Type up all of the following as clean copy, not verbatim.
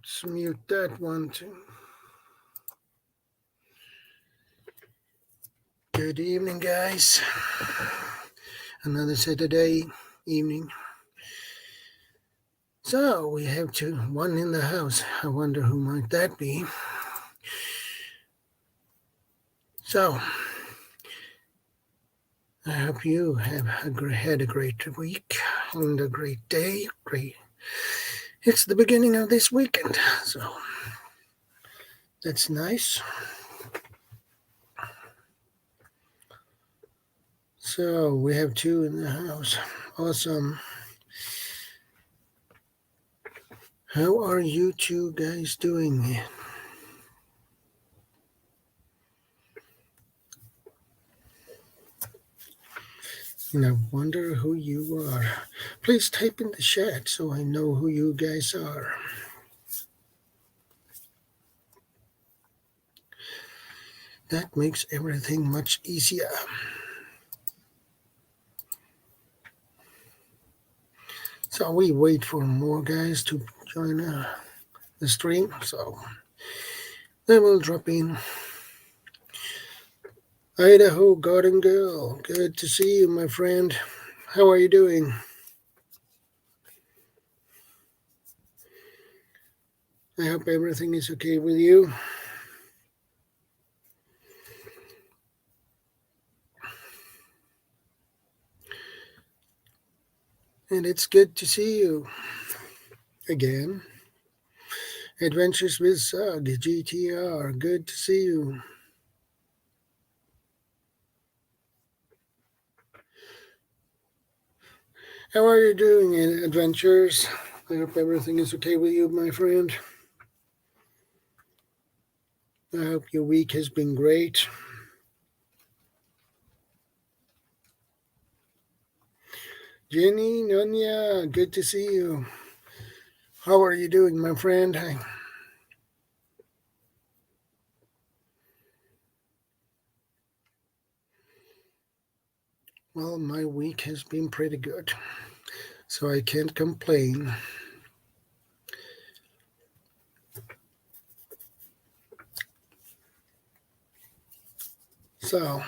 Let's mute that one too. Good evening, guys. Another Saturday evening. So we have one in the house. I wonder who might that be. So I hope you have had a great week and a great day. It's the beginning of this weekend, so that's nice. So we have two in the house. Awesome. How are you two guys doing? And I wonder who you are. Please type in the chat so I know who you guys are. That makes everything much easier. So we wait for more guys to join the stream, so they will drop in. Idaho Garden Girl, good to see you, my friend. How are you doing? I hope everything is okay with you. And it's good to see you again. Adventures with Sug, GTR, good to see you. How are you doing, Adventures? I hope everything is okay with you, my friend. I hope your week has been great. Jenny, Nonya, good to see you. How are you doing, my friend? Well, my week has been pretty good, so I can't complain. So,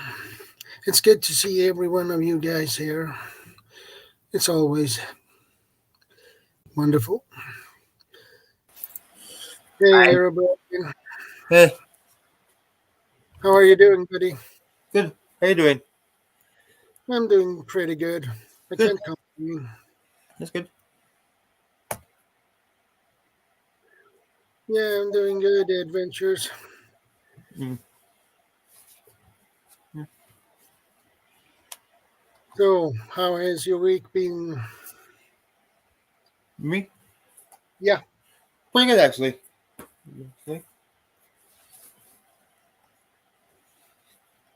it's good to see every one of you guys here. It's always wonderful. Hey, Robert. Hey. How are you doing, buddy? Good. How you doing? I'm doing pretty good. I can't complain. That's good. Yeah, I'm doing good, Adventures. So, how has your week been? Me? Yeah. Pretty good, actually.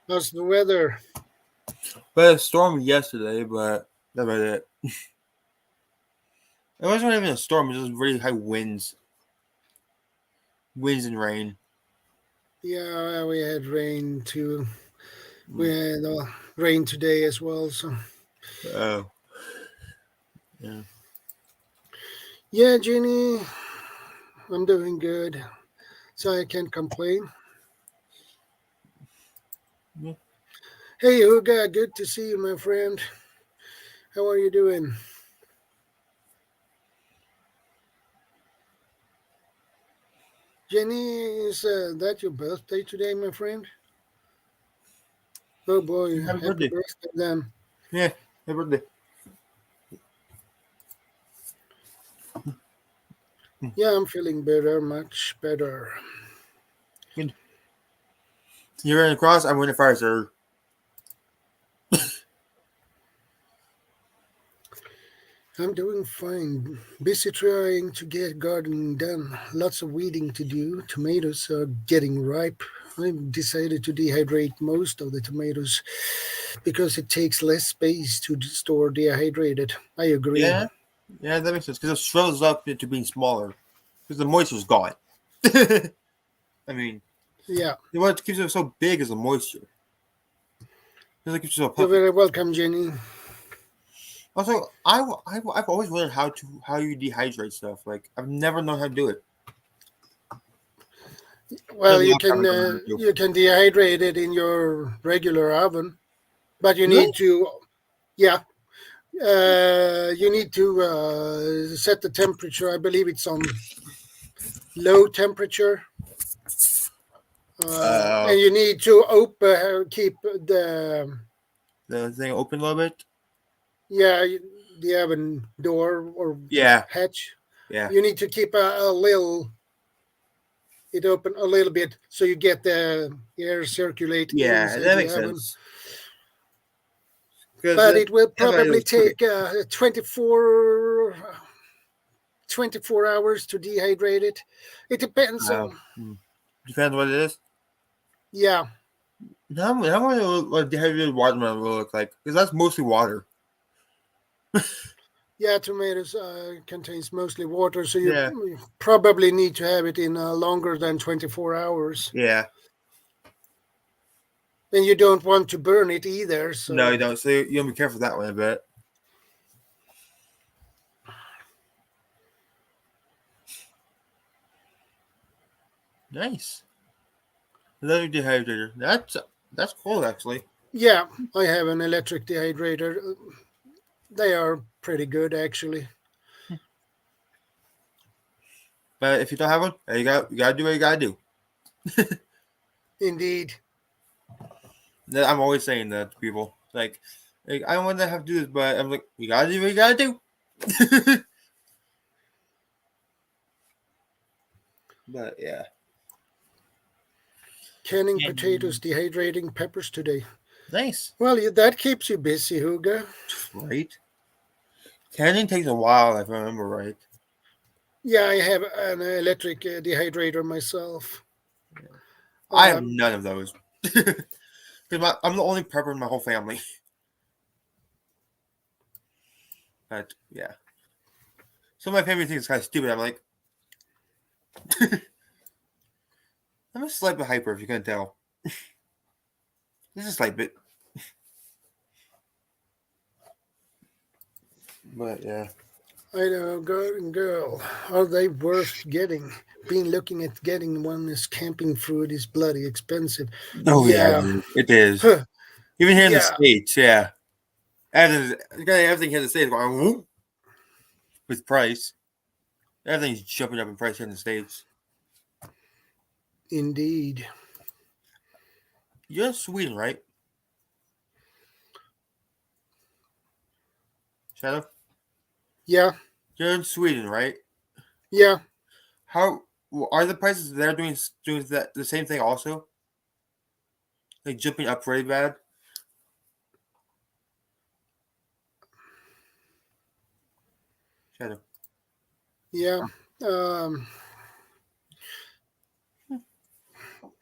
How's the weather? Well, it stormed yesterday, but that's about it. It wasn't even a storm, it was just really high winds. Winds and rain. Yeah, we had rain too. We had rain today as well, so. Oh. Yeah. Yeah, Jenny, I'm doing good, so I can't complain. Yeah. Hey, Huga, good to see you, my friend. How are you doing? Jenny, is that your birthday today, my friend? Oh boy, happy birthday then. Yeah, happy birthday. Yeah, I'm feeling better, much better. Good. You're in the cross, I'm in the fire, sir. I'm doing fine. Busy trying to get gardening done. Lots of weeding to do. Tomatoes are getting ripe. I've decided to dehydrate most of the tomatoes because it takes less space to store dehydrated. I agree. Yeah, that makes sense because it swells up into being smaller because the moisture's gone. I mean, yeah. What keeps it so big is the moisture. It keeps it so puffy. You're very welcome, Jenny. Also, I've always wondered how you dehydrate stuff. Like I've never known how to do it. Well, There's a lot of carbon going on too. you can dehydrate it in your regular oven, but you Really? need to, yeah, you need to set the temperature. I believe it's on low temperature, Uh, and you need to keep the the thing open a little bit. yeah the oven door or Yeah, hatch. yeah, You need to keep a little it open a little bit so you get the air circulate yeah. inside That the makes oven. sense. Because But it will that's what I do probably is cook it. take 24 hours to dehydrate it. It depends Uh, on, hmm. Depends what it is. yeah, How much what dehydrated watermelon will look like? Because that's mostly water. yeah, tomatoes contains mostly water, so Yeah, you probably need to have it in longer than 24 hours. yeah. And you don't want to burn it either, No, so you don't. So you don't be careful that way, I bet. Nice. Another dehydrator. That's cool, actually. yeah, I have an electric dehydrator. They are pretty good, actually. But if you don't have one, you gotta do what you gotta do. Indeed. I'm always saying that to people. Like I don't want to have to do this, but I'm like, you gotta do what you gotta do. But yeah. Canning Yeah. potatoes, dehydrating peppers today. Nice. Well, that keeps you busy, Hugo. Right? Canning takes a while, if I remember right. Yeah, I have an electric dehydrator myself. I have Um, none of those. Because I'm the only prepper in my whole family. But yeah. Some of my family thinks it's kind of stupid. I'm like, I'm a slight bit hyper if you couldn't tell. Just a slight bit. But yeah. I know, girl, are they worth getting? Been looking at getting one as camping food is bloody expensive. Oh yeah, Yeah, it is. huh, Even here in the yeah, States, yeah. Everything here in the States going whoop with price. Everything's jumping up in price here in the States. indeed. You're in Sweden, right? Shadow? Yeah, You're in Sweden, right? yeah. How are the prices there doing that the same thing also? Like jumping up really bad? Shadow. Yeah. Um,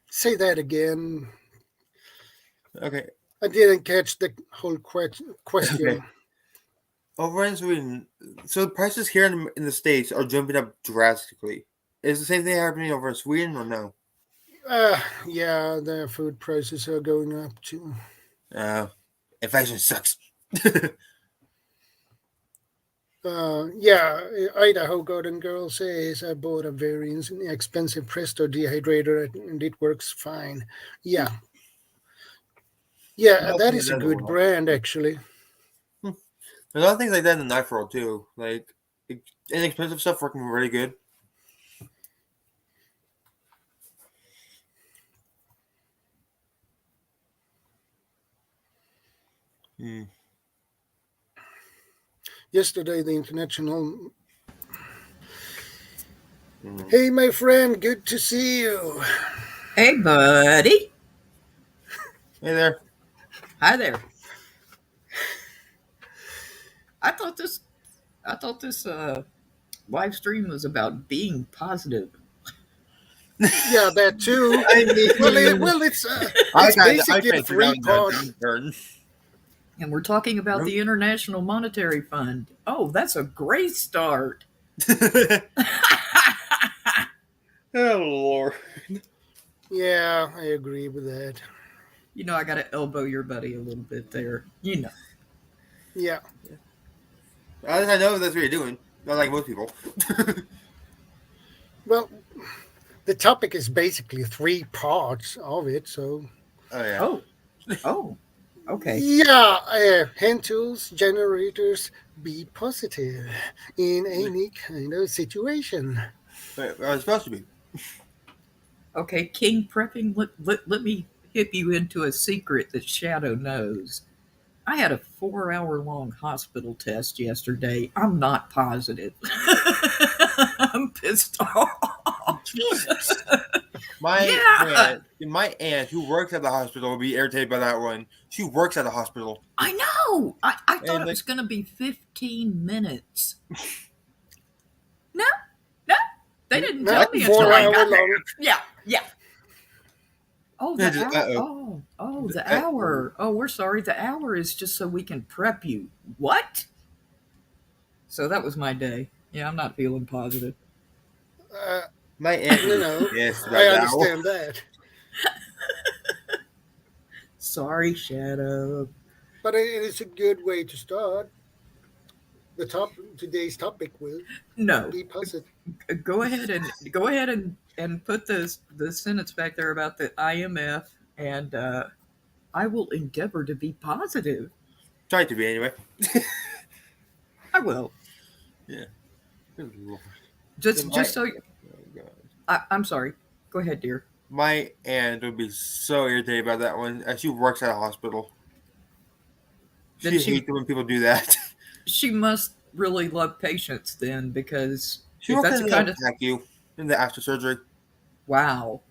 say that again. Okay. I didn't catch the whole Okay. question. Over in Sweden, so the prices here in the States are jumping up drastically. Is the same thing happening over in Sweden or no? Yeah, the food prices are going up too. Uh, Inflation sucks. Yeah, Idaho Garden Girl says I bought a very expensive Presto dehydrator and it works fine. Yeah, yeah, Nothing that like is a that in the good world. brand actually. Hmm. There's other things like that in the knife world too. Like inexpensive stuff working really good. Mm. Yesterday, the international. Mm. Hey, my friend, good to see you. Hey, buddy. Hey there. Hi there. I thought this. I thought this live stream was about being positive. Yeah, that too. I Well, mean, it's I basically a kind of free forgot that pod. downturn. And we're talking about Nope. the International Monetary Fund. Oh, that's a great start. Oh Lord. Yeah, I agree with that. You know, I got to elbow your buddy a little bit there. You know. Yeah, I know that's what you're doing. Not like most people. well, the topic is basically three parts of it. So Oh yeah. Oh, okay. yeah, hand tools, generators, be positive in any kind of situation. But I was supposed to be. Okay, King prepping, let me hip you into a secret that Shadow knows. I had a 4 hour long hospital test yesterday. I'm not positive. I'm pissed off. Jesus. Yeah, My aunt who works at the hospital will be irritated by that one. She works at the hospital. I know. I thought And it like was going to be 15 minutes. No, no, they didn't Not tell that's me a until I four-hour got there. long. Yeah, yeah. Oh, yeah, the hour. uh-oh. Oh, the hour. Oh, we're sorry. The hour is just so we can prep you. What? So that was my day. Yeah, I'm not feeling positive. Uh, My aunt no, would be no, pissed I about that one. understand that. Sorry, Shadow. But it is a good way to start. Today's topic will No, be positive. go ahead and put the sentence back there about the IMF, and I will endeavor to be positive. Try to be anyway. I will. Yeah. Good Lord. Just My, just so oh God. I'm sorry. Go ahead, dear. My aunt would be so irritated about that one. She works at a hospital. Then She hates it when people do that. she must really love patients then, because She if works that's in the the kind of PACU in the after surgery. wow,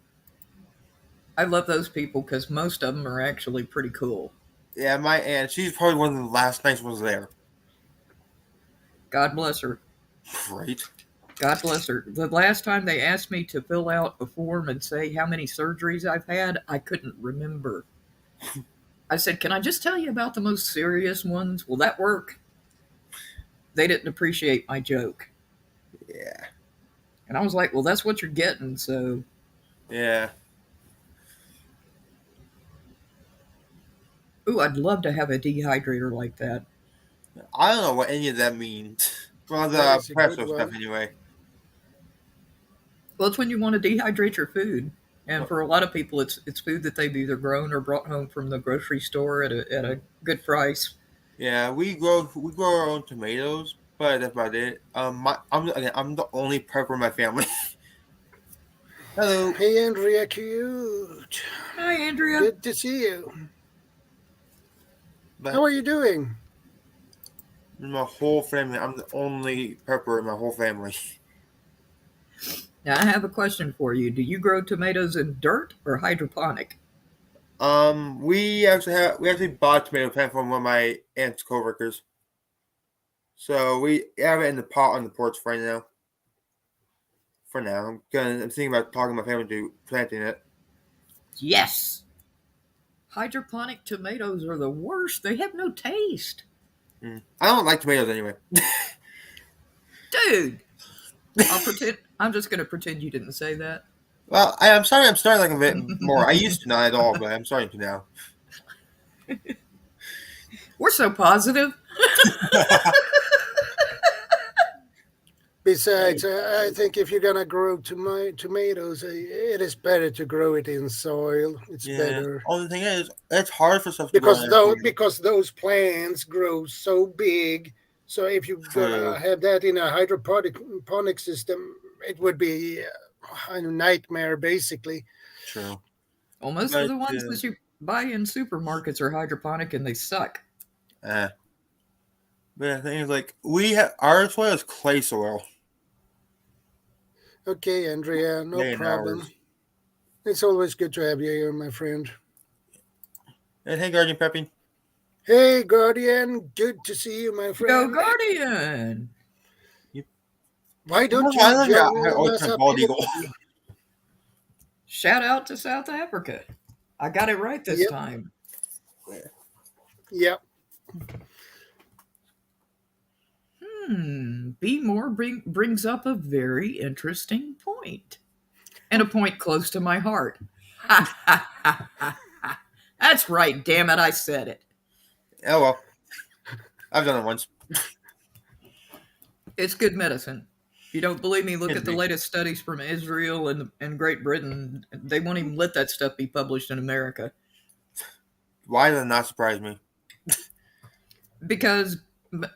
I love those people because most of them are actually pretty cool. Yeah, my aunt. She's probably one of the last nice ones there. God bless her. Right. God bless her. The last time they asked me to fill out a form and say how many surgeries I've had, I couldn't remember. I said, "Can I just tell you about the most serious ones? Will that work?" They didn't appreciate my joke. Yeah. And I was like, "Well, that's what you're getting." So, Yeah. ooh, I'd love to have a dehydrator like that. I don't know what any of that means. Well, That the is a good presso stuff one. anyway. Well, it's when you want to dehydrate your food. And Well, for a lot of people, it's food that they've either grown or brought home from the grocery store at a good price. yeah, we grow our own tomatoes, but that's about it. I'm the only prepper in my family. Hello. Hey, Andrea, cute. Hi, Andrea. Good to see you. How But are you doing? in my whole family, I'm the only prepper in my whole family. Now, I have a question for you. Do you grow tomatoes in dirt or hydroponic? We actually bought a tomato plant from one of my aunt's coworkers. So we have it in the pot on the porch right now. For now, I'm thinking about talking my family to planting it. Yes. Hydroponic tomatoes are the worst. They have no taste. I don't like tomatoes anyway. Dude, I'll pretend. I'm just going to pretend you didn't say that. Well, I'm sorry. I'm starting like a bit more. I used to not at all, but I'm starting to now. We're so positive. Besides, I think if you're gonna grow tomatoes, it is better to grow it in soil. It's Yeah. better Only thing is, it's hard for stuff to grow in soil. because those plants grow so big. So if you're True. gonna have that in a hydroponic system, it would be a nightmare, basically. True. Well, most of But the ones that you buy in supermarkets are hydroponic and they suck. uh, but the thing is, like our soil is clay soil. Okay, Andrea, no Clay and problem. ours. It's always good to have you here, my friend. And hey, Guardian Prepping. Hey, Guardian, good to see you, my Go friend. Guardian! Why don't I you love your join us ultimate up bald here? eagle. Shout out to South Africa. I got it right this Yep, time. yep. Be more brings up a very interesting point. And a point close to my heart. Ha ha ha ha ha. That's right, damn it, I said it. Oh well, I've done it once. It's good medicine. you don't believe me, look Kidding at the me. latest studies from Israel and Great Britain. They won't even let that stuff be published in America Why does that not surprise me? because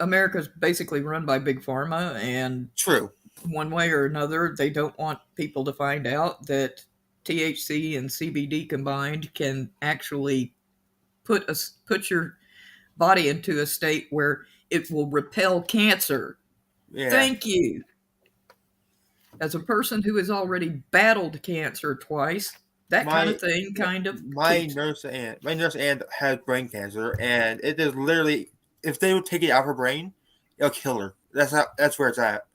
America's basically run by big pharma, and True. one way or another, they don't want people to find out that THC and CBD combined can actually put your body into a state where it will repel cancer. Yeah. Thank you. As a person who has already battled cancer twice, that kind My of thing kind of my keeps. nurse aunt has brain cancer, and it is literally, if they would take it out of her brain, it'll kill her. That's where it's at.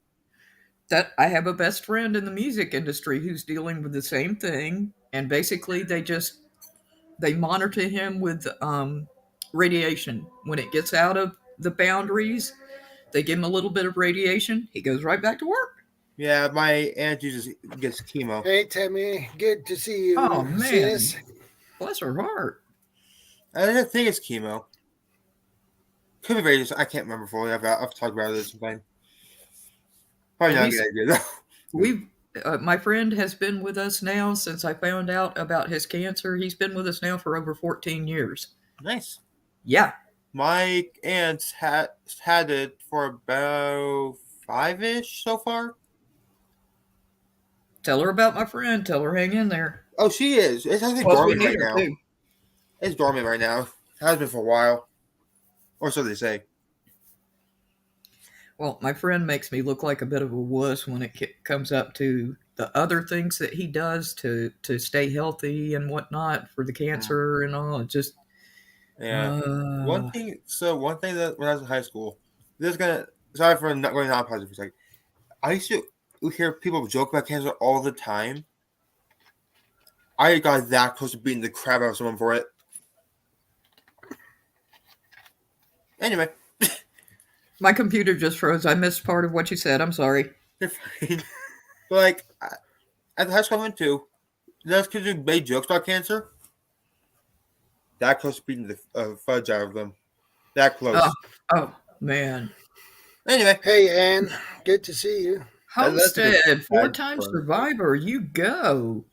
That I have a best friend in the music industry who's dealing with the same thing, and basically they monitor him with radiation. When it gets out of the boundaries, they give him a little bit of radiation. He goes right back to work. Yeah, my aunt usually gets chemo. Hey, Tammy, good to see you, Oh man, sis. bless her heart. I think it's chemo. Could be very. I can't remember fully. I've talked about it sometime. Probably not a good idea though. We've my friend has been with us now since I found out about his cancer. He's been with us now for over 14 years. Nice. Yeah. My aunt's had it for about 5-ish so far. Tell her about my friend. Tell her hang in there. Oh, she is. It's actually Plus, we dormant need right her now. too. It's dormant right now. It has been for a while, or so they say. Well, my friend makes me look like a bit of a wuss when it comes up to the other things that he does to stay healthy and whatnot for the cancer and all. It just Yeah. One thing that when I was in high school, this is gonna sorry for not going on positive for a second. I used to hear people joke about cancer all the time. I got that close to beating the crap out of someone for it. Anyway, my computer just froze. I missed part of what you said. I'm sorry. you're fine. But like at the high school I went to, those kids who made jokes about cancer. That close to beating the fudge out of them. That close. Oh man. Anyway, Hey, Ann, good to see you. Homestead, That's four-time fun. survivor. You go.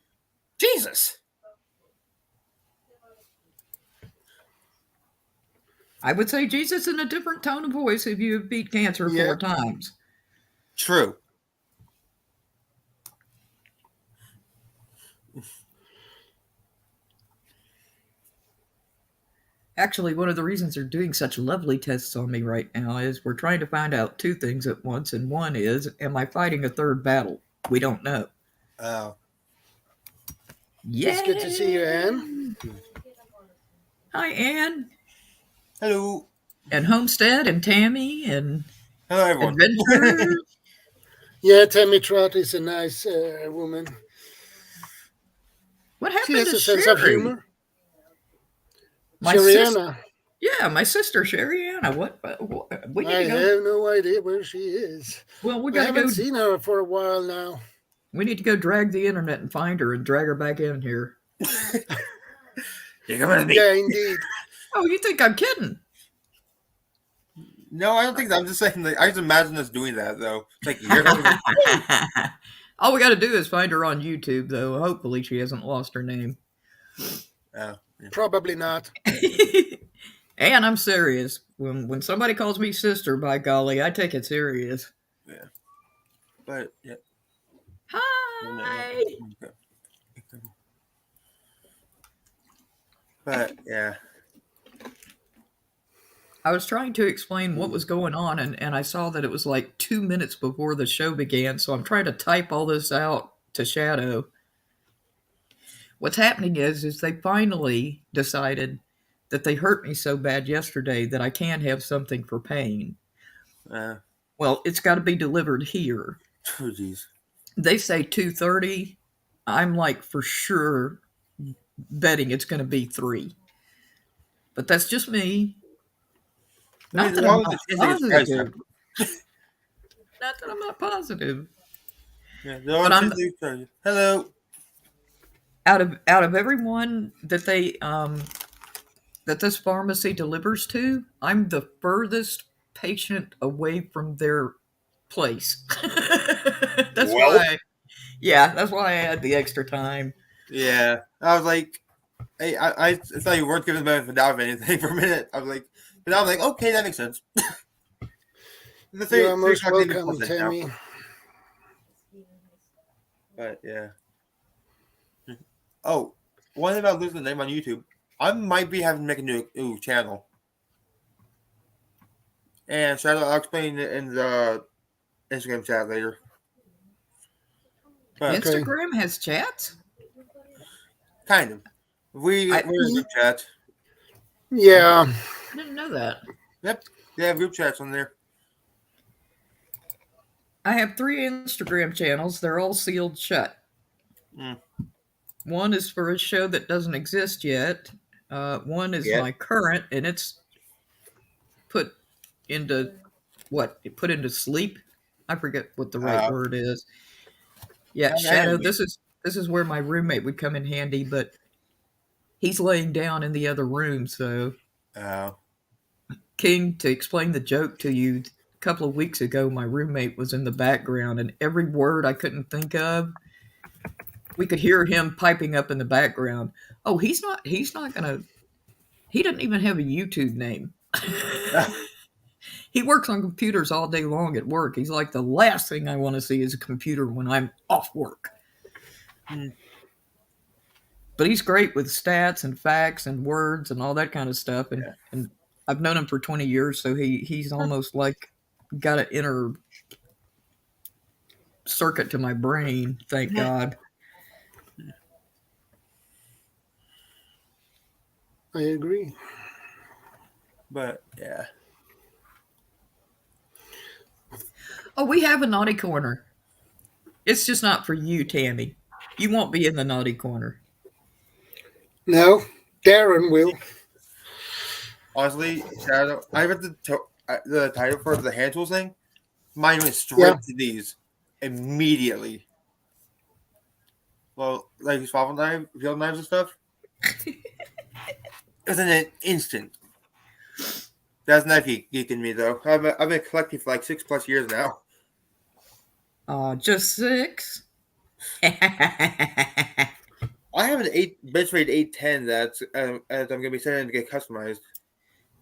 Jesus. I would say Jesus in a different tone of voice if you have beat cancer Yeah. 4 times. True. Actually, one of the reasons they're doing such lovely tests on me right now is we're trying to find out 2 things at once, and one is, am I fighting a third battle? We don't know. Oh. Yeah. It's good to see you, Ann. Hi, Ann. Hello. And Homestead and Tammy and Hello, everyone. Adventure. Yeah, Tammy Trott is a nice woman. What She happened has to a sense of Sherry? humor. My sister, Sheriana, yeah, my sister Sherry Anna. What we need I to go. have no idea where she is. Well, we I got to haven't go. seen her for a while now. We need to go drag the internet and find her and drag her back in here. You're coming with me. Yeah, indeed. Oh, you think I'm kidding? No, I don't think that. I'm just saying. Like, I just imagine us doing that, though. It's like you're coming with me. All we got to do is find her on YouTube, though. Hopefully, she hasn't lost her name. Oh, yeah. Probably not. And I'm serious. When somebody calls me sister, by golly, I take it serious. Yeah. But yeah. Hi. Okay. But yeah. I was trying to explain what was going on, and I saw that it was like 2 minutes before the show began, so I'm trying to type all this out to Shadow. What's happening is they finally decided that they hurt me so bad yesterday that I can't have something for pain. Well, it's got to be delivered here. Oh, jeez. They say 2:30. I'm like for sure betting it's going to be 3. But that's just me. Not that I'm not positive. Not that I'm not positive. Yeah, But I'm hello. out of everyone that they that this pharmacy delivers to, I'm the furthest patient away from their place. That's Well. why. Yeah, that's why I had the extra time. Yeah, I was like, hey, I thought you weren't giving the benefit of the doubt of anything for a minute. I was like, but I was like, okay, that makes sense. The You are 3 most o'clock name is welcome, posted now. Tammy. But yeah. Oh, one thing about losing the name on YouTube, I might be having to make a new channel. And Shadow, I'll explain it in the Instagram chat later. But Okay. Instagram has chats? kind of. We're in a group chat. Yeah. I didn't know that. Yep, they have group chats on there. I have 3 Instagram channels. They're all sealed shut. Mm. One is for a show that doesn't exist yet. One is Yeah. my current, and it's put into put into sleep. I forget what the right word is. Yeah, Shadow. This is where my roommate would come in handy, but he's laying down in the other room. So, King, to explain the joke to you, a couple of weeks ago, my roommate was in the background, and every word I couldn't think of, we could hear him piping up in the background. Oh, he's not gonna. He doesn't even have a YouTube name. He works on computers all day long at work. He's like, the last thing I want to see is a computer when I'm off work. But he's great with stats and facts and words and all that kind of stuff. And I've known him for 20 years, so he's almost like got an inner circuit to my brain, thank God. I agree. But yeah. Oh, we have a naughty corner. It's just not for you, Tammy. You won't be in the naughty corner. No, Darren will. Honestly, Shadow, I read the title for the hand tools thing. Mine went straight to these immediately. Well, like field knives and stuff. It was in an instant. That's knife geeking me though. I've been collecting for like 6+ years now. Just 6. I have an bench rate 810 that's I'm gonna be sending to get customized.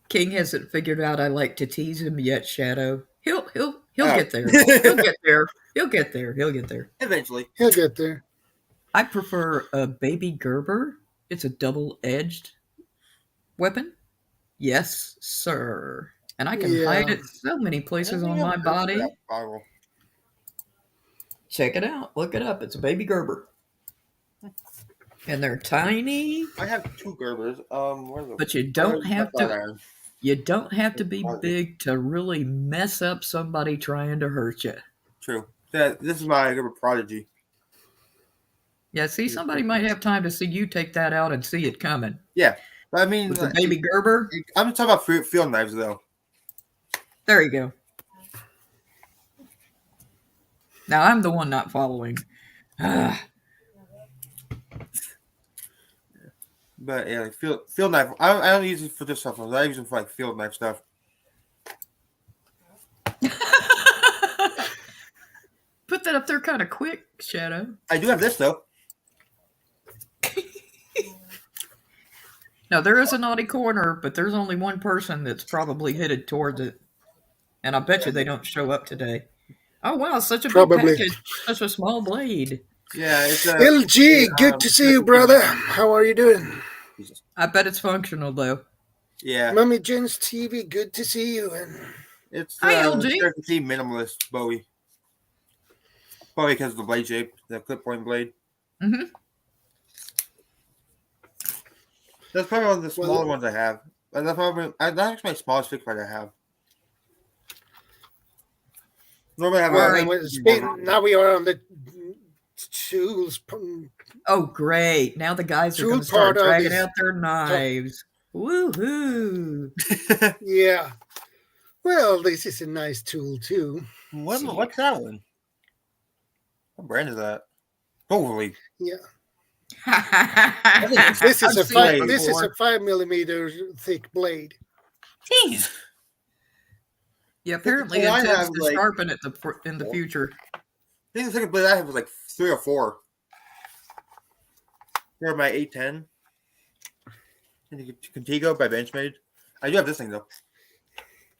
King hasn't figured out I like to tease him yet, Shadow. He'll get there. He'll get there. He'll get there. He'll get there. Eventually. He'll get there. I prefer a baby Gerber. It's a double-edged weapon. Yes, sir. And I can hide it so many places on my body. Check it out. Look it up. It's a baby Gerber. And they're tiny. I have 2 Gerbers. But you don't have to. You don't have to be big to really mess up somebody trying to hurt you. True. This is my Gerber prodigy. Yeah, see, somebody might have time to see you take that out and see it coming. Yeah, but I mean, with the baby Gerber. I'm talking about field knives though. There you go. Now I'm the one not following. But yeah, like field knife. I don't use it for this stuff. I use it for like field knife stuff. Put that up there kind of quick, Shadow. I do have this though. Now there is a naughty corner, but there's only one person that's probably headed towards it, and I bet you they don't show up today. Oh wow, such a big package, such a small blade. Yeah, it's LG. Good to see you, brother. How are you doing? I bet it's functional though. Yeah. Mummy Jen's TV. Good to see you. And it's hi, LG. Minimalist Bowie. Probably because of the blade shape, the clip point blade. Mm-hmm. That's probably one of the smaller ones I have. That's actually my smallest fix I have. Normally I have now we are on the tools. Oh, great. Now the guys are going to start dragging out their knives. Woohoo. Yeah. Well, this is a nice tool, too. What's that one? What brand is that? Holy. Yeah. This is a 5mm thick blade. Jeez. Yeah, apparently it intends to sharpen it in the future. think the second blade I have was like 3 or 4. They're my 810. Contigo by Benchmade. I do have this thing though.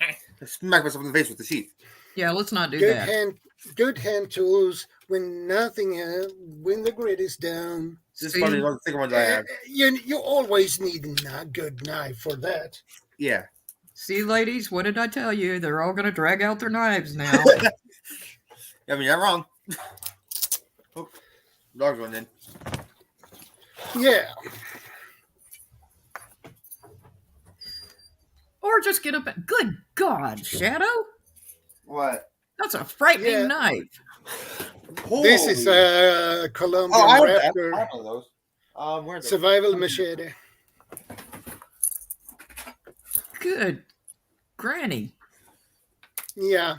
I smack myself in the face with the sheath. Yeah, let's not do Good that. good hand tools when when the grid is down. This is See? probably one of the thicker ones I have. You always need a good knife for that. Yeah. See, ladies, what did I tell you? They're all going to drag out their knives now. I mean, you're not wrong. Oh, dog's going in. Yeah. Or just get up and... Good God, Shadow? What? That's a frightening Yeah. knife. This is a Colombian Oh, I have Raptor one of those. Where's survival machete. Good granny. Yeah.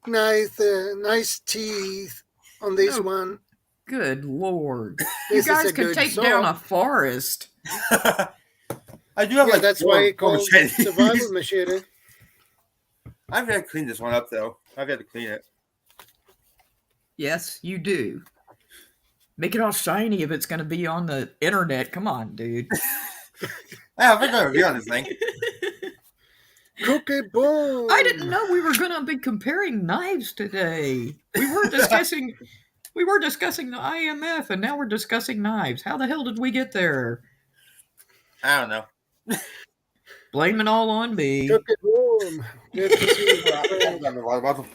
Nice teeth on this No. one. Good Lord. You This is guys a could good take saw. down a forest. I do have Yeah, like that's why it's called machetes. survival machete. I've got to clean this one up though. I've got to clean it. Yes, you do. Make it all shiny if it's going to be on the internet. Come on, dude. Yeah, I think I'm gonna be on this thing. Cookie boom. I didn't know we were going to be comparing knives today. We were discussing the IMF and now we're discussing knives. How the hell did we get there? I don't know. Blame it all on me. Cookie boom. Good to see you. Grab the water bottle.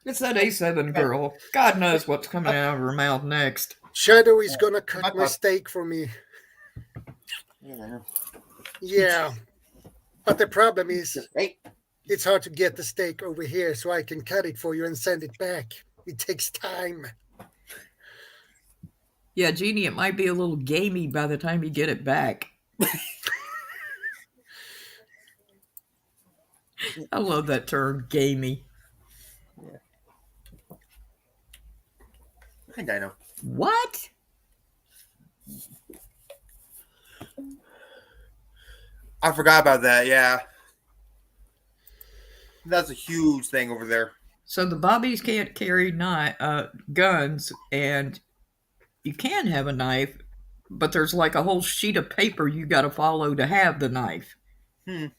It's that A7 girl. God knows what's coming out of her mouth next. Shadow is gonna cut My my bad. steak for me. Yeah. Yeah. But the problem is Hey. it's hard to get the steak over here so I can cut it for you and send it back. It takes time. Yeah, Jeannie, it might be a little gamey by the time you get it back. I love that term, gamey. I think I know. What? I forgot about that. Yeah, that's a huge thing over there. So the bobbies can't carry guns, and you can have a knife, but there's like a whole sheet of paper you got to follow to have the knife. Pretty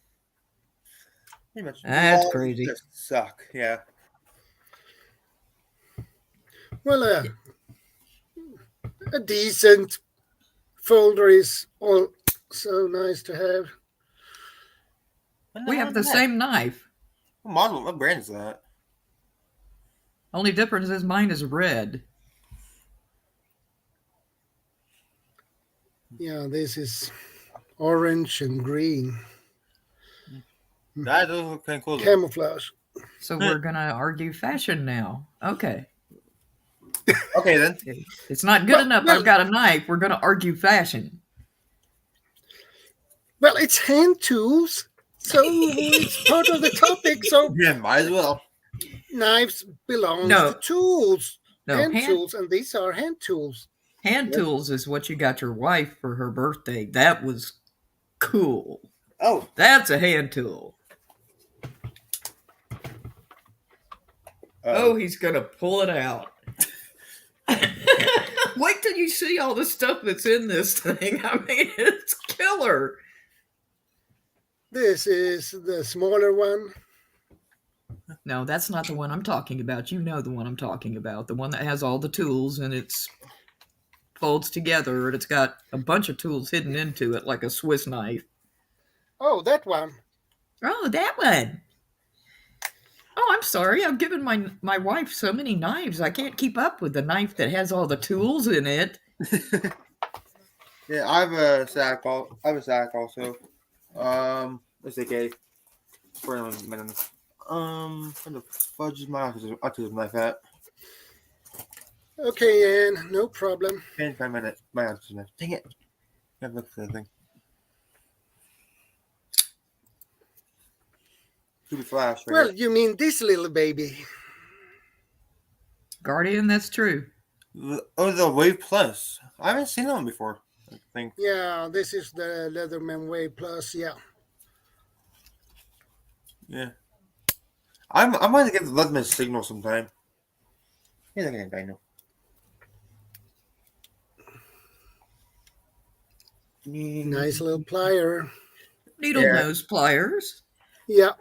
much. That's Laws crazy. just suck. Yeah. Well, a decent folder is also nice to have. We have the same knife. What model? What brand is that? Only difference is mine is red. Yeah, this is orange and green. That does look kind of cool. Though. Camouflage. So we're going to argue fashion now. Okay. Okay then. It's not good enough. I've got a knife. We're going to argue fashion. Well, it's hand tools, so it's part of the topic. So Yeah, might as well. knives belong No. to tools, No, hand tools, and these are hand tools. hand tools is what you got your wife for her birthday. That was cool. Oh, That's a hand tool. Oh, he's going to pull it out. Wait till you see all the stuff that's in this thing. I mean, it's killer. This is the smaller one. No, that's not the one I'm talking about. You know the one I'm talking about. The one that has all the tools and it's folds together and it's got a bunch of tools hidden into it like a Swiss knife. Oh, that one. Oh, that one. Oh, I'm sorry. I've given my wife so many knives. I can't keep up with the knife that has all the tools in it. yeah. I have a sack. I have a sack also. Let's okay. Where the fudge is my autism knife at? Okay, Ann, no problem. Can't find my autism knife. Dang it! I have to look for the thing. Should be flash. Right Well, you mean this little baby? Guardian, that's true. Oh, the Wave Plus. I haven't seen that one before. I think. Yeah, this is the Leatherman Way Plus. Yeah. Yeah. I'm going to let them a signal sometime. He's like a dino. Nice little plier. Needle Yeah. nose pliers, Yeah,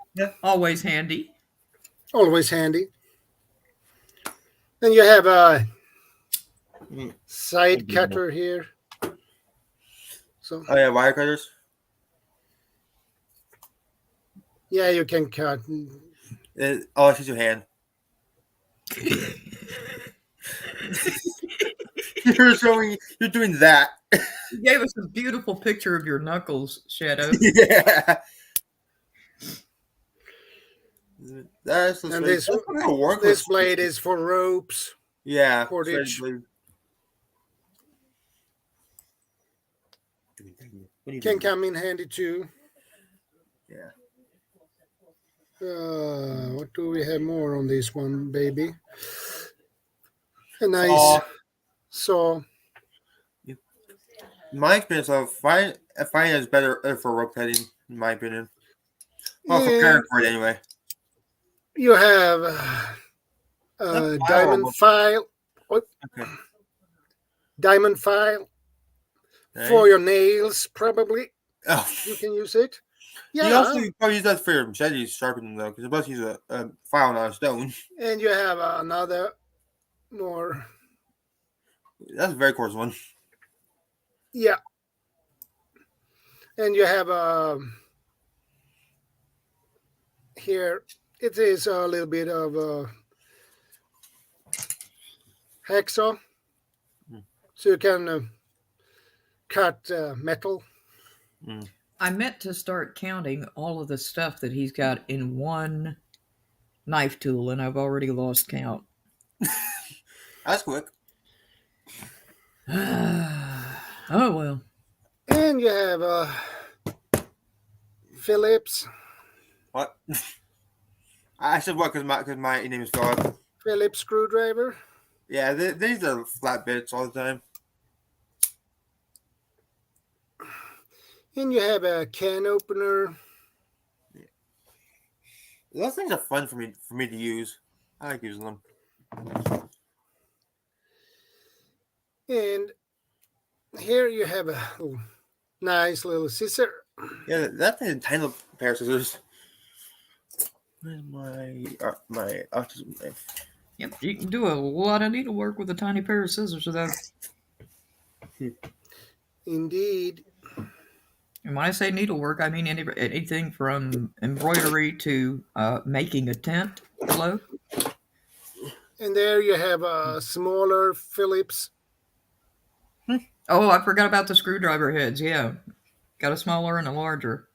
always handy. always handy. Then you have a Mm. side cutter here. So Oh yeah, wire cutters. yeah, you can cut. Oh, it's just your hand. You're doing that. You gave us a beautiful picture of your knuckles, Shadow. Yeah. That's the And straight. this That's what a work this with. blade is for ropes. Yeah. Cordage. What are you Can doing? come in handy too. Yeah. What do we have more on this one, baby? A nice So, saw. in my experience, I find it's better for rope cutting, in my opinion. Well, for And paracord anyway. you have That's a file. Okay. diamond file for Right. your nails, probably. Oh. You can use it. You Yeah, probably use that for your machetes sharpening though, because you're supposed to use a file, not a stone. and you have another more. That's a very coarse one. Yeah, and you have here. It is a little bit of a hacksaw, Mm. so you can cut metal. Mm. I meant to start counting all of the stuff that he's got in one knife tool, and I've already lost count. That's quick. Oh well. And you have Phillips What? I said what? Because my name is Philip. Phillips screwdriver. Yeah, these are flat bits all the time. And you have a can opener. Those things are fun for me to use. I like using them. And here you have a nice little scissor. Yeah, that's a tiny little pair of scissors. Where's my autism knife? Yep, you can do a lot of needlework with a tiny pair of scissors, though. Indeed. And when I say needlework, I mean anything from embroidery to making a tent. Hello? And there you have a smaller Phillips. Oh, I forgot about the screwdriver heads. Yeah. Got a smaller and a larger.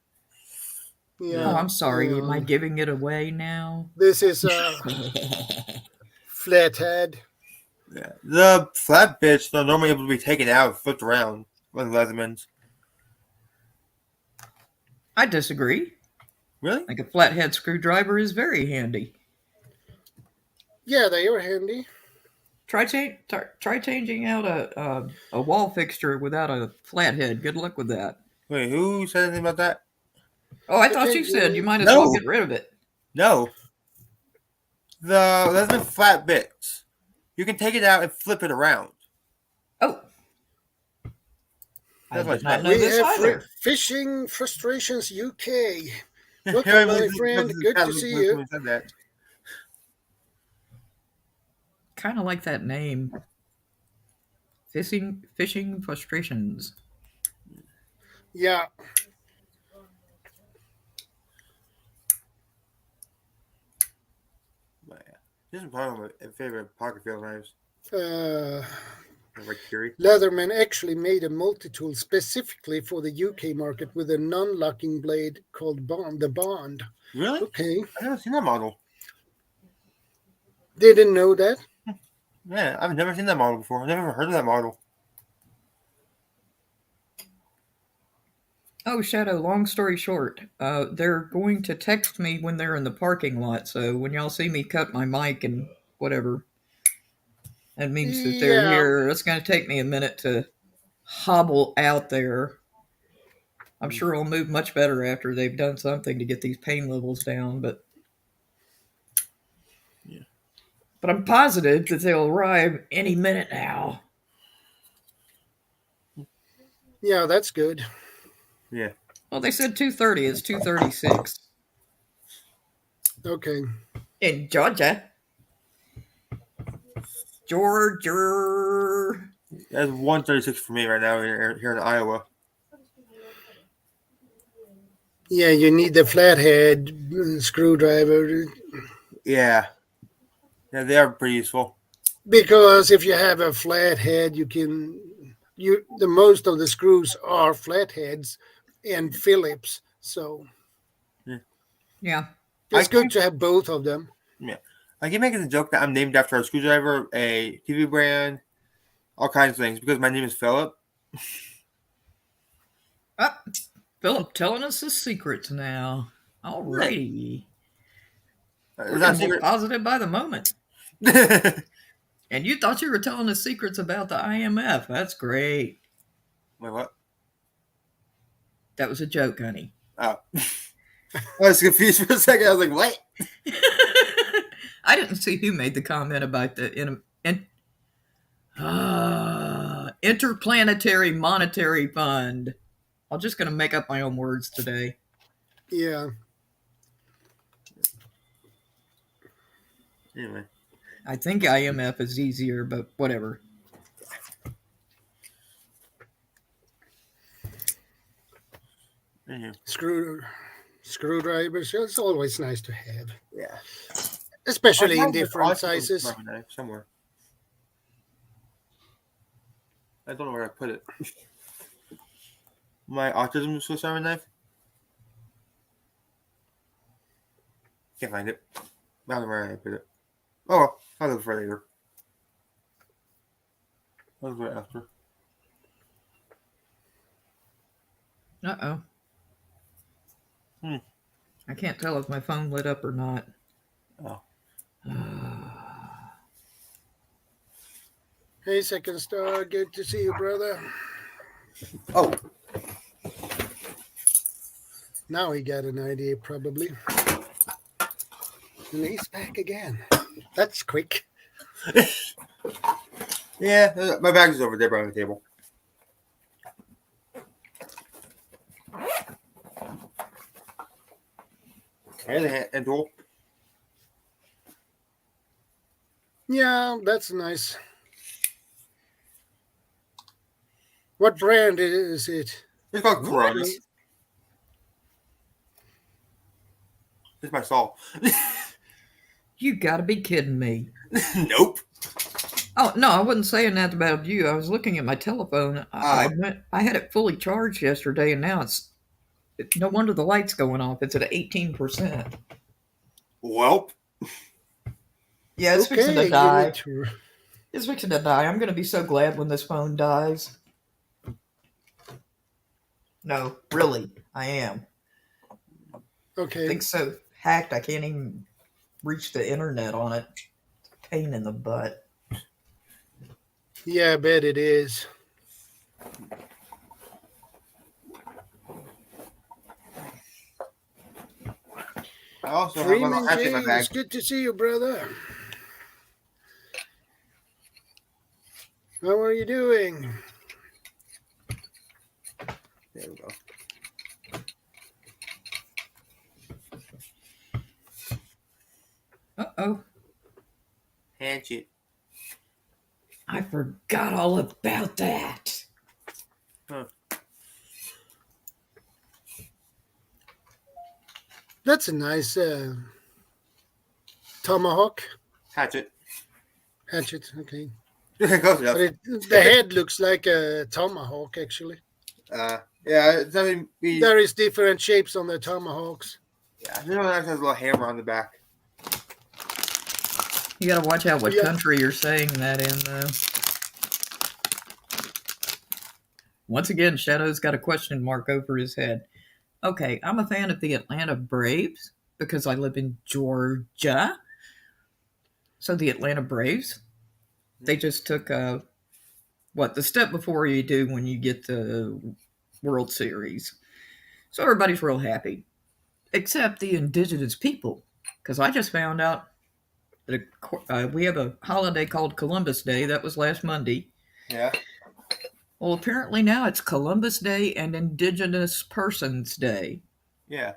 Yeah. Oh, I'm sorry. Am I yeah. giving it away now? This is a flathead. Yeah, the flat bits are normally able to be taken out, flipped around like Leathermans. I disagree. Really? Like a flathead screwdriver is very handy. Yeah, they are handy. Try changing out a wall fixture without a flathead. Good luck with that. Wait, who said anything about that? Oh, I You thought can you said you use- might as No. well get rid of it. No. The Leatherman flat bits. You can take it out and flip it around. Oh. I That's what did not I know We this have either. Fishing Frustrations UK. Welcome, Harry my was- friend. was- Good to was- see was- you. was- said that. Kind of like that name. Fishing frustrations. Yeah. But, yeah. This is probably my favorite pocket field knives. Uh, I'm very curious. Leatherman actually made a multi-tool specifically for the UK market with a non-locking blade called the Bond. Really? Okay. I've never seen that model. Didn't know that. Yeah, I've never seen that model before. I've never heard of that model. Oh, Shadow, long story short, they're going to text me when they're in the parking lot, so when y'all see me cut my mic and whatever, that means that they're Yeah. here. It's going to take me a minute to hobble out there. I'm sure I'll move much better after they've done something to get these pain levels down, but but I'm positive that they'll arrive any minute now. Yeah, that's good. Yeah. Well, they said 2:30. It's 2:36 Okay. in Georgia. Georgia. That's 1:36 for me right now here in Iowa. Yeah, you need the flathead screwdriver Yeah. Yeah, they are pretty useful. because if you have a flathead, the most of the screws are flatheads and Phillips, so Yeah. it's good to have both of them. Yeah. I keep making the joke that I'm named after a screwdriver, a TV brand, all kinds of things because my name is Philip. Philip telling us his secrets now. Alrighty. We're It's not a getting more secret. positive by the moment. And you thought you were telling us secrets about the IMF. That's great. Wait, what? That was a joke, honey. Oh. I was confused for a second. I was like, what? I didn't see who made the comment about the Interplanetary Monetary Fund. I'm just going to make up my own words today. Yeah. Anyway. I think IMF is easier, but whatever. Anyway. Screwdrivers, it's always nice to have. Yeah. Especially in different sizes. Knife somewhere. I don't know where I put it. My autism Swiss Army knife. Can't find it. I don't know where I put it. Oh well, I'll look for it later. I'll look for it after. Uh-oh. Hmm. I can't tell if my phone lit up or not. Oh. Hey, Second Star, good to see you, brother. Oh. Now he got an idea, probably. And he's back again. That's quick. Yeah, my bag is over there by the table. Here's a hand tool. Yeah, that's nice. What brand is it? It's called Coronas. It's my saw. You gotta be kidding me. Nope. Oh, no, I wasn't saying that about you. I was looking at my telephone. I had it fully charged yesterday, and now no wonder the light's going off. It's at 18%. Well. Yeah, it's fixing to die. To... It's fixing to die. I'm going to be so glad when this phone dies. No, really, I am. Okay. I think so hacked I can't even reach the internet on it. It's a pain in the butt. Yeah, I bet it is. I also Freeman have my hatchet in my bag. James, good to see you, brother. How are you doing? There we go. Uh-oh. Hatchet. I forgot all about that. Huh. That's a nice tomahawk. Hatchet. Hatchet, okay. Close enough. But the head looks like a tomahawk, actually. Yeah, it's something There is different shapes on the tomahawks. Yeah, this one actually has a little hammer on the back. You got to watch out what country you're saying that in, though. Once again, Shadow's got a question mark over his head. Okay, I'm a fan of the Atlanta Braves because I live in Georgia. So the Atlanta Braves, they just took the step before you do when you get the World Series. So everybody's real happy, except the indigenous people, because I just found out we have a holiday called Columbus Day. That was last Monday. Yeah. Well, apparently now it's Columbus Day and Indigenous Persons Day. Yeah.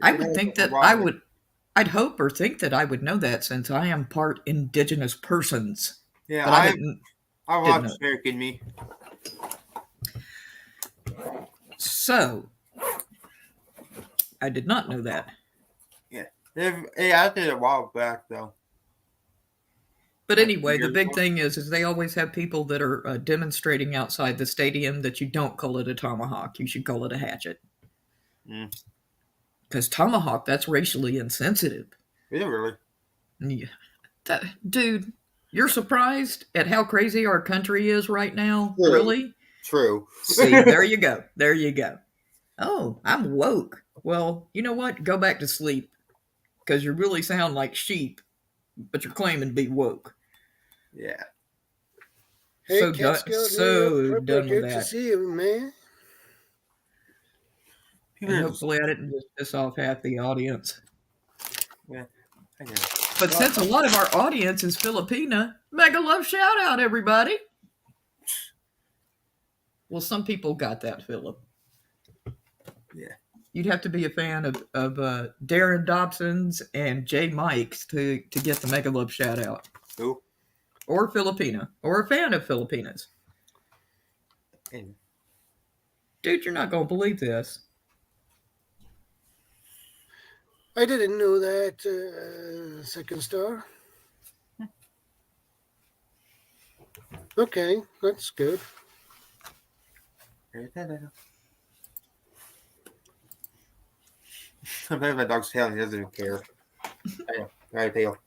I would think that I'd hope or think that I would know that since I am part Indigenous Persons. Yeah, But I didn't watched know. American Me. So, I did not know that. Yeah. I did it a while back though. But anyway, the big thing is they always have people that are demonstrating outside the stadium that you don't call it a tomahawk. You should call it a hatchet. Because tomahawk, that's racially insensitive. Is it really? Yeah. Dude, you're surprised at how crazy our country is right now? True. Really? True. See, there you go. There you go. Oh, I'm woke. Well, you know what? Go back to sleep. Because you really sound like sheep, but you're claiming to be woke. Yeah. Hey, So Catskill, done with good that. to see you, man. And hopefully I didn't just piss off half the audience. Yeah. But since a lot of our audience is Filipina, mega love shout out, everybody. Well, some people got that, Philip. Yeah. You'd have to be a fan of Darren Dobson's and Jay Mikes to get the mega love shout out. Who? Or Filipina. Or a fan of Filipinas. Dude, you're not going to believe this. I didn't know that, Second Star. Okay, that's good. Sometimes my dog's tail and he doesn't even care. I know. Right tail.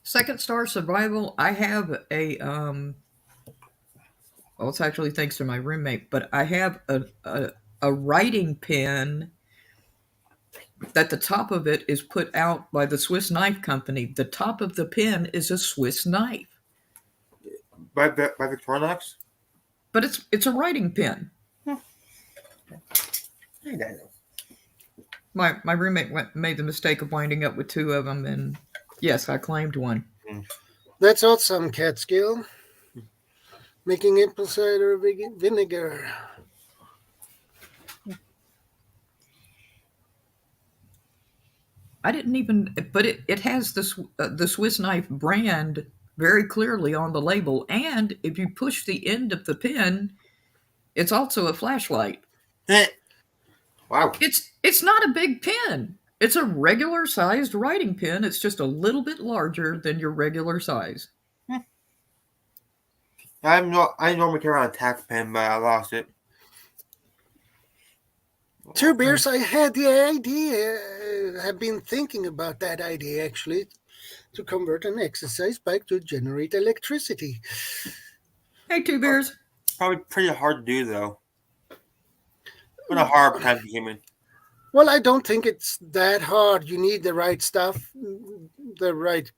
Second Star Survival, I have a well, it's actually thanks to my roommate, but I have a writing pen that the top of it is put out by the Swiss Knife Company. The top of the pen is a Swiss knife. By Victorinox? But it's a writing pen. My roommate made the mistake of winding up with two of them, and yes, I claimed one. That's awesome, Catskill. Making apple cider vinegar. I didn't even, but it has the Swiss Knife brand very clearly on the label, and if you push the end of the pen, it's also a flashlight. Wow. It's not a big pen. It's a regular sized writing pen. It's just a little bit larger than your regular size. I normally carry on a tack pen, but I lost it. Two Beers, I had the idea, have been thinking about that idea actually, to convert an exercise bike to generate electricity. Hey, Two Beers. Probably pretty hard to do, though. What a hard time consuming. Well, I don't think it's that hard. You need the right stuff, the right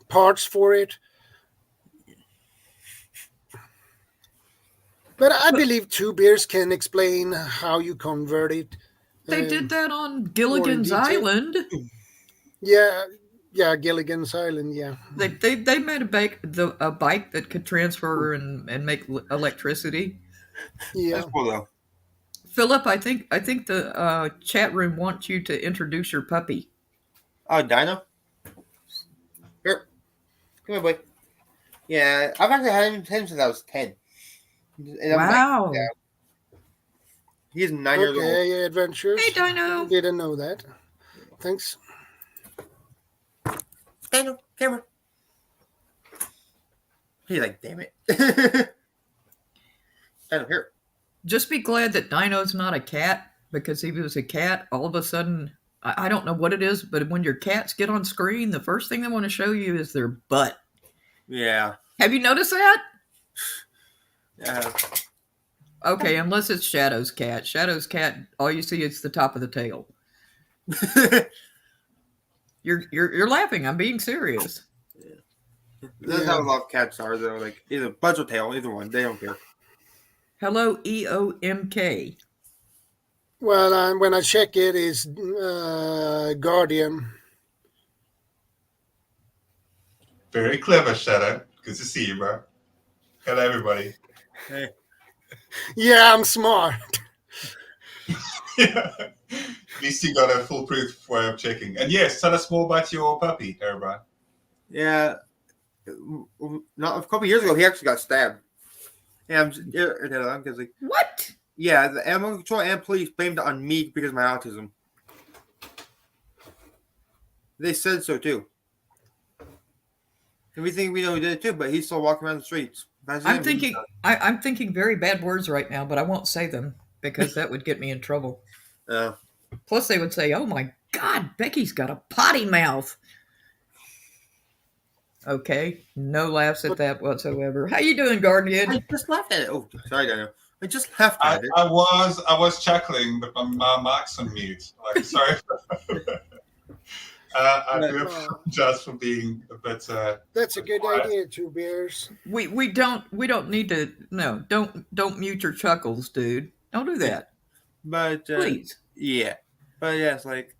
parts for it. But I believe Two Beers can explain how you convert it. They did that on Gilligan's Island. Yeah, Gilligan's Island, yeah. They made a bike that could transfer and make electricity. Yeah. That's cool, though. Philip, I think the chat room wants you to introduce your puppy. Oh, Dino? Here. Come here, boy. Yeah, I've actually had him since I was 10. Wow. He's 9 years old. Okay, adventures. Hey, Dino. Didn't know that. Thanks. Dino, camera. He's like, damn it. Dino, here. Just be glad that Dino's not a cat, because if he was a cat, all of a sudden, I don't know what it is, but when your cats get on screen, the first thing they want to show you is their butt. Yeah. Have you noticed that? Yeah. Okay, unless it's Shadow's cat. Shadow's cat, all you see is the top of the tail. You're laughing. I'm being serious. That's how Yeah. a lot of cats are, though. Like either Buzz or Tail, either one. They don't care. Hello, EOMK. Well, when I check it, is Guardian. Very clever, Shadow. Good to see you, bro. Hello, everybody. Hey. Yeah, I'm smart. At least you got a foolproof way of checking. And yes, tell us more about your puppy, Herobrine. Yeah. Not a couple years ago, he actually got stabbed. Yeah, because like What? yeah, the animal control and police blamed it on me because of my autism. They said so too. And we think we know he did it too, but he's still walking around the streets. I'm thinking. I'm thinking very bad words right now, but I won't say them because that would get me in trouble. Uh, Plus, they would say, "Oh my God, Becky's got a potty mouth." Okay, no laughs at that whatsoever. How you doing, Guardian? I just laughed at it. Oh, sorry, Daniel. I just laughed I, at it. I was chuckling, but my mic's on mute. Like, sorry. I do apologize for being a bit. That's a good quiet. idea, Two Bears. We don't need to. No, don't mute your chuckles, dude. Don't do that, But please. yeah, but yeah, it's like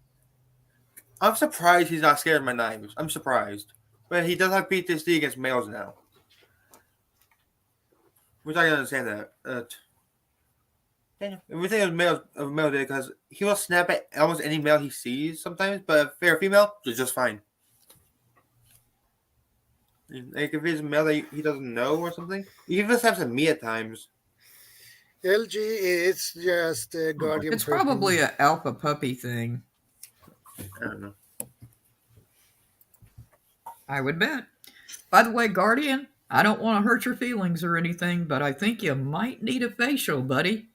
I'm surprised he's not scared of my knives. I'm surprised, but he does have PTSD against males now, which I can understand that. Everything of male did because he will snap at almost any male he sees sometimes, but if they're female, they're just fine. Like if it's a male that he doesn't know or something, he even snaps at me at times. LG, it's just Guardian. It's probably an alpha puppy thing. I don't know. I would bet. By the way, Guardian, I don't want to hurt your feelings or anything, but I think you might need a facial, buddy.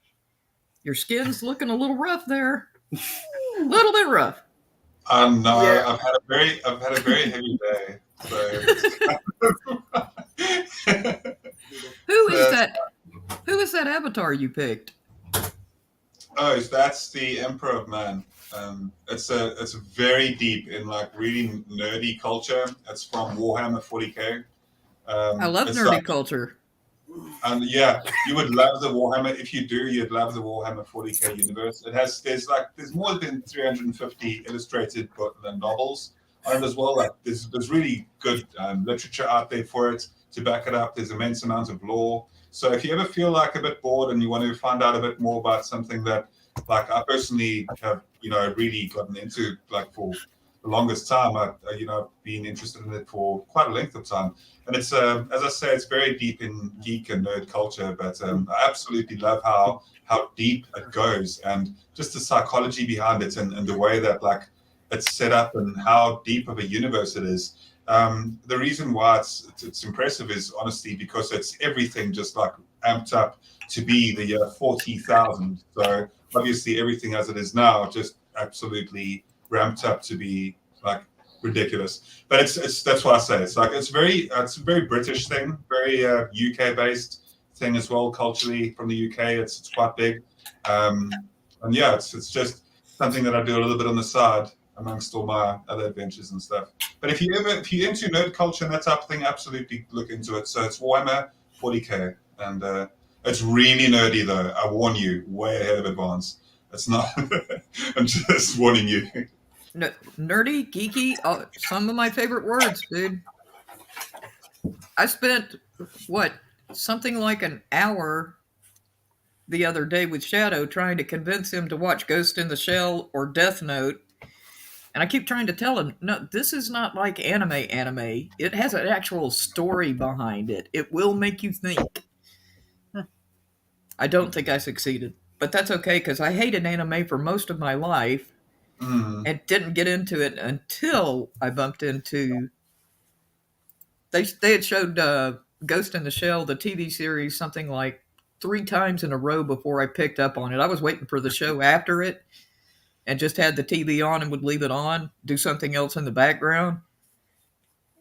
Your skin's looking a little rough there. A little bit rough. No, Yeah. I've had a very heavy day. So Who is that? Who is that avatar you picked? oh, that's the Emperor of Man. It's very deep in like really nerdy culture. It's from Warhammer 40k. I love it's nerdy like, culture. and yeah, you would love the Warhammer. If you do, you'd love the Warhammer 40k universe. There's more than 350 illustrated novels on it as well. Like there's really good literature out there for it to back it up. There's immense amounts of lore. So if you ever feel like a bit bored and you want to find out a bit more about something that, like I personally have, really gotten into, like for the longest time, I've been interested in it for quite a length of time. And it's, as I say, it's very deep in geek and nerd culture, but I absolutely love how deep it goes and just the psychology behind it and the way that like it's set up and how deep of a universe it is. The reason why it's impressive is honestly because it's everything just like amped up to be the year 40,000. So obviously everything as it is now just absolutely ramped up to be like ridiculous. But it's that's why I say it's like it's a very British thing, very UK based thing as well culturally from the UK. It's quite big, and yeah, it's just something that I do a little bit on the side amongst all my other adventures and stuff. But if you're into nerd culture and that type of thing, absolutely look into it. So it's Warhammer 40k, and it's really nerdy though. I warn you, way ahead of advance. It's not. I'm just warning you. Nerdy, geeky, some of my favorite words, dude. I spent, something like an hour the other day with Shadow trying to convince him to watch Ghost in the Shell or Death Note. And I keep trying to tell him, no, this is not like anime. It has an actual story behind it. It will make you think. I don't think I succeeded. But that's okay, because I hated anime for most of my life and didn't get into it until I bumped into... They had showed Ghost in the Shell, the TV series, something like 3 times in a row before I picked up on it. I was waiting for the show after it and just had the TV on and would leave it on, do something else in the background.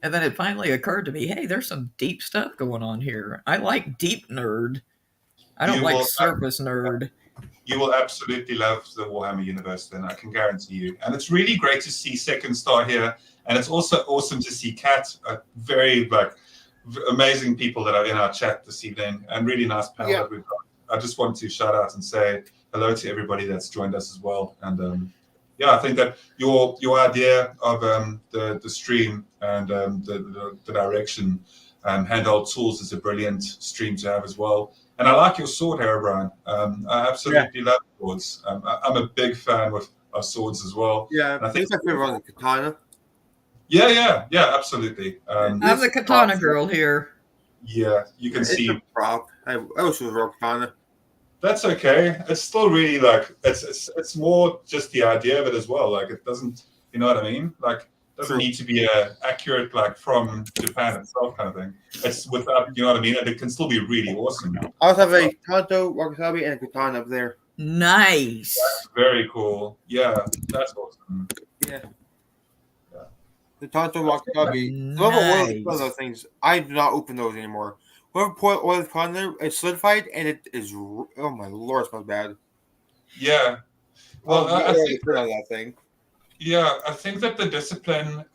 And then it finally occurred to me, hey, there's some deep stuff going on here. I like deep nerd. I don't like surface nerd. You will absolutely love the Warhammer universe then, I can guarantee you. And it's really great to see Second Star here. And it's also awesome to see Kat, a very amazing people that are in our chat this evening, and really nice panel that we've got. I just want to shout out and say hello to everybody that's joined us as well. And I think that your idea of the stream and the direction, handheld tools, is a brilliant stream to have as well. And I like your sword, Herobrine. I absolutely love swords. I'm a big fan of swords as well. Yeah, and I think my favorite one is katana. Yeah, absolutely. I'm the katana girl here. Yeah, you can see. Prop. I wish it was a katana. That's okay. It's still really it's more just the idea of it as well. Like it doesn't, you know what I mean? Like it doesn't need to be accurate like from Japan itself kind of thing. It's without, you know what I mean? And it can still be really awesome. I also have a Tanto, Wasabi, and a katana up there. Nice. That's very cool. Yeah, that's awesome. Yeah. The Tanto Wasabi. Nice. Whoever one of those things, I do not open those anymore. Whoever put oil on there, it's solidified, and it is. Oh my lord, it smells bad. Yeah. Well, I think that thing. Yeah, I think that the discipline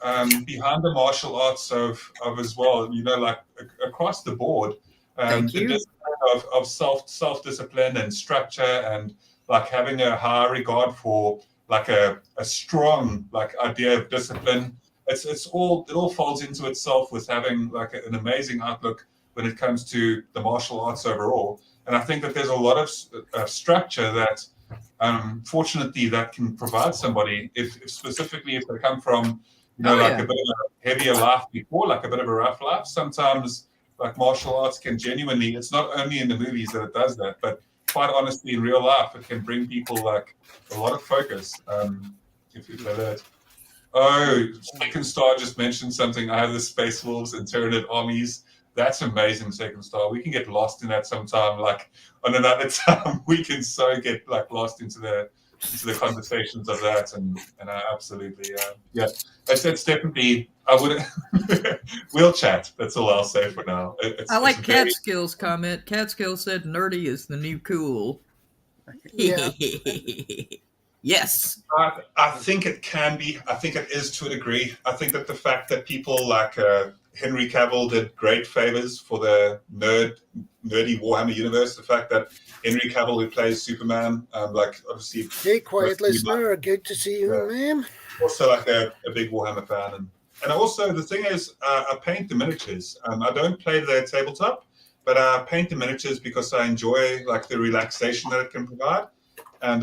behind the martial arts of as well, you know, like across the board, Thank the you. discipline of self discipline and structure, and like having a high regard for like a strong like idea of discipline. It all folds into itself with having like an amazing outlook when it comes to the martial arts overall. And I think that there's a lot of structure that. Fortunately, that can provide somebody, if specifically if they come from, you know, a bit of a heavier life before, like a bit of a rough life. Sometimes, like martial arts can genuinely. It's not only in the movies that it does that, but quite honestly, in real life, it can bring people like a lot of focus. If they learn. Oh, Second Star just mentioned something. I have the Space Wolves and Tyranid armies. That's amazing, Second Star. We can get lost in that sometime. Like on another time, we can so get like lost into the conversations of that, and I absolutely It's definitely. I would. We'll chat. That's all I'll say for now. I like Catskill's comment. Catskill said, "Nerdy is the new cool." Yeah. Yes. I think it can be. I think it is to a degree. I think that the fact that people like Henry Cavill did great favors for the nerdy Warhammer universe. The fact that Henry Cavill, who plays Superman, like obviously. Hey, quiet listener, good to see you, ma'am. Also, like a big Warhammer fan, and also the thing is, I paint the miniatures. I don't play the tabletop, but I paint the miniatures because I enjoy like the relaxation that it can provide. And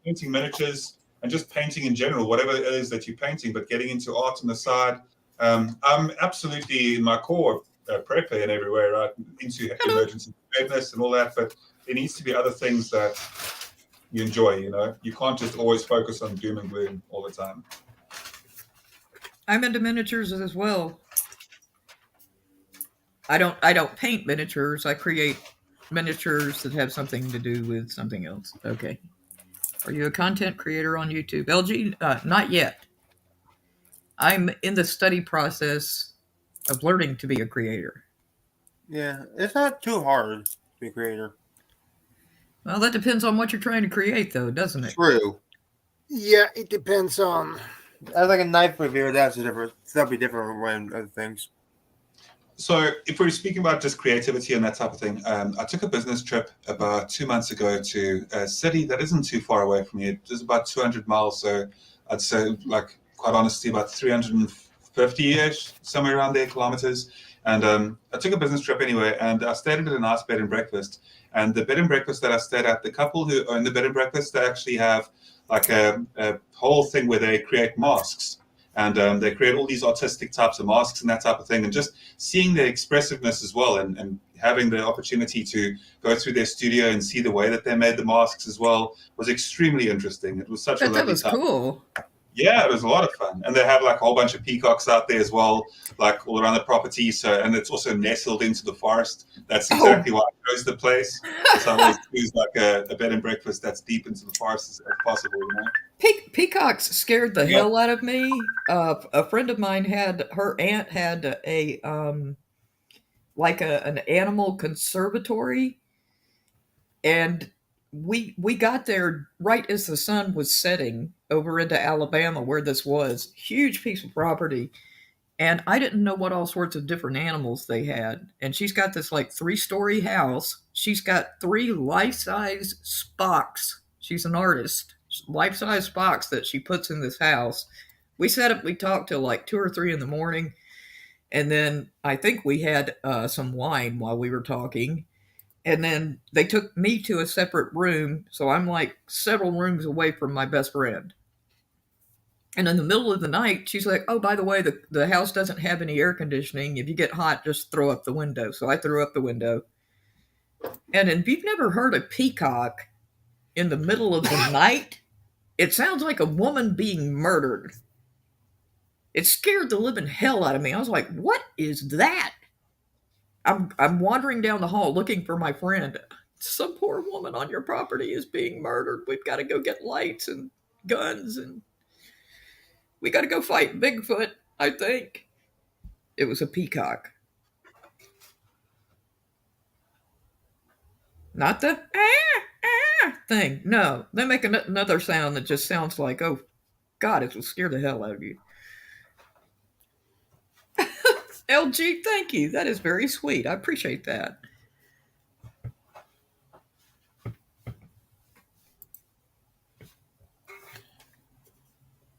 painting miniatures and just painting in general, whatever it is that you're painting, but getting into art on the side. I'm absolutely in my core prepper in every way, right? Into emergency preparedness and all that, but there needs to be other things that you enjoy, you know? You can't just always focus on doom and gloom all the time. I'm into miniatures as well. I don't paint miniatures. I create miniatures that have something to do with something else. Okay. Are you a content creator on YouTube? LG? Not yet. I'm in the study process of learning to be a creator. Yeah, it's not too hard to be a creator. Well, that depends on what you're trying to create, though, doesn't it? True. Yeah, it depends on. I like a knife reviewer. That'd be different from other things. So if we're speaking about just creativity and that type of thing, I took a business trip about 2 months ago to a city that isn't too far away from here. It's about 200 miles. So I'd say, like, quite honestly, about 350-ish, somewhere around there, kilometers. And I took a business trip anyway, and I stayed at a nice bed and breakfast. And the bed and breakfast that I stayed at, the couple who own the bed and breakfast, they actually have like a whole thing where they create masks. And they create all these artistic types of masks and that type of thing. And just seeing their expressiveness as well, and having the opportunity to go through their studio and see the way that they made the masks as well was extremely interesting. It was such a lovely time. That was cool. Yeah, it was a lot of fun. And they have like a whole bunch of peacocks out there as well, like all around the property. So, and it's also nestled into the forest. That's exactly why I chose the place. So I always choose like a bed and breakfast that's deep into the forest as possible, you know? Peacocks scared the hell out of me. A friend of mine her aunt had an animal conservatory, and we got there right as the sun was setting over into Alabama, where this was huge piece of property. And I didn't know what all sorts of different animals they had. And she's got this like 3-story house. She's got 3 life-size Spocks. She's an artist. Life-size Spocks that she puts in this house. We sat up, we talked till like 2 or 3 in the morning. And then I think we had some wine while we were talking. And then they took me to a separate room. So I'm like several rooms away from my best friend. And in the middle of the night, she's like, oh, by the way, the house doesn't have any air conditioning. If you get hot, just throw up the window. So I threw up the window. And if you've never heard a peacock in the middle of the night, it sounds like a woman being murdered. It scared the living hell out of me. I was like, what is that? I'm wandering down the hall looking for my friend. Some poor woman on your property is being murdered. We've got to go get lights and guns, and we got to go fight Bigfoot, I think. It was a peacock. Not the thing. No, they make another sound that just sounds like, oh, God, it will scare the hell out of you. LG, thank you. That is very sweet. I appreciate that.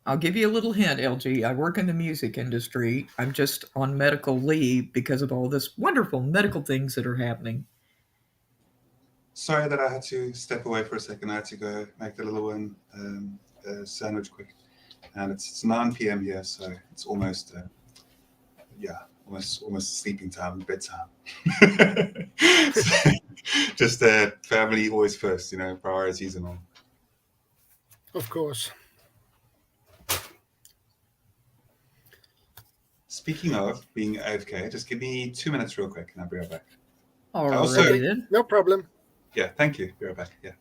I'll give you a little hint, LG. I work in the music industry. I'm just on medical leave because of all this wonderful medical things that are happening. Sorry that I had to step away for a second. I had to go make the little one sandwich quick. And it's 9 p.m. here, so it's almost almost sleeping time, bedtime. So, just family always first, priorities and all. Of course. Speaking of being AFK, just give me 2 minutes real quick and I'll be right back. All right, Also- then. No problem. Yeah, thank you. Be right back. Yeah.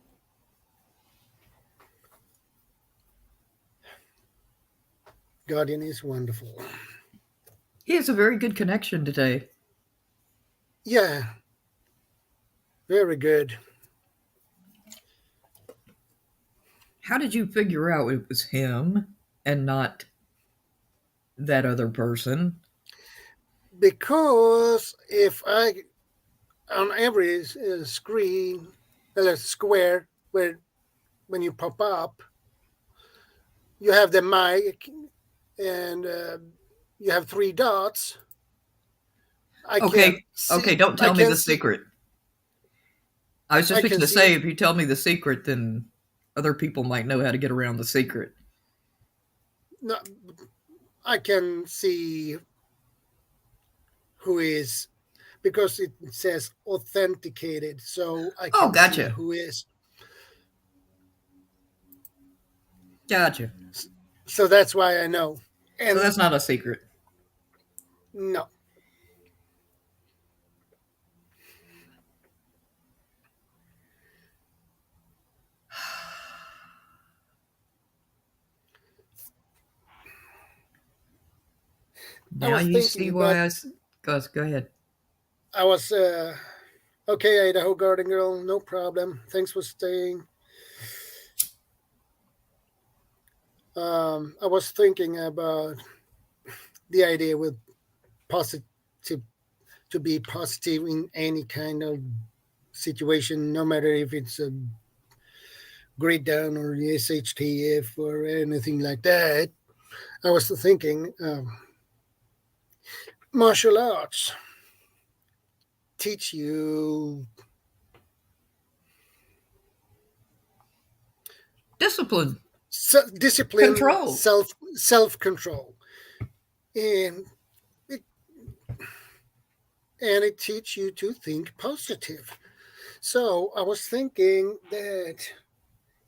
Guardian is wonderful. He has a very good connection today. Yeah. Very good. How did you figure out it was him and not that other person? Because if I, on every screen, square, where when you pop up, you have the mic and you have 3 dots. Okay, don't tell me the see- secret. I was just I fixing can to see- say, if you tell me the secret, then other people might know how to get around the secret. No, I can see who is, because it says authenticated, so I can gotcha. see who is. Gotcha. So that's why I know. And So that's not a secret. no. Now was you thinking see why about- Go ahead. I was okay, Idaho Garden Girl, no problem. Thanks for staying. I was thinking about the idea with positive, to be positive in any kind of situation, no matter if it's a grade down or the SHTF or anything like that. I was thinking martial arts teach you Discipline. discipline, Control. self control, and it teach you to think positive. So I was thinking that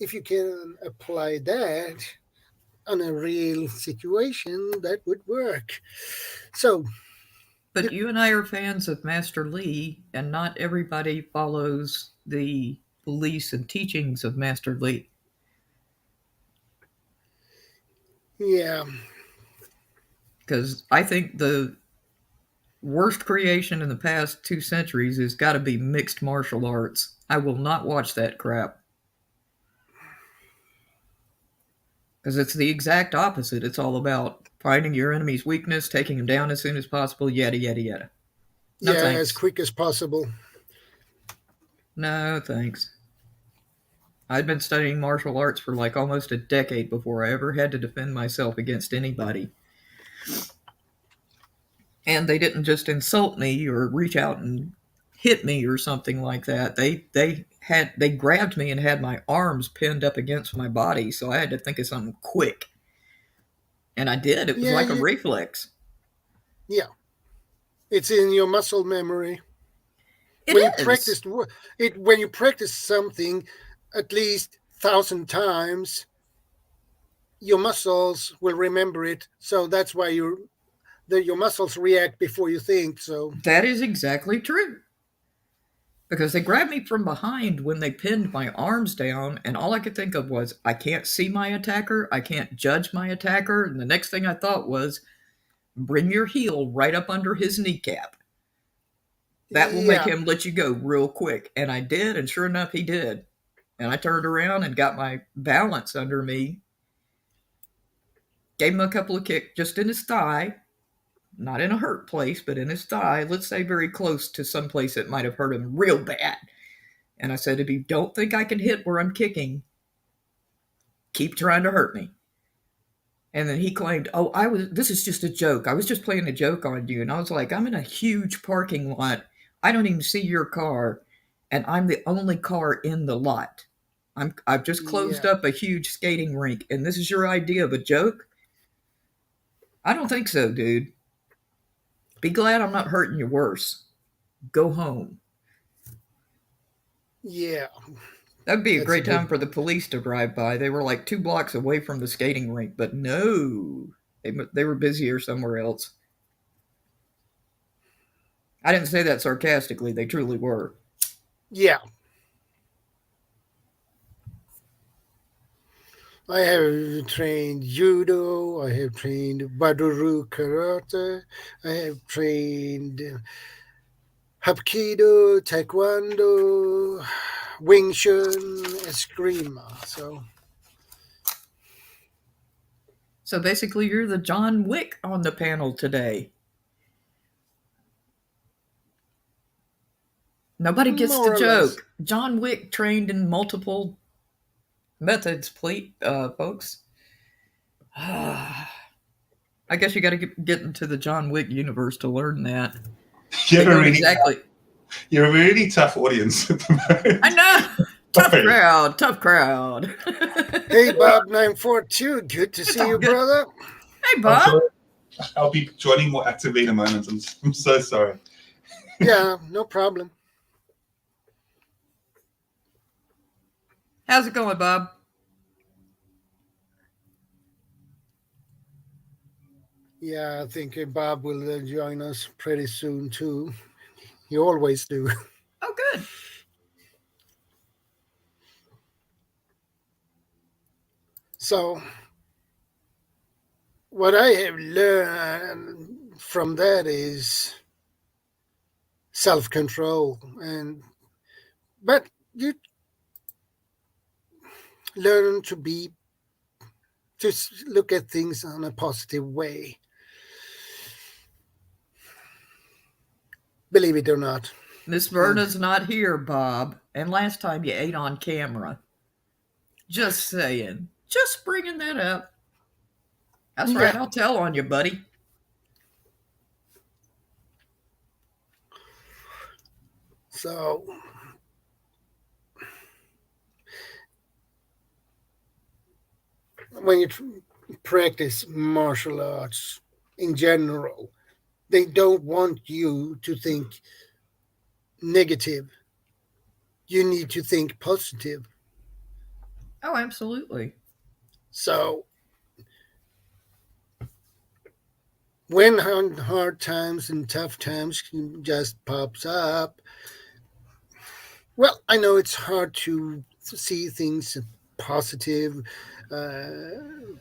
if you can apply that on a real situation, that would work. So, But you and I are fans of Master Lee, and not everybody follows the beliefs and teachings of Master Lee. yeah, Because I think the worst creation in the past 2 centuries has got to be mixed martial arts. I will not watch that crap. Because it's the exact opposite. It's all about finding your enemy's weakness, taking him down as soon as possible, yada, yada, yada. No Yeah, thanks. as quick as possible. No thanks. I'd been studying martial arts for like almost a decade before I ever had to defend myself against anybody. And they didn't just insult me or reach out and hit me or something like that. They grabbed me and had my arms pinned up against my body, so I had to think of something quick. And I did. It was Yeah, like a reflex. yeah. It's in your muscle memory. It When you is. practice it, when you practice something at least 1,000 times, your muscles will remember it. So that's why your muscles react before you think. So That is exactly true. Because they grabbed me from behind when they pinned my arms down, and all I could think of was, I can't see my attacker, I can't judge my attacker, and the next thing I thought was, bring your heel right up under his kneecap. That will make yeah, him let you go real quick. And I did, and sure enough, he did. And I turned around and got my balance under me, gave him a couple of kicks just in his thigh, not in a hurt place, but in his thigh, let's say very close to some place that might have hurt him real bad. And I said, if you don't think I can hit where I'm kicking, keep trying to hurt me. And then he claimed, this is just a joke. I was just playing a joke on you. And I was like, I'm in a huge parking lot. I don't even see your car. And I'm the only car in the lot. I've just closed up a huge skating rink. And this is your idea of a joke? I don't think so, dude. Be glad I'm not hurting you worse. Go home. yeah. That'd be a That's great a time good- for the police to drive by. They were like 2 blocks away from the skating rink, but no, they were busier somewhere else. I didn't say that sarcastically. They truly were. Yeah. I have trained judo, I have trained Baduru karate, I have trained Hapkido, Taekwondo, Wing Chun, Eskrima. So basically, you're the John Wick on the panel today. Nobody gets More the or less. joke. John Wick trained in multiple methods, folks. I guess you got to get into the John Wick universe to learn that. You're a really, Exactly. you're a really tough audience at the moment. I know. Tough crowd. Hey, Bob 942, good to see you, good. brother. Hey, Bob. I'll be joining more actively in a moment. I'm so sorry. Yeah, no problem. How's it going, Bob? Yeah, I think Bob will join us pretty soon, too. You always do. Oh, good. So, what I have learned from that is self-control, but you learn to look at things in a positive way. Believe it or not. Miss Verna's not here, Bob. And last time you ate on camera. Just saying. Just bringing that up. That's right. I'll tell on you, buddy. So, when you practice martial arts in general, they don't want you to think negative. You need to think positive. Oh, absolutely. So, when hard times and tough times just pops up, well, I know it's hard to see things positive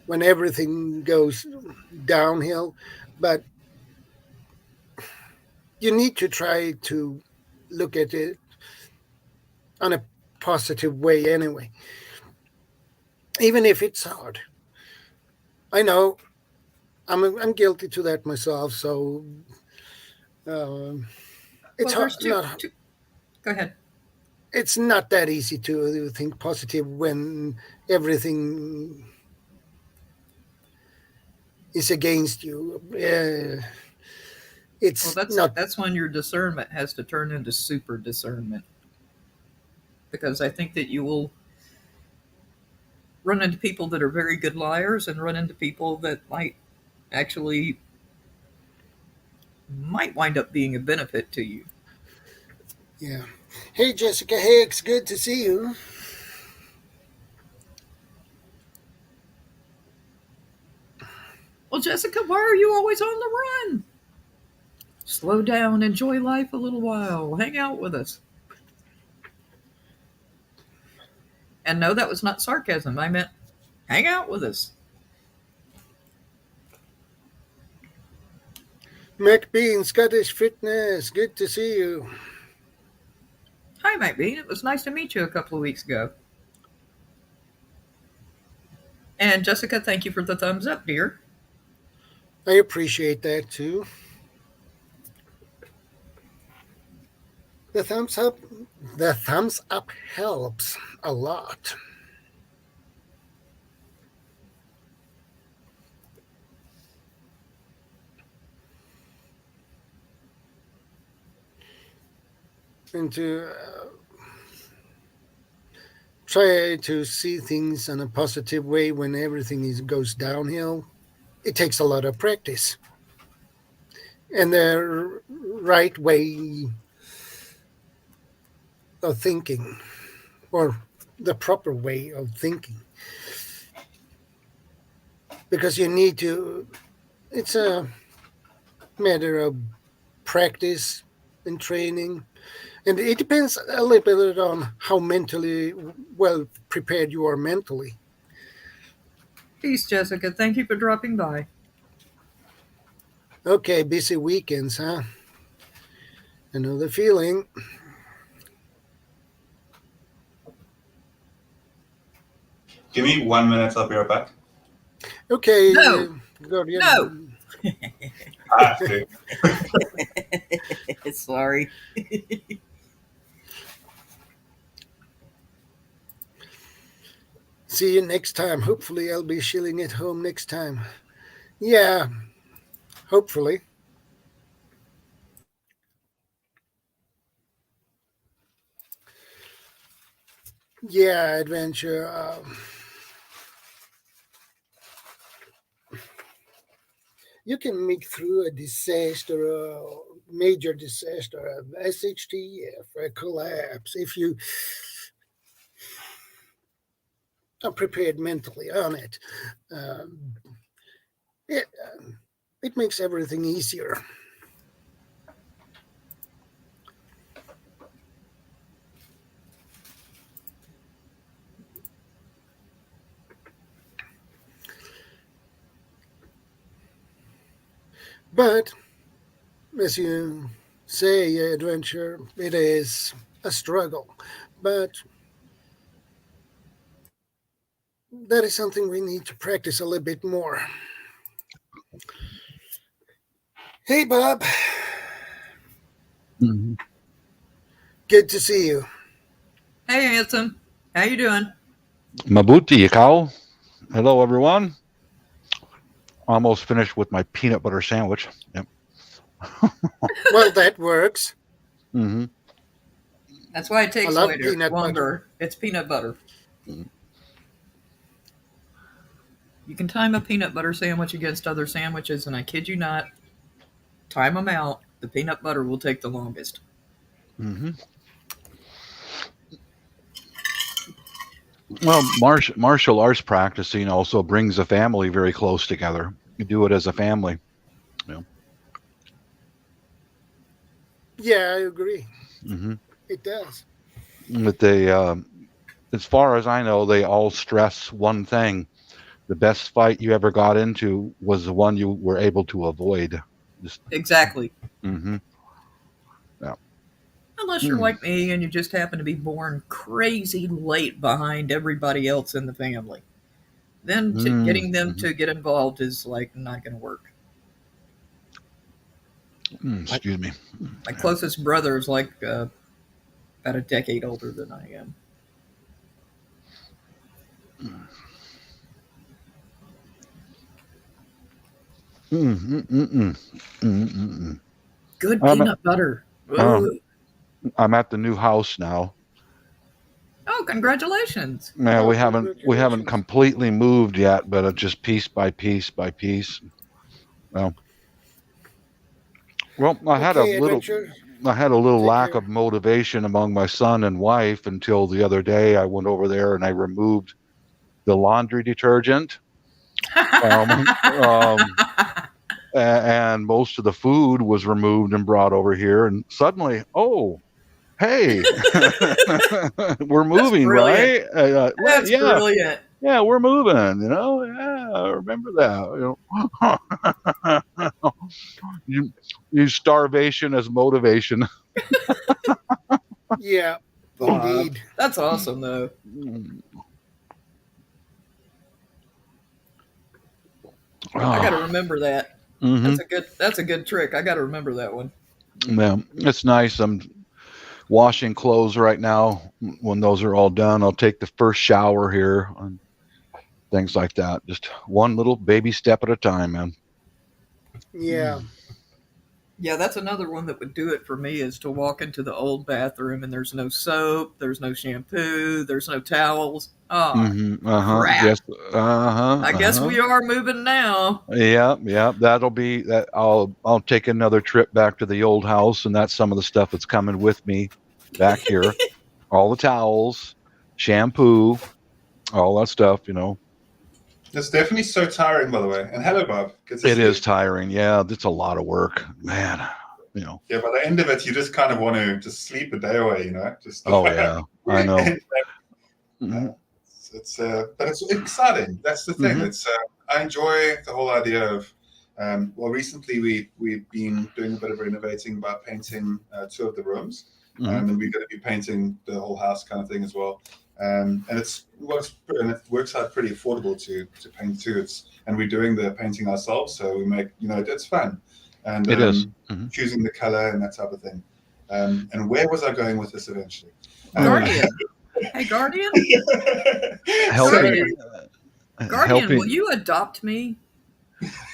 when everything goes downhill, but you need to try to look at it on a positive way anyway, even if it's hard. I know. I'm guilty to that myself. So uh, it's Well, there's not two. Go ahead. it's not that easy to think positive when everything is against you. Well, It's not. that's when your discernment has to turn into super discernment, because I think that you will run into people that are very good liars and run into people that actually might wind up being a benefit to you. Yeah. Hey, Jessica Hicks, good to see you. Well, Jessica, why are you always on the run? Slow down, enjoy life a little while, hang out with us. And no, that was not sarcasm. I meant hang out with us. McBean, Scottish Fitness, good to see you. Hi, Mike Bean. It was nice to meet you a couple of weeks ago. And Jessica, thank you for the thumbs up, dear. I appreciate that too. The thumbs up, the thumbs up helps a lot. And to try to see things in a positive way when everything goes downhill, it takes a lot of practice. And the right way of thinking, or the proper way of thinking. Because you need to, it's a matter of practice and training. And it depends a little bit on how mentally well prepared you are mentally. Peace, Jessica. Thank you for dropping by. Okay, busy weekends, huh? I know the feeling. Give me 1 minute, I'll be right back. Okay, No, Guardian. no. I have to. Sorry. See you next time. Hopefully, I'll be chilling at home next time. Yeah, hopefully. Yeah, adventure. You can make through a disaster, a major disaster, a SHTF, a collapse, if you are prepared mentally on it. Um, it, it makes everything easier. But as you say, adventure, it is a struggle. But that is something we need to practice a little bit more. Hey, Bob. Mhm. Good to see you. Hey, handsome. How you doing? Mabuti, Ikaw. Hello, everyone. Almost finished with my peanut butter sandwich. Yep. Well, that works. Mm-hmm. That's why it I takes love peanut butter. longer. It's peanut butter. Mhm. You can time a peanut butter sandwich against other sandwiches, and I kid you not, time them out. The peanut butter will take the longest. Mm-hmm. Well, martial arts practicing also brings a family very close together. You do it as a family. Yeah, I agree. Mm-hmm. It does. But as far as I know, they all stress one thing: the best fight you ever got into was the one you were able to avoid. Just, Exactly. mm-hmm. Yeah. Unless you're like me and you just happen to be born crazy late behind everybody else in the family. then getting them to get involved is like not going to work. Excuse me. My closest brother is like about a decade older than I am. Good peanut butter. I'm at the new house now. Oh, congratulations! Man, we haven't completely moved yet, but it's just piece by piece by piece. Well, I had a little lack of motivation among my son and wife until the other day. I went over there and I removed the laundry detergent, and most of the food was removed and brought over here. And suddenly, hey, we're moving, right? That's brilliant. Yeah, we're moving. I remember that. You use starvation as motivation. Yeah, indeed. That's awesome, though. I got to remember that. That's a good trick. I got to remember that one. Yeah, it's nice. I'm washing clothes right now. When those are all done, I'll take the first shower here and things like that. Just one little baby step at a time, man. Yeah. Yeah, that's another one that would do it for me, is to walk into the old bathroom and there's no soap, there's no shampoo, there's no towels. Oh, crap. Yes. I guess we are moving now. Yeah. That'll be that. I'll take another trip back to the old house, and that's some of the stuff that's coming with me back here. All the towels, shampoo, all that stuff. It's definitely so tiring, by the way. And hello, Bob. It is tiring. Yeah, it's a lot of work, man. Yeah, by the end of it, you just kind of want to just sleep a day away. Just. Yeah, I know. But it's exciting. That's the thing. It's I enjoy the whole idea of. Recently we've been doing a bit of renovating by painting 2 of the rooms, and we're going to be painting the whole house, kind of thing as well. And it works out pretty affordable to paint too. And we're doing the painting ourselves, so we make it's fun, and it is choosing the color and that type of thing. And where was I going with this eventually? Guardian. Hey, Guardian. Guardian, will you adopt me?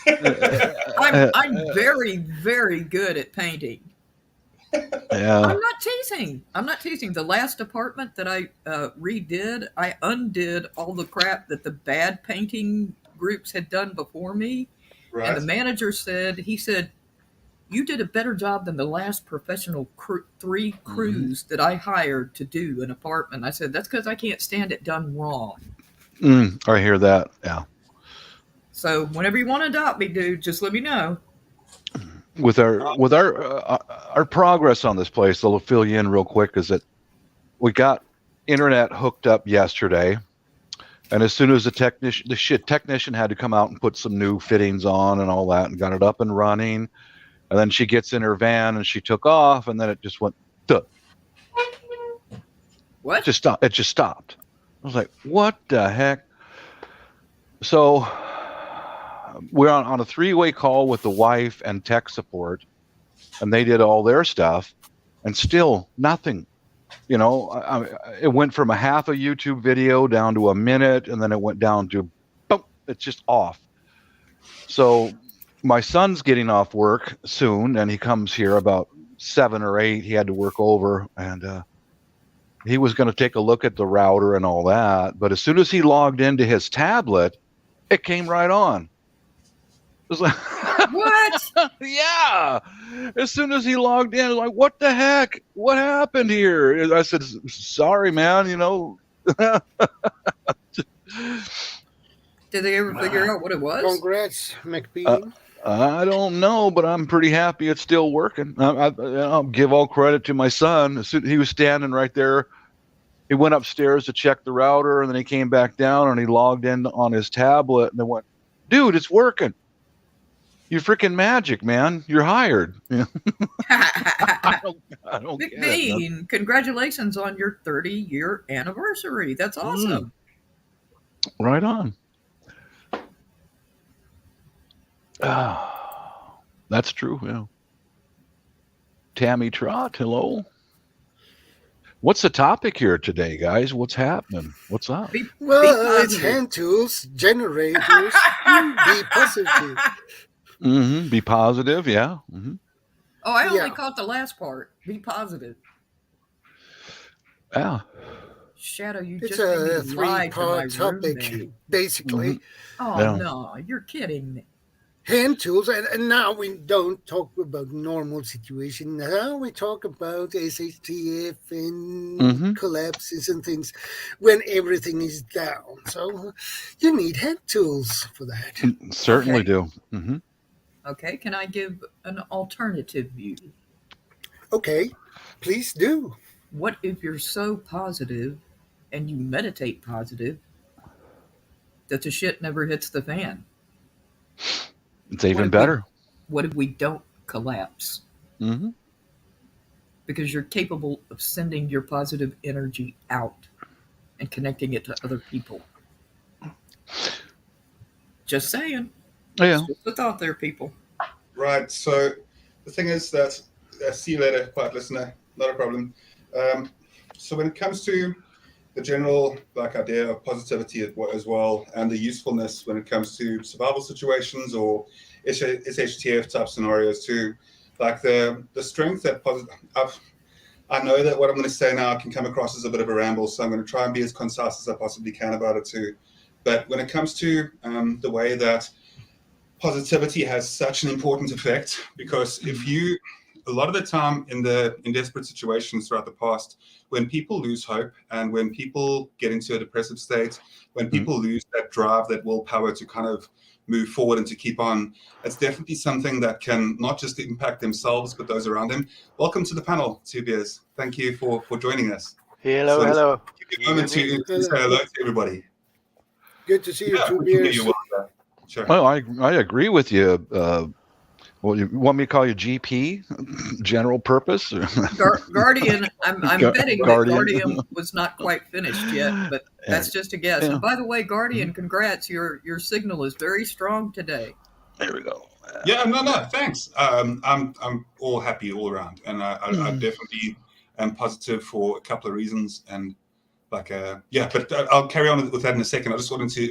I'm very, very good at painting. Yeah. I'm not teasing. The last apartment that I redid, I undid all the crap that the bad painting groups had done before me. Right. And the manager said, you did a better job than the last professional 3 crews that I hired to do an apartment. I said, that's because I can't stand it done wrong. I hear that. Yeah. So whenever you want to adopt me, dude, just let me know. With our progress on this place, I'll fill you in real quick, is that we got internet hooked up yesterday, and as soon as the technician had to come out and put some new fittings on and all that, and got it up and running, and then she gets in her van and she took off, and then it just went. Duh. What? It just stopped. I was like, what the heck? So we're on a 3-way call with the wife and tech support, and they did all their stuff, and still nothing. It went from a half a YouTube video down to a minute, and then it went down to, boom, it's just off. So my son's getting off work soon, and he comes here about 7 or 8. He had to work over, and he was going to take a look at the router and all that. But as soon as he logged into his tablet, it came right on. It was like, what? Yeah. As soon as he logged in, I was like, what the heck? What happened here? And I said, sorry, man. Did they ever figure out what it was? Congrats, McBean. I don't know, but I'm pretty happy it's still working. I'll give all credit to my son. He was standing right there. He went upstairs to check the router, and then he came back down, and he logged in on his tablet, and they went, dude, it's working. You're freaking magic, man. You're hired. I don't get it. Congratulations on your 30-year anniversary. That's awesome. Right on. That's true. Yeah. Tammy Trot, hello. What's the topic here today, guys? What's happening? What's up? Be Well, it's positive. hand tools, generators. Be positive. Be positive. Yeah. Oh, I only Yeah. caught the last part. Be positive. Yeah. Shadow, you It's just made me a lie to my three-part topic, roommate. basically. Oh, Yeah. no, you're kidding me. Hand tools, and now we don't talk about normal situation. Now we talk about SHTF and collapses and things when everything is down. So you need hand tools for that. Certainly Okay. do. Mm-hmm. Okay, can I give an alternative view? Okay, please do. What if you're so positive and you meditate positive that the shit never hits the fan? It's What even if we better. what if we don't collapse? Mm-hmm. Because you're capable of sending your positive energy out and connecting it to other people. Just saying. Yeah. It's just a thought there, people. Right. So the thing is that see you later, quiet listener. Not a problem. So when it comes to the general idea of positivity as well, and the usefulness when it comes to survival situations or SHTF type scenarios too, like the strength that I know that what I'm going to say now can come across as a bit of a ramble, so I'm going to try and be as concise as I possibly can about it too. But when it comes to the way that positivity has such an important effect, because a lot of the time in desperate situations throughout the past, when people lose hope and when people get into a depressive state, when people lose that drive, that willpower to kind of move forward and to keep on, it's definitely something that can not just impact themselves but those around them. Welcome to the panel, Tobias. Thank you for joining us. Hello, So hello. give you a moment to say hello to everybody. Good to see you, Yeah, two we can hear beers. you well. Yeah. Sure. Well, I agree with you. Well, you want me to call you GP, general purpose? Guardian, I'm betting that Guardian was not quite finished yet, but that's just a guess. Yeah. And by the way, Guardian, congrats. Your signal is very strong today. There we go. Yeah, no, thanks. I'm all happy all around, and I definitely am positive for a couple of reasons. And but I'll carry on with that in a second. I just wanted to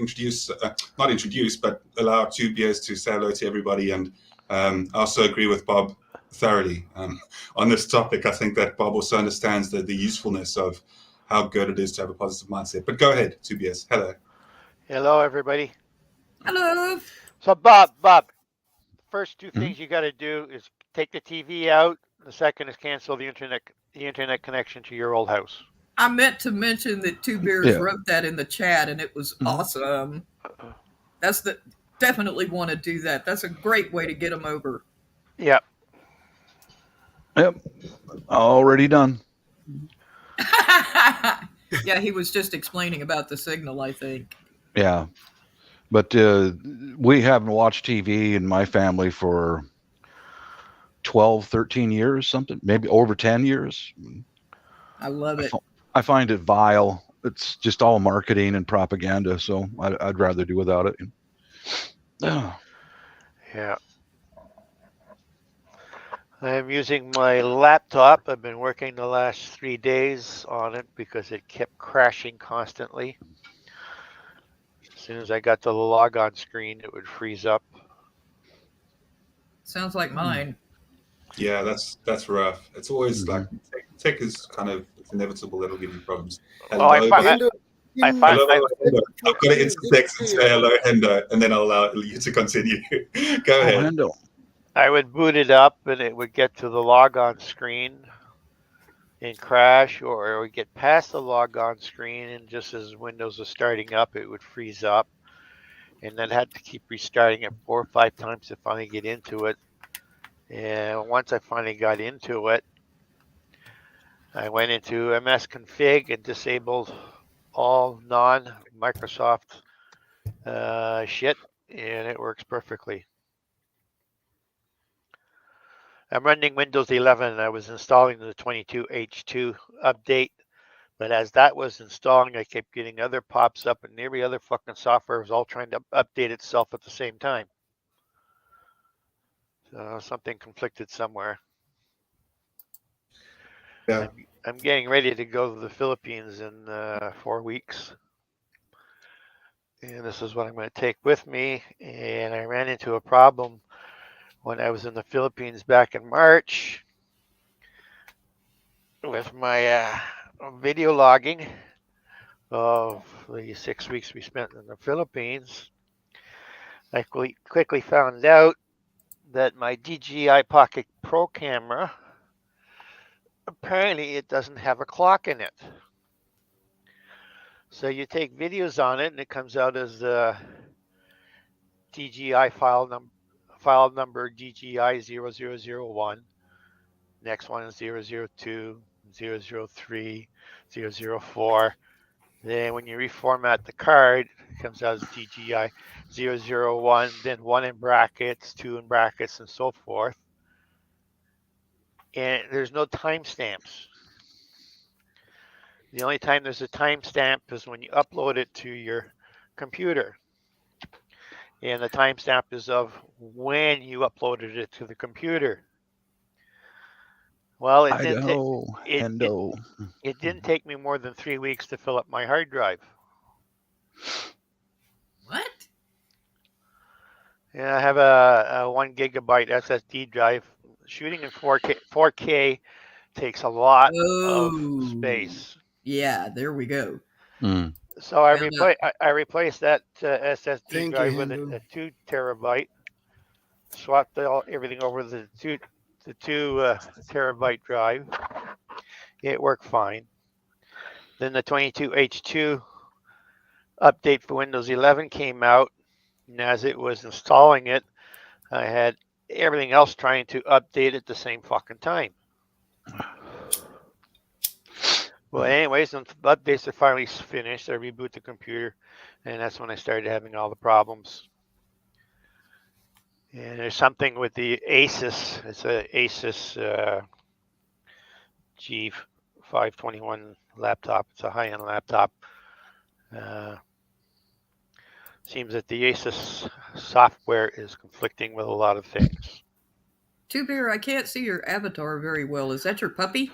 not introduce, but allow two beers to say hello to everybody. And I also agree with Bob thoroughly on this topic. I think that Bob also understands the usefulness of how good it is to have a positive mindset. But go ahead, two beers. Hello. Hello, everybody. Hello. So, Bob, first two things you got to do is take the TV out. The second is cancel the internet connection to your old house. I meant to mention that Two Beers wrote that in the chat, and it was awesome. Definitely want to do that. That's a great way to get them over. Yep. Already done. Yeah, he was just explaining about the signal, I think. Yeah. But we haven't watched TV in my family for 12, 13 years, something, maybe over 10 years. I love it. I find it vile. It's just all marketing and propaganda, so I'd rather do without it. Yeah. I'm using my laptop. I've been working the last 3 days on it because it kept crashing constantly. As soon as I got to the logon screen, it would freeze up. Sounds like mine. Yeah, that's rough. It's always like tech is kind of, it's inevitable. It'll give you problems. Hello, I've got to intersect and say hello, Hendo, and then I'll allow you to continue. Go ahead. Hendo. I would boot it up and it would get to the logon screen and crash, or it would get past the logon screen, and just as Windows was starting up, it would freeze up. And then had to keep restarting it 4 or 5 times to finally get into it. And once I finally got into it, I went into MS config and disabled all non-Microsoft shit, and it works perfectly. I'm running Windows 11, and I was installing the 22H2 update, but as that was installing, I kept getting other pops up, and every other fucking software was all trying to update itself at the same time. So something conflicted somewhere. Yeah. I'm getting ready to go to the Philippines in 4 weeks. And this is what I'm going to take with me. And I ran into a problem when I was in the Philippines back in March with my video logging of the 6 weeks we spent in the Philippines. I quickly found out that my DJI Pocket Pro camera, apparently it doesn't have a clock in it. So you take videos on it and it comes out as DJI file number DJI 0001. Next one is 002, 003, 004. Then when you reformat the card, it comes out as DJI 001, then 1 in brackets, 2 in brackets, and so forth. And there's no timestamps. The only time there's a timestamp is when you upload it to your computer. And the timestamp is of when you uploaded it to the computer. Well, it didn't take me more than 3 weeks to fill up my hard drive. What? Yeah, I have a 1 gigabyte SSD drive. Shooting in 4K takes a lot of space. Yeah, there we go. Mm. So I replaced that SSD drive with Hendo. a 2 terabyte. Swapped everything over the two terabyte drive. It worked fine. Then the 22H2 update for Windows 11 came out, and as it was installing it, I had everything else trying to update at the same fucking time. Well, anyways, when the updates are finally finished, I reboot the computer, and that's when I started having all the problems. And there's something with the Asus. It's a Asus G521 laptop. It's a high-end laptop. Seems that the Asus software is conflicting with a lot of things. Two Bear, I can't see your avatar very well. Is that your puppy?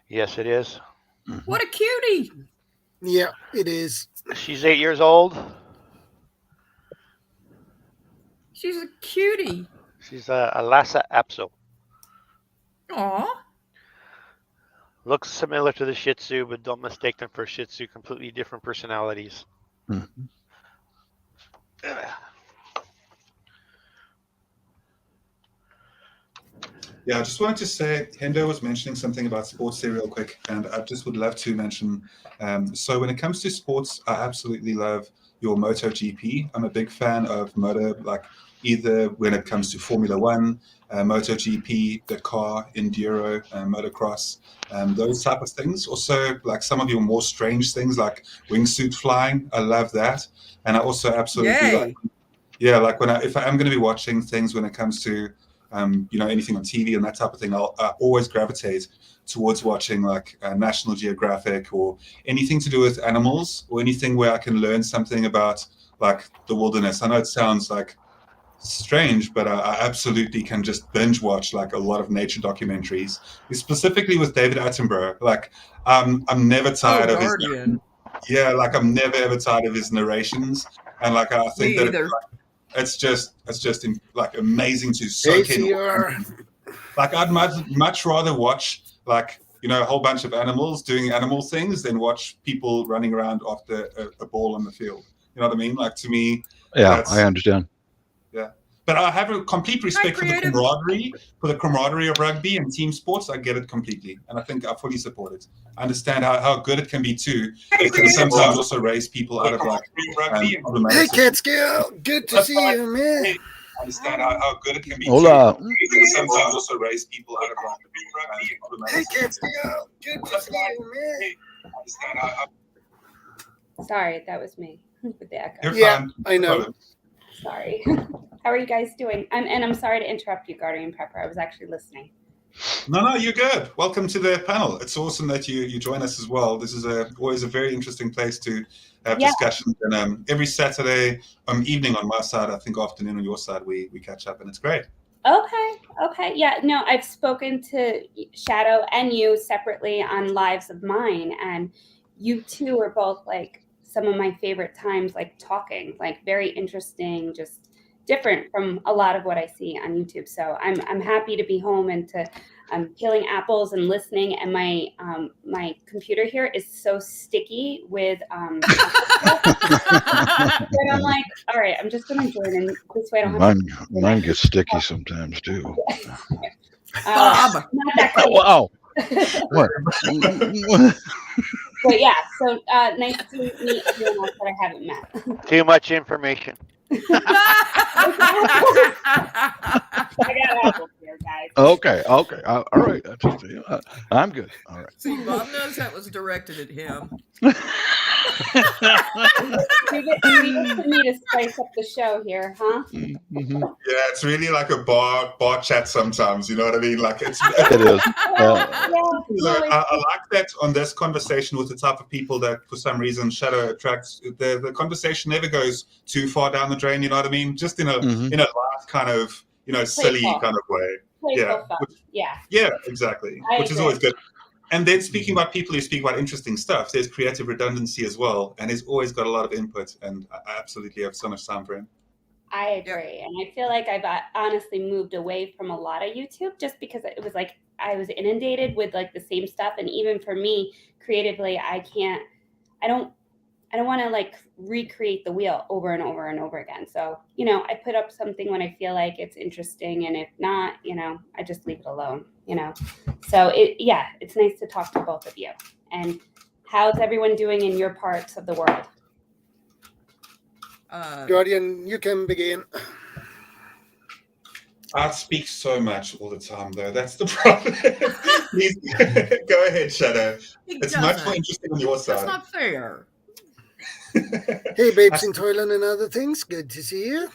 Yes, it is. What a cutie! Yeah, it is. She's 8 years old. She's a cutie. She's a Lhasa Apso. Aw. Looks similar to the Shih Tzu, but don't mistake them for Shih Tzu. Completely different personalities. Mm-hmm. Yeah, I just wanted to say, Hendo was mentioning something about sports there real quick, and I just would love to mention, so when it comes to sports, I absolutely love your MotoGP. I'm a big fan of motor, like either when it comes to Formula One, MotoGP, Dakar, Enduro, motocross, those type of things. Also, like some of your more strange things like wingsuit flying, I love that. And I also absolutely like, if I am going to be watching things when it comes to anything on TV and that type of thing, I always gravitate towards watching like National Geographic or anything to do with animals or anything where I can learn something about like the wilderness. I know it sounds like strange, but I absolutely can just binge watch like a lot of nature documentaries, specifically with David Attenborough. Like I'm never tired of his I'm never ever tired of his narrations, and like I think that it's just like amazing to soak in. Like I'd much rather watch like a whole bunch of animals doing animal things than watch people running around after a ball on the field. You know what I mean? Like to me, yeah, I understand. Yeah, but I have a complete respect for the camaraderie of rugby and team sports. I get it completely, and I think I fully support it. I understand how good it can be too. It can sometimes also raise people out of like problematic. Hey, Catskill, good to see you, man. I understand how good it can be Hola. too. It can sometimes also raise people out of like problematic. Hey, Catskill, good to see you, man. I understand how. Sorry, that was me with the echo. You're fine. I know. Sorry. How are you guys doing? I'm sorry to interrupt you, Guardian Prepper. I was actually listening. No, you're good. Welcome to the panel. It's awesome that you join us as well. This is always a very interesting place to have discussions. And every Saturday evening on my side, I think afternoon on your side, we catch up, and it's great. Okay. Yeah, no, I've spoken to Shadow and you separately on Lives of Mine, and you two are both like some of my favorite times, like talking, like very interesting, just different from a lot of what I see on YouTube. So I'm happy to be home and to peeling apples and listening. And my computer here is so sticky with but I'm like, all right, I'm just gonna join in this way. I don't have Mine gets sticky sometimes too. Bob. not that crazy. Wow. What? But yeah, so nice to meet everyone else that I haven't met. Too much information. I got apples here, guys. Okay. All right. I'm good. All right. See, Bob knows that was directed at him. Leave it to me to spice up the show here, huh? Mm-hmm. Yeah, it's really like a bar chat sometimes. You know what I mean? Like It is. I like that on this conversation with the type of people that, for some reason, Shadow attracts. The conversation never goes too far down the drain. You know what I mean? Just in a light kind of silly kind of way. Playful fun. Yeah, exactly. Which is always good. And then speaking about people who speak about interesting stuff, there's creative redundancy as well, and he's always got a lot of input, and I absolutely have so much time for him. I agree, and I feel like I've honestly moved away from a lot of YouTube just because it was like I was inundated with like the same stuff, and even for me creatively, I don't want to like recreate the wheel over and over and over again. So, I put up something when I feel like it's interesting, and if not, I just leave it alone, So it's nice to talk to both of you. And how's everyone doing in your parts of the world? Guardian, you can begin. I speak so much all the time, though. That's the problem. Please, go ahead, Shadow. It's much more interesting on your side. That's not fair. Hey, babes in Toyland and other things. Good to see you.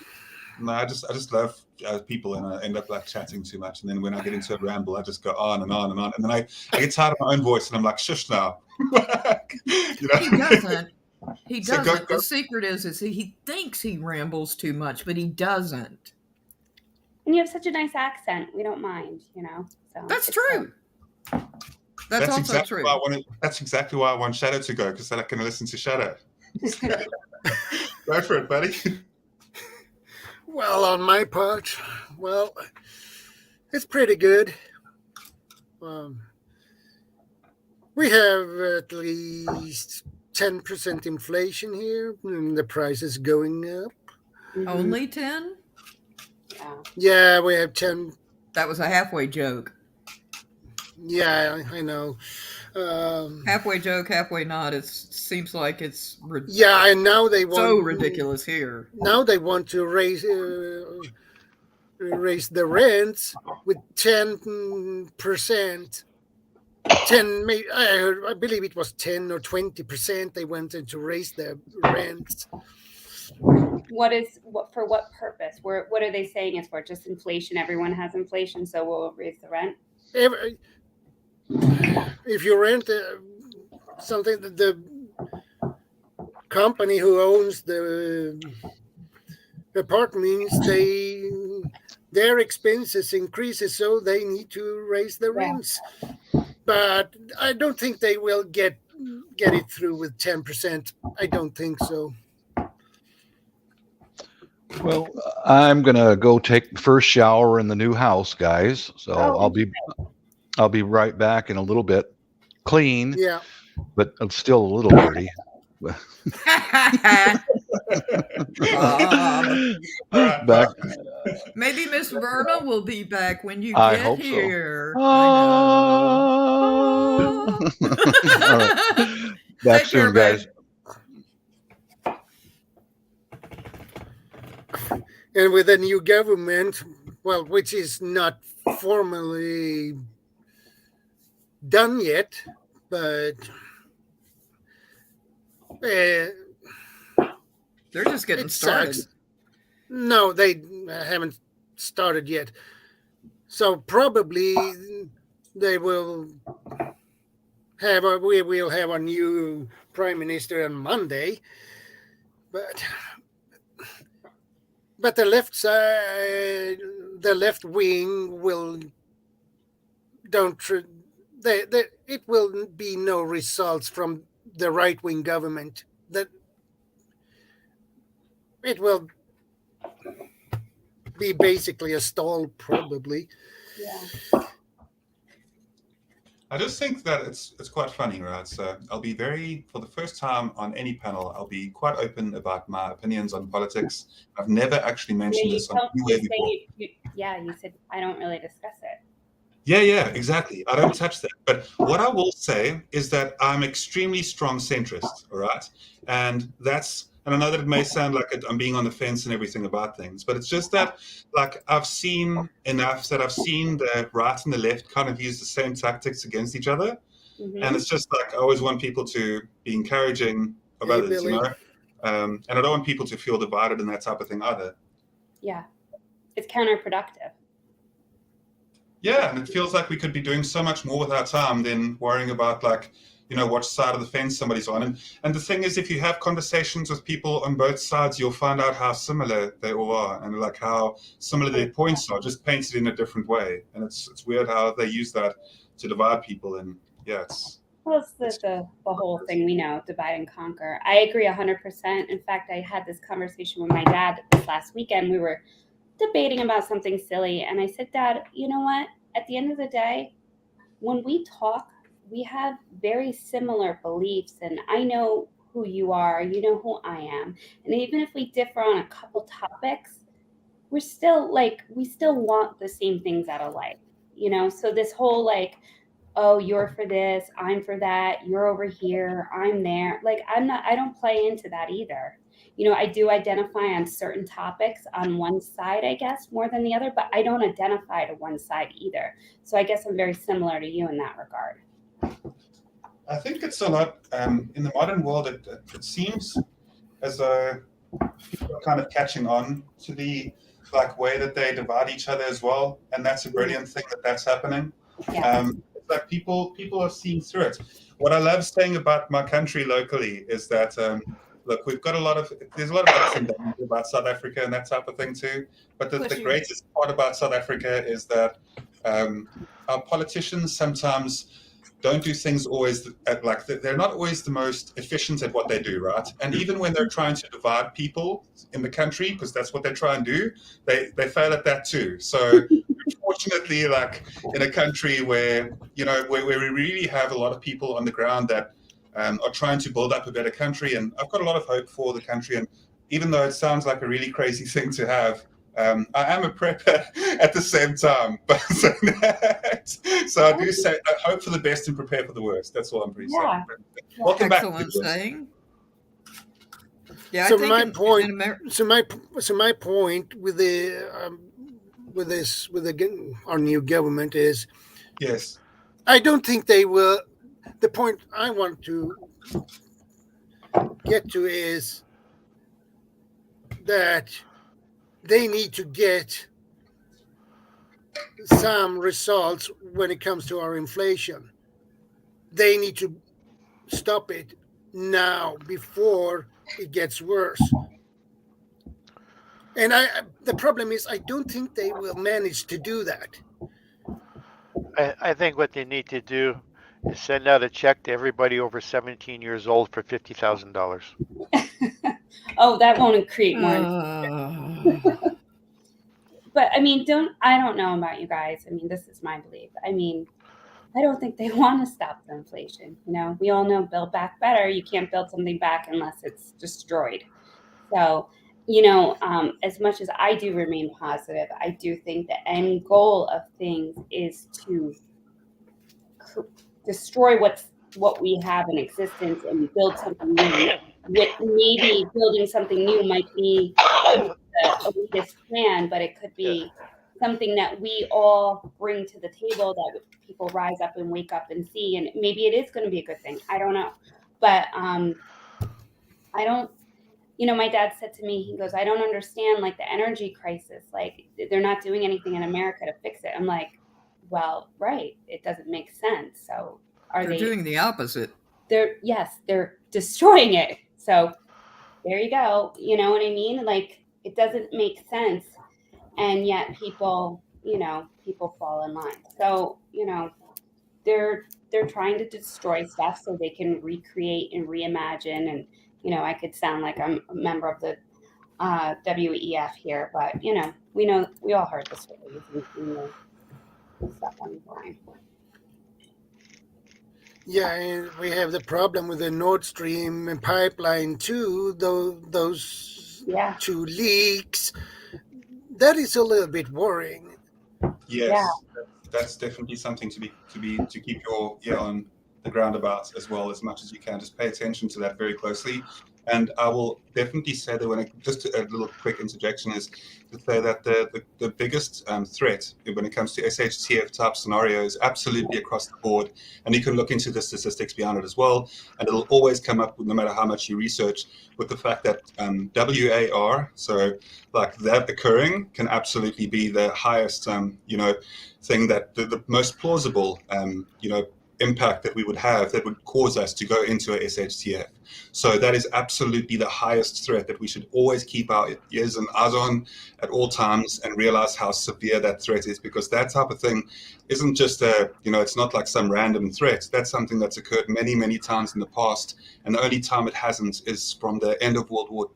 No, I just love people, and I end up like chatting too much. And then when I get into a ramble, I just go on and on and on. And then I get tired of my own voice, and I'm like, shush now. He doesn't. He So doesn't. go. The secret is he thinks he rambles too much, but he doesn't. And you have such a nice accent. We don't mind, So That's true. That's also exactly true. That's exactly why I want Shadow to go, because then I can listen to Shadow. Go for it, buddy. Well, on my part, it's pretty good. We have at least 10% inflation here, and the price is going up. Mm-hmm. Only 10? Yeah, we have 10. That was a halfway joke. Yeah, I know. Halfway joke, halfway not. It seems like it's and now they want so ridiculous here. Now they want to raise the rents with 10%. I believe it was 10 or 20%. They wanted to raise the rents. For what purpose? What are they saying it's for? Just inflation? Everyone has inflation, so we'll raise the rent. If you rent something, the company who owns the apartments, their expenses increases, so they need to raise the rents. But I don't think they will get it through with 10%. I don't think so. Well, I'm gonna go take the first shower in the new house, guys. So I'll be right back in a little bit. Clean, Yeah, but I'm still a little dirty. Back. Maybe Miss Verna will be back when you I get hope here. so. All right. Back Take care, soon, guys. and with the new government, which is not formally done yet, but They're just getting started. Sucks. No, they haven't started yet. So probably we will have a new prime minister on Monday, but the left side the left wing will it will be no results from the right wing government. That it will be basically a stall, probably. Yeah. I just think that it's quite funny, right? So I'll be for the first time on any panel, I'll be quite open about my opinions on politics. I've never actually mentioned this on anywhere before. You said I don't really discuss it. Yeah, exactly. I don't touch that. But what I will say is that I'm extremely strong centrist, all right? And I know that it may sound like I'm being on the fence and everything about things, but it's just that, like, I've seen enough that I've seen the right and the left kind of use the same tactics against each other. Mm-hmm. And it's just like, I always want people to be encouraging of Hey, others, Billy. you know? And I don't want people to feel divided and that type of thing either. Yeah. It's counterproductive. Yeah, and it feels like we could be doing so much more with our time than worrying about, like, you know, which side of the fence somebody's on. And the thing is, if you have conversations with people on both sides, you'll find out how similar they all are and like how similar their points are, just painted in a different way. And it's weird how they use that to divide people. And yeah, it's the whole thing we know, divide and conquer. I agree 100%. In fact, I had this conversation with my dad this last weekend. We were debating about something silly, and I said, Dad, you know what? At the end of the day, when we talk, we have very similar beliefs, and I know who you are, you know who I am. And even if we differ on a couple topics, we still want the same things out of life, you know? So this whole like, oh, you're for this, I'm for that, you're over here, I'm there. Like, I don't play into that either. You know, I do identify on certain topics on one side, I guess, more than the other, but I don't identify to one side either. So I guess I'm very similar to you in that regard. I think it's a lot, in the modern world, it seems as though people are kind of catching on to the like way that they divide each other as well. And that's a brilliant thing that's happening. Yeah. It's like people are seeing through it. What I love saying about my country locally is that, look, there's a lot of ups and downs about South Africa and that type of thing too. But the greatest part about South Africa is that our politicians sometimes don't do things always they're not always the most efficient at what they do, right? And even when they're trying to divide people in the country, because that's what they try and do, they fail at that too. So unfortunately, like in a country where, you know, where we really have a lot of people on the ground that are trying to build up a better country, and I've got a lot of hope for the country. And even though it sounds like a really crazy thing to have, I am a prepper at the same time, but so I do say I hope for the best and prepare for the worst. That's all I'm pretty saying. Welcome back. Excellent saying. Yeah, So I think my in point. America, So my point with our new government is, yes, I don't think they will. The point I want to get to is that they need to get some results when it comes to our inflation. They need to stop it now before it gets worse. And the problem is, I don't think they will manage to do that. I think what they need to do is send out a check to everybody over 17 years old for $50,000. Oh, that won't create more. But I mean, I don't know about you guys. I mean, this is my belief. I mean, I don't think they want to stop the inflation. You know, we all know build back better. You can't build something back unless it's destroyed. So, you know, as much as I do remain positive, I do think the end goal of things is to destroy what we have in existence and build something new. Maybe building something new might be the elitist plan, but it could be something that we all bring to the table that people rise up and wake up and see. And maybe it is going to be a good thing. I don't know. But I don't, you know, my dad said to me, he goes, I don't understand like the energy crisis. Like they're not doing anything in America to fix it. I'm like, well, right. It doesn't make sense. So they're doing the opposite. They're destroying it. So there you go. You know what I mean? Like it doesn't make sense. and yet people fall in line. So they're trying to destroy stuff so they can recreate and reimagine. And I could sound like I'm a member of the WEF here, but we all heard the stories and seen the stuff online. Yeah, and we have the problem with the Nord Stream pipeline too. Those Yeah, 2 leaks. That is a little bit worrying. Yes, that's definitely something to keep your ear on the ground about as well as much as you can. Just pay attention to that very closely. And I will definitely say that just a little quick interjection is to say that the biggest threat when it comes to SHTF type scenario is absolutely across the board. And you can look into the statistics behind it as well. And it'll always come up, no matter how much you research, with the fact that WAR, so like that occurring, can absolutely be the highest, thing that the most plausible, impact that we would have that would cause us to go into a SHTF. So that is absolutely the highest threat that we should always keep our ears and eyes on at all times and realize how severe that threat is, because that type of thing isn't just it's not like some random threat. That's something that's occurred many, many times in the past. And the only time it hasn't is from the end of World War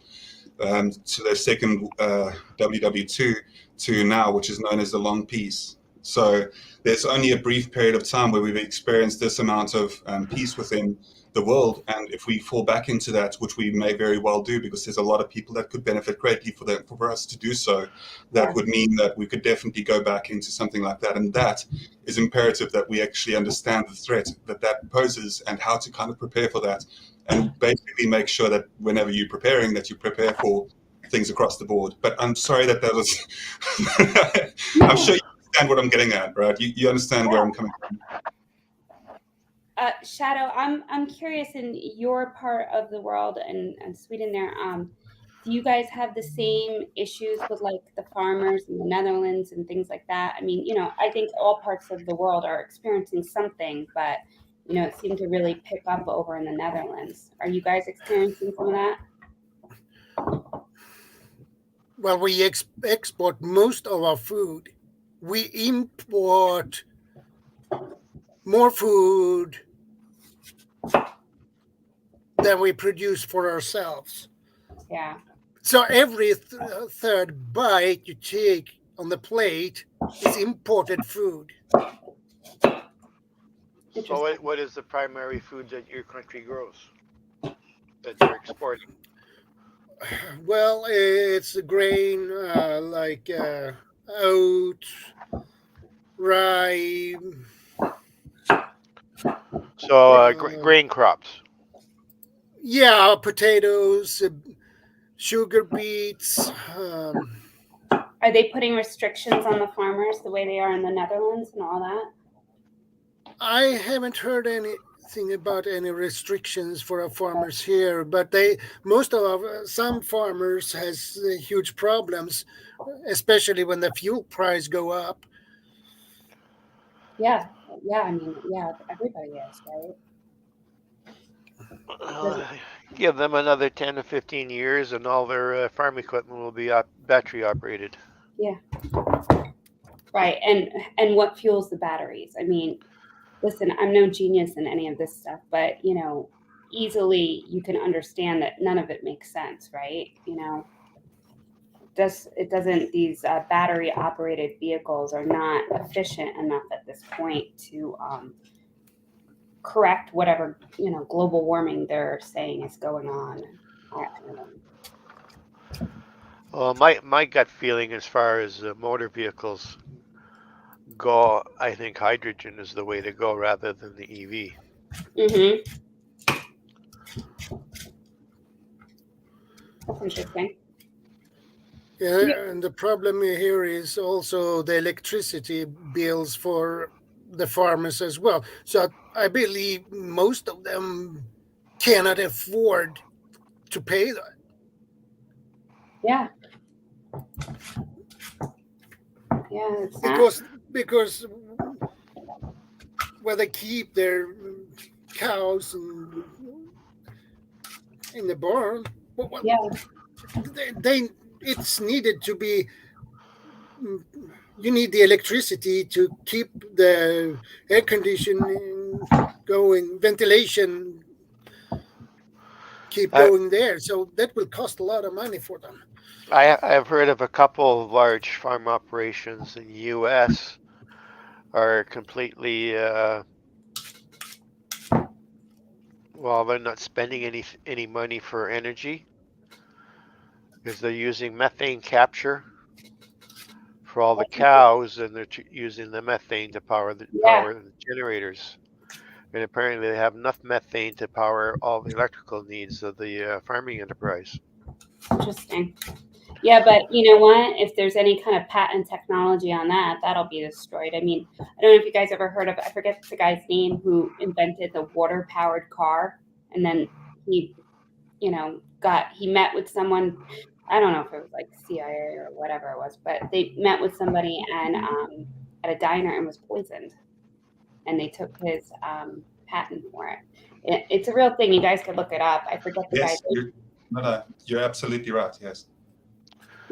to the second WW2 to now, which is known as the Long Peace. So there's only a brief period of time where we've experienced this amount of peace within the world. And if we fall back into that, which we may very well do, because there's a lot of people that could benefit greatly for us to do so, that would mean that we could definitely go back into something like that. And that is imperative, that we actually understand the threat that poses and how to kind of prepare for that. And basically make sure that whenever you're preparing, that you prepare for things across the board. But I'm sorry that was, I'm sure you understand what I'm getting at, right? You understand where I'm coming from. Shadow, I'm curious, in your part of the world and Sweden there, do you guys have the same issues with like the farmers in the Netherlands and things like that? I mean, I think all parts of the world are experiencing something, but it seemed to really pick up over in the Netherlands. Are you guys experiencing some of that? Well, we export most of our food. We import more food than we produce for ourselves. Yeah. So every third bite you take on the plate is imported food. So what is the primary food that your country grows that you're exporting? Well, it's a grain like oat, rye. So grain crops. Yeah, potatoes, sugar beets. Are they putting restrictions on the farmers the way they are in the Netherlands and all that? I haven't heard anything about any restrictions for our farmers here, but some farmers has huge problems, especially when the fuel price go up. Yeah. I mean, yeah, everybody is, right? Give them another 10 to 15 years and all their farm equipment will be battery operated. Yeah. Right. And what fuels the batteries? I mean, listen, I'm no genius in any of this stuff, but easily you can understand that none of it makes sense, right? It doesn't. These battery operated vehicles are not efficient enough at this point to correct whatever global warming they're saying is going on. Well, my gut feeling as far as motor vehicles go, I think hydrogen is the way to go rather than the EV. Mm-hmm. That's interesting. Yeah, and the problem here is also the electricity bills for the farmers as well. So I believe most of them cannot afford to pay that. Yeah. Yeah, it's not. Because where they keep their cows in the barn, Yeah. it's needed to be you need the electricity to keep the air conditioning going, ventilation keep I, going there. So that will cost a lot of money for them. I've heard of a couple of large farm operations in the U.S. are completely well, they're not spending any money for energy because they're using methane capture for all the cows, and they're using the methane to power the generators. And apparently, they have enough methane to power all the electrical needs of the farming enterprise. Interesting. Yeah, but you know what? If there's any kind of patent technology on that, that'll be destroyed. I mean, I don't know if you guys ever heard of, I forget the guy's name who invented the water-powered car, and then he, he met with someone, I don't know if it was like CIA or whatever it was, but they met with somebody and at a diner and was poisoned, and they took his patent for it. It's a real thing. You guys could look it up. I forget the guy's name. You're absolutely right. Yes.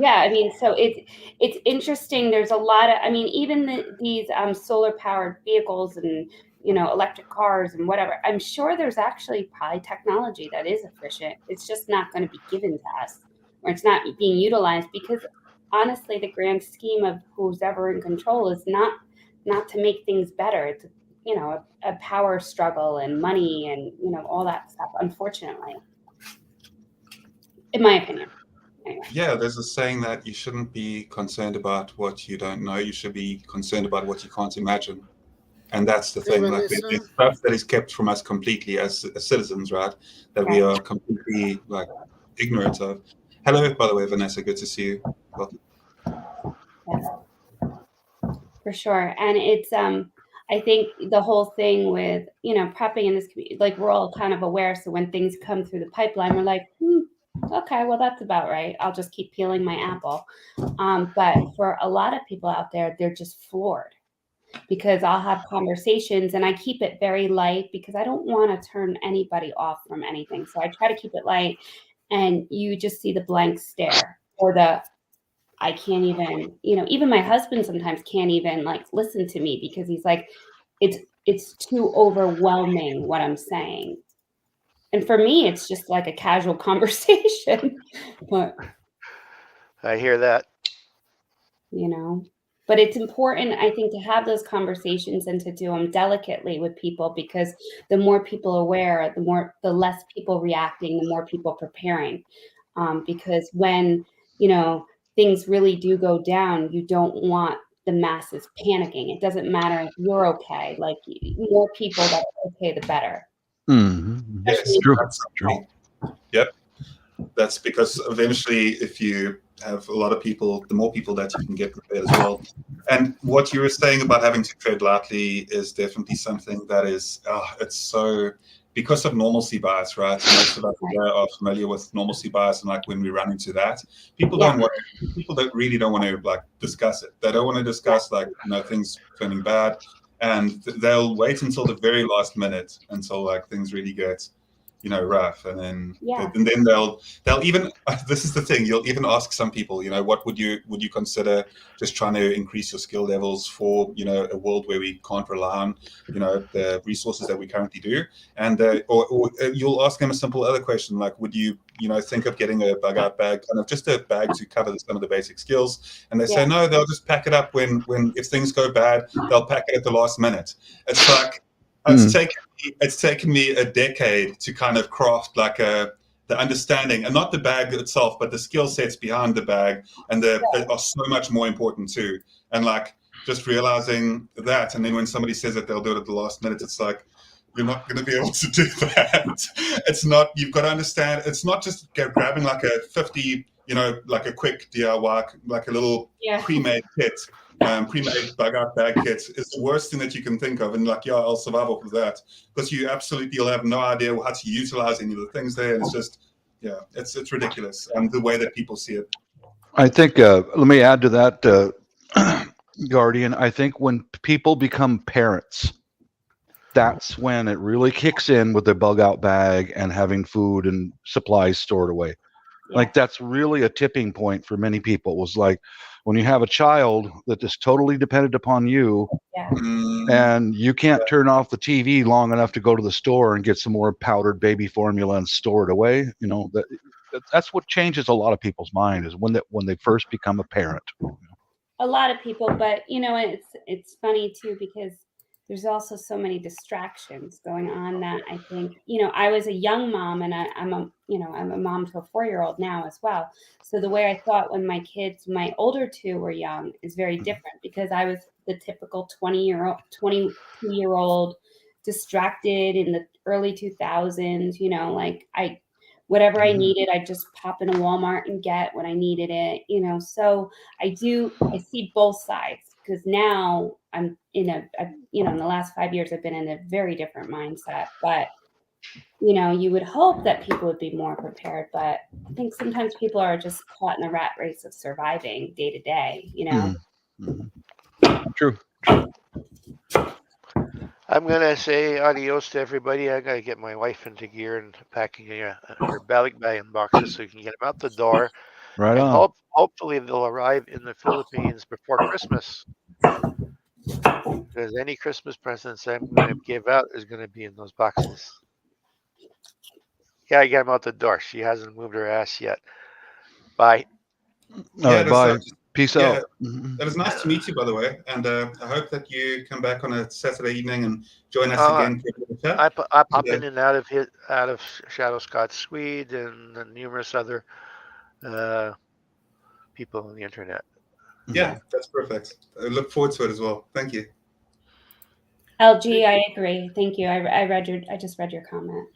Yeah, I mean, so it's interesting. There's a lot of, I mean, even these solar powered vehicles and electric cars and whatever. I'm sure there's actually probably technology that is efficient. It's just not going to be given to us, or it's not being utilized because honestly, the grand scheme of who's ever in control is not to make things better. It's a power struggle and money and all that stuff. Unfortunately, in my opinion. Anyway. Yeah, there's a saying that you shouldn't be concerned about what you don't know. You should be concerned about what you can't imagine. And that's the thing. Like, there's stuff that is kept from us completely as citizens, right? That we are completely ignorant of. Hello, by the way, Vanessa. Good to see you. Welcome. Yeah. For sure, and it's I think the whole thing with prepping in this community, like we're all kind of aware. So when things come through the pipeline, we're like, okay, well, that's about right. I'll just keep peeling my apple. But for a lot of people out there, they're just floored because I'll have conversations and I keep it very light because I don't want to turn anybody off from anything. So I try to keep it light, and you just see the blank stare or I can't even, even my husband sometimes can't even listen to me because he's like, it's too overwhelming what I'm saying. And for me, it's just like a casual conversation, but I hear that. But it's important, I think, to have those conversations and to do them delicately with people because the more people aware, the less people reacting, the more people preparing. Because when, things really do go down, you don't want the masses panicking. It doesn't matter if you're okay. Like more people that are okay, the better. Mm-hmm. Yes, that's true. Yep. That's because eventually, if you have a lot of people, the more people that you can get prepared as well. And what you were saying about having to tread lightly is definitely something that is, it's so, because of normalcy bias, right? Most of us are familiar with normalcy bias, and when we run into that, people don't really want to discuss it. They don't want to discuss things turning bad, and they'll wait until the very last minute until things really get rough, and then they'll even this is the thing, you'll even ask some people, what would you consider just trying to increase your skill levels for a world where we can't rely on the resources that we currently do, and or you'll ask them a simple other question like, would you think of getting a bug out bag, kind of just a bag to cover some of the basic skills, and they say no, they'll just pack it up when if things go bad, they'll pack it at the last minute. It's like it's taken me a decade to kind of craft the understanding, and not the bag itself, but the skill sets behind the bag, and that are so much more important too. And just realizing that, and then when somebody says that they'll do it at the last minute, it's like, you're not going to be able to do that. It's not. You've got to understand. It's not just grabbing a 50, a quick DIY, a little pre-made kit. Pre-made bug out bag kits is the worst thing that you can think of, and I'll survive off of that, because you'll have no idea how to utilize any of the things there, and it's just it's ridiculous, and the way that people see it. I think let me add to that, Guardian. I think when people become parents, that's when it really kicks in with the bug out bag and having food and supplies stored away. That's really a tipping point for many people. It was when you have a child that is totally dependent upon you, Yeah. and you can't turn off the TV long enough to go to the store and get some more powdered baby formula and store it away. That's what changes a lot of people's mind, is when they first become a parent. A lot of people, but it's funny too, because there's also so many distractions going on that I think, I was a young mom, and I'm a mom to a 4-year-old now as well. So the way I thought when my older two were young is very different, because I was the typical 22-year-old distracted in the early 2000s, whatever I needed, I just pop in a Walmart and get what I needed it, so I see both sides, because now I'm in the last 5 years, I've been in a very different mindset, but you would hope that people would be more prepared, but I think sometimes people are just caught in the rat race of surviving day to day, True. I'm gonna say adios to everybody. I gotta get my wife into gear and packing her bag and boxes so we can get them out the door. Right And on. hopefully they'll arrive in the Philippines before Christmas. Because any Christmas presents I'm gonna give out is gonna be in those boxes. Yeah, I get them out the door. She hasn't moved her ass yet. Bye. All right, bye. Peace out. It was nice to meet you, by the way, and I hope that you come back on a Saturday evening and join us again for a bit of chat. I pop in and out of ShadowScoutSwede and numerous other people on the internet. Yeah, that's perfect. I look forward to it as well. Thank you. LG, I agree. Thank you. I just read your comment.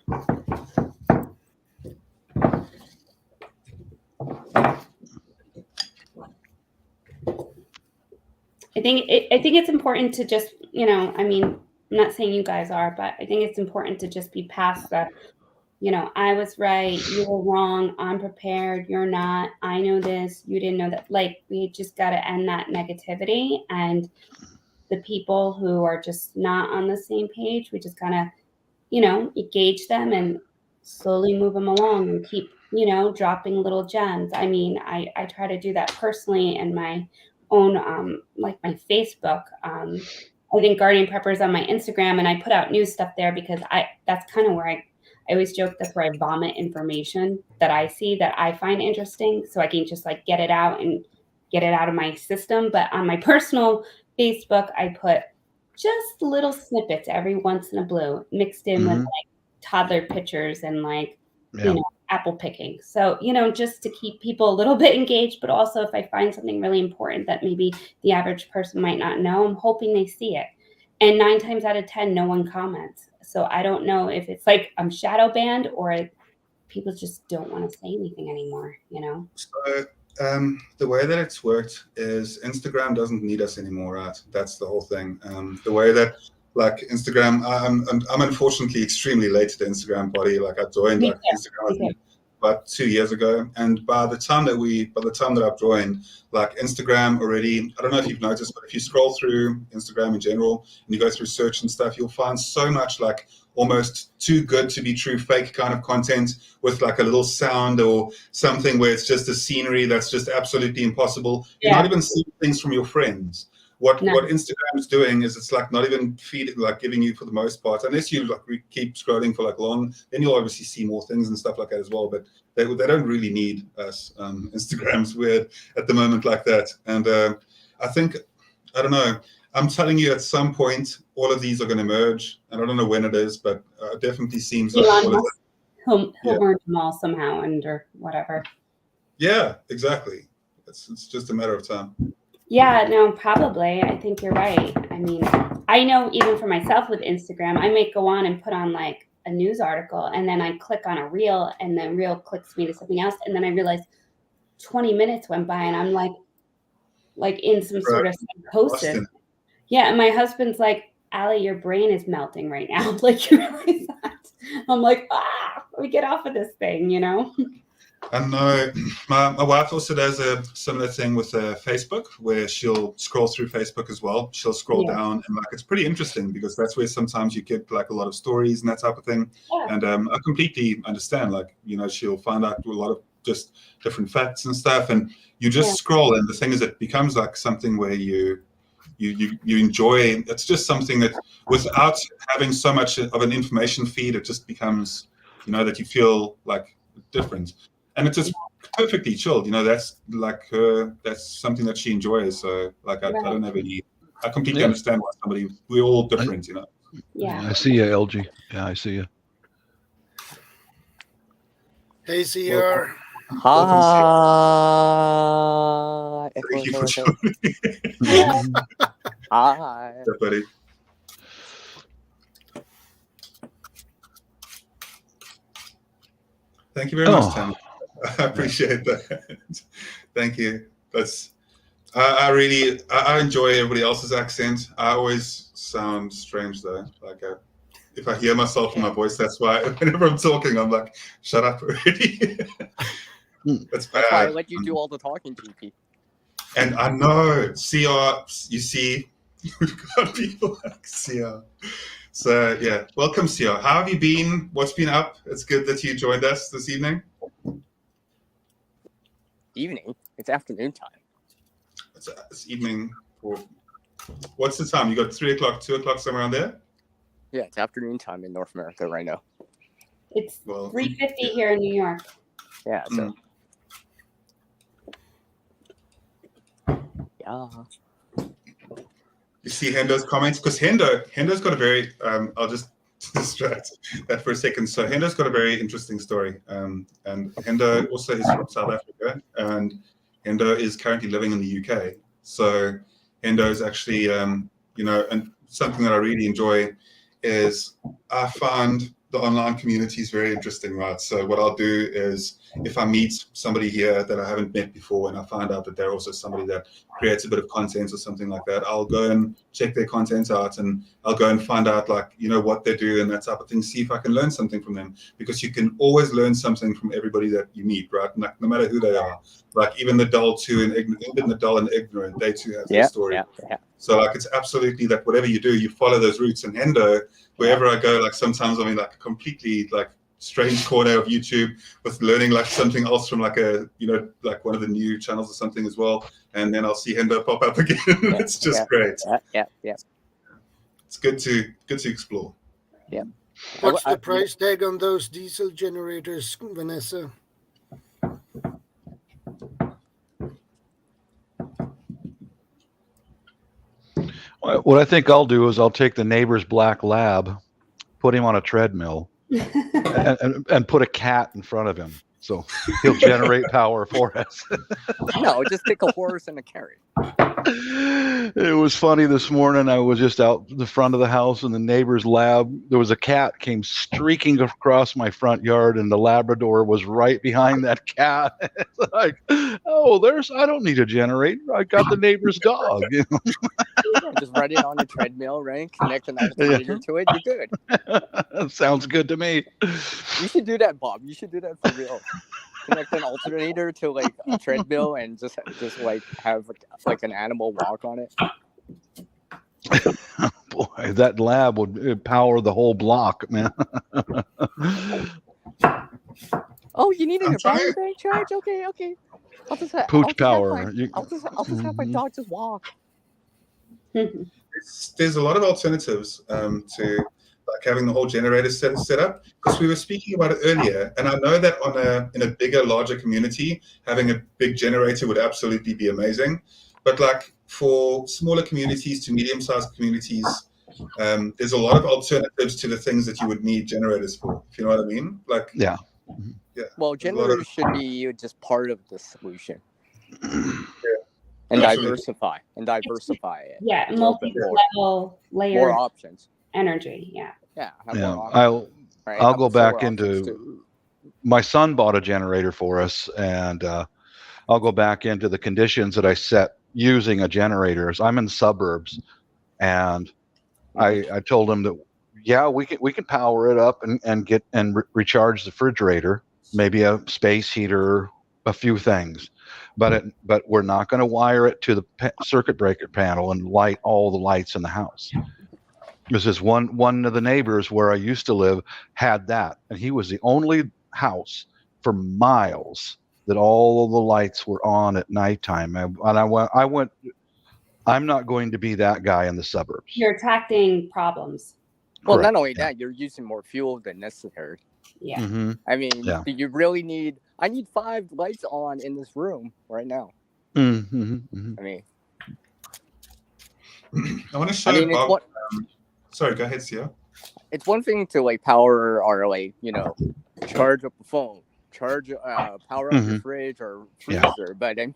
I think it's important to just, I'm not saying you guys are, but I think it's important to just be past that. I was right, you were wrong, I'm prepared, you're not, I know this, you didn't know that. Like, we just got to end that negativity, and the people who are just not on the same page, we just kind of, engage them and slowly move them along and keep, dropping little gems. I try to do that personally in my own, like my Facebook. I think Guardian Prepper is on my Instagram, and I put out new stuff there because that's kind of where I always joke that's where I vomit information that I see that I find interesting, so I can just like get it out and get it out of my system. But on my personal Facebook, I put just little snippets every once in a blue mixed in with like toddler pictures and like, apple picking. So, just to keep people a little bit engaged, but also if I find something really important that maybe the average person might not know, I'm hoping they see it. And 9 times out of 10, no one comments. So I don't know if it's like I'm shadow banned or people just don't want to say anything anymore, So the way that it's worked is Instagram doesn't need us anymore, right? That's the whole thing. The way that like Instagram, I'm unfortunately extremely late to the Instagram party. Like I joined Instagram about 2 years ago, and by the time that I've joined, like Instagram already, I don't know if you've noticed, but if you scroll through Instagram in general and you go through search and stuff, you'll find so much like almost too good to be true fake kind of content with like a little sound or something where it's just a scenery that's just absolutely impossible. You're not even seeing things from your friends. What Instagram is doing is it's like not even feeding, like giving you for the most part, unless you like keep scrolling for like long, then you'll obviously see more things and stuff like that as well. But they don't really need us. Instagram's weird at the moment like that. And I think, I don't know, I'm telling you at some point, all of these are going to merge. And I don't know when it is, but it definitely seems like all of he'll merge them all somehow under whatever. Yeah, exactly. It's just a matter of time. Yeah, no, probably. I think you're right. I know even for myself with Instagram, I may go on and put on like a news article and then I click on a reel and the reel clicks me to something else. And then I realize 20 minutes went by and I'm like in some sort of psychosis. Austin. Yeah. And my husband's like, Allie, your brain is melting right now. Like, you realize that? I'm like, let me get off of this thing, And my wife also does a similar thing with Facebook, where she'll scroll through Facebook as well. She'll scroll down, and like it's pretty interesting because that's where sometimes you get like a lot of stories and that type of thing. Yeah. And I completely understand. Like she'll find out a lot of just different facts and stuff, and you just scroll. And the thing is, it becomes like something where you enjoy. It's just something that, without having so much of an information feed, it just becomes, that you feel like different, and it's just perfectly chilled. That's like that's something that she enjoys. So like I don't have any. I completely understand why we're all different. Yeah. I see you, LG. Yeah, I see you. Hey, CR. Hi. Thank you for joining. Hi. Yeah, buddy. Thank you very much, Tammy. I appreciate that. Thank you. I enjoy everybody else's accent. I always sound strange though. Like if I hear myself in my voice, that's why whenever I'm talking, I'm like, shut up already. That's bad. That's why I let you do all the talking, GP. And I know, CR, you see, we've got people like CR. So yeah, welcome, CR. How have you been? What's been up? It's good that you joined us this evening. Evening? It's afternoon time. It's evening. What's the time? You got 3 o'clock, 2 o'clock, somewhere around there? Yeah, it's afternoon time in North America right now. It's 3:50 here in New York. Yeah, so. Yeah. You see Hendo's comments? Because Hendo's got a very, I'll just distract that for a second. So Hendo's got a very interesting story. And Hendo also is from South Africa, and Hendo is currently living in the UK. So Hendo is actually, and something that I really enjoy is I find the online community is very interesting, right? So what I'll do is, if I meet somebody here that I haven't met before and I find out that they're also somebody that creates a bit of content or something like that, I'll go and check their content out, and I'll go and find out what they do and that type of thing, see if I can learn something from them, because you can always learn something from everybody that you meet, right? No matter who they are. Like even the dull and ignorant, they too have their story. Yeah. So it's absolutely that whatever you do, you follow those roots. And Hendo, wherever I go, sometimes I'm in a completely strange corner of YouTube with learning something else from one of the new channels or something as well, and then I'll see Hendo pop up again. It's just great. Yeah. It's good to explore. Yeah. What's the price tag on those diesel generators, Vanessa? What I think I'll do is I'll take the neighbor's black lab, put him on a treadmill, and put a cat in front of him, so he'll generate power for us. No, just take a horse and a carrot. It was funny this morning. I was just out the front of the house in the neighbor's lab. There was a cat came streaking across my front yard, and the Labrador was right behind that cat. It's like, I don't need a generator. I got the neighbor's dog. Yeah, just run it on a treadmill, right? Connect an alternator to it. You're good. Sounds good to me. You should do that, Bob. You should do that for real. Connect an alternator to a treadmill and just have an animal walk on it. Boy, that lab would power the whole block, man. Oh, you needed a battery bank charge? Okay. I'll just have power. I'll just have my dog just walk. There's a lot of alternatives to having the whole generator set up, because we were speaking about it earlier, and I know that in a bigger, larger community, having a big generator would absolutely be amazing. But for smaller communities to medium-sized communities, there's a lot of alternatives to the things that you would need generators for, if you know what I mean. Yeah. Well, generators should be just part of the solution. And diversify it. Yeah, multi-level layer. More options. Energy. Yeah. I'll go back into. My son bought a generator for us, and I'll go back into the conditions that I set using a generator. I'm in the suburbs, and I told him that we can power it up and recharge the refrigerator, maybe a space heater, a few things, but we're not going to wire it to the circuit breaker panel and light all the lights in the house. This is one of the neighbors where I used to live had that, and he was the only house for miles that all of the lights were on at nighttime. I went. I'm not going to be that guy in the suburbs. You're attracting problems. Well, Correct, not only yeah. that, you're using more fuel than necessary. Yeah. Mm-hmm. I mean, Yeah. do you really need? I need 5 lights on in this room right now. Mm-hmm. Mm-hmm. I mean, I want to show it's Bob. what Sorry, go ahead, Sia. it's one thing to like power or like charge up a phone, power up your fridge or freezer, but I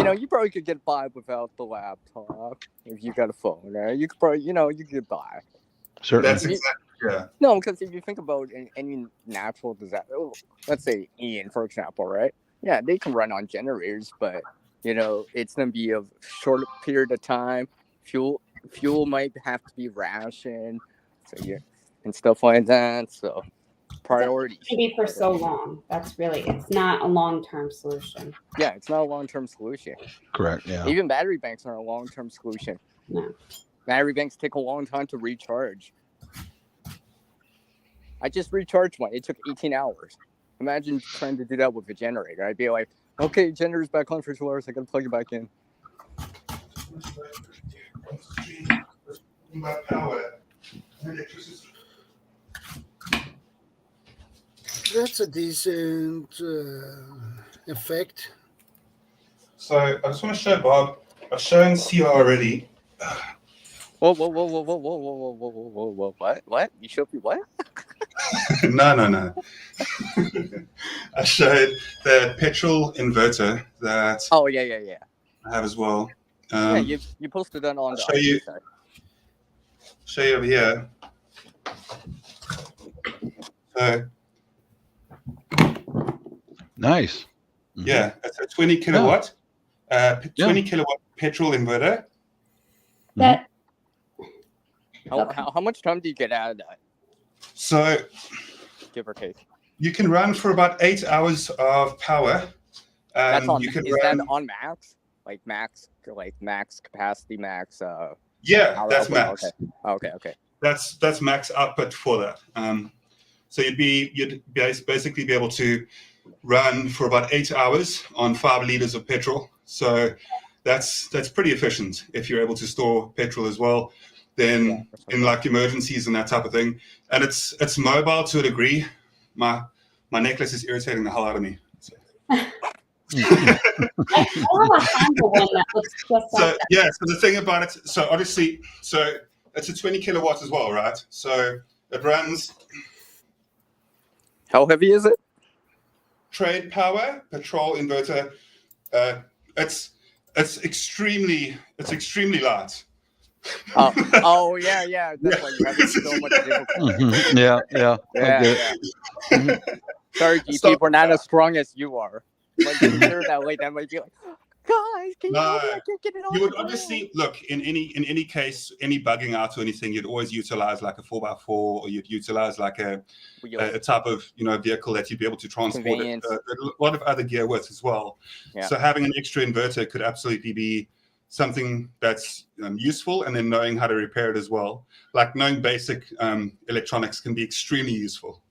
mean, you probably could get by without the laptop if you got a phone. You could probably you could get by. Certainly. That's exactly No, because if you think about any natural disaster, let's say Ian, for example, right? Yeah, they can run on generators, but it's gonna be a short period of time. Fuel might have to be rationed, and stuff like that. So priorities. Maybe for so long. It's not a long-term solution. Yeah, it's not a long-term solution. Correct. Yeah. Even battery banks aren't a long-term solution. No. Battery banks take a long time to recharge. I just recharged one. It took 18 hours. Imagine trying to do that with a generator. I'd be like, okay, generator's back on for 2 hours. I gotta plug it back in. That's a decent effect. So I just want to show Bob. I've shown Sia already. Whoa! What? You showed me what? No. I showed the petrol inverter that Oh yeah. I have as well. Yeah, you posted that on. I'll show you over here. So Nice. Mm-hmm. yeah, it's a 20 kilowatt, 20 kilowatt petrol inverter. That How much time do you get out of that? So Give or take. you can run for about 8 hours of power. That's on. You can Is run, that on max? Like max capacity, max. yeah, Power that's output? max. Okay. That's max output for that. So you'd basically be able to run for about 8 hours on 5 liters of petrol. So that's pretty efficient if you're able to store petrol as well. Then in like emergencies and that type of thing, and it's mobile to a degree. My necklace is irritating the hell out of me. So. I have a Honda one that looks just like that. Yeah. So the thing about it, so obviously, so it's a 20 kilowatt as well, right? So it runs. How heavy is it? Trade power, petrol inverter. It's extremely light. Oh yeah. That's why you have so much difficulty. Mm-hmm. Yeah. Yeah. Mm-hmm. Sorry, GP, we're not as strong as you are. Like you hear that like that might be like, guys, can you help me? I can't get it on. You would obviously look in any case, any bugging out or anything, you'd always utilize like a 4x4, or you'd utilize like a type of vehicle that you'd be able to transport a lot of other gear with as well. Yeah. So having an extra inverter could absolutely be something that's useful, and then knowing how to repair it as well. Like knowing basic electronics can be extremely useful.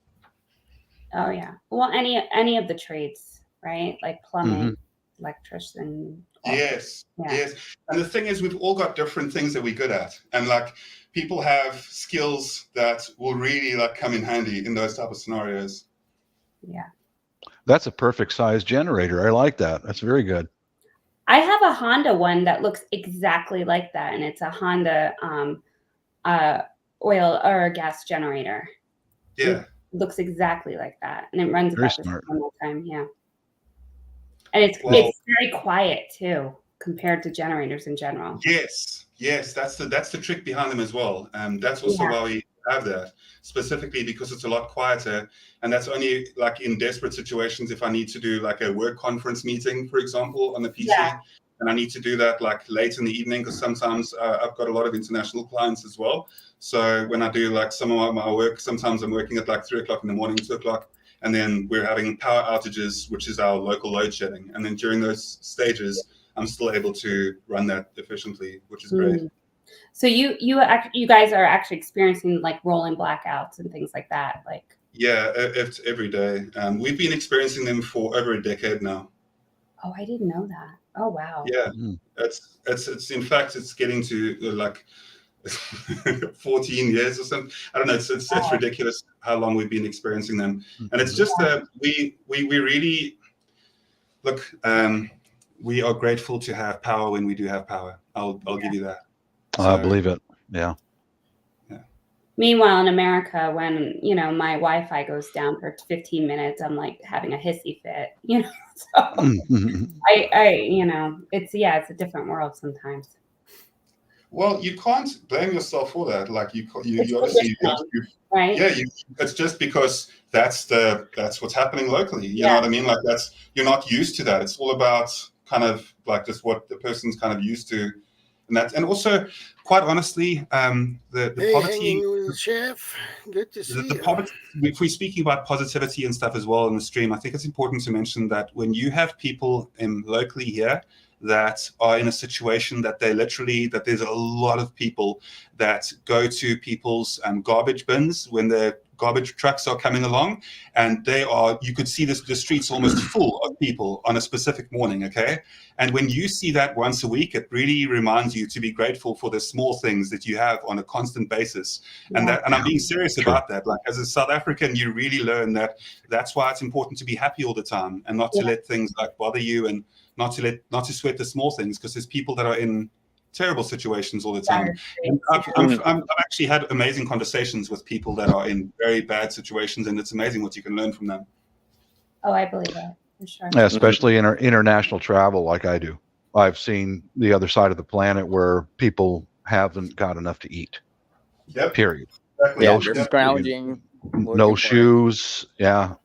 Oh yeah. Well, any of the trades, right? Like plumbing, electrician. Yes. And the thing is, we've all got different things that we're good at, and like people have skills that will really like come in handy in those type of scenarios. Yeah. That's a perfect size generator. I like that. That's very good. I have a Honda one that looks exactly like that, and it's a Honda oil or gas generator. Yeah. It looks exactly like that, and it runs Very about the smart. same time. Yeah. And it's very quiet too compared to generators in general. Yes, that's the trick behind them as well. That's also why we have that, specifically because it's a lot quieter, and that's only like in desperate situations. If I need to do like a work conference meeting, for example, on the PC, and I need to do that like late in the evening, because sometimes I've got a lot of international clients as well. So when I do like some of my work, sometimes I'm working at like 3 o'clock in the morning, 2 o'clock. And then we're having power outages, which is our local load shedding. And then during those stages, I'm still able to run that efficiently, which is great. So you guys are actually experiencing like rolling blackouts and things like that, like Yeah, it's every day. We've been experiencing them for over a decade now. Oh, I didn't know that. Oh, wow. Yeah, Mm. it's in fact it's getting to like 14 years or something. I don't know. It's ridiculous how long we've been experiencing them, and it's just that we really look. We are grateful to have power when we do have power. I'll give you that. I believe it. Yeah. Meanwhile, in America, when, you know, my Wi-Fi goes down for 15 minutes, I'm like having a hissy fit, you know. So I, you know, it's a different world sometimes. Well, you can't blame yourself for that. Like you It's obviously, conditioning, right? yeah, it's just because that's what's happening locally. You know Yeah. what I mean? Like you're not used to that. It's all about kind of like just what the person's kind of used to, and also, quite honestly, the Hey, poverty. hanging with the chef. Good to see The you. poverty, if we're speaking about positivity and stuff as well in the stream, I think it's important to mention that when you have people locally here that are in a situation that that there's a lot of people that go to people's garbage bins when the garbage trucks are coming along, and you could see the streets almost full of people on a specific morning, okay? And when you see that once a week, it really reminds you to be grateful for the small things that you have on a constant basis. And I'm being serious about that. Like as a South African, you really learn that that's why it's important to be happy all the time and not to let things like bother you, and not to sweat the small things, because there's people that are in terrible situations all the time. And I've actually had amazing conversations with people that are in very bad situations, and it's amazing what you can learn from them. Oh, I believe that for sure. Yeah, especially in our international travel, like I do. I've seen the other side of the planet where people haven't got enough to eat. Yep. Period. Exactly. Yeah, they're scrounging. No shoes. Yeah.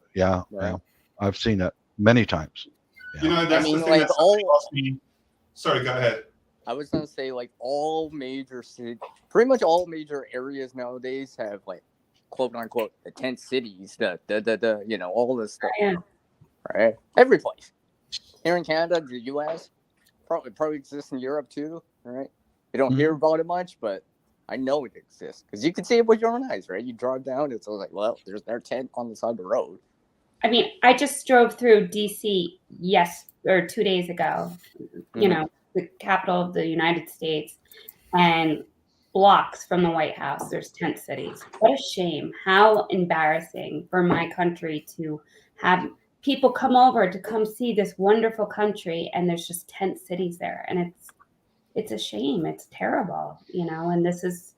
Right. I've seen it many times. Yeah. You know, that's the thing that somebody asked me. Sorry, go ahead. I was gonna say, like, pretty much all major areas nowadays have, like, quote unquote the tent cities, the you know, all this stuff. Yeah. Right? Every place. Here in Canada, the US, probably exists in Europe too, right? You don't hear about it much, but I know it exists because you can see it with your own eyes, right? You drive down, it's like, well, there's their tent on the side of the road. I mean, I just drove through DC 2 days ago, you know, the capital of the United States, and blocks from the White House, there's tent cities. What a shame. How embarrassing for my country to have people come over to come see this wonderful country, and there's just tent cities there. And it's a shame. It's terrible, you know, and this is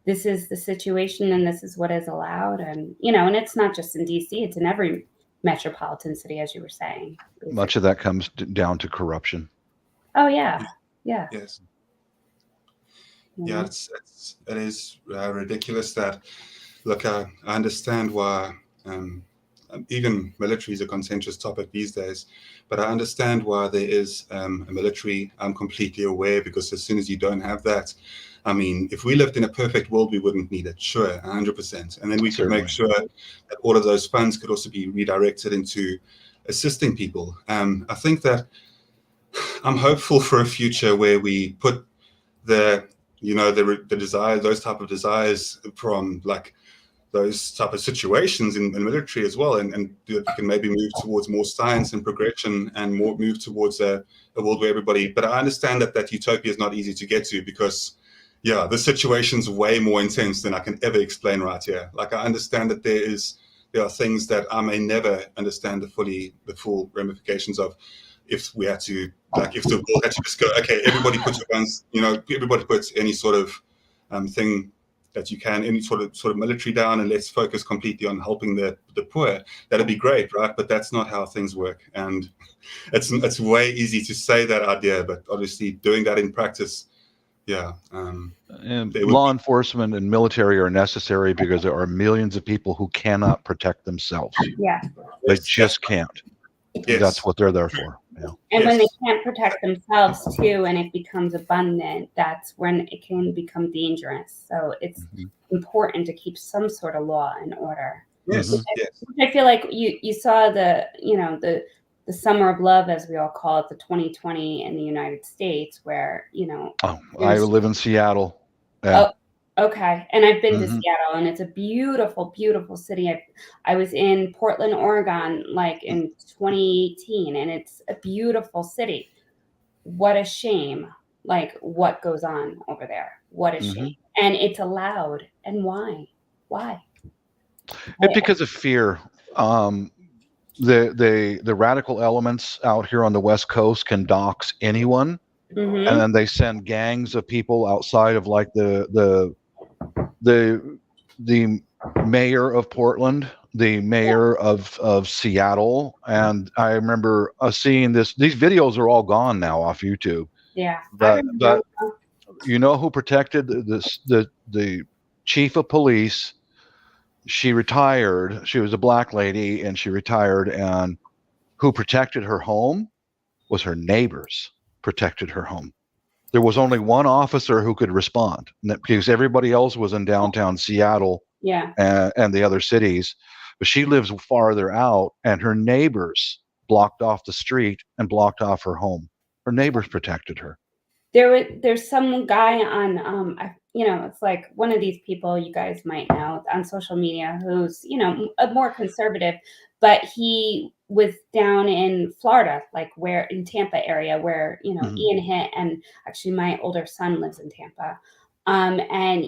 the situation, and this is what is allowed. And, you know, and it's not just in DC, it's in every metropolitan city, as you were saying. Basically. Much of that comes down to corruption. Oh, yeah. Yeah. Yes. Yeah, it is ridiculous that, look, I understand why even military is a contentious topic these days, but I understand why there is a military. I'm completely aware, because as soon as you don't have that, I mean, if we lived in a perfect world, we wouldn't need it, sure, 100%. And then we could make sure that all of those funds could also be redirected into assisting people. I think that I'm hopeful for a future where we put the desire, those type of desires from like those type of situations in the military as well, and we can maybe move towards more science and progression, and move towards a world where everybody. But I understand that utopia is not easy to get to, because the situation's way more intense than I can ever explain right here. Like, I understand that there are things that I may never understand the full ramifications of. If we had to, like, if the world had to just go, okay, everybody put your guns, everybody puts any sort of thing that you can, any sort of military down, and let's focus completely on helping the poor. That'd be great, right? But that's not how things work, and it's way easy to say that idea, but obviously doing that in practice, and law enforcement and military are necessary because there are millions of people who cannot protect themselves. Yeah, they just can't. Yes. That's what they're there for. Yeah. And when they can't protect themselves too, and it becomes abundant, that's when it can become dangerous. So it's important to keep some sort of law and order. Yes. I feel like you saw the summer of love, as we all call it, the 2020 in the United States, where I live in Seattle. Yeah. Okay. And I've been to Mhm. Seattle, and it's a beautiful, beautiful city. I was in Portland, Oregon, like in 2018, and it's a beautiful city. What a shame. Like what goes on over there. What a shame. Mhm. And it's allowed. And why? Why? It's because of fear. Um, the radical elements out here on the West Coast can dox anyone, and Mm-hmm. then they send gangs of people outside of like the mayor of Portland, the mayor of Seattle, and I remember seeing this. These videos are all gone now off YouTube, Yeah. I but remember. you know who protected this the chief of police? She retired. She was a black lady, and she retired. And who protected her home was her neighbors. Protected her home. There was only one officer who could respond because everybody else was in downtown Seattle Yeah. and the other cities. But she lives farther out, and her neighbors blocked off the street and blocked off her home. Her neighbors protected her. There's some guy on it's like one of these people you guys might know on social media who's a more conservative, but he was down in Florida, like where in Tampa area where Ian hit, and actually my older son lives in Tampa, and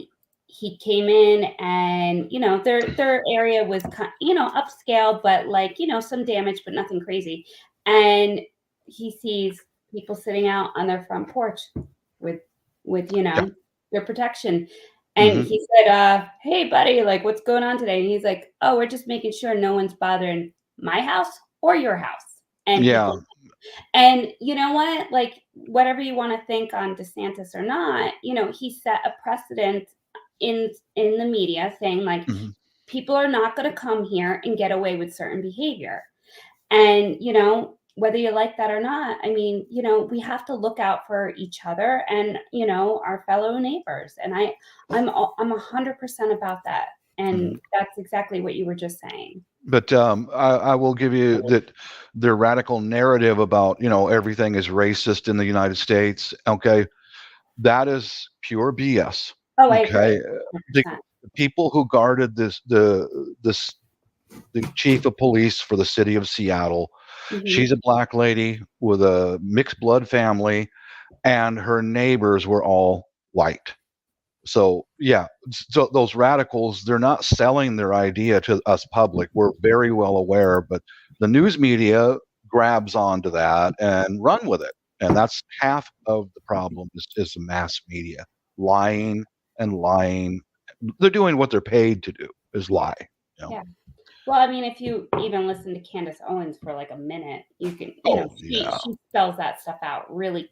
he came in, and their area was upscale, but like some damage but nothing crazy, and he sees people sitting out on their front porch with Yeah. their protection. And he said, hey buddy, like what's going on today? And he's like, oh, we're just making sure no one's bothering my house or your house. And Yeah. and you know what, like whatever you want to think on DeSantis or not, he set a precedent in the media saying like people are not going to come here and get away with certain behavior. And, whether you like that or not, I mean, we have to look out for each other and, our fellow neighbors. And I'm 100% about that. And that's exactly what you were just saying. But I will give you that their radical narrative about everything is racist in the United States. Okay, that is pure BS. Oh, I Okay, agree. the 100%. people who guarded the chief of police for the city of Seattle, she's a black lady with a mixed blood family, and her neighbors were all white. So yeah, so those radicals, they're not selling their idea to us public. We're very well aware, but the news media grabs onto that and run with it. And that's half of the problem is the mass media lying and lying. They're doing what they're paid to do is lie. Yeah. Well, I mean, if you even listen to Candace Owens for like a minute, you can, she spells that stuff out really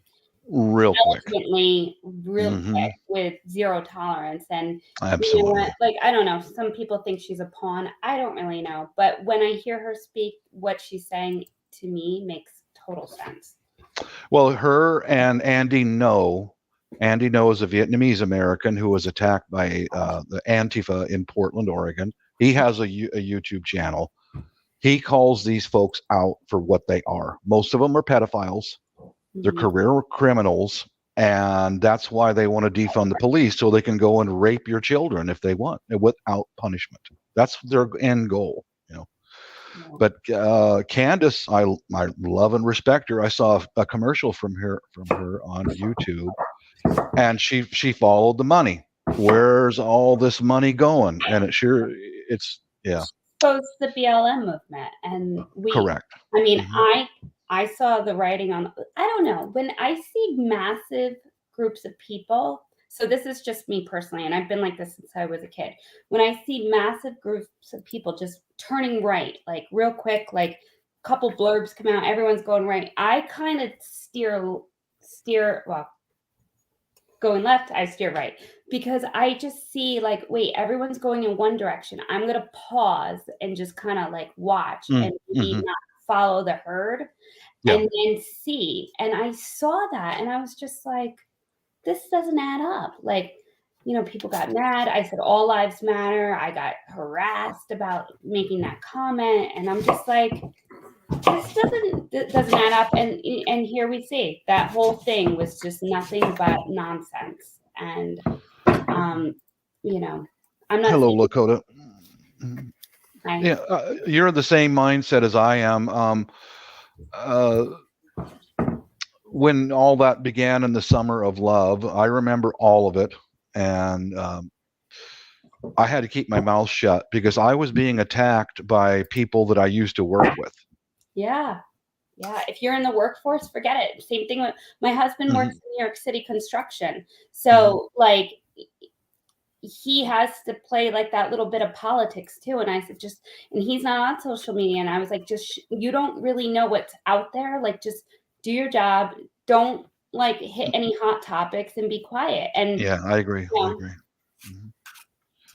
real quick, real quick with zero tolerance. And absolutely. You know what? Like, I don't know. Some people think she's a pawn. I don't really know. But when I hear her speak, what she's saying to me makes total sense. Well, her and Andy Ngo. Andy Ngo is a Vietnamese American who was attacked by the Antifa in Portland, Oregon. He has a YouTube channel. He calls these folks out for what they are. Most of them are pedophiles. They're career criminals, and that's why they want to defund the police so they can go and rape your children if they want without punishment. That's their end goal, But Candace, I love and respect her. I saw a commercial from her on YouTube, and she followed the money. Where's all this money going? And it's So it's the BLM movement, and correct. I mean, I saw the writing on. I don't know, when I see massive groups of people. So this is just me personally, and I've been like this since I was a kid. When I see massive groups of people just turning right, like real quick, like a couple blurbs come out, everyone's going right. I kind of steer. Well, going left, I steer right, because I just see like, wait, everyone's going in one direction. I'm going to pause and just kind of like watch and maybe not follow the herd and then see. And I saw that and I was just like, this doesn't add up. Like, people got mad. I said, all lives matter. I got harassed about making that comment. And I'm just like, this doesn't add up. And here we see that whole thing was just nothing but nonsense. And you know, I'm not Hello, saying Lakota. Yeah, you're the same mindset as I am. When all that began in the summer of love, I remember all of it, and I had to keep my mouth shut because I was being attacked by people that I used to work with. yeah. Yeah, if you're in the workforce, forget it. Same thing with my husband works in New York City construction. So like he has to play like that little bit of politics too. And I said, and he's not on social media. And I was like, you don't really know what's out there. Like, just do your job. Don't like hit any hot topics and be quiet. And yeah, I agree.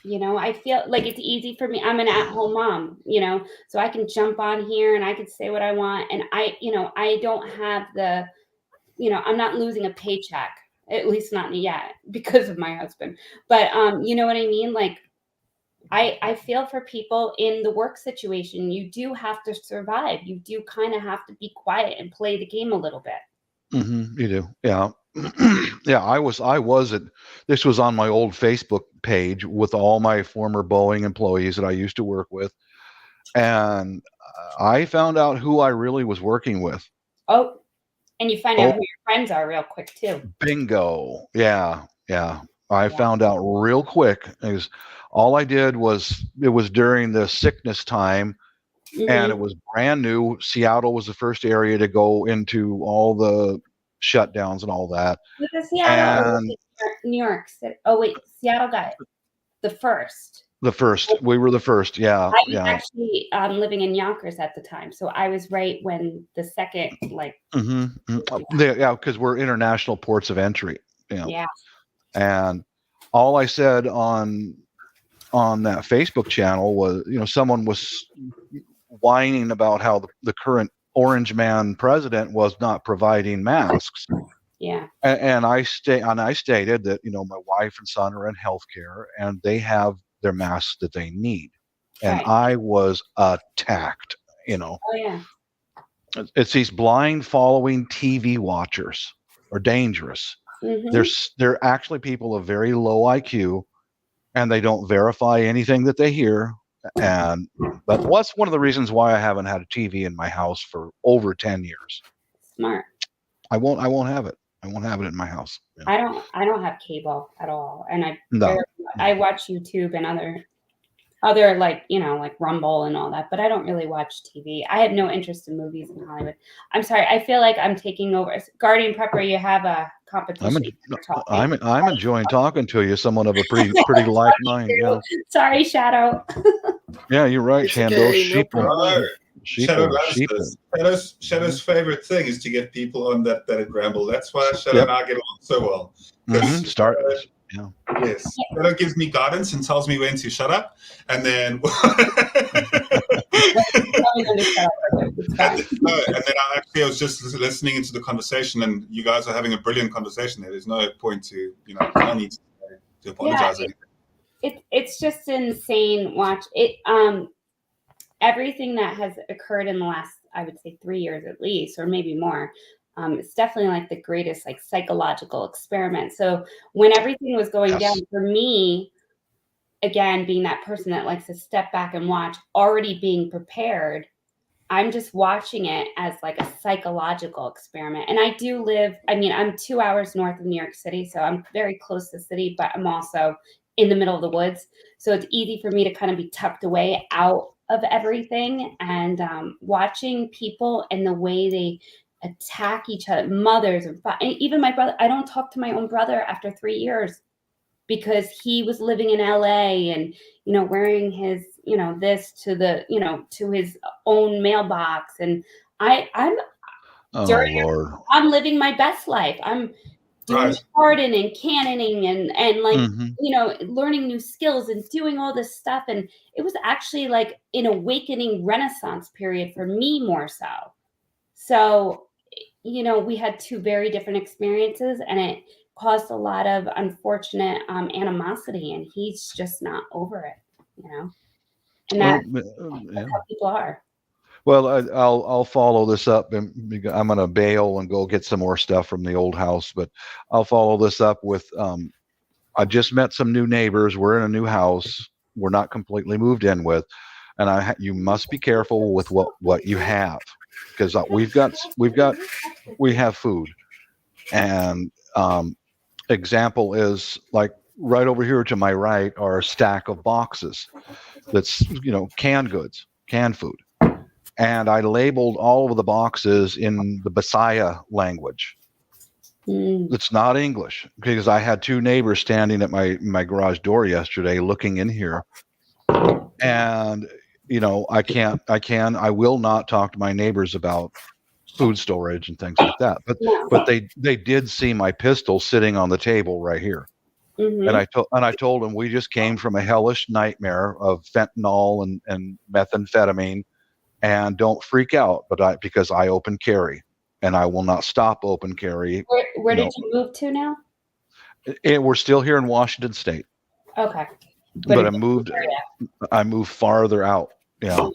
You know, I agree. I feel like it's easy for me. I'm an at-home mom, so I can jump on here and I can say what I want. And I don't have I'm not losing a paycheck, at least not yet, because of my husband. But you know what I mean? Like, I feel for people in the work situation. You do have to survive. You do kind of have to be quiet and play the game a little bit. You do, yeah. Yeah, I was this was on my old Facebook page with all my former Boeing employees that I used to work with, and I found out who I really was working with. Oh, and you find out who your friends are real quick too. Bingo. Yeah. I found out real quick. All I did was, it was during the sickness time, and it was brand new. Seattle was the first area to go into all the shutdowns and all that. Was it Seattle or was it New York City? Oh wait, Seattle got it. The first. We were the first. Yeah. I was actually living in Yonkers at the time, so I was right when the second Yeah, because we're international ports of entry. Yeah. And all I said on that Facebook channel was, someone was whining about how the current Orange Man president was not providing masks. Yeah. And I stated that, my wife and son are in healthcare and they have their masks that they need. And I was attacked, Oh yeah. It's these blind following TV watchers are dangerous. They're actually people of very low IQ, and they don't verify anything that they hear. But what's one of the reasons why I haven't had a TV in my house for over 10 years? Smart. I won't have it. I won't have it in my house. I don't have cable at all, and I watch YouTube and other like Rumble and all that, but I don't really watch TV. I have no interest in movies in Hollywood. I'm sorry. I feel like I'm taking over. Guardian Prepper, you have a competition. I'm enjoying talking to you. Someone of a pretty like mind. Yeah. Sorry, Shadow. Yeah, you're right, Shando. Shadow's favorite thing is to get people on that ramble. That's why Shadow and I get on so well. Start. Yeah. Yes. Shadow gives me guidance and tells me when to shut up, and then I was just listening into the conversation, and you guys are having a brilliant conversation there. There's no point to no need to apologize. It's just insane. Watch it. Everything that has occurred in the last, I would say, 3 years at least, or maybe more. It's definitely like the greatest psychological experiment. So when everything was going down for me, again, being that person that likes to step back and watch, already being prepared, I'm just watching it as like a psychological experiment. And I do live, I'm 2 hours north of New York City, so I'm very close to the city, but I'm also in the middle of the woods. So it's easy for me to kind of be tucked away out of everything, and watching people and the way they attack each other, mothers and even my brother. I don't talk to my own brother after 3 years because he was living in LA and wearing his this to the to his own mailbox, and I'm living my best life. I'm doing gardening, cannoning, and learning new skills and doing all this stuff. And it was actually like an awakening renaissance period for me more so. So, we had two very different experiences, and it caused a lot of unfortunate animosity, and he's just not over it, and that's how people are. Well, I'll follow this up, and I'm going to bail and go get some more stuff from the old house. But I'll follow this up with I just met some new neighbors. We're in a new house. We're not completely moved in with, and you must be careful with what you have, because we have food, and example is like right over here to my right are a stack of boxes that's canned goods, canned food, and I labeled all of the boxes in the Bisaya language. It's not English, because I had two neighbors standing at my garage door yesterday looking in here, and I will not talk to my neighbors about food storage and things like that, but they did see my pistol sitting on the table right here. And I told them we just came from a hellish nightmare of fentanyl and methamphetamine, and don't freak out, because I open carry, and I will not stop open carry. Where did you move to now? We're still here in Washington State. Okay. But I moved farther out. Yeah.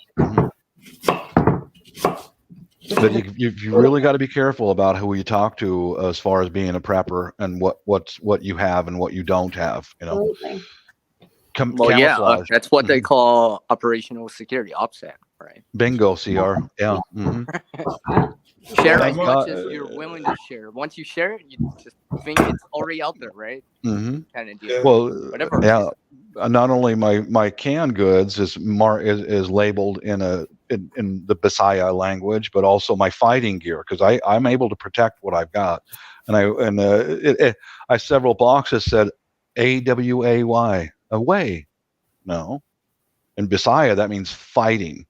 But you really got to be careful about who you talk to as far as being a prepper, and what you have and what you don't have. Absolutely. Yeah, that's what they call operational security, OPSEC, right? Bingo, CR. Yeah. Share as much as you're willing to share. Once you share it, you just think it's already out there, right? Kind of deal. Well, whatever. Yeah. Not only my canned goods is labeled in the Bisaya language, but also my fighting gear, because I'm able to protect what I've got, and I several boxes said AWAY, away. No, in Bisaya that means fighting.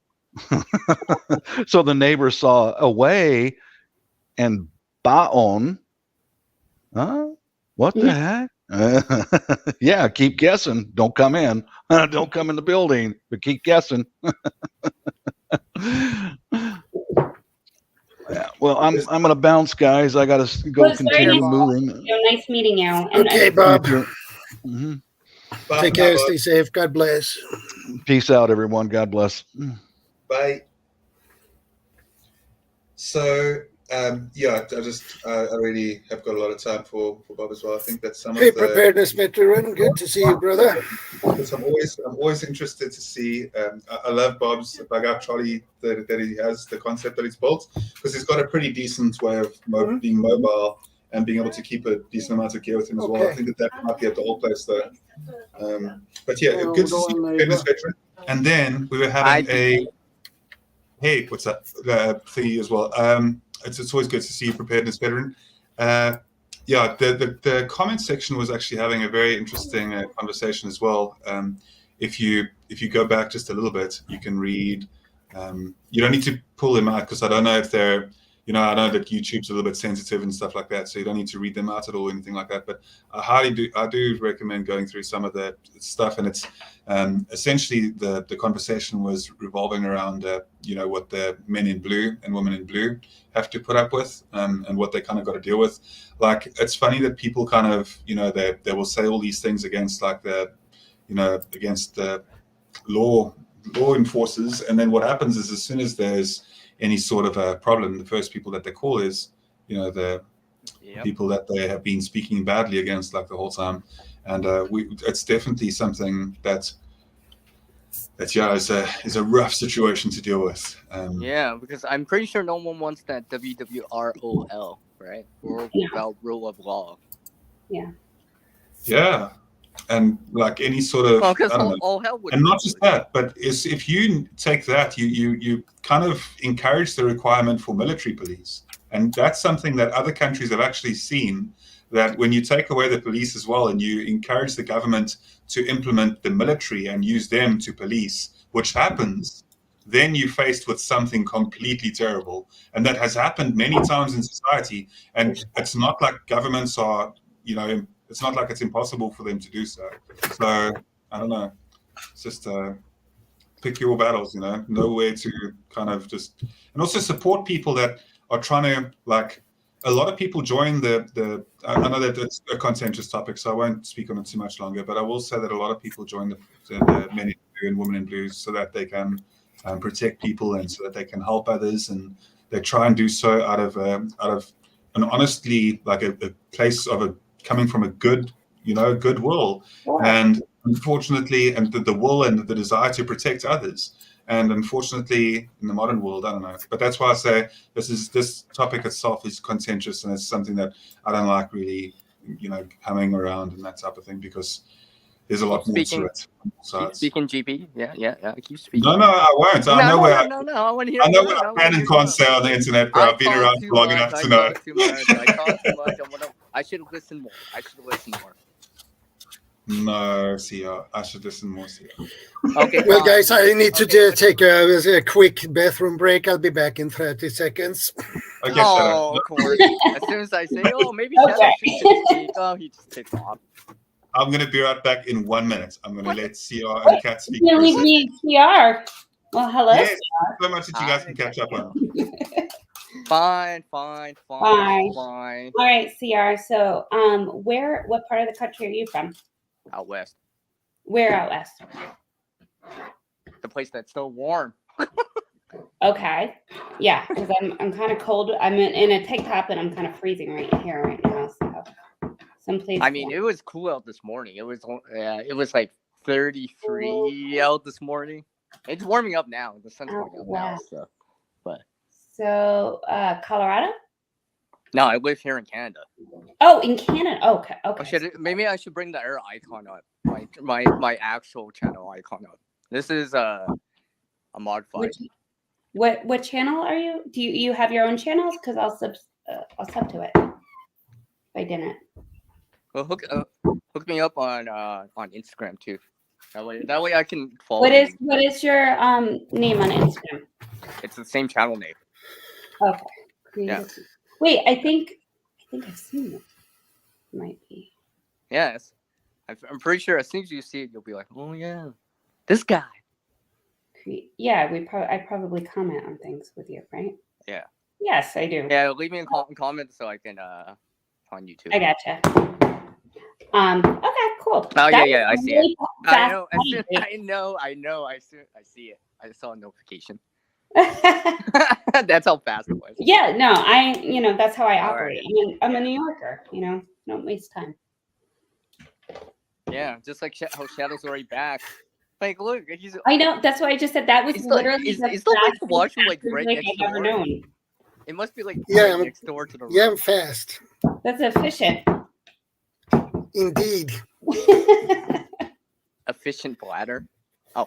So the neighbor saw away and baon. Huh? What the heck? Yeah, keep guessing. Don't come in. Don't come in the building, but keep guessing. Yeah, well, I'm gonna bounce, guys. I gotta go continue moving. Nice meeting you. Okay, Bob. Bye, Take care. Bob. Stay safe. God bless. Peace out, everyone. God bless. Bye. So, I really have got a lot of time for Bob as well. I think that some of the preparedness veteran. Good to see you, brother. I'm always interested to see. I love Bob's bug out trolley that he has, the concept that he's built, because he's got a pretty decent way of being mobile and being able to keep a decent amount of gear with him as well. I think that might be at the old place though. But yeah, good to see preparedness veteran. And then we were having hey, what's that thingy as well? It's always good to see you, preparedness veteran. The comment section was actually having a very interesting conversation as well. If you go back just a little bit, you can read. You don't need to pull them out, because I don't know if they're. I know that YouTube's a little bit sensitive and stuff like that, so you don't need to read them out at all or anything like that. But I do recommend going through some of the stuff, and it's essentially the conversation was revolving around what the men in blue and women in blue have to put up with, and what they kind of got to deal with. Like, it's funny that people kind of they will say all these things against against the law enforcers, and then what happens is, as soon as there's any sort of a problem, the first people that they call is, the people that they have been speaking badly against like the whole time. And it's definitely something that is a rough situation to deal with. Because I'm pretty sure no one wants that WWROL, right? Without rule of law. Yeah. And like any sort of, and not just that, but if you take that, you kind of encourage the requirement for military police. And that's something that other countries have actually seen, that when you take away the police as well, and you encourage the government to implement the military and use them to police, which happens, then you're faced with something completely terrible. And that has happened many times in society. And it's not like governments are, it's not like it's impossible for them to do so. So, I don't know. It's just pick your battles, know where to kind of just... And also support people that are trying to, like... A lot of people join the I know that it's a contentious topic, so I won't speak on it too much longer, but I will say that a lot of people join the men in blue and women in blue so that they can protect people, and so that they can help others, and they try and do so out of an honestly, like a place of coming from a good goodwill, Sure. and unfortunately, and the will and the desire to protect others. And unfortunately, in the modern world, I don't know. But that's why I say this topic itself is contentious, and it's something that I don't like really, coming around and that type of thing, because there's a lot more to it. Speaking GP, yeah. Keep speaking. No, I won't. I know where I want to hear. I know what I can and can't say on the internet, bro. I've been around for long enough to know. I talk too much. I should listen more. No, CR. I should listen more, CR. Okay. Well, guys, I need to take a quick bathroom break. I'll be back in 30 seconds. Okay, shut up. Of course. As soon as I say, maybe Okay. Shadow should speak, he just takes off. I'm going to be right back in 1 minute. I'm going to let CR and Kat speak. You leave me CR. Well, hello. Yes, so much that you guys can catch up on. Fine. All right, CR. So, what part of the country are you from? Out west. Where out west? The place that's still warm. Okay. Yeah, because I'm kind of cold. I'm in a tank top and I'm kind of freezing right now. So, someplace. I mean, it was cool out this morning. It was like 33 out this morning. It's warming up now. The sun's going up now. So, Colorado? No, I live here in Canada. Oh, in Canada. Okay. Maybe I should bring the air icon up. My actual channel icon up. This is a modified. What channel are you? Do you have your own channels? Because I'll sub to it. If I didn't. Well, hook me up on Instagram too. That way I can follow. What is your name on Instagram? It's the same channel name. Okay. Yeah. Wait, I think I've seen it. Might be. Yes. I'm pretty sure as soon as you see it, you'll be like, oh yeah, this guy. Yeah, I probably comment on things with you, right? Yeah. Yes, I do. Yeah, leave me a comment so I can on YouTube. I gotcha. Okay, cool. Oh yeah, I see it. I know. I see it. I saw a notification. That's how fast it was. Yeah, no, that's how I operate. Right. I'm a New Yorker, don't waste time. Yeah, just like how Shadow's already back. Like, look, I know. That's why I just said that was literally the fastest watch like right next I've ever known. It must be like next door to the room. Yeah, I'm fast. That's efficient. Indeed. Efficient bladder. Oh.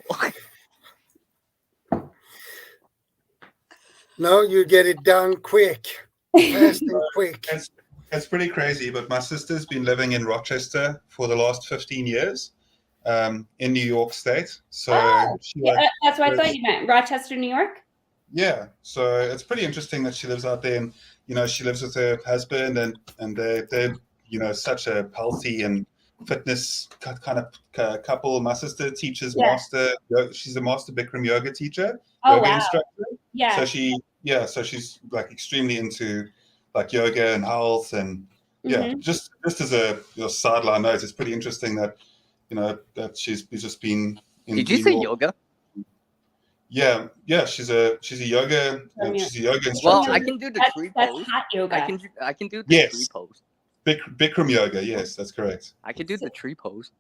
No, you get it done quick. Fast and quick. It's pretty crazy, but my sister's been living in Rochester for the last 15 years, in New York State. So that's what I thought you meant. Rochester, New York? Yeah. So it's pretty interesting that she lives out there, and she lives with her husband, and they're such a healthy and fitness kind of couple. My sister teaches she's a master Bikram yoga teacher, yoga instructor. Yeah. So she's like extremely into like yoga and health, and just as a sideline note, it's pretty interesting that that she's just been in Did you say yoga? Yeah, she's a yoga instructor. Well, I can do the tree pose. That's hot yoga. I can do the tree pose. Bikram yoga, yes, that's correct. I can do the tree pose.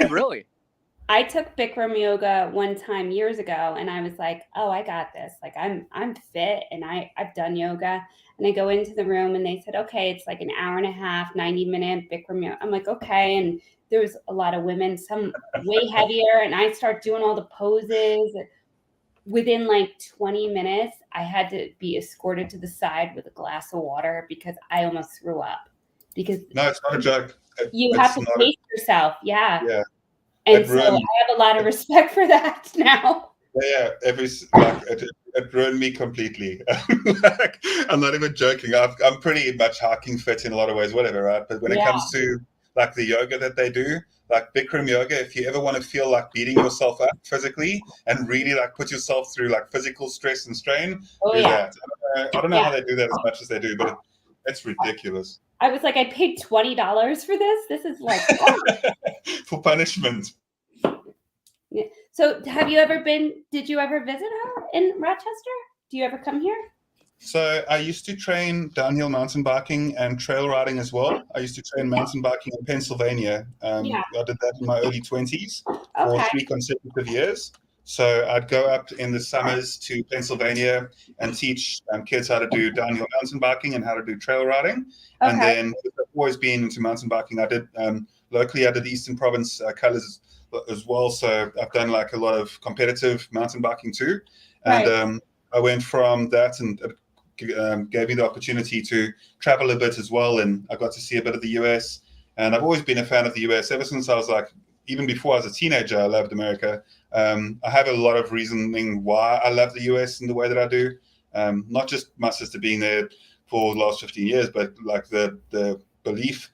Really. I took Bikram yoga one time years ago, and I was like, "Oh, I got this. Like, I'm fit, and I've done yoga." And I go into the room, and they said, "Okay, it's like an hour and a half, 90-minute Bikram yoga." I'm like, "Okay." And there was a lot of women, some way heavier, and I start doing all the poses. Within like 20 minutes, I had to be escorted to the side with a glass of water because I almost threw up. Because no, it's not a joke. You have to pace yourself. Yeah. Yeah. And so I have a lot of respect for that now. Yeah, it ruined me completely. I'm not even joking. I'm pretty much hiking fit in a lot of ways, whatever, right? But when it comes to like the yoga that they do, like Bikram yoga, if you ever want to feel like beating yourself up physically and really like put yourself through like physical stress and strain, do that. I don't know how they do that as much as they do, but it's ridiculous. I was like, I paid $20 for this. This is like for punishment. Yeah. So did you ever visit her in Rochester? Do you ever come here? So I used to train downhill mountain biking and trail riding as well. I used to train mountain biking in Pennsylvania. Yeah. I did that in my early 20s for Okay. 3 consecutive years. So I'd go up in the summers to Pennsylvania and teach kids how to do downhill mountain biking and how to do trail riding. And Okay. then I've always been into mountain biking. I did locally, I did Eastern Province Colors as well. So I've done like a lot of competitive mountain biking too. And Right. I went from that and gave me the opportunity to travel a bit as well, and I got to see a bit of the US. And I've always been a fan of the US ever since I was like, even before I was a teenager, I loved America. I have a lot of reasoning why I love the US in the way that I do. Not just my sister being there for the last 15 years, but like the belief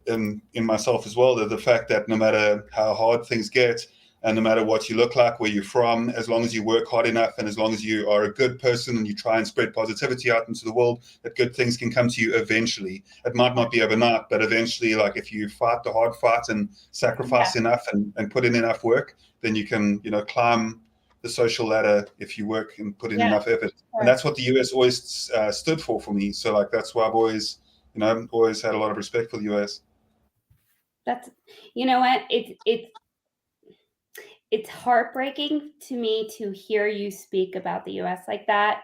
in myself as well, the fact that no matter how hard things get, and no matter what you look like, where you're from, as long as you work hard enough and as long as you are a good person and you try and spread positivity out into the world, that good things can come to you eventually. It might not be overnight, but eventually, like if you fight the hard fight and sacrifice enough and put in enough work, then you can, climb the social ladder if you work and put in enough effort. And that's what the US always stood for me. So like that's why I've always, always had a lot of respect for the US. That's, you know what, it's heartbreaking to me to hear you speak about the US like that,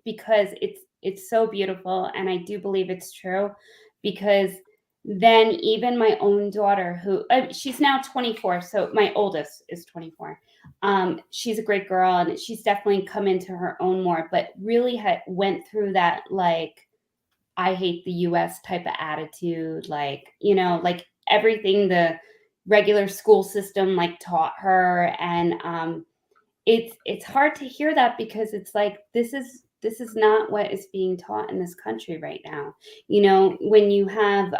because it's so beautiful, and I do believe it's true, because then even my own daughter, who she's now 24, so my oldest is 24. She's a great girl, and she's definitely come into her own more, but really went through that, like, I hate the US type of attitude, like, like everything the regular school system like taught her. And it's hard to hear that, because it's like this is not what is being taught in this country right now. When you have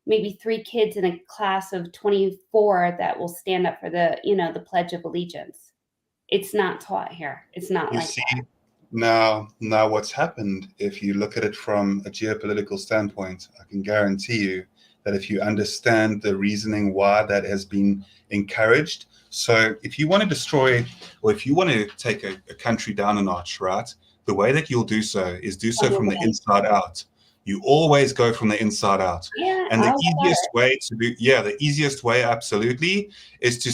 maybe 3 kids in a class of 24 that will stand up for the Pledge of Allegiance. It's not taught here. It's not You like see, that. now what's happened, if you look at it from a geopolitical standpoint, I can guarantee you that if you understand the reasoning why that has been encouraged. So if you want to destroy, or if you want to take a country down a notch, right, the way that you'll do so is do so from the inside out. You always go from the inside out. Yeah, And the easiest way to do, the easiest way, absolutely, is to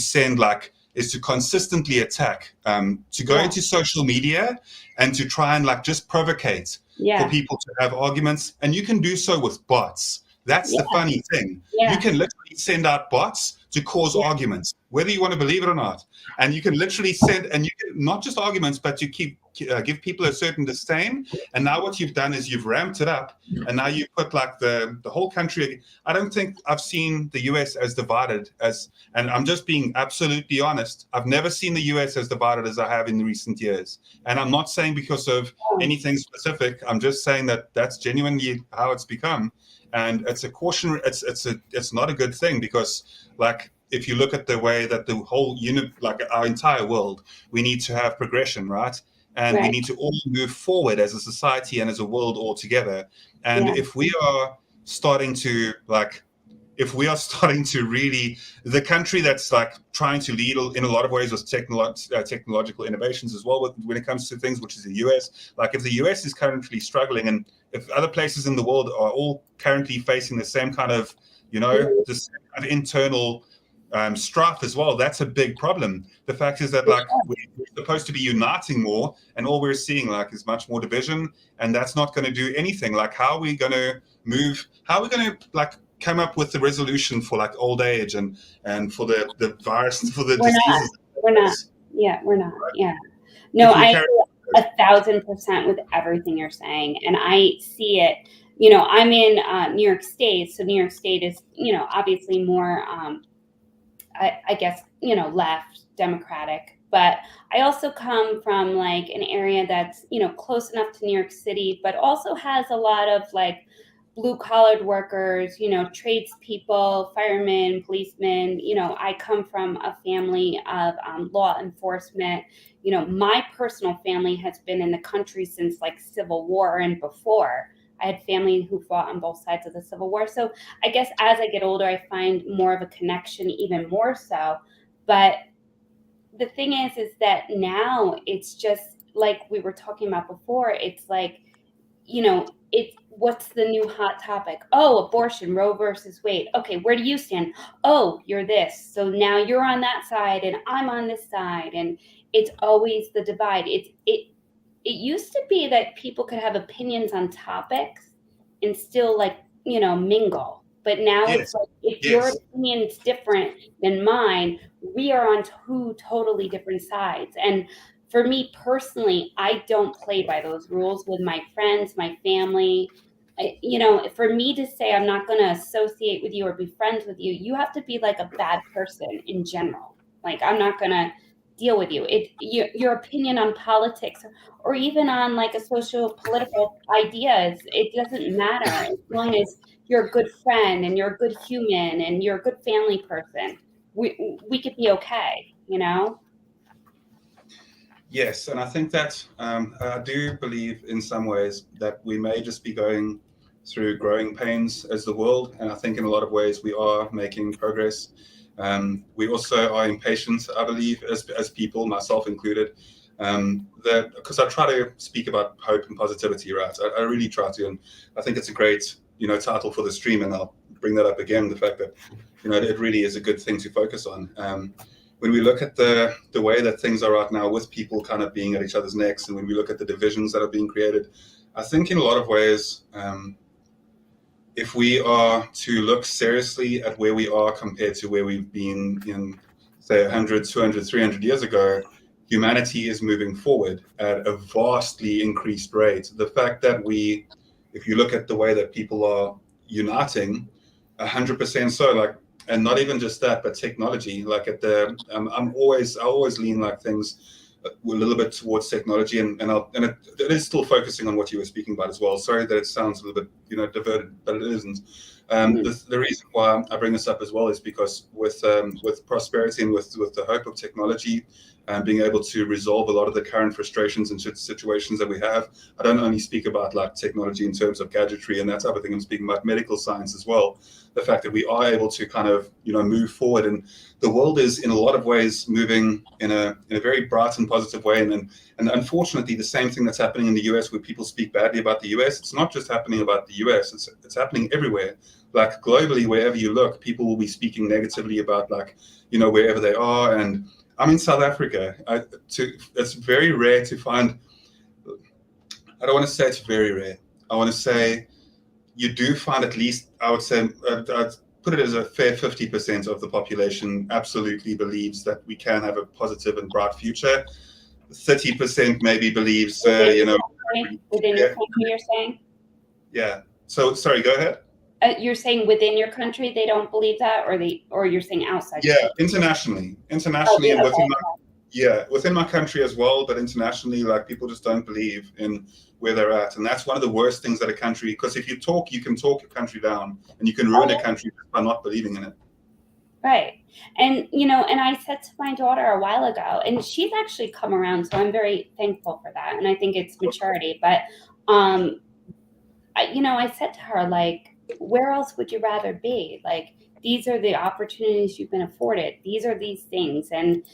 is to consistently attack, to go into social media and to try and like just provocate for people to have arguments. And you can do so with bots. That's the funny thing. You can literally send out bots to cause arguments, whether you want to believe it or not. And you can literally send, and you can, not just arguments, but you give people a certain disdain. And now what you've done is you've ramped it up, and now you put like the whole country. I don't think I've seen the US as divided and I'm just being absolutely honest. I've never seen the US as divided as I have in recent years. And I'm not saying because of anything specific. I'm just saying that that's genuinely how it's become. And it's a caution. It's not a good thing, because like if you look at the way that the whole like our entire world, we need to have progression, right? And we need to all move forward as a society and as a world all together. And if we are starting to really, the country that's like trying to lead in a lot of ways with technological innovations as well, when it comes to things, which is the US, like if the US is currently struggling, and if other places in the world are all currently facing the same kind of, this kind of internal strife as well, that's a big problem. The fact is that like we're supposed to be uniting more, and all we're seeing like is much more division, and that's not going to do anything. Like how are we going to like come up with the resolution for like old age and for the virus, for the diseases? We're not. No, I agree 1,000% with everything you're saying, and I see it. I'm in New York State, so New York State is obviously more I guess left Democratic, but I also come from like an area that's close enough to New York City, but also has a lot of like blue collared workers, tradespeople, firemen, policemen. I come from a family of law enforcement. My personal family has been in the country since like Civil War and before. I had family who fought on both sides of the Civil War. So I guess as I get older, I find more of a connection, even more so. But the thing is that now it's just like we were talking about before, it's like, it's what's the new hot topic? Oh, abortion, Roe versus Wade. Okay, where do you stand? Oh, you're this. So now you're on that side and I'm on this side. And it's always the divide. It used to be that people could have opinions on topics and still mingle. But now it's Yes. like, if your Yes. opinion's different than mine, we are on two totally different sides. And for me personally, I don't play by those rules with my friends, my family. For me to say I'm not going to associate with you or be friends with you, you have to be like a bad person in general. Like, I'm not going to deal with you. Your opinion on politics or even on like a social political ideas, it doesn't matter as long as you're a good friend and you're a good human and you're a good family person. We could be okay, Yes, and I think that I do believe in some ways that we may just be going through growing pains as the world, and I think in a lot of ways we are making progress. We also are impatient, I believe, as people, myself included. That because I try to speak about hope and positivity, right? I really try to, and I think it's a great title for the stream, and I'll bring that up again. The fact that it really is a good thing to focus on. When we look at the way that things are right now, with people kind of being at each other's necks, and when we look at the divisions that are being created, I think in a lot of ways, if we are to look seriously at where we are compared to where we've been in, say, 100, 200, 300 years ago, humanity is moving forward at a vastly increased rate. The fact that if you look at the way that people are uniting, 100% so, like, and not even just that, but technology. Like I always lean like things a little bit towards technology, and it is still focusing on what you were speaking about as well. Sorry that it sounds a little bit diverted, but it isn't. The reason why I bring this up as well is because with prosperity and with the hope of technology and being able to resolve a lot of the current frustrations and situations that we have, I don't only speak about like technology in terms of gadgetry and that type of thing. I'm speaking about medical science as well. The fact that we are able to kind of move forward, and the world is in a lot of ways moving in a very bright and positive way. And unfortunately, the same thing that's happening in the US, where people speak badly about the US, it's not just happening about the US. It's happening everywhere. Like globally, wherever you look, people will be speaking negatively about wherever they are. And I'm in South Africa. It's very rare to find. I don't want to say it's very rare. I want to say you do find at least, I would say, I'd put it as a fair 50% of the population absolutely believes that we can have a positive and bright future. 30% maybe believes, within your country, you're saying? Yeah. So, sorry, go ahead. You're saying within your country they don't believe that, or you're saying outside? Yeah, internationally, and within my country as well, but internationally, like people just don't believe in where they're at, and that's one of the worst things that a country. Because if you can talk a country down, and you can ruin a country by not believing in it. Right. And and I said to my daughter a while ago, and she's actually come around, so I'm very thankful for that, and I think it's maturity. But I said to her, like, where else would you rather be? Like, these are the opportunities you've been afforded. These are these things. And,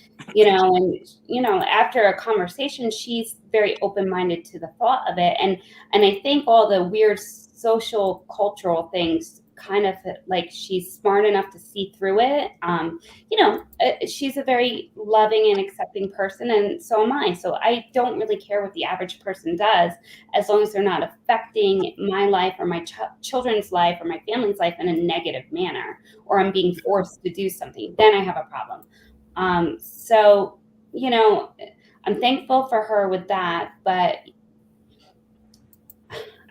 after a conversation, she's very open-minded to the thought of it. And I think all the weird social cultural things kind of like she's smart enough to see through it. She's a very loving and accepting person, and so am I. So I don't really care what the average person does, as long as they're not affecting my life or my children's life or my family's life in a negative manner, or I'm being forced to do something. Then I have a problem. So I'm thankful for her with that, but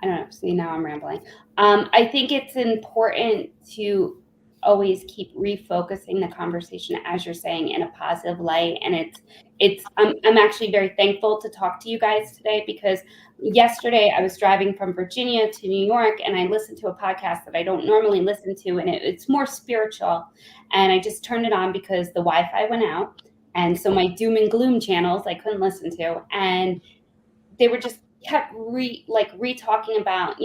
I don't know. See, now I'm rambling. I think it's important to always keep refocusing the conversation, as you're saying, in a positive light. And I'm actually very thankful to talk to you guys today, because yesterday I was driving from Virginia to New York, and I listened to a podcast that I don't normally listen to, and it's more spiritual. And I just turned it on because the Wi-Fi went out, and so my doom and gloom channels I couldn't listen to, and they were just kept re-talking about,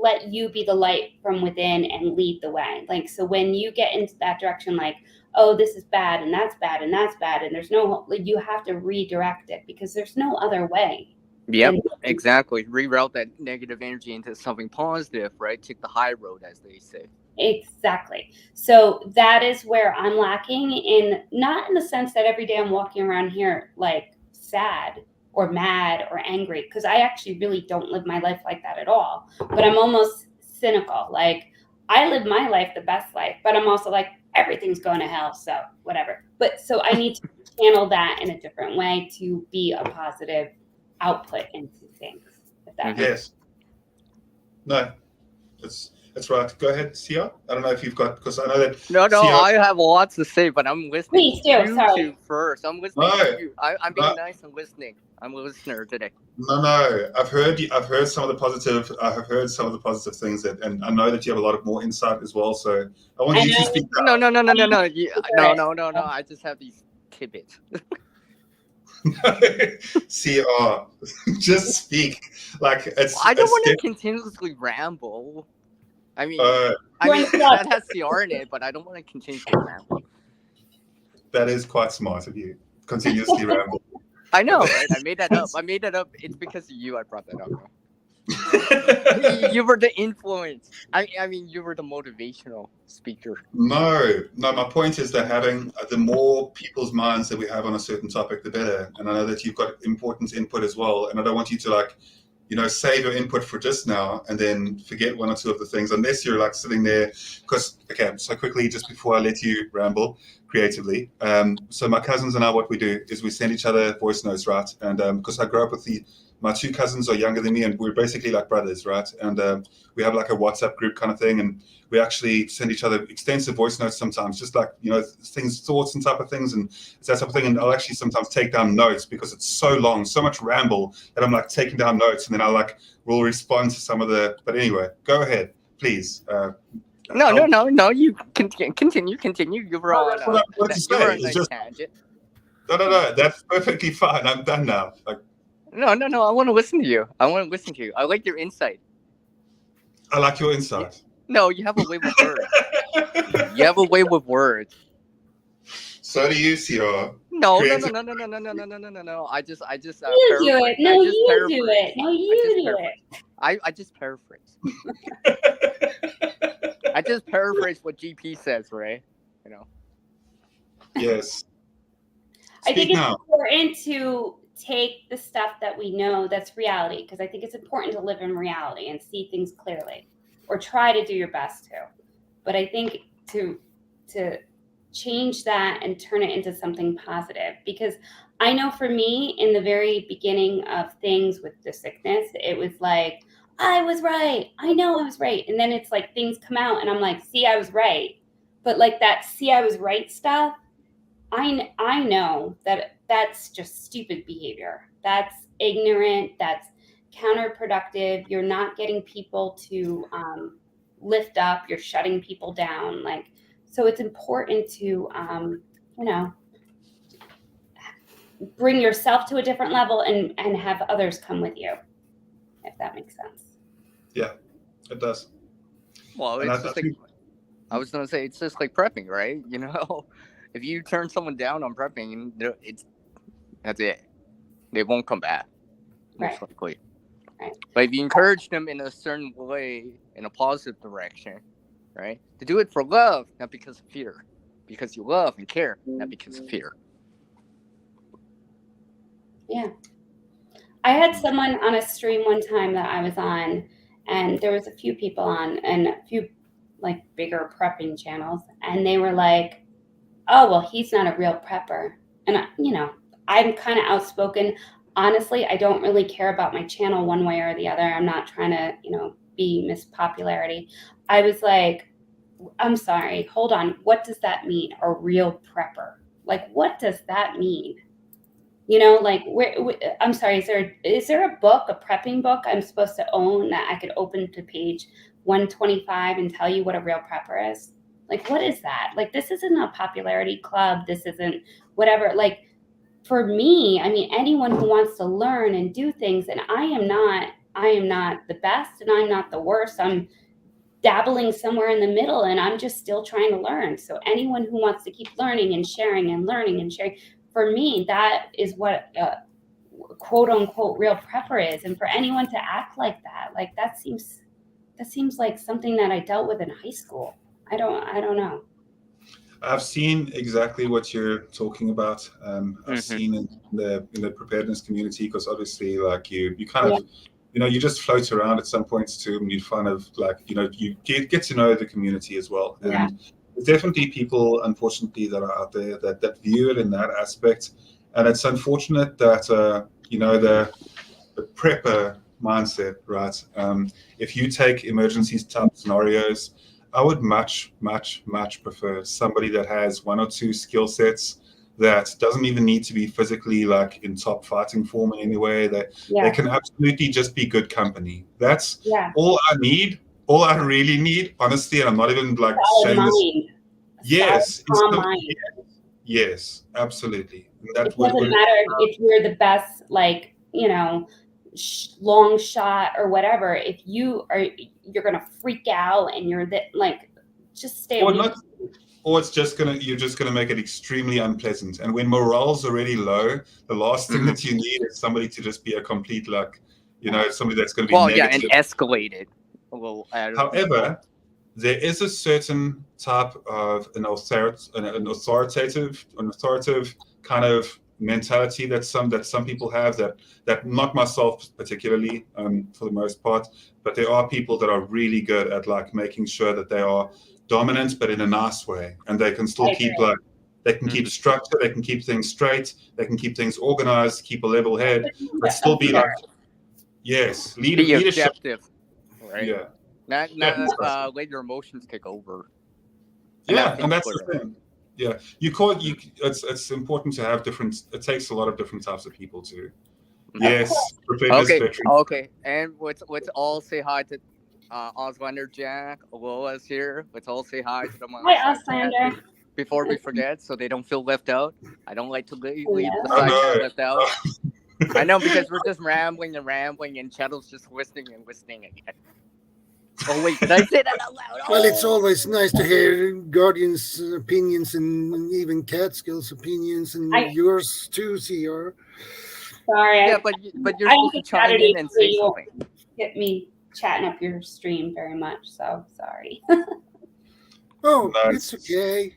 let you be the light from within and lead the way. Like, so when you get into that direction, like, oh, this is bad and that's bad and that's bad. And there's no, like, you have to redirect it because there's no other way. Yep, exactly. Reroute that negative energy into something positive, right? Take the high road, as they say. Exactly. So that is where I'm lacking, in not in the sense that every day I'm walking around here like sad or mad or angry, because I actually really don't live my life like that at all. But I'm almost cynical. Like, I live my life the best life, but I'm also like, everything's going to hell, so whatever. But so I need to channel that in a different way to be a positive output into things. If that makes Yes. No, that's right. Go ahead, Sia. I don't know if you've got, because I know that. No, Sia, I have lots to say, but I'm listening Please to do, you sorry. two first. I'm listening to you. I'm being nice and listening. I'm a listener today. No. I've heard some of the positive. I have heard some of the positive things and I know that you have a lot of more insight as well. So I want you to speak. No. No. I just have these tidbits. CR, just speak. Like, I don't want to continuously ramble. I mean, that has CR in it, but I don't want to continuously ramble. That is quite smart of you. Continuously ramble. I know, right? I made that up. It's because of you I brought that up. You were the influence. I mean, you were the motivational speaker. No. My point is that having the more people's minds that we have on a certain topic, the better. And I know that you've got important input as well. And I don't want you to, like, save your input for just now and then forget one or two of the things, unless you're like sitting there. Because, okay, so quickly, just before I let you ramble creatively. So my cousins and I, what we do is we send each other voice notes, right? And because I grew up with my two cousins are younger than me, and we're basically like brothers, right? And we have like a WhatsApp group kind of thing, and we actually send each other extensive voice notes sometimes, just like, things, thoughts and type of things, and that type of thing. And I'll actually sometimes take down notes because it's so long, so much ramble that I'm like taking down notes, and then will respond to some of the. But anyway, go ahead, please. No. You continue. You were on. What to say? It's just tangent. No. That's perfectly fine. I'm done now. Like. No. I want to listen to you. I like your insight. I like your insight. No, you have a way with words. So do you, Sierra. No. I just you do it. No, you do it. No, you do it. I just paraphrase. I just paraphrase what GP says, right? Yes. I think it's important to take the stuff that we know that's reality, because I think it's important to live in reality and see things clearly, or try to do your best to. But I think to change that and turn it into something positive, because I know for me, in the very beginning of things with the sickness, it was like, I was right. I know I was right. And then it's like things come out and I'm like, see, I was right. But like that, see, I was right stuff, I know that that's just stupid behavior. That's ignorant. That's counterproductive. You're not getting people to lift up. You're shutting people down. So it's important to, bring yourself to a different level and have others come with you, if that makes sense. Yeah, it does. Well, it's just I was going to say, it's just like prepping, right? If you turn someone down on prepping, that's it. They won't come back, most likely. Right. But if you encourage them in a certain way, in a positive direction, right? To do it for love, not because of fear. Because you love and care, not because of fear. Yeah. I had someone on a stream one time that I was on, and there was a few people on, and a few like bigger prepping channels, and they were like, oh, well, he's not a real prepper. And, I'm kind of outspoken. Honestly, I don't really care about my channel one way or the other. I'm not trying to, be Miss Popularity. I was like, I'm sorry, hold on. What does that mean? A real prepper? Like, what does that mean? I'm sorry, is there a book, a prepping book I'm supposed to own that I could open to page 125 and tell you what a real prepper is? Like, what is that? Like, this isn't a popularity club. This isn't whatever. Like, for me, I mean, anyone who wants to learn and do things, and I am not the best and I'm not the worst. I'm dabbling somewhere in the middle, and I'm just still trying to learn. So anyone who wants to keep learning and sharing and learning and sharing, for me, that is what quote unquote real prepper is. And for anyone to act like that, like that seems like something that I dealt with in high school. I don't know. I've seen exactly what you're talking about. I've seen in the preparedness community, because obviously, like you kind of, you just float around at some points too, and you kind of like, you get to know the community as well. And there's definitely people, unfortunately, that are out there that view it in that aspect. And it's unfortunate that, the prepper mindset, right? If you take emergency type scenarios, I would much, much, much prefer somebody that has one or two skill sets that doesn't even need to be physically like in top fighting form in any way. They can absolutely just be good company. That's all I need. All I really need, honestly, and I'm not even like saying this. Yes, absolutely. It doesn't matter if you're the best, like, long shot or whatever. If you're gonna freak out and you're like, just stay away. Or you're just gonna make it extremely unpleasant. And when morale's already low, the last thing that you need is somebody to just be a complete somebody that's gonna be negative. and escalate it a little. However, there is a certain type of an authoritative kind of mentality that some people have that not myself particularly, for the most part, but there are people that are really good at like making sure that they are dominant, but in a nice way, and they can still keep keep structure, they can keep things straight, they can keep things organized, keep a level head, but still be like, leadership, objective, right? Yeah. Not let your emotions take over. And that's the thing. Yeah, it's important to have different. It takes a lot of different types of people too. Yes. Okay. And let's all say hi to Auslander Jack. Lola's here. Let's all say hi to them. Hi, Auslander. Before we forget, so they don't feel left out. I don't like to leave the side left out. I know, because we're just rambling, and Shadow's just listening again. Oh wait, did I say that out loud? Well, it's always nice to hear Guardian's opinions and even Catskill's opinions and yours too, CR. Sorry. Yeah, but you're supposed to chime in and say something. Get me chatting up your stream very much, so sorry. Oh, it's okay.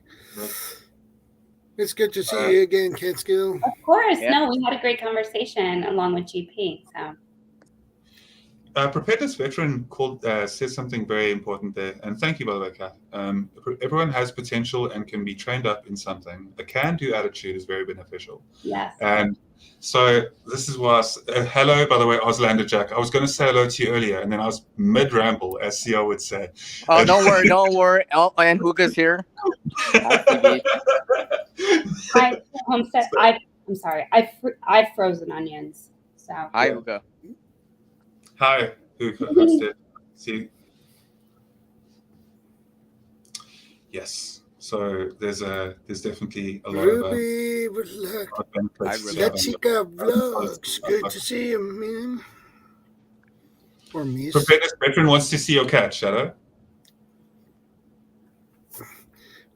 It's good to see you again, Catskill. Of course. Yeah. No, we had a great conversation along with GP. So. Preparedness Veteran says something very important there, and thank you, by the way, Kath. Everyone has potential and can be trained up in something. A can-do attitude is very beneficial. Yes. And so this is why. Hello, by the way, Auslander Jack. I was going to say hello to you earlier, and then I was mid-ramble, as CL would say. Oh, don't worry. Oh, and Huga's here. Hi, Homestead. I'm sorry. I've frozen onions. So. Hi, Huga. Hi, Huga. See. Yes. So there's definitely a lot Ruby, Lexika Vlogs. Good to see you, man. Or miss. Preparedness Veteran wants to see your cat, Shadow.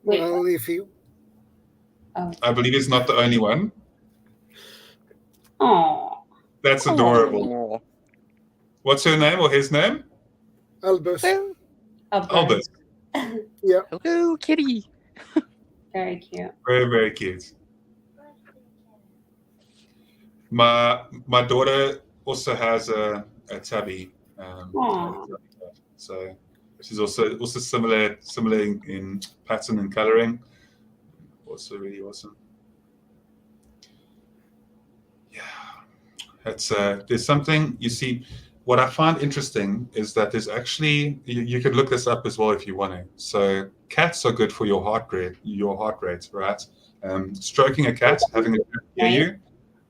Well, if you. I believe he's not the only one. Oh. That's adorable. What's her name or his name? Albus. Albus. Yeah. Hello, kitty. Very cute. Very, very cute. My daughter also has a tabby. So she's also similar in pattern and coloring. Also really awesome. Yeah, it's there's something you see. What I find interesting is that there's actually you can look this up as well if you want to. So cats are good for your heart rate, right? Stroking a cat, having a cat near you,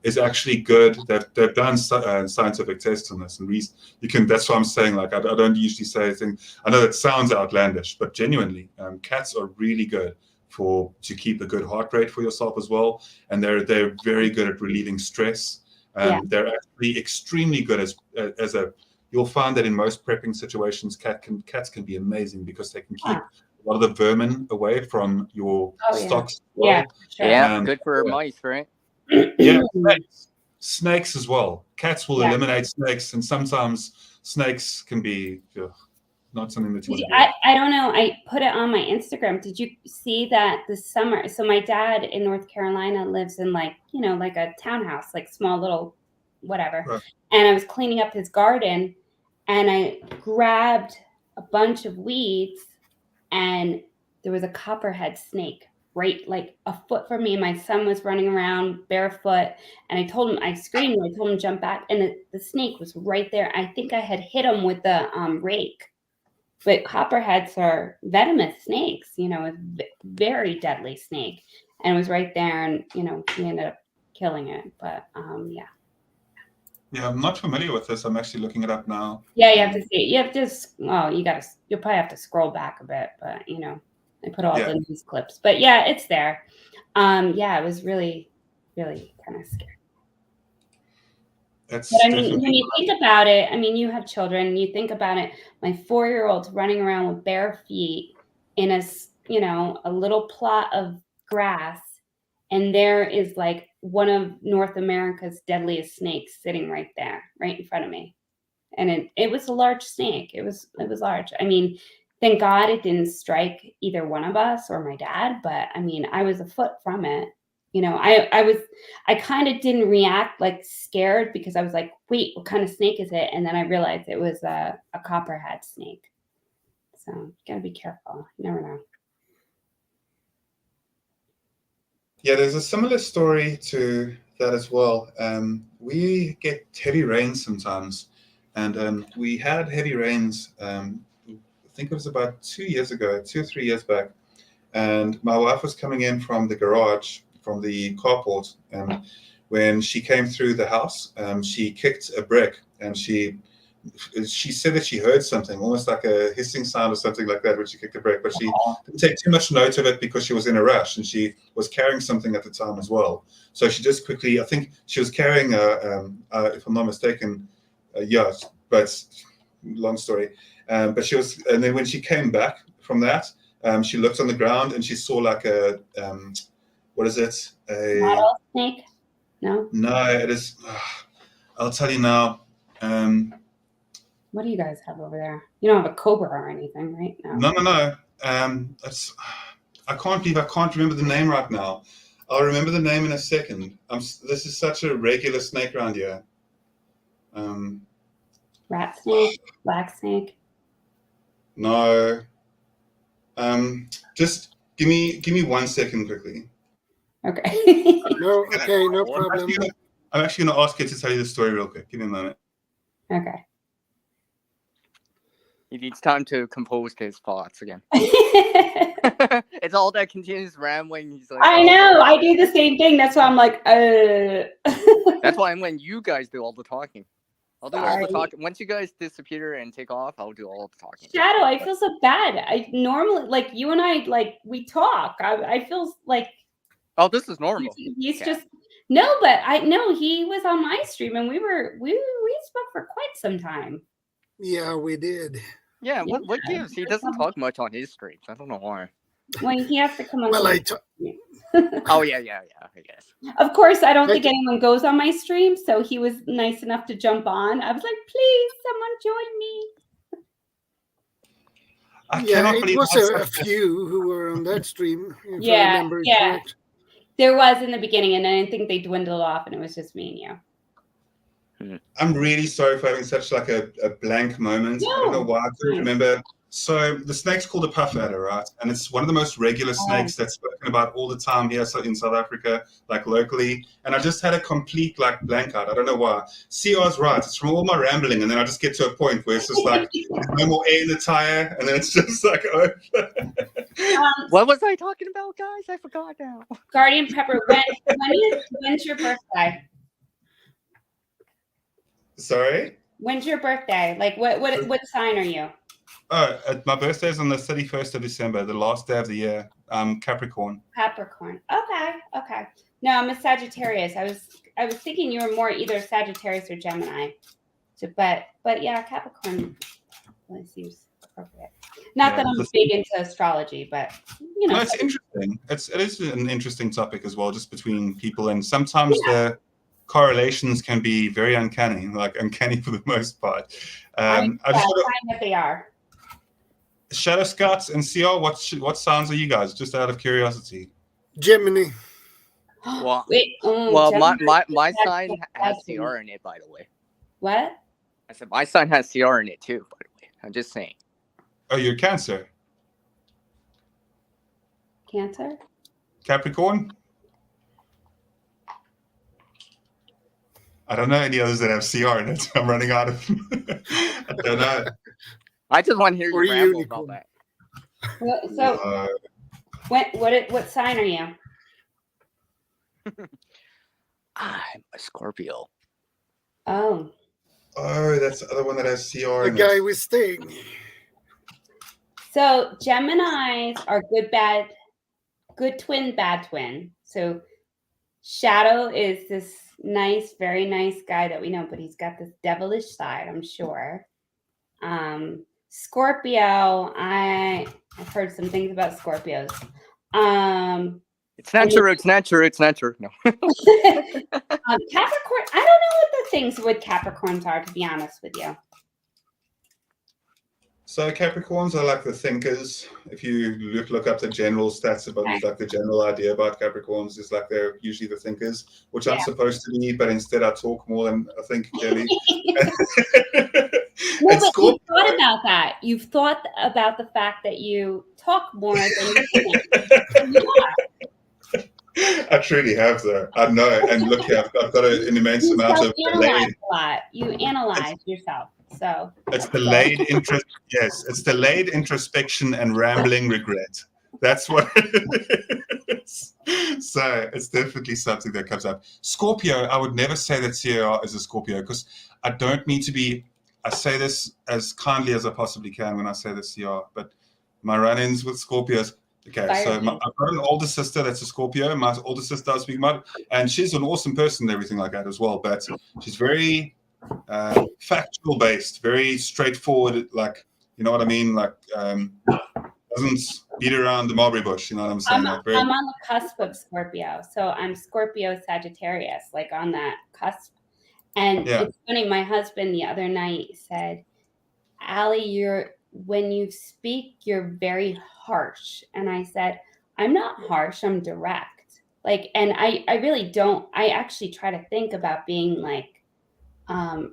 is actually good. They've done scientific tests on this, and you can. That's what I'm saying. Like I don't usually say anything. I know that sounds outlandish, but genuinely, cats are really good to keep a good heart rate for yourself as well, and they're very good at relieving stress. They're actually extremely good as you'll find that in most prepping situations, cats can be amazing because they can keep a lot of the vermin away from your stocks. Yeah, sure. Yeah, good for mice, right? Yeah, snakes as well. Cats will eliminate snakes, and sometimes snakes can be not something that you want to do. I don't know. I put it on my Instagram. Did you see that this summer? So my dad in North Carolina lives in like a townhouse, like small little whatever. Right. And I was cleaning up his garden and I grabbed a bunch of weeds and there was a copperhead snake right like a foot from me. My son was running around barefoot and I screamed, I told him to jump back and the snake was right there. I think I had hit him with the rake. But copperheads are venomous snakes, a very deadly snake. And it was right there and, he ended up killing it. But, yeah. Yeah, I'm not familiar with this. I'm actually looking it up now. Yeah, you have to see. You'll probably have to scroll back a bit. But, I put all the news clips. But, yeah, it's there. It was really, really kind of scary. But I mean, when you think about it, you have children, you think about it, my 4-year-old's running around with bare feet in a little plot of grass. And there is like one of North America's deadliest snakes sitting right there, right in front of me. And it was a large snake. It was large. Thank God it didn't strike either one of us or my dad. But I was a foot from it. I kind of didn't react like scared because I was like, wait, what kind of snake is it? And then I realized it was a copperhead snake. So you gotta be careful. You never know. Yeah, there's a similar story to that as well. We get heavy rains sometimes, and we had heavy rains. I think it was about 2 years ago, 2 or 3 years back, and my wife was coming in from the garage, from the carport, and when she came through the house, she kicked a brick, and she said that she heard something, almost like a hissing sound or something like that when she kicked a brick, but she didn't take too much note of it because she was in a rush, and she was carrying something at the time as well. So she just quickly, I think she was carrying if I'm not mistaken, but long story. But she was, and then when she came back from that, she looked on the ground and she saw like a what is it? A rattlesnake? No, it is. I'll tell you now. What do you guys have over there? You don't have a cobra or anything, right? No. It's. I can't believe I can't remember the name right now. I'll remember the name in a second. This is such a regular snake around here. Rat snake, black snake. No. Just give me 1 second quickly. Okay. No problem. I'm actually going to ask you to tell you the story real quick. Give me a moment. Okay. He needs time to compose his thoughts again. It's all that continuous rambling. He's like, I know. I do the same thing. That's why I'm like, That's why I'm letting you guys do all the talking. I'll do all Sorry. the talking. Once you guys disappear and take off, I'll do all the talking. Shadow, I feel so bad. I normally, like, you and I, like, we talk. I feel like Oh, this is normal. he's just no, but I know he was on my stream and we spoke for quite some time. Yeah, we did. Yeah, what gives? He doesn't talk much on his streams. I don't know why. When he has to come on. Well, Oh yeah, I guess. Of course, I don't think anyone goes on my stream, so he was nice enough to jump on. I was like, please, someone join me. It was a few who were on that stream. If I remember correct. There was in the beginning, and I think they dwindled off, and it was just me and you. I'm really sorry for having such like a blank moment. I don't know why I couldn't remember. So the snake's called a puff adder, right? And it's one of the most regular snakes that's spoken about all the time here in South Africa, like locally. And I just had a complete like blank out. I don't know why. CR's right. It's from all my rambling, and then I just get to a point where it's just like there's no more air in the tire, and then it's just like, oh. What was I talking about, guys? I forgot now. Guardian Pepper, when's your birthday? Sorry? When's your birthday? Like, what sign are you? Oh, my birthday is on the 31st of December, the last day of the year. Capricorn. Capricorn. Okay. No, I'm a Sagittarius. I was thinking you were more either Sagittarius or Gemini. But yeah, Capricorn really seems appropriate. Not Yeah, that I'm big into astrology, but you know, No, it's interesting. It is an interesting topic as well, just between people, and sometimes the correlations can be very uncanny, like uncanny for the most part. I just find that they are. Shadow Scouts and CR, what signs are you guys? Just out of curiosity. Gemini. Well, Wait, well, Gemini my sign has CR in it, by the way. What? I said my sign has CR in it too, by the way. I'm just saying. Oh, you're Cancer. Cancer? Capricorn? I don't know any others that have CR in it. I'm running out of. I don't know. I just want to hear Or you ramble unicorn. about that. Well, so, what sign are you? I'm a Scorpio. Oh. Oh, that's the other one that has CR The in guy it. with Sting. So Geminis are good twin, bad twin. So Shadow is this nice, very nice guy that we know, but he's got this devilish side, I'm sure. Scorpio, I've heard some things about Scorpios. It's not true. It's not true. It's not true. No. Capricorn, I don't know what the things with Capricorns are, to be honest with you. So Capricorns are like the thinkers. If you look up the general stats about these, like the general idea about Capricorns is like they're usually the thinkers, which I'm supposed to be, but instead I talk more than I think clearly. No, but you've thought about that. You've thought about the fact that you talk more than you think. You are. I truly have, though. I know. And look here, I've got an immense amount of delayed. A lot. You analyze yourself. So it's delayed interest. Yes, it's delayed introspection and rambling regret. That's what it is. So it's definitely something that comes up. Scorpio, I would never say that CR is a Scorpio because I don't need to be. I say this as kindly as I possibly can when I say the CR, but my run-ins with Scorpios. Okay, so I've got an older sister that's a Scorpio. My older sister I was speaking about, and she's an awesome person and everything like that as well. But she's very factual based, very straightforward. Like, you know what I mean? Like, doesn't beat around the mulberry bush. You know what I'm saying? I'm on the cusp of Scorpio, so I'm Scorpio Sagittarius, like on that cusp. And it's funny. My husband the other night said, "Allie, when you speak, you're very harsh." And I said, "I'm not harsh. I'm direct." Like, and I really don't. I actually try to think about being like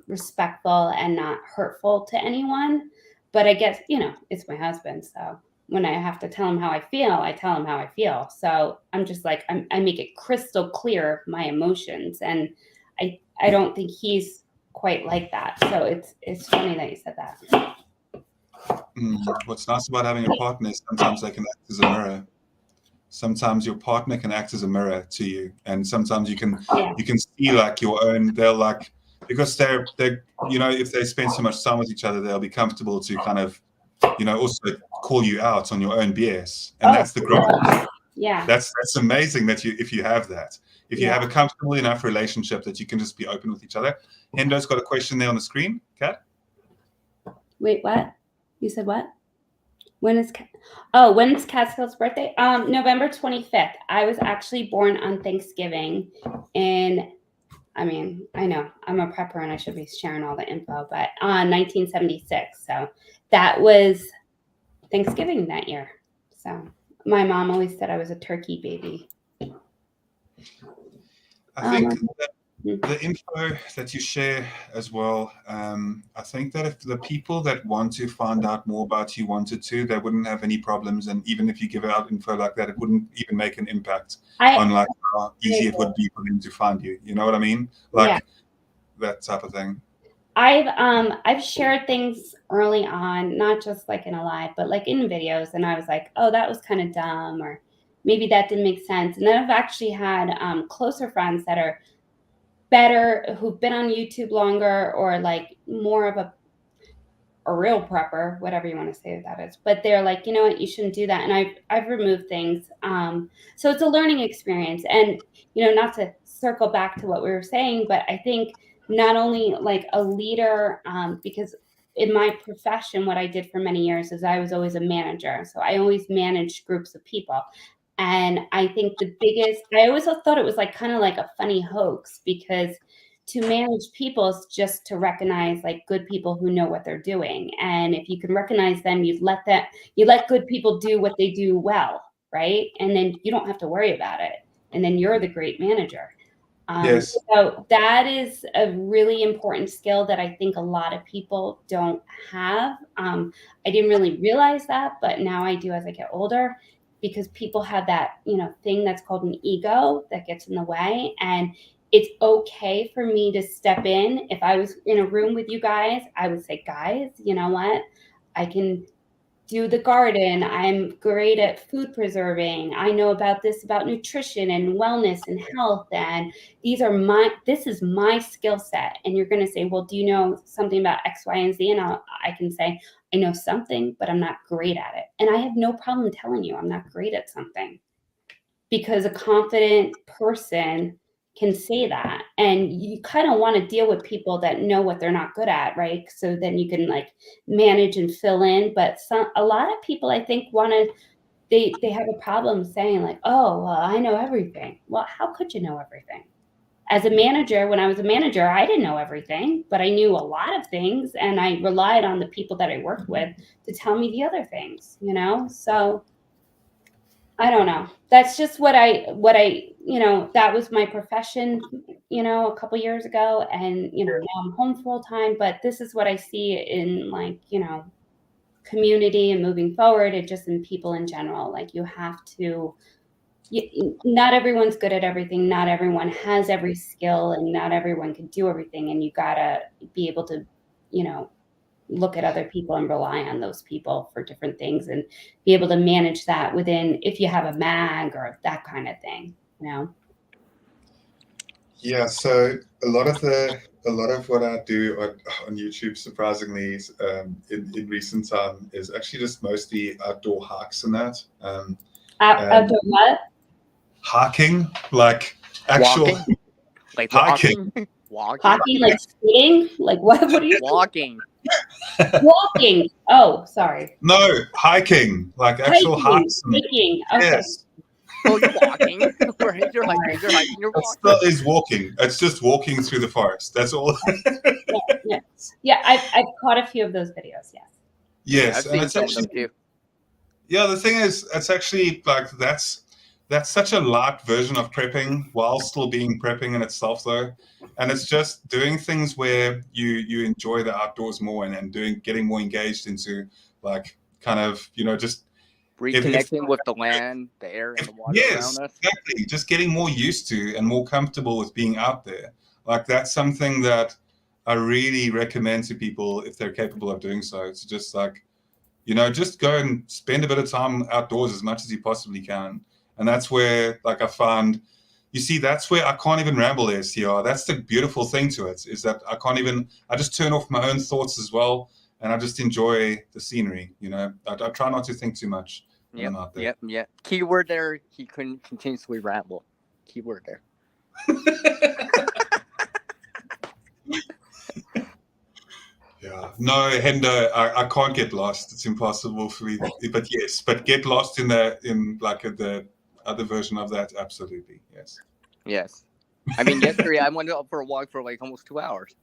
respectful and not hurtful to anyone. But I guess, it's my husband. So when I have to tell him how I feel, I tell him how I feel. So I'm just like, I make it crystal clear my emotions. And I don't think he's quite like that. So it's funny that you said that. What's nice about having a partner is sometimes they can act as a mirror. Sometimes your partner can act as a mirror to you, and sometimes you can see like your own. They'll like, because they're if they spend so much time with each other, they'll be comfortable to kind of also call you out on your own BS, and that's the growth. Yeah, that's amazing that if you have that. If you have a comfortable enough relationship that you can just be open with each other. Hendo's got a question there on the screen. Kat? Wait, what? You said what? When's Catskill's birthday? November 25th. I was actually born on Thanksgiving I know I'm a prepper and I should be sharing all the info, but 1976. So that was Thanksgiving that year. So my mom always said I was a turkey baby. I think the info that you share as well, I think that if the people that want to find out more about you wanted to, they wouldn't have any problems. And even if you give out info like that, it wouldn't even make an impact on like how easy it would be for them to find you. You know what I mean? Like that type of thing. I've shared things early on, not just like in a live, but like in videos. And I was like, oh, that was kind of dumb, or maybe that didn't make sense. And then I've actually had closer friends that are better, who've been on YouTube longer, or like more of a real prepper, whatever you want to say that is. But they're like, you know what, you shouldn't do that. And I've removed things. So it's a learning experience. And, not to circle back to what we were saying, but I think not only like a leader, because in my profession, what I did for many years is I was always a manager. So I always managed groups of people. And I think I always thought it was like kind of like a funny hoax, because to manage people is just to recognize like good people who know what they're doing. And if you can recognize them, you let good people do what they do well, right? And then you don't have to worry about it. And then you're the great manager. Yes. So that is a really important skill that I think a lot of people don't have. I didn't really realize that, but now I do as I get older, because people have that, thing that's called an ego that gets in the way. And it's okay for me to step in. If I was in a room with you guys, I would say, guys, you know what? I can do the garden. I'm great at food preserving. I know about nutrition and wellness and health. And this is my skill set. And you're going to say, well, do you know something about X, Y, and Z? And I can say, I know something, but I'm not great at it. And I have no problem telling you I'm not great at something, because a confident person can say that. And you kind of want to deal with people that know what they're not good at, right? So then you can like manage and fill in. But a lot of people, I think, they have a problem saying like, oh, well, I know everything. Well, how could you know everything? As a manager, when I was a manager, I didn't know everything, but I knew a lot of things, and I relied on the people that I worked with to tell me the other things, So I don't know. That's just what I, that was my profession, a couple years ago. And, now I'm home full time, but this is what I see in like, community and moving forward, and just in people in general. Like, you have to, not everyone's good at everything. Not everyone has every skill, and not everyone can do everything. And you gotta be able to, look at other people and rely on those people for different things, and be able to manage that within, if you have a mag or that kind of thing, Yeah, so a lot of what I do on YouTube, surprisingly, in recent time, is actually just mostly outdoor hikes and that. Outdoor what? Hiking, like actual Walking? Like hiking. Walking? Hockey, like skating? Like what are you Walking. walking? Oh, sorry. No, hiking, like actual hikes. Hiking. Okay. Yes. Oh, you're walking. Right? You're hiking, you're It's walking. not walking. It's just walking through the forest. That's all. Yeah. I've caught a few of those videos. Yes. Yes, I've and seen it's some of actually, them too. yeah, the thing is, it's actually like that's such a light version of prepping while still being prepping in itself, though. And it's just doing things where you enjoy the outdoors more, and getting more engaged into like kind of just Reconnecting with the land, the air, and the water yes, around us. exactly. Just getting more used to and more comfortable with being out there. Like that's something that I really recommend to people if they're capable of doing so. It's just like, just go and spend a bit of time outdoors as much as you possibly can. And that's where, like, I find, that's where I can't even ramble SCR. That's the beautiful thing to it, is that I just turn off my own thoughts as well. And I just enjoy the scenery, I try not to think too much when I'm out there. Yep. Keyword there, he couldn't continuously ramble. Keyword there. Yeah. No, Hendo, I can't get lost. It's impossible for me. But yes, get lost in the other version of that, absolutely. Yes. I mean, yesterday I went out for a walk for like almost 2 hours.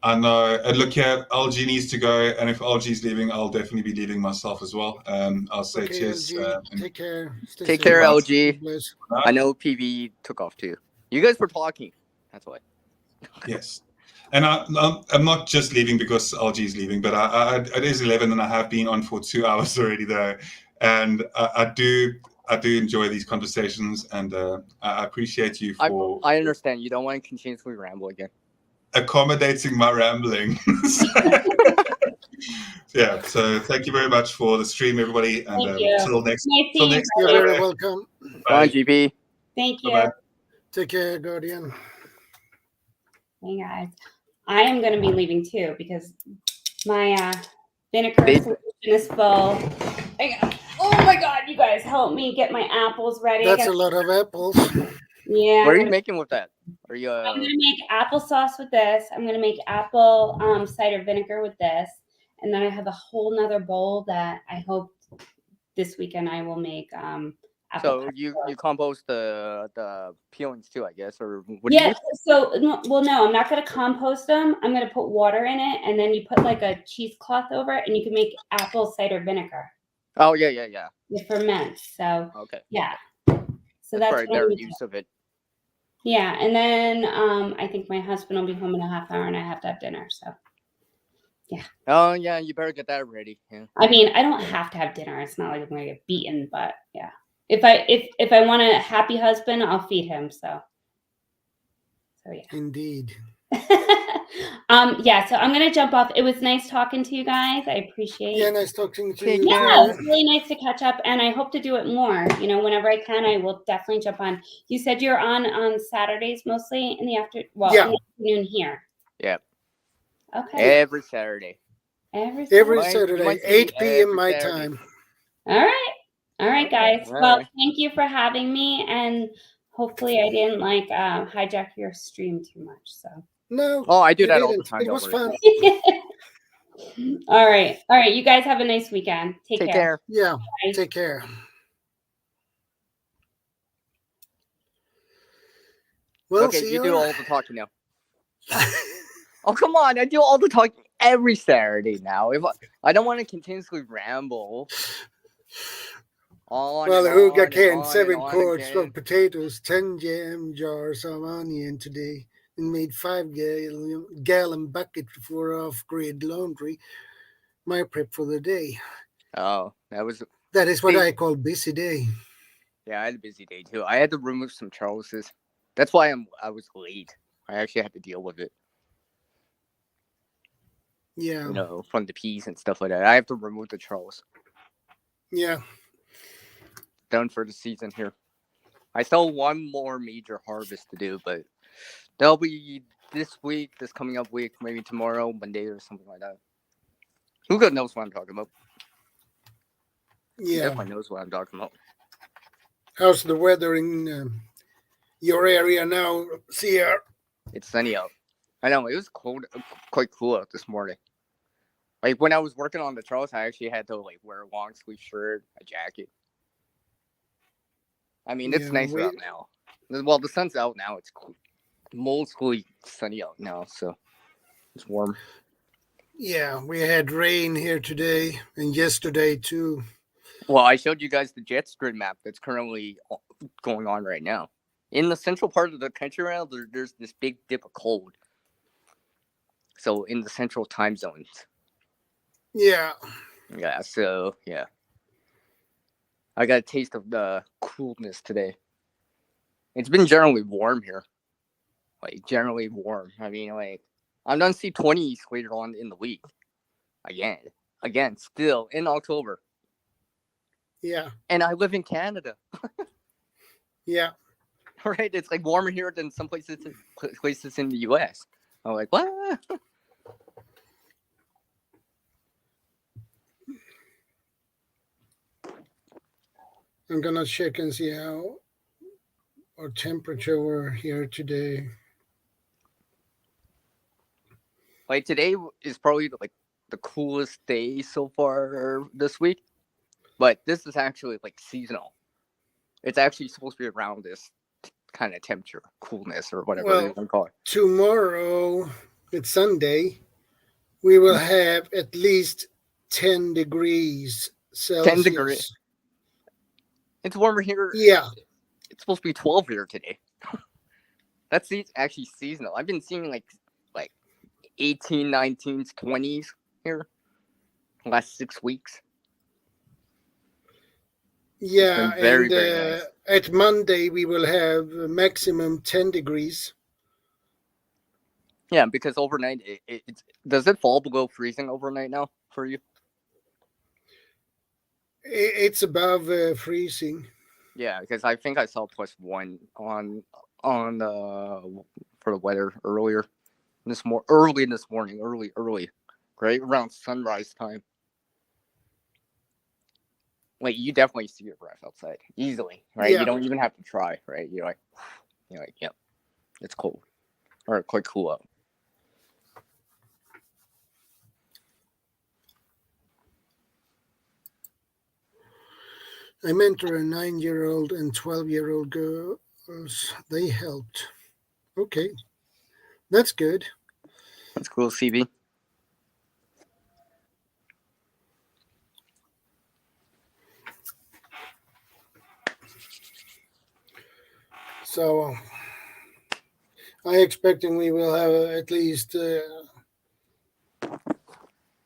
I know. And look here, LG needs to go, and if LG's leaving, I'll definitely be leaving myself as well. I'll say Okay, cheers. LG, take care. Stay Take safe. care, God LG. bless. I know PV took off too. You guys were talking. That's why. Yes. And I'm not just leaving because LG is leaving, but it is 11, and I have been on for 2 hours already there. And I do enjoy these conversations, and I appreciate you for... I understand. You don't want to continuously ramble again. Accommodating my rambling. Yeah, so thank you very much for the stream, everybody, and Thank you. till next Till next You're time. very welcome. Bye, GP. Thank you. Bye-bye. Take care, Guardian. Hey guys, I am going to be leaving too, because my vinegar solution is full. Oh my God, you guys help me get my apples ready. That's a lot of apples. Yeah. What are you making with that? Are you? I'm gonna make applesauce with this. I'm gonna make apple cider vinegar with this, and then I have a whole nother bowl that I hope this weekend I will make apple So pie. you compost the peelings too, I guess, or what do Yeah. you? So well, no, I'm not gonna compost them. I'm gonna put water in it, and then you put like a cheesecloth over it, and you can make apple cider vinegar. Oh yeah. It ferments. So Okay. yeah. Okay. So That's that's probably what I'm better gonna use of it. Yeah, and then I think my husband will be home in a half hour, and I have to have dinner. So Oh yeah, you better get that ready. Yeah. I mean, I don't have to have dinner. It's not like I'm gonna get beaten, but yeah. If I want a happy husband, I'll feed him. So yeah. Indeed. Yeah. So I'm gonna jump off. It was nice talking to you guys. I appreciate. Yeah, nice talking to Take you. care. Yeah, it too. was really nice to catch up, and I hope to do it more. Whenever I can, I will definitely jump on. You said you're on Saturdays mostly in the afternoon. Well, Yeah. in the afternoon here. Yeah. Okay. Every Saturday. Every Every Might- you Saturday, might see me 8 p.m. every my Saturday. time. All right. All right, guys. All Well, right. thank you for having me, and hopefully I didn't hijack your stream too much. So. No, Oh, I do you that all the didn't. time. It Don't was worry. fun. All right. All right. You guys have a nice weekend. Take care. Yeah, Bye. take care. Well, Okay, you do CR. all the talking now. Oh come on! I do all the talking every Saturday now. If I don't want to continuously ramble on Well, and who on got and canned on 7 and on quarts again. of potatoes, 10 jam jars of onion today, and made 5-gallon bucket for off-grid laundry. My prep for the day. Oh, that was That is what See- I call busy day. yeah. I had a busy day too. I had to remove some Charleses. That's why I was late. I actually had to deal with it. Yeah, From the peas and stuff like that. I have to remove the Charles. yeah. Done for the season here. I still have one more major harvest to do, but that'll be this week, this coming up week, maybe tomorrow, Monday, or something like that. Who good knows what I'm talking about? He Yeah. definitely knows what I'm talking about. How's the weather in your area now, CR? It's sunny out. I know it was cold, quite cool out this morning. Like when I was working on the Charles, I actually had to wear a long sleeve shirt, a jacket. I mean, it's Yeah, nicer out now. Well, the sun's out now. It's cool. Mostly sunny out now, so it's warm. Yeah, we had rain here today and yesterday too. Well, I showed you guys the jet stream map that's currently going on right now. In the central part of the country right now, there's this big dip of cold. So in the central time zones. Yeah. Yeah, so yeah. I got a taste of the coolness today. It's been generally warm here. Generally warm. I mean, I'm gonna see 20s later on in the week. Again, still in October. Yeah. And I live in Canada. Yeah. Right? It's warmer here than some places in the US. I'm like, what? I'm gonna check and see how our temperature were here today. Today is probably the coolest day so far this week. But this is actually seasonal. It's actually supposed to be around this kind of temperature, coolness, or whatever you want to call it. Tomorrow, it's Sunday, we will have at least 10 degrees Celsius. 10 degrees. It's warmer here. Yeah. It's supposed to be 12 here today. That's actually seasonal. I've been seeing 18, 19s, 20s here the last 6 weeks. Yeah, very, and very nice. at Monday we will have a maximum 10 degrees. Yeah, because overnight, does it fall below freezing overnight now for you? It's above freezing. Yeah, because I think I saw +1 on for the weather early this morning, right around sunrise time. You definitely see your breath outside easily, right? Yeah. You don't even have to try, right? You're like, yep, it's cold or quite cool out. I mentor a 9-year-old and 12-year-old girls. They helped. Okay, that's good. That's cool, CB. So I expecting we will have at least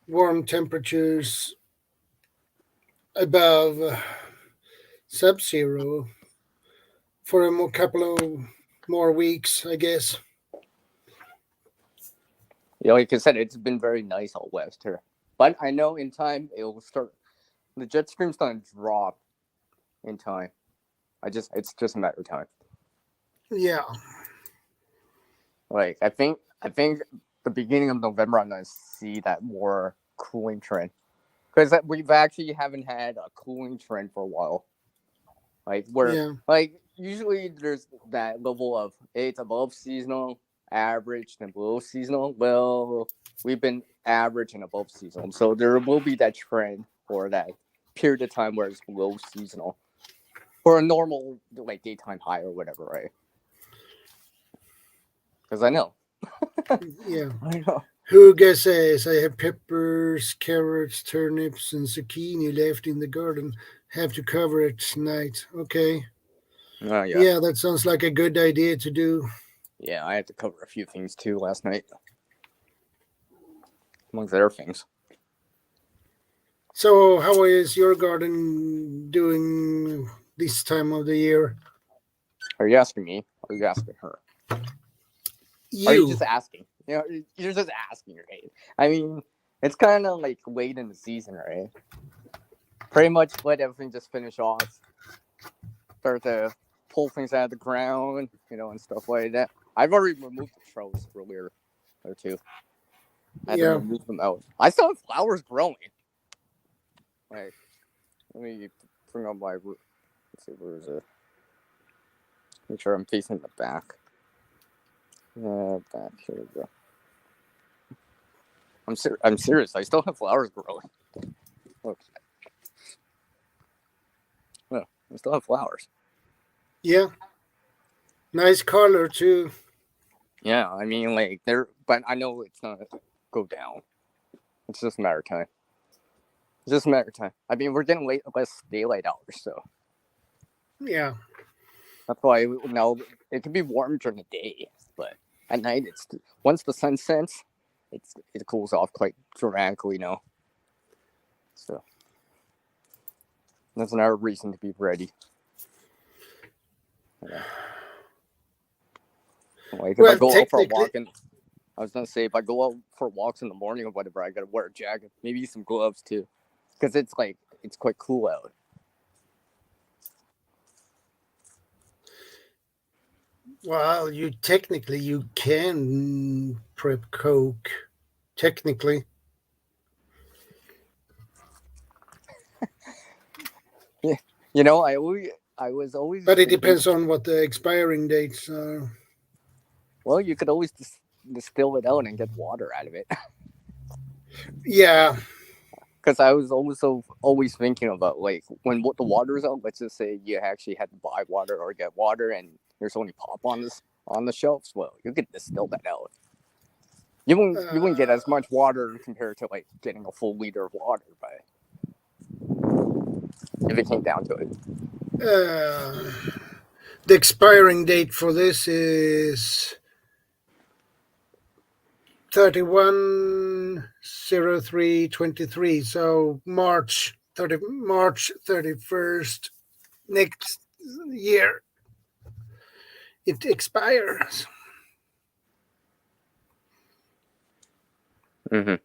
warm temperatures above sub-zero for a couple of more weeks, I guess. Yeah, like I said, it's been very nice out west here. But I know in time it will start. The jet stream's gonna drop in time. It's just a matter of time. Yeah. Like I think the beginning of November I'm gonna see that more cooling trend because we've actually haven't had a cooling trend for a while. Like like usually there's that level of it's above seasonal, average, and below seasonal. Well, we've been average and above seasonal, so there will be that trend for that period of time where it's below seasonal for a normal like daytime high or whatever, right? Because I know. Yeah. I know. Hugo says, I have peppers, carrots, turnips, and zucchini left in the garden. Have to cover it tonight. Okay. Yeah. Yeah, that sounds like a good idea to do. Yeah, I had to cover a few things too last night. Amongst other things. So, how is your garden doing this time of the year? Are you asking me? Or are you asking her? You. Are you just asking? You know, you're just asking, right? I mean, it's kind of like late in the season, right? Pretty much let everything just finish off. Start to pull things out of the ground, and stuff like that. I've already removed the trellis earlier or two. I had to remove them out. I still have flowers growing. Like, let me bring up my. Let's see, where is it? Make sure I'm facing the back. Back here we go. I'm serious. I still have flowers growing. Look. Oh, I still have flowers. Yeah. Nice color too. Yeah, I mean, like but I know it's not go down. It's just a matter of time. It's just a matter of time. I mean, we're getting less daylight hours, so yeah. That's why now it can be warm during the day, but at night once the sun sets, it cools off quite dramatically now. So that's another reason to be ready. Yeah. Like if I go out for a walk I was gonna say if I go out for walks in the morning or whatever, I gotta wear a jacket, maybe some gloves too, because it's quite cool out. Well, you can prep coke, technically. Yeah, I was always. But it depends on what the expiring dates are. Well, you could always distill it out and get water out of it. Yeah. Because I was also always thinking about when the water is out. Let's just say you actually had to buy water or get water, and there's only pop on the shelves. Well, you could distill that out. You wouldn't get as much water compared to getting a full liter of water, but if it came down to it. The expiring date for this is 31/03/23, so March 31st next year it expires. Mm-hmm.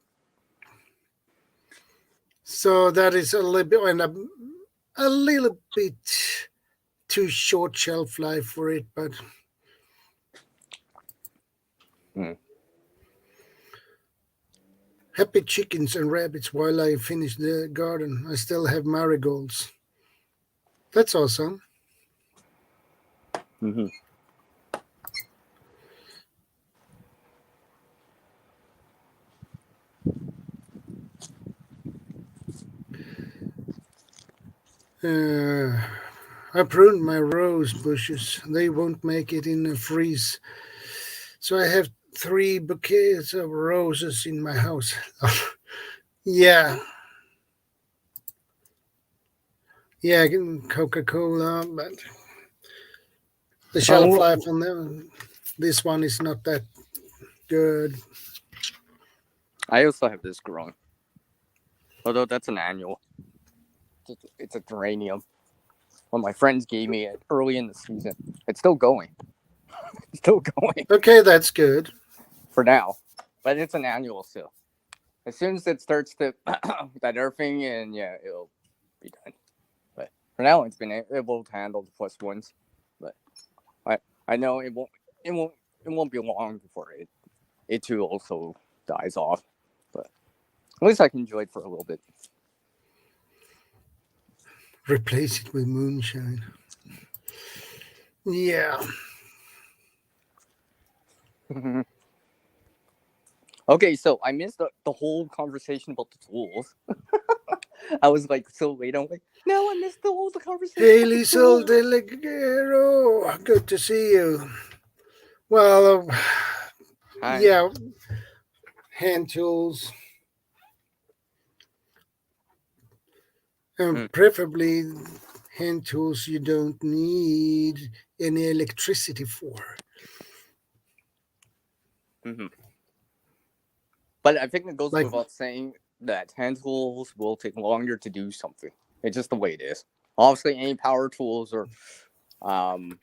So that is a little bit too short shelf life for it, but happy chickens and rabbits while I finish the garden. I still have marigolds. That's awesome. Mm-hmm. I pruned my rose bushes. They won't make it in a freeze. So I have 3 bouquets of roses in my house. Yeah, yeah, Coca Cola, but the shelf Oh, life on them, this one is not that good. I also have this growing, although that's an annual. It's a geranium. One of my friends gave me it early in the season. It's still going. It's still going Okay, that's good. for now, but it's an annual still. As soon as it starts to that earthing, and yeah, it'll be done. But for now, it's been able to handle the plus ones. But I know it won't be long before it too also dies off. But at least I can enjoy it for a little bit. Replace it with moonshine. Yeah. Okay, so I missed the whole conversation about the tools. I was like so late. I'm like, no, I missed the whole conversation Hey, about the Liesel tools. Delegero. Good to see you. Well, Hi. yeah, hand tools, Mm, preferably hand tools you don't need any electricity for. hmm But I think it goes Like, without saying that hand tools will take longer to do something. It's just the way it is. Obviously, any power tools or um,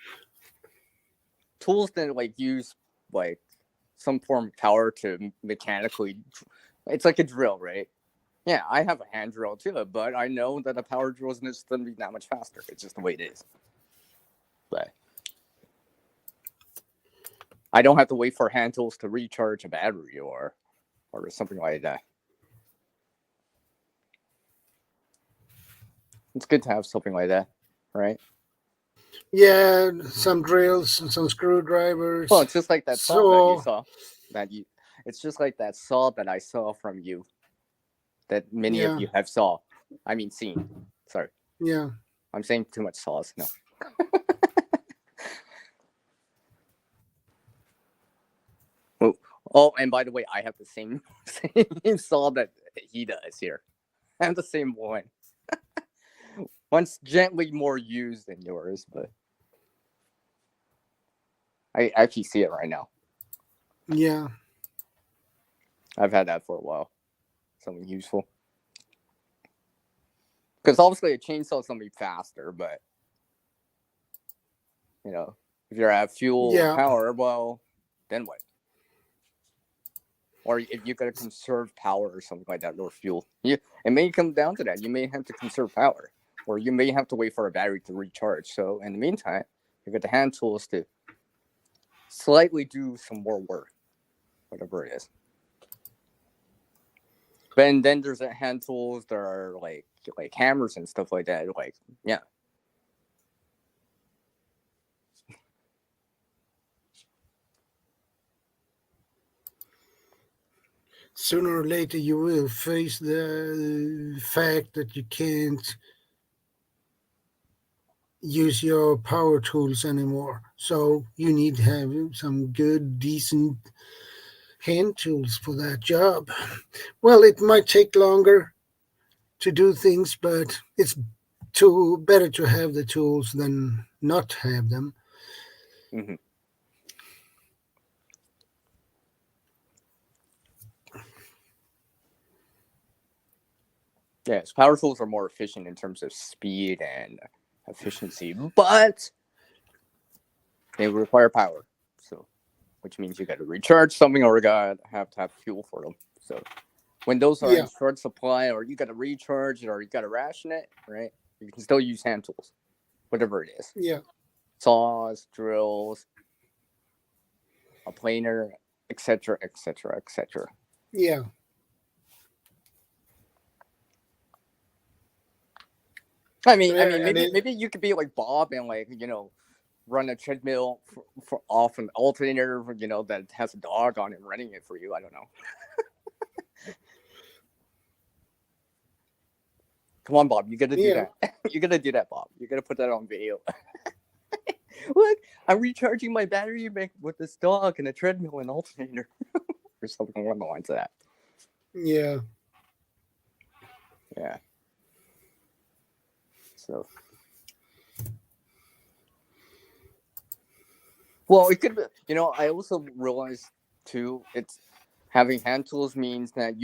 tools that like use like some form of power to mechanically. It's like a drill, right? Yeah, I have a hand drill too, but I know that a power drill isn't just going to be that much faster. It's just the way it is. But I don't have to wait for hand tools to recharge a battery or something like that. It's good to have something like that, right? yeah, some drills and some Well, screwdrivers. it's just like that saw that you So, saw. That you, it's just like that saw that I saw from you. That many of yeah, you have saw. I mean, seen. Sorry, yeah. I'm saying too much saws. No. Oh, oh, and by the way, I have the same same saw that he does here. I have the same one. One's gently more used than yours, but I actually see it right now. Yeah, I've had that for a while. Something useful. Because obviously a chainsaw is gonna be faster, but you know, if you're at fuel yeah, power, well, then what? Or if you gotta conserve power or something like that, or fuel, it may come down to that. You may have to conserve power, or you may have to wait for a battery to recharge. So in the meantime, you got the hand tools to slightly do some more work, whatever it is. But then there's hand tools that are like hammers and stuff like that. Like, yeah. sooner or later you will face the fact that you can't use your power tools anymore. So you need to have some good, decent hand tools for that job. Well, it might take longer to do things, but it's better to have the tools than not have them. Mm-hmm. Yes, power tools are more efficient in terms of speed and efficiency, but they require power. So, which means you got to recharge something or you got to have fuel for them. So, when those are in Yeah, short supply, or you got to recharge it, or you got to ration it, right? You can still use hand tools, whatever it is: yeah, saws, drills, a planer, etc., etc., etc. yeah, and Maybe you could be like Bob and run a treadmill for off an alternator, that has a dog on it running it for you. I don't know. Come on, Bob. You gotta do Yeah. that. You gotta do that, Bob. You gotta put that on video. Look, I'm recharging my battery bank with this dog and a treadmill and alternator, or something along the lines of that. Yeah. Yeah. So. Well, it could be. I also realized too. It's having hand tools means that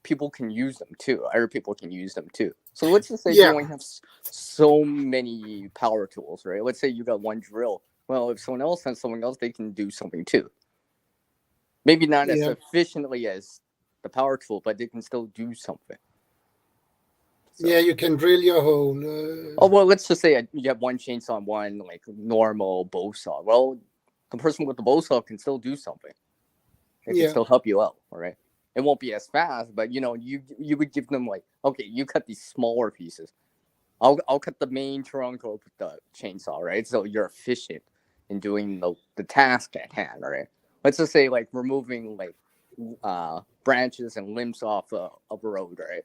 people can use them too. Other people can use them too. So let's just say you Yeah. only have so many power tools, right? Let's say you got one drill. Well, if someone else has something else, they can do something too. Maybe not as Yeah. efficiently as the power tool, but they can still do something. So. Yeah, you can drill your hole. Oh, well, let's just say you have one chainsaw and one like normal bow saw. Well, the person with the bow saw can still do something. It can Yeah. still help you out, all right? It won't be as fast, but you would give them like, okay, you cut these smaller pieces. I'll cut the main trunk with the chainsaw, right? So you're efficient in doing the task at hand, all right? Let's just say like removing like branches and limbs off a road, right?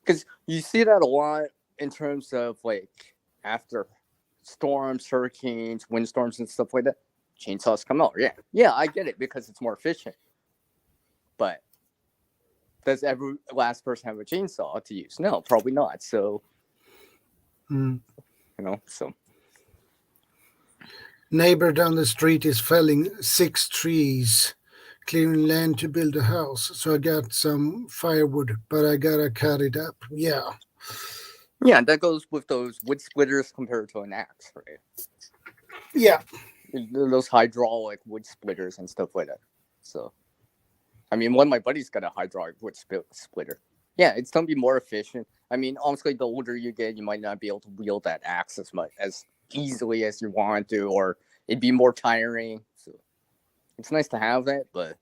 Because you see that a lot in terms of like after storms, hurricanes, windstorms, and stuff like that. Chainsaws come out. Yeah, I get it because it's more efficient. But does every last person have a chainsaw to use? No, probably not. So, so. Neighbor down the street is felling 6 trees, clearing land to build a house. So I got some firewood, but I gotta cut it up. Yeah. Yeah, that goes with those wood splitters compared to an axe, right? Yeah. Those hydraulic wood splitters and stuff like that. So, I mean, one of my buddies got a hydraulic wood splitter. Yeah, it's gonna be more efficient. I mean, honestly, the older you get, you might not be able to wield that axe as easily as you want to, or it'd be more tiring. So, it's nice to have that, but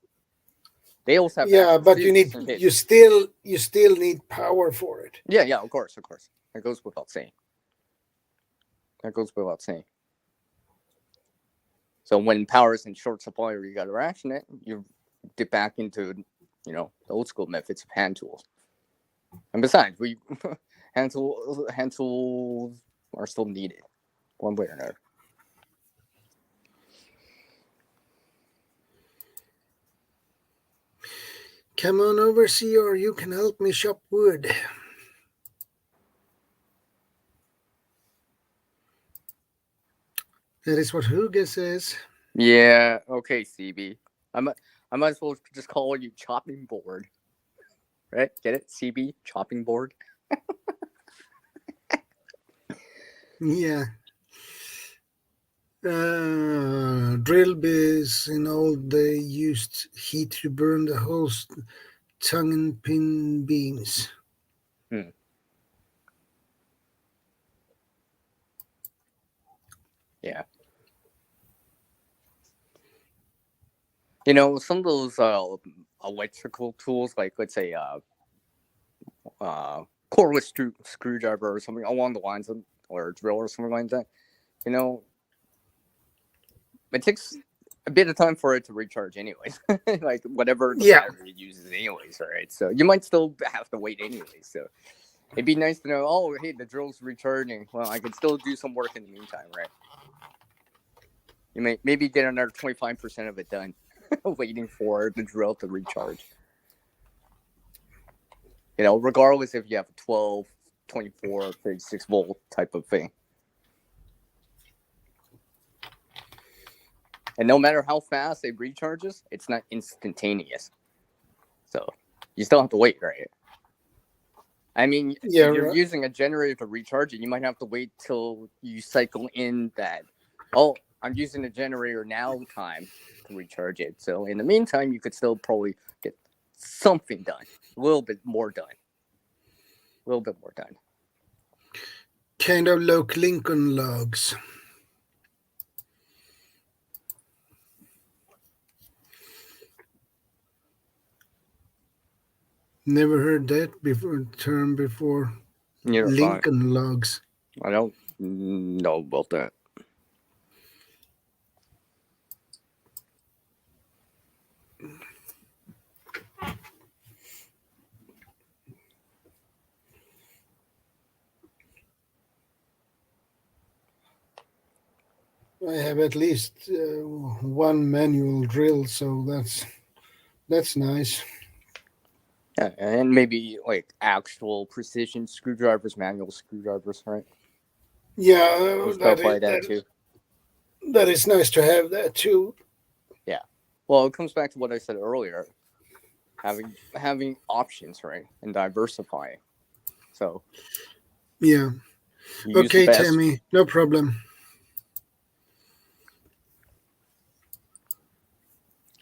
they also have but you still need power for it. Yeah, of course. That goes without saying. So when power is in short supply or you got to ration it, you dip back into, the old school methods of hand tools. And besides, hand tools are still needed, one way or another. Come on, overseer, you can help me chop wood. That is what Hugo says. Yeah, okay, CB. I might as well just call you chopping board. Right? Get it? CB, chopping board. Yeah. Drill bits in old they used heat to burn the holes, tongue and pin beams. Yeah. Some of those electrical tools, like let's say cordless screwdriver or something along the lines of, or a drill or something like that. It takes a bit of time for it to recharge, anyways. Like whatever the battery it uses, anyways. All right, so you might still have to wait, anyways. So it'd be nice to know. Oh, hey, the drill's recharging. Well, I can still do some work in the meantime, right? You may maybe get another 25% of it done, waiting for the drill to recharge. Regardless if you have a 12, 24, 36 volt type of thing. And no matter how fast it recharges, it's not instantaneous. So you still have to wait, right? I mean, if you're using a generator to recharge it, you might have to wait till you cycle in that, oh, I'm using a generator now time to recharge it. So in the meantime, you could still probably get something done. A little bit more done. Kind of like Lincoln logs. Never heard that term before. Lincoln logs. I don't know about that. I have at least one manual drill, so that's nice. Yeah, and maybe like actual precision screwdrivers, manual screwdrivers, right? Yeah, And stuff like that too. that is nice to have that too. Yeah. Well, it comes back to what I said earlier, having options, right, and diversifying. So Yeah. you use the Okay, best. Tammy, no problem.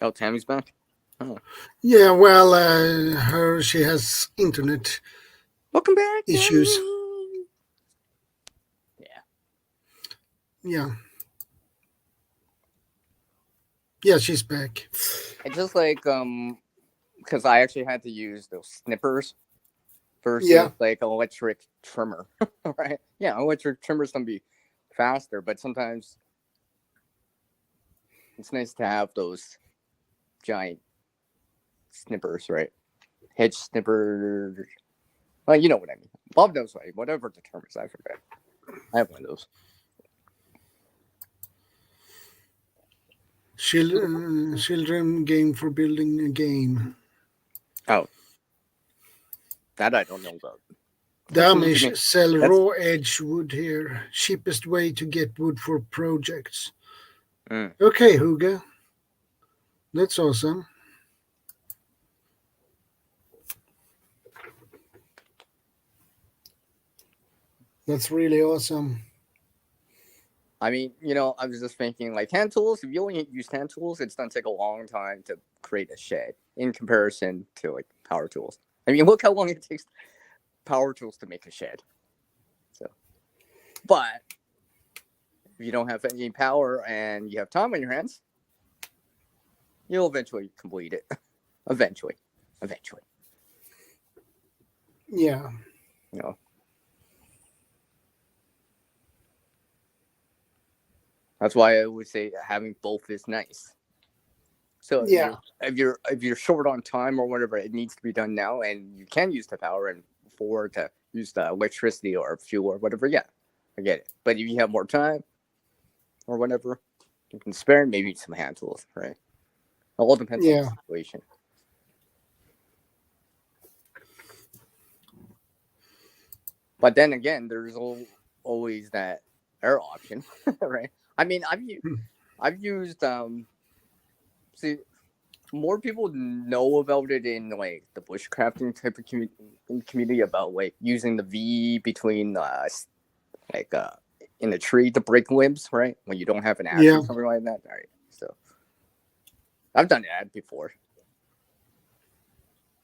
Oh, Tammy's back. Oh, Yeah, well, she has internet welcome back, issues. Tammy. Yeah. Yeah. Yeah, she's back. It's just like because I actually had to use those snippers versus Yeah. like electric trimmer, right? Yeah, electric trimmers can be faster, but sometimes it's nice to have those giant snippers, right? Hedge snipper. Well, you know what I mean. Bob knows what, whatever the term is. I forget. I have one of those. Children game for building a game. Oh, that I don't know about. Damish sell That's- raw edge wood here. Cheapest way to get wood for projects. Okay, Huga. That's awesome. That's really awesome. I mean, I was just thinking, like, hand tools, if you only use hand tools, it's going to take a long time to create a shed in comparison to, like, power tools. I mean, look how long it takes power tools to make a shed. So, but if you don't have any power and you have time on your hands, you'll eventually complete it. Eventually. Yeah. That's why I would say having both is nice. So Yeah. if you're short on time or whatever, it needs to be done now, and you can use the power and afford to use the electricity or fuel or whatever. Yeah, I get it. But if you have more time or whatever, you can spare maybe some hand tools, right? It all depends on the situation. But then again, there's always that air option, right? I mean, I've used see, more people know about it in like the bushcrafting type of community about like using the V between like in a tree to break limbs, right? When you don't have an axe or something like that. All right, so I've done that before.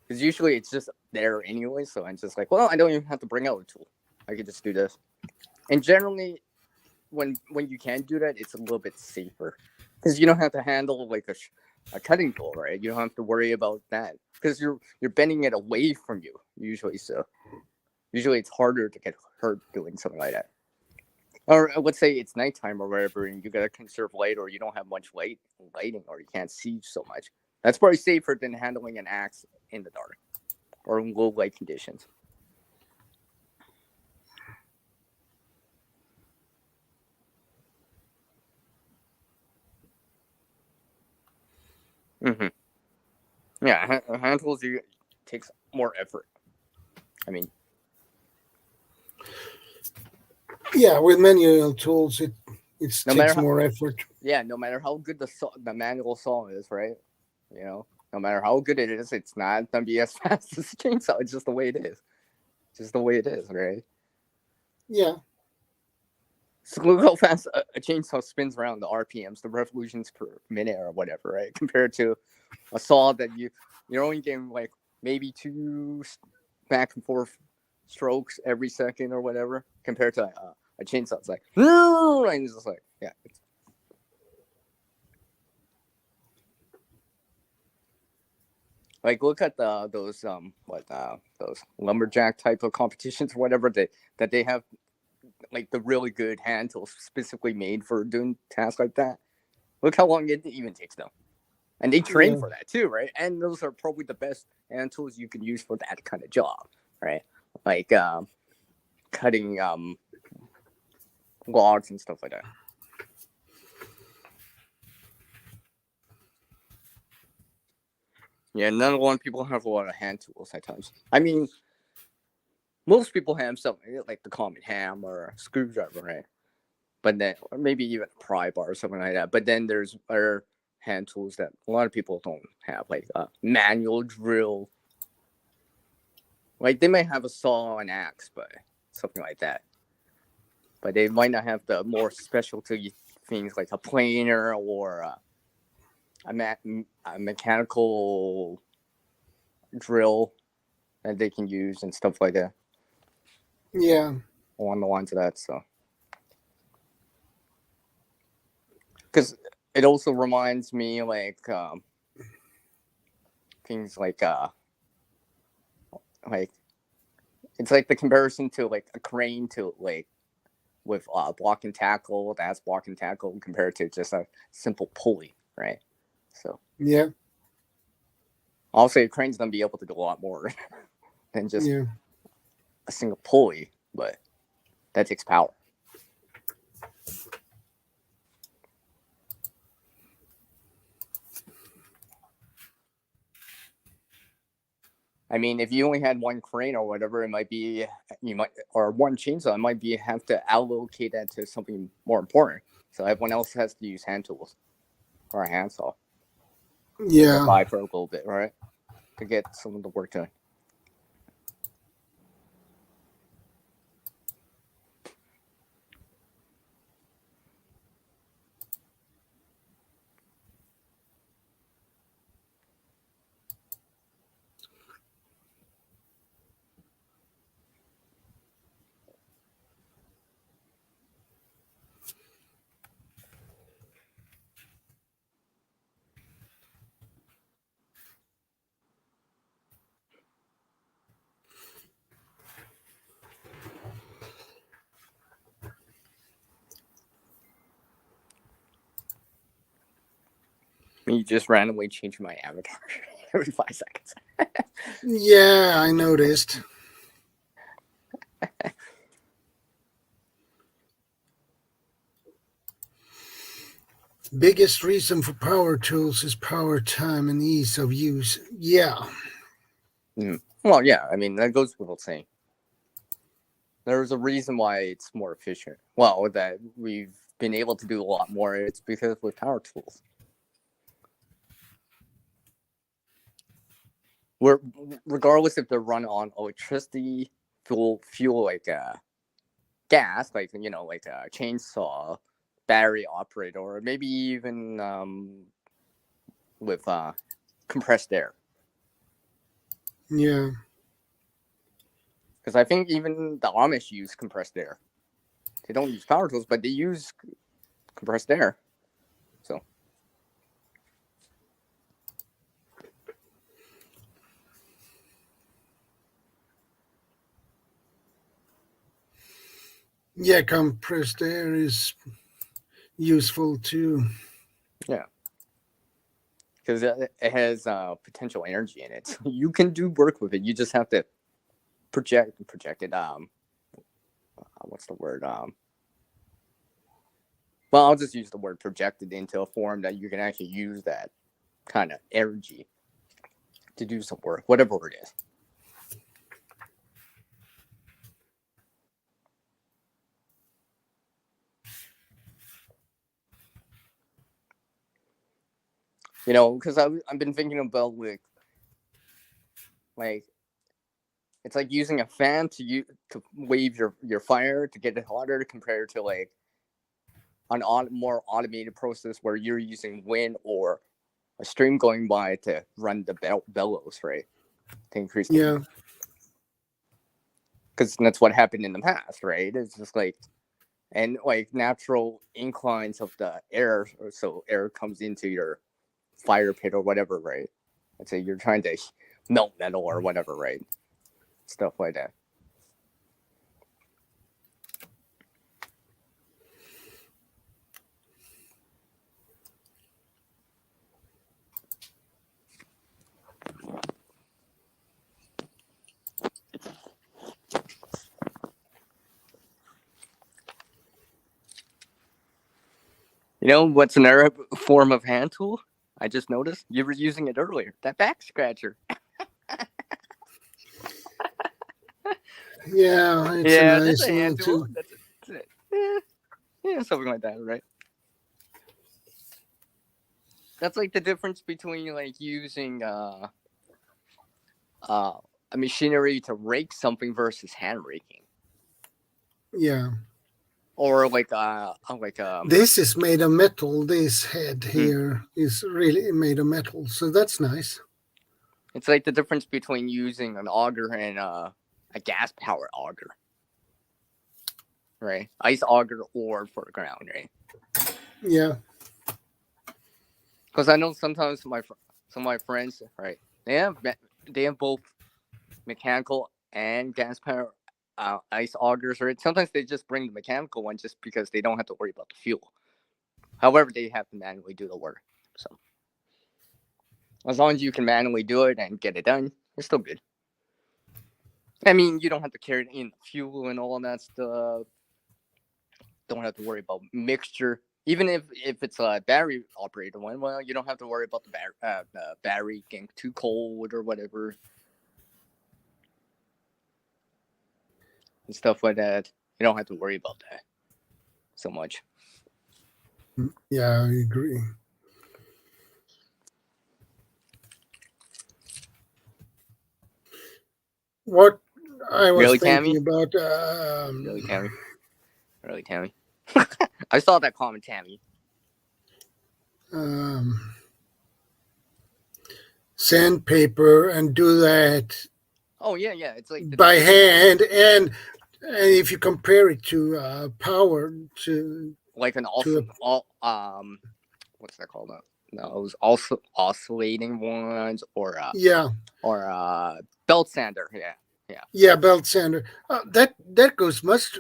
Because usually it's just there anyway, so I'm just like, well, I don't even have to bring out a tool. I could just do this. And generally, when you can do that, it's a little bit safer because you don't have to handle like a cutting tool, right? You don't have to worry about that because you're bending it away from you usually. So usually it's harder to get hurt doing something like that. Or let's say it's nighttime or whatever, and you gotta conserve light, or you don't have much lighting, or you can't see so much. That's probably safer than handling an axe in the dark or in low light conditions. Mm-hmm. Yeah, hand tools takes more effort. I mean, yeah, with manual tools, it takes more effort. Yeah, no matter how good the manual saw is, right? No matter how good it is, it's not gonna be as fast as a chainsaw. It's just the way it is. Just the way it is, right? Yeah. So look how fast a chainsaw spins around, the RPMs, the revolutions per minute or whatever, right? Compared to a saw that you're only getting like maybe 2 back and forth strokes every second or whatever. Compared to a chainsaw, it's like, and it's just like, yeah. Like look at those lumberjack type of competitions or whatever that they have, like the really good hand tools specifically made for doing tasks like that. Look how long it even takes them, and they train for that too, right? And those are probably the best hand tools you can use for that kind of job, right? Like cutting logs and stuff like that. Yeah, not a lot of people have a lot of hand tools at times. I mean, most people have something like the common hammer or a screwdriver, right? But then, or maybe even a pry bar or something like that. But then there's other hand tools that a lot of people don't have, like a manual drill. Like they might have a saw and axe, but something like that. But they might not have the more specialty things like a planer or a mechanical drill that they can use and stuff like that. Yeah. Along the lines of that, so. Because it also reminds me like things like it's like the comparison to like a crane to like with block and tackle, that's block and tackle compared to just a simple pulley, right? So Yeah. I'll say a crane's gonna be able to do a lot more than just Yeah. a single pulley, but that takes power. I mean, if you only had one crane or whatever, it might be or one chainsaw, it might be have to allocate that to something more important. So everyone else has to use hand tools or a handsaw. Yeah. Buy for a little bit, right, to get some of the work done. You just randomly change my avatar every 5 seconds. Yeah, I noticed. Biggest reason for power tools is power, time, and ease of use. Yeah. Well, yeah, I mean, that goes without saying. There's a reason why it's more efficient. Well, that we've been able to do a lot more. It's because with power tools. Regardless if they're run on electricity, fuel like gas, like like a chainsaw, battery operated, or maybe even with compressed air. Yeah. Because I think even the Amish use compressed air. They don't use power tools, but they use compressed air. So. Yeah, compressed air is useful too. Yeah. Because it has potential energy in it. So you can do work with it. You just have to project it. What's the word? Well, I'll just use the word projected into a form that you can actually use that kind of energy to do some work, whatever it is. Because I've been thinking about like it's like using a fan to wave your fire to get it hotter compared to like an more automated process where you're using wind or a stream going by to run the bellows, right? To increase the Yeah. because that's what happened in the past, right? It's just like and like natural inclines of the air, so air comes into your fire pit or whatever, right? Let's say you're trying to melt metal or whatever, right? Stuff like that. What's another form of hand tool? I just noticed you were using it earlier. That back scratcher. Yeah, it's a Yeah, that's nice a hand one tool. too. That's it. Yeah, something like that, right? That's like the difference between like using a machinery to rake something versus hand raking, Yeah. or like This is made of metal. This head Hmm. here is really made of metal, so that's nice. It's like the difference between using an auger and a gas powered auger, right? Ice auger or for the ground, right? Yeah. Because I know sometimes some of my friends, right? They have both mechanical and gas powered ice augers, right? Sometimes they just bring the mechanical one just because they don't have to worry about the fuel. However, they have to manually do the work. So as long as you can manually do it and get it done, you're still good. I mean, you don't have to carry in the fuel and all that stuff. Don't have to worry about mixture. Even if it's a battery operated one, well, you don't have to worry about the battery getting too cold or whatever and stuff like that. You don't have to worry about that so much. Yeah, I agree. What I was Really, thinking Tammy? about, Really, Tammy? Really, Tammy? I saw that comment, Tammy. Sandpaper and do that Oh yeah, yeah. It's like by hand, and if you compare it to power to like an to what's that called? No, it was also oscillating ones or yeah belt sander. yeah belt sander, that goes much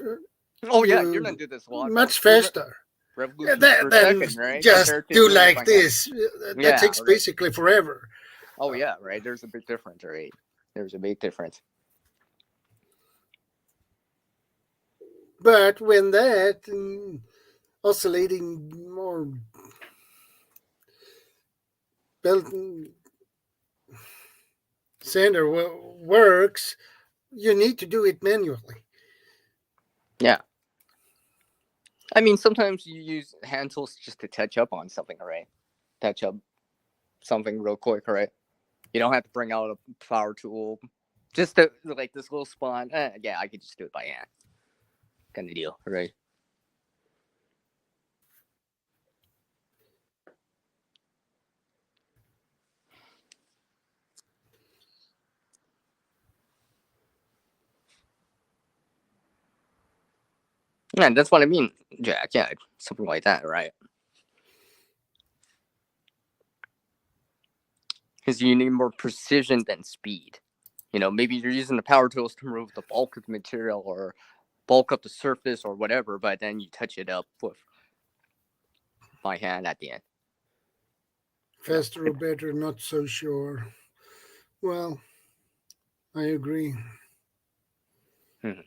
Oh yeah, you're gonna do this a lot much faster. faster. Yeah, Revolutions per then second, right? just Compared to do doing it like by hand. this. That Yeah, takes right. basically forever. Oh yeah, right. There's a big difference, right? There's a big difference. But when that oscillating or belt sander works, you need to do it manually. Yeah. I mean, sometimes you use hand tools just to touch up on something, right? Touch up something real quick, right? You don't have to bring out a power tool. Just to, like this little spot. Yeah, I could just do it by hand. Kind of deal, right? Yeah, that's what I mean, Jack. Yeah, something like that, right? Because you need more precision than speed. You know, maybe you're using the power tools to remove the bulk of the material or bulk up the surface or whatever, but then you touch it up with by hand at the end. Faster or better, not so sure. Well, I agree. Mm-hmm.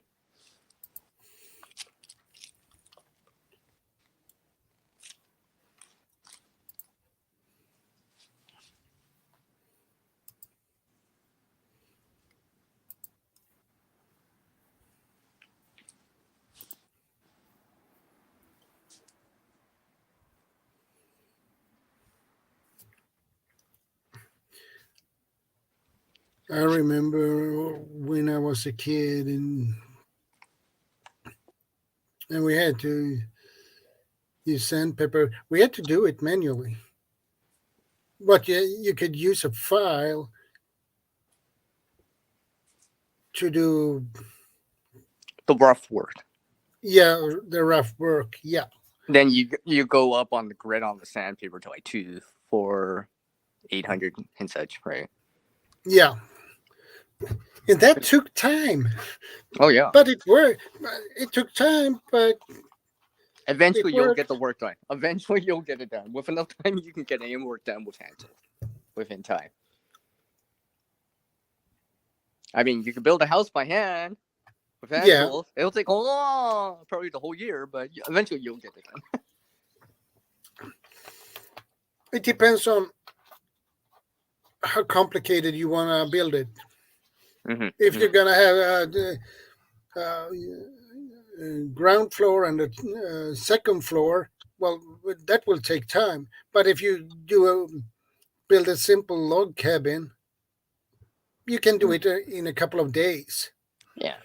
I remember when I was a kid and we had to use sandpaper. We had to do it manually. But you could use a file to do The rough work. the rough work. Yeah. Then you go up on the grid on the sandpaper to like 2, 4, 800 and such, right? Yeah. And that took time. Oh yeah. But it worked. It took time, but eventually you'll get the work done. Eventually you'll get it done. With enough time, you can get any work done with hand tools within time. I mean, you can build a house by hand with hand tools. It'll take probably the whole year, but eventually you'll get it done. It depends on how complicated you want to build it. Mm-hmm. If you're gonna have ground floor and a second floor, well, that will take time. But if you build a simple log cabin, you can do it in a couple of days. Yeah.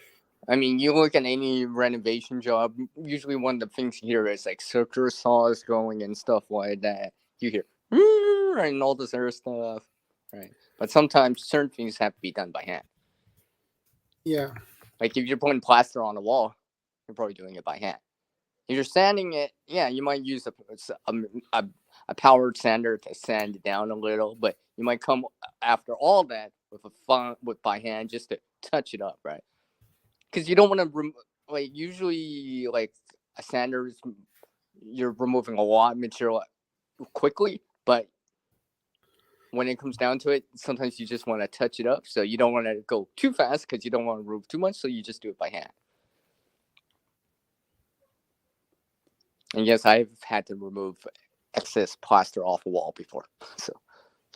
I mean, you look at any renovation job, usually one of the things you hear is like circular saws going and stuff like that. You hear, and all this other stuff, right? But sometimes certain things have to be done by hand. Yeah. Like if you're putting plaster on a wall, you're probably doing it by hand. If you're sanding it, yeah, you might use a powered sander to sand it down a little, but you might come after all that with by hand just to touch it up, right? Because you don't want to like usually like a sander you're removing a lot of material quickly, but when it comes down to it, sometimes you just want to touch it up, so you don't want to go too fast because you don't want to remove too much, so you just do it by hand. And yes, I've had to remove excess plaster off a wall before, so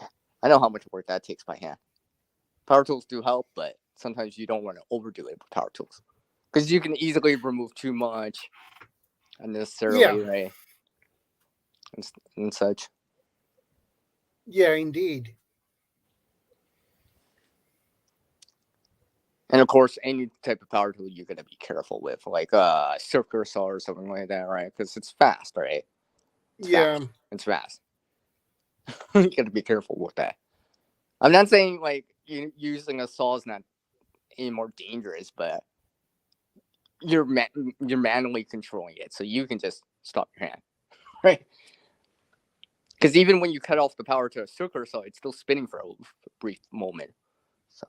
yeah, I know how much work that takes by hand. Power tools do help, but sometimes you don't want to overdo it with power tools because you can easily remove too much unnecessarily, right? And such. Yeah, indeed. And of course, any type of power tool you're gonna be careful with, like circular saw or something like that, right? Because it's fast, right? It's fast. You gotta be careful with that. I'm not saying like using a saw is not any more dangerous, but you're manually controlling it, so you can just stop your hand, right? Because even when you cut off the power to a circular saw, it's still spinning for a brief moment. So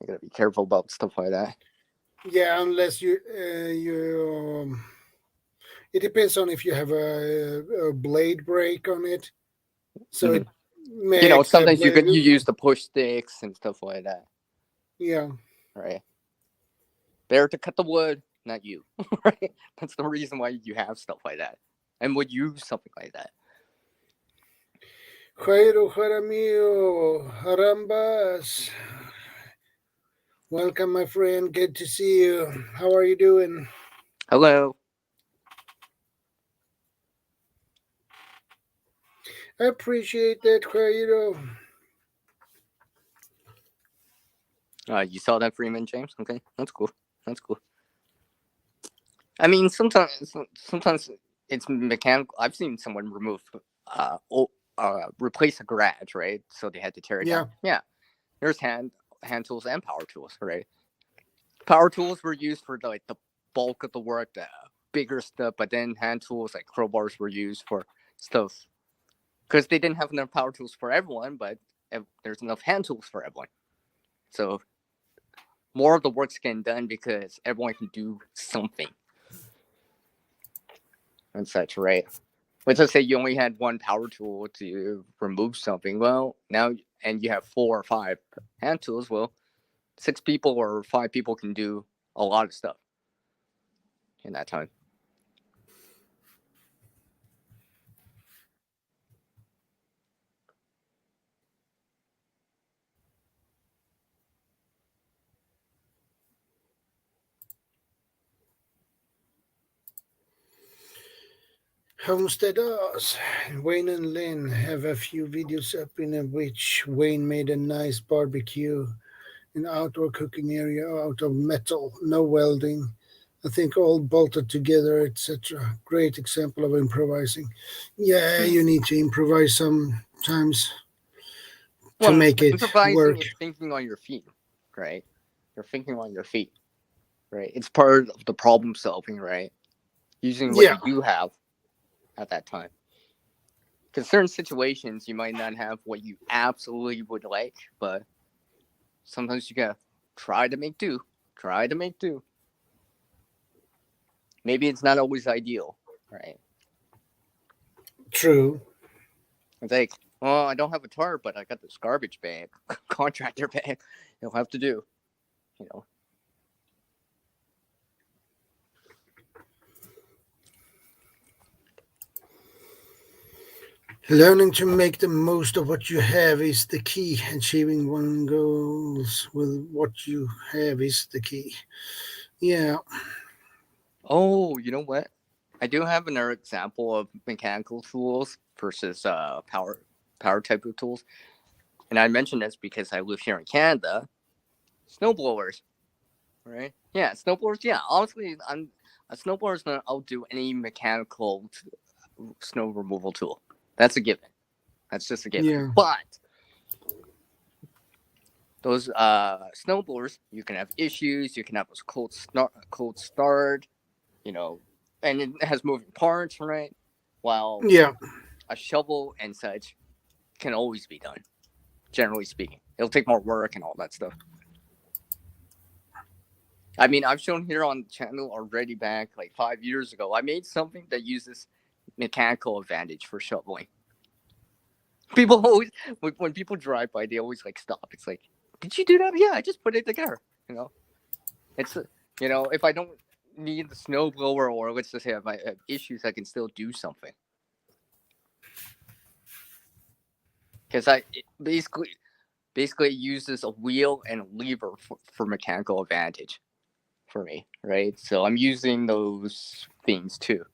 you gotta be careful about stuff like that. Yeah, unless you it depends on if you have a blade break on it, so it makes sometimes you use the push sticks and stuff like that. Yeah. Right. There to cut the wood, not you. Right. That's the reason why you have stuff like that, and would use something like that. Jairo Jaramillo, Harambas. Welcome, my friend. Good to see you. How are you doing? Hello. I appreciate that, Jairo. You saw that, Freeman, James? Okay, that's cool. That's cool. I mean, sometimes it's mechanical. I've seen someone replace a garage, right? So they had to tear it down. Yeah. There's hand tools and power tools, right? Power tools were used for the bulk of the work, the bigger stuff, but then hand tools like crowbars were used for stuff because they didn't have enough power tools for everyone, but there's enough hand tools for everyone. So more of the work's getting done because everyone can do something and such, right? Let's just say you only had one power tool to remove something. Well, now, and you have 4 or 5 hand tools. Well, 6 people or 5 people can do a lot of stuff in that time. Homesteaders. Wayne and Lynn have a few videos up in which Wayne made a nice barbecue in outdoor cooking area out of metal, no welding. I think all bolted together, etc. Great example of improvising. Yeah, you need to improvise sometimes to make it improvising work. is thinking on your feet, right? You're thinking on your feet, right? It's part of the problem solving, right? Using what you have at that time. Because certain situations you might not have what you absolutely would like, but sometimes you gotta try to make do. Try to make do. Maybe it's not always ideal, right? True. It's like, well, I don't have a tarp, but I got this garbage bag, contractor bag. You'll have to do, you know. Learning to make the most of what you have is the key. Achieving one goals with what you have is the key. Yeah. Oh, you know what? I do have another example of mechanical tools versus power type of tools. And I mention this because I live here in Canada. Snowblowers, right? Yeah, snowblowers. Yeah, honestly, a snowblower is gonna outdo any mechanical snow removal tool. That's a given. That's just a given. Yeah. But those snowblowers, you can have issues. You can have a cold start. You know, and it has moving parts, right? While Yeah. a shovel and such can always be done. Generally speaking, it'll take more work and all that stuff. I mean, I've shown here on the channel already back like 5 years ago. I made something that uses mechanical advantage for shoveling. People always, when people drive by, they always like stop. It's like, did you do that? Yeah, I just put it together. You know, it's if I don't need the snowblower, or let's just say if I have issues, I can still do something. Because basically uses a wheel and a lever for mechanical advantage for me, right? So I'm using those things too.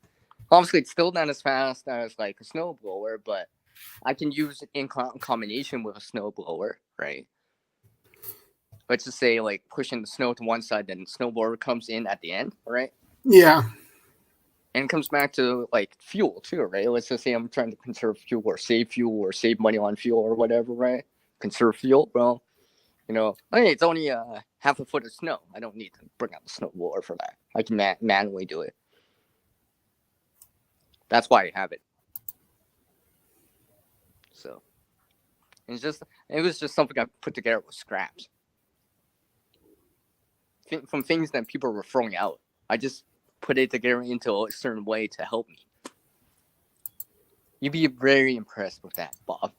Obviously, it's still not as fast as like a snowblower, but I can use it in combination with a snowblower, right? Let's just say like pushing the snow to one side, then the snowblower comes in at the end, right? Yeah. And it comes back to like fuel too, right? Let's just say I'm trying to conserve fuel or save money on fuel or whatever, right? Conserve fuel. Well, hey, it's only half a foot of snow. I don't need to bring out the snowblower for that. I can manually do it. That's why I have it. So it was just something I put together with scraps from things that people were throwing out. I just put it together into a certain way to help me. You'd be very impressed with that, Bob.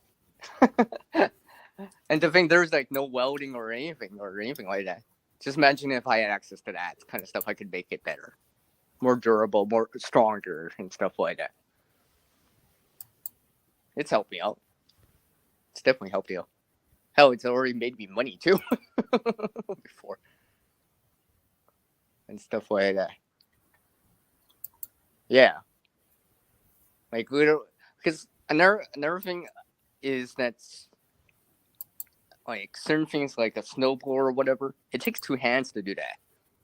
And the thing, there's like no welding or anything like that. Just imagine if I had access to that kind of stuff, I could make it better, more durable, more stronger, and stuff like that. It's helped me out. It's definitely helped you out. Hell, it's already made me money too before, and stuff like that. Yeah, like literally, because another thing is that's like certain things like a snowblower or whatever. It takes two hands to do that,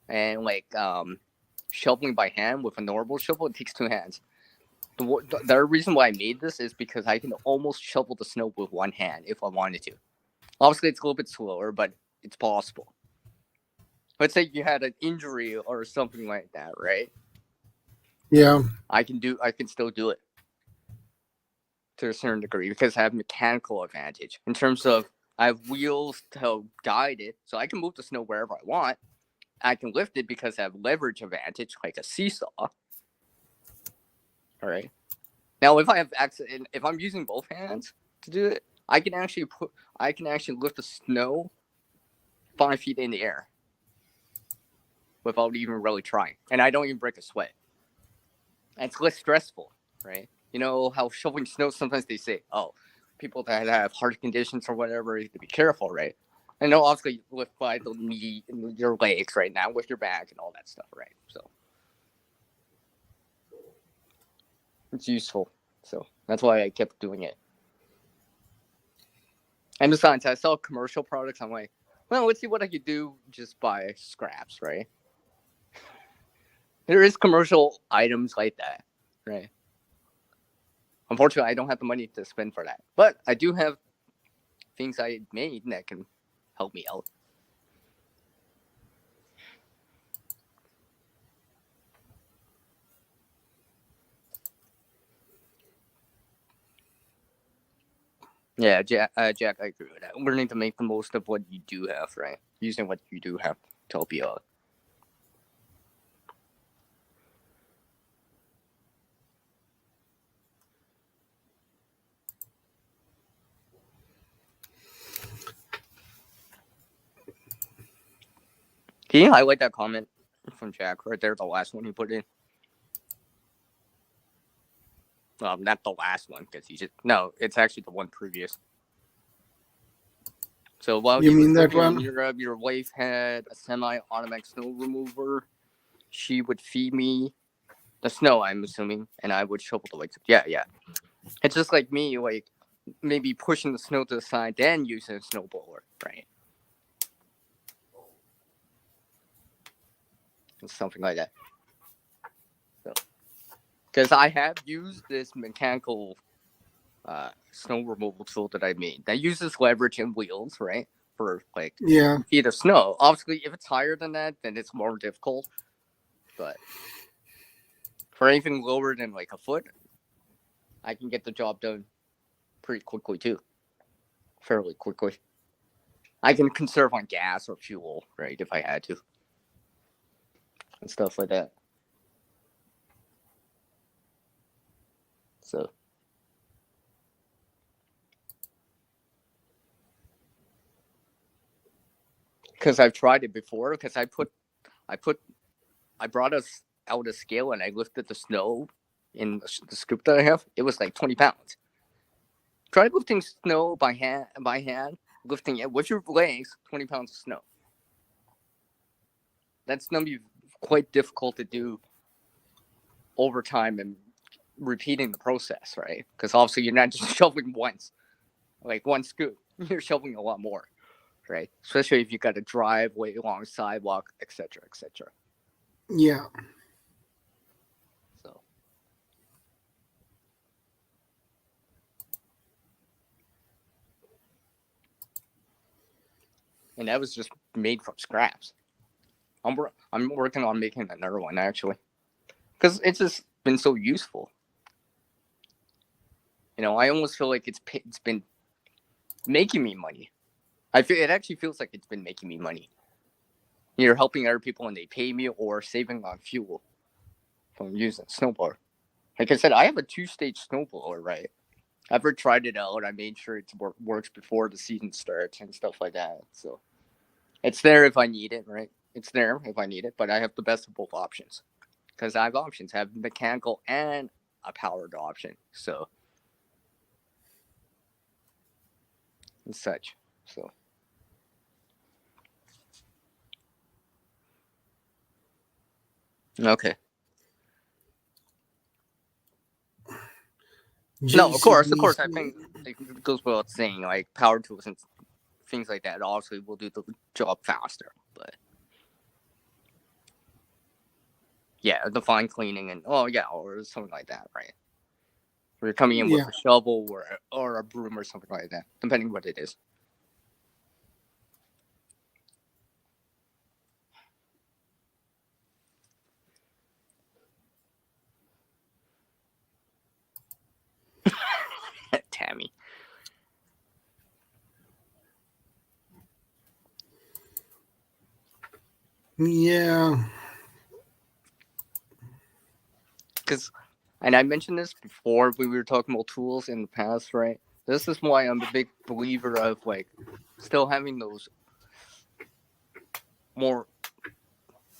and like shoveling by hand with a normal shovel, it takes two hands. The reason why I made this is because I can almost shovel the snow with one hand if I wanted to. Obviously, it's a little bit slower, but it's possible. Let's say you had an injury or something like that, right? Yeah. I can still do it to a certain degree because I have mechanical advantage in terms of I have wheels to guide it, so I can move the snow wherever I want. I can lift it because I have leverage advantage, like a seesaw. All right. Now, if I have access, if I'm using both hands to do it, I can actually lift the snow 5 feet in the air without even really trying, and I don't even break a sweat. And it's less stressful, right? You know how shoveling snow, sometimes they say, oh, people that have heart conditions or whatever, you have to be careful, right? I know obviously you lift by the knee and your legs right now with your back and all that stuff, right? So it's useful. So that's why I kept doing it. And besides, I sell commercial products. I'm like, well, let's see what I could do just by scraps, right? There is commercial items like that, right? Unfortunately, I don't have the money to spend for that. But I do have things I made that can help me out. Yeah, Jack, I agree with that. Learning to make the most of what you do have, right? Using what you do have to help you out. Can you highlight that comment from Jack right there, the last one he put in? Not the last one, because it's actually the one previous. So while You he mean was that living in one? Europe, your wife had a semi-automatic snow remover. She would feed me the snow, I'm assuming, and I would shovel the legs. Yeah. It's just like me, like maybe pushing the snow to the side, then using a snowblower, right? And something like that. So, because I have used this mechanical snow removal tool that I made that uses leverage and wheels, right? For like Yeah. feet of snow. Obviously, if it's higher than that, then it's more difficult. But for anything lower than like a foot, I can get the job done pretty quickly too. Fairly quickly. I can conserve on gas or fuel, right, if I had to. And stuff like that. So because I've tried it before, because I brought us out a scale and I lifted the snow in the scoop that I have. It was like 20 pounds. Try lifting snow by hand, lifting it with your legs, 20 pounds of snow. That's going to be quite difficult to do over time and repeating the process, right? Because obviously you're not just shoveling once, like one scoop. You're shoveling a lot more, right? Especially if you got a driveway, along sidewalk, etc., etc. Yeah. So, and that was just made from scraps. I'm working on making another one actually, because it's just been so useful. You know, I almost feel like it's been making me money. It actually feels like it's been making me money. You're helping other people and they pay me, or saving on fuel from using snowblower. Like I said, I have a 2-stage snowblower, right? I've ever tried it out. I made sure it works before the season starts and stuff like that. So it's there if I need it, right? It's there if I need it, but I have the best of both options. Because I have options. I have mechanical and a powered option. So, and such. So, okay. No, of course. I think it goes without saying, like power tools and things like that obviously will do the job faster. But yeah, the fine cleaning and or something like that, right? Or you're coming in with a shovel or a broom or something like that, depending what it is. Tammy. Yeah. Because, and I mentioned this before when we were talking about tools in the past, right? This is why I'm a big believer of like still having those more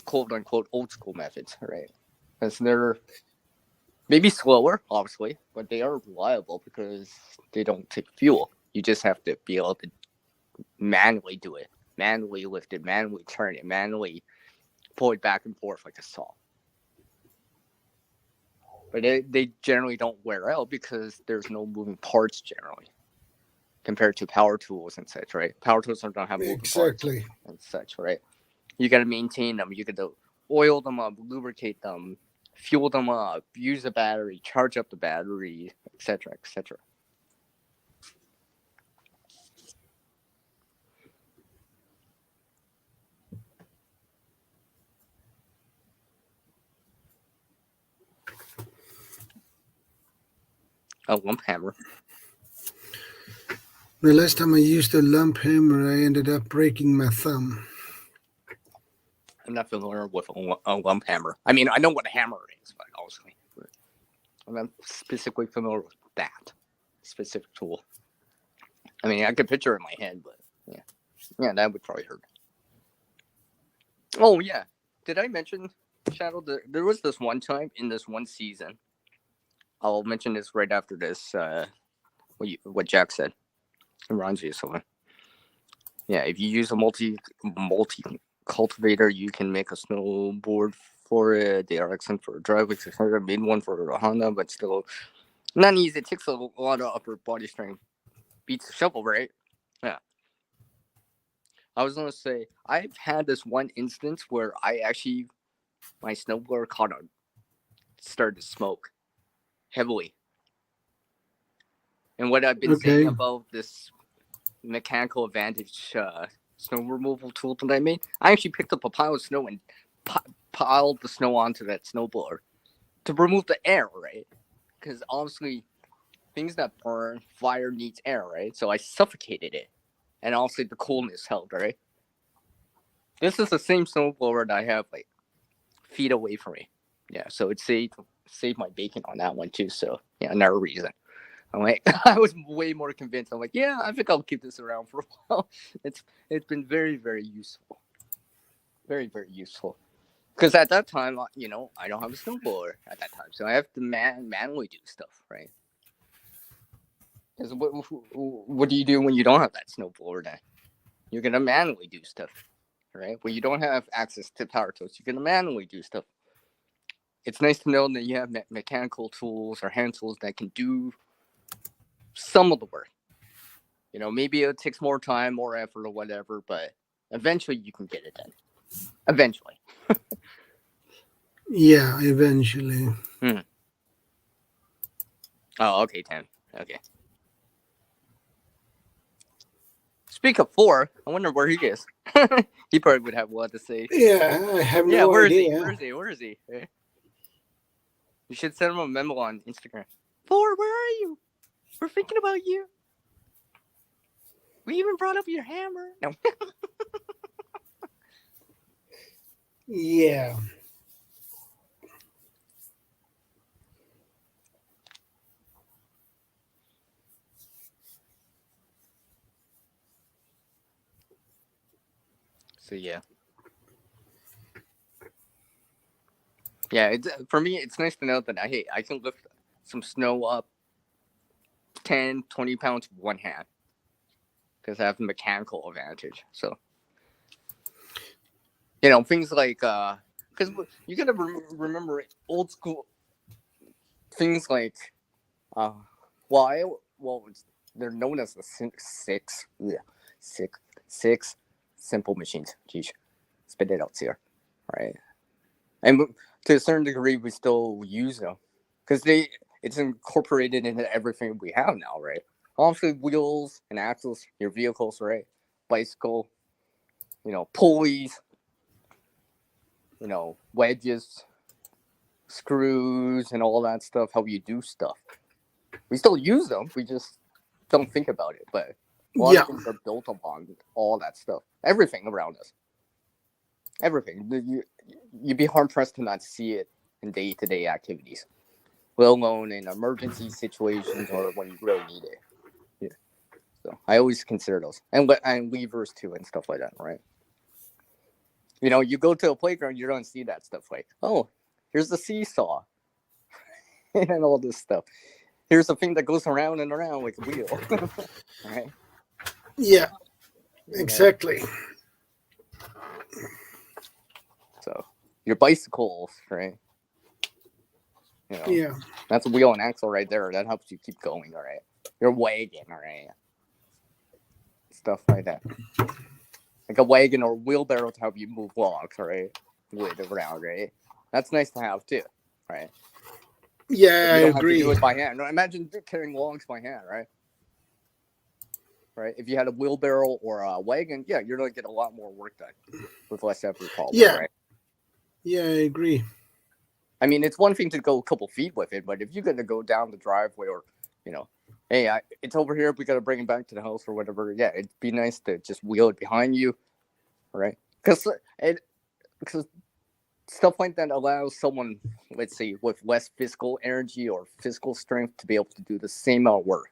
quote unquote old school methods, right? Because they're maybe slower, obviously, but they are reliable because they don't take fuel. You just have to be able to manually do it, manually lift it, manually turn it, manually pull it back and forth like a saw. But they generally don't wear out because there's no moving parts generally, compared to power tools and such, right? Power tools don't have moving parts and such, right? You got to maintain them. You got to oil them up, lubricate them, fuel them up, use the battery, charge up the battery, etc., etc. A lump hammer. The last time I used a lump hammer, I ended up breaking my thumb. I'm not familiar with a lump hammer. I mean, I know what a hammer is, but obviously, I'm not specifically familiar with that specific tool. I mean, I could picture it in my head, but yeah, that would probably hurt. Oh yeah, did I mention, Shadow? There was this one time in this one season, I'll mention this right after this. What Jack said. It reminds me of someone. Yeah, if you use a multi cultivator, you can make a snowboard for it. They are excellent for driving. I made one for a Honda, but still not easy. It takes a lot of upper body strength. Beats a shovel, right? Yeah. I was gonna say I've had this one instance where my snowblower started to smoke heavily. And what I've been saying Okay. about this mechanical advantage snow removal tool that I made, I actually picked up a pile of snow and piled the snow onto that snowblower to remove the air, right? Because obviously things that burn, fire needs air, right? So I suffocated it, and obviously the coolness helped, right? This is the same snowblower that I have like feet away from me. Yeah, so it saved my bacon on that one too. So yeah, another reason. I'm like, I was way more convinced. I'm like, yeah, I think I'll keep this around for a while. It's been very, very useful. Very, very useful. Because at that time, I don't have a snowblower at that time, so I have to manually do stuff, right? Because what do you do when you don't have that snowblower? Then you're gonna manually do stuff, right? When you don't have access to power tools, you're gonna manually do stuff. It's nice to know that you have mechanical tools or hand tools that can do some of the work. Maybe it takes more time, more effort, or whatever, but eventually you can get it done. Eventually. Yeah, eventually. Oh, okay, Tim. Okay. Speak of 4, I wonder where he is. He probably would have a lot to say. Yeah, I have Yeah, no where is he? idea. Where is he? You should send him a memo on Instagram. 4, where are you? We're thinking about you. We even brought up your hammer. No. Yeah. So yeah. Yeah, for me, it's nice to know that I can lift some snow up 10, 20 pounds with one hand. Because I have the mechanical advantage. So, things like, because you gotta remember old school things like, they're known as the six simple machines. Geez, spit it out here, right? And to a certain degree, we still use them because it's incorporated into everything we have now, right? Obviously, wheels and axles, your vehicles, right? Bicycle, pulleys, wedges, screws, and all that stuff. How you do stuff. We still use them. We just don't think about it. But a lot of things are built upon all that stuff. Everything around us. Everything. You'd be hard pressed to not see it in day-to-day activities, let alone in emergency situations or when you really need it. Yeah. So I always consider those, and levers too, and stuff like that, right? You go to a playground, you don't see that stuff like, oh, here's the seesaw, and all this stuff. Here's the thing that goes around and around like a wheel, right? Yeah, exactly. So your bicycles, right? Yeah. That's a wheel and axle right there. That helps you keep going, all right? Your wagon, all right? Stuff like that. Like a wagon or wheelbarrow to help you move logs, all right? With it around, right? That's nice to have too, right? Yeah, You don't I have to do agree. it by hand. Imagine carrying logs by hand, right? Right? If you had a wheelbarrow or a wagon, yeah, you're going to get a lot more work done with less effort, probably, right? Yeah, I agree. I mean, it's one thing to go a couple feet with it, but if you're going to go down the driveway or, hey, it's over here, we got to bring it back to the house or whatever, yeah, it'd be nice to just wheel it behind you, right? Because stuff like that allows someone, let's say, with less physical energy or physical strength to be able to do the same amount of work.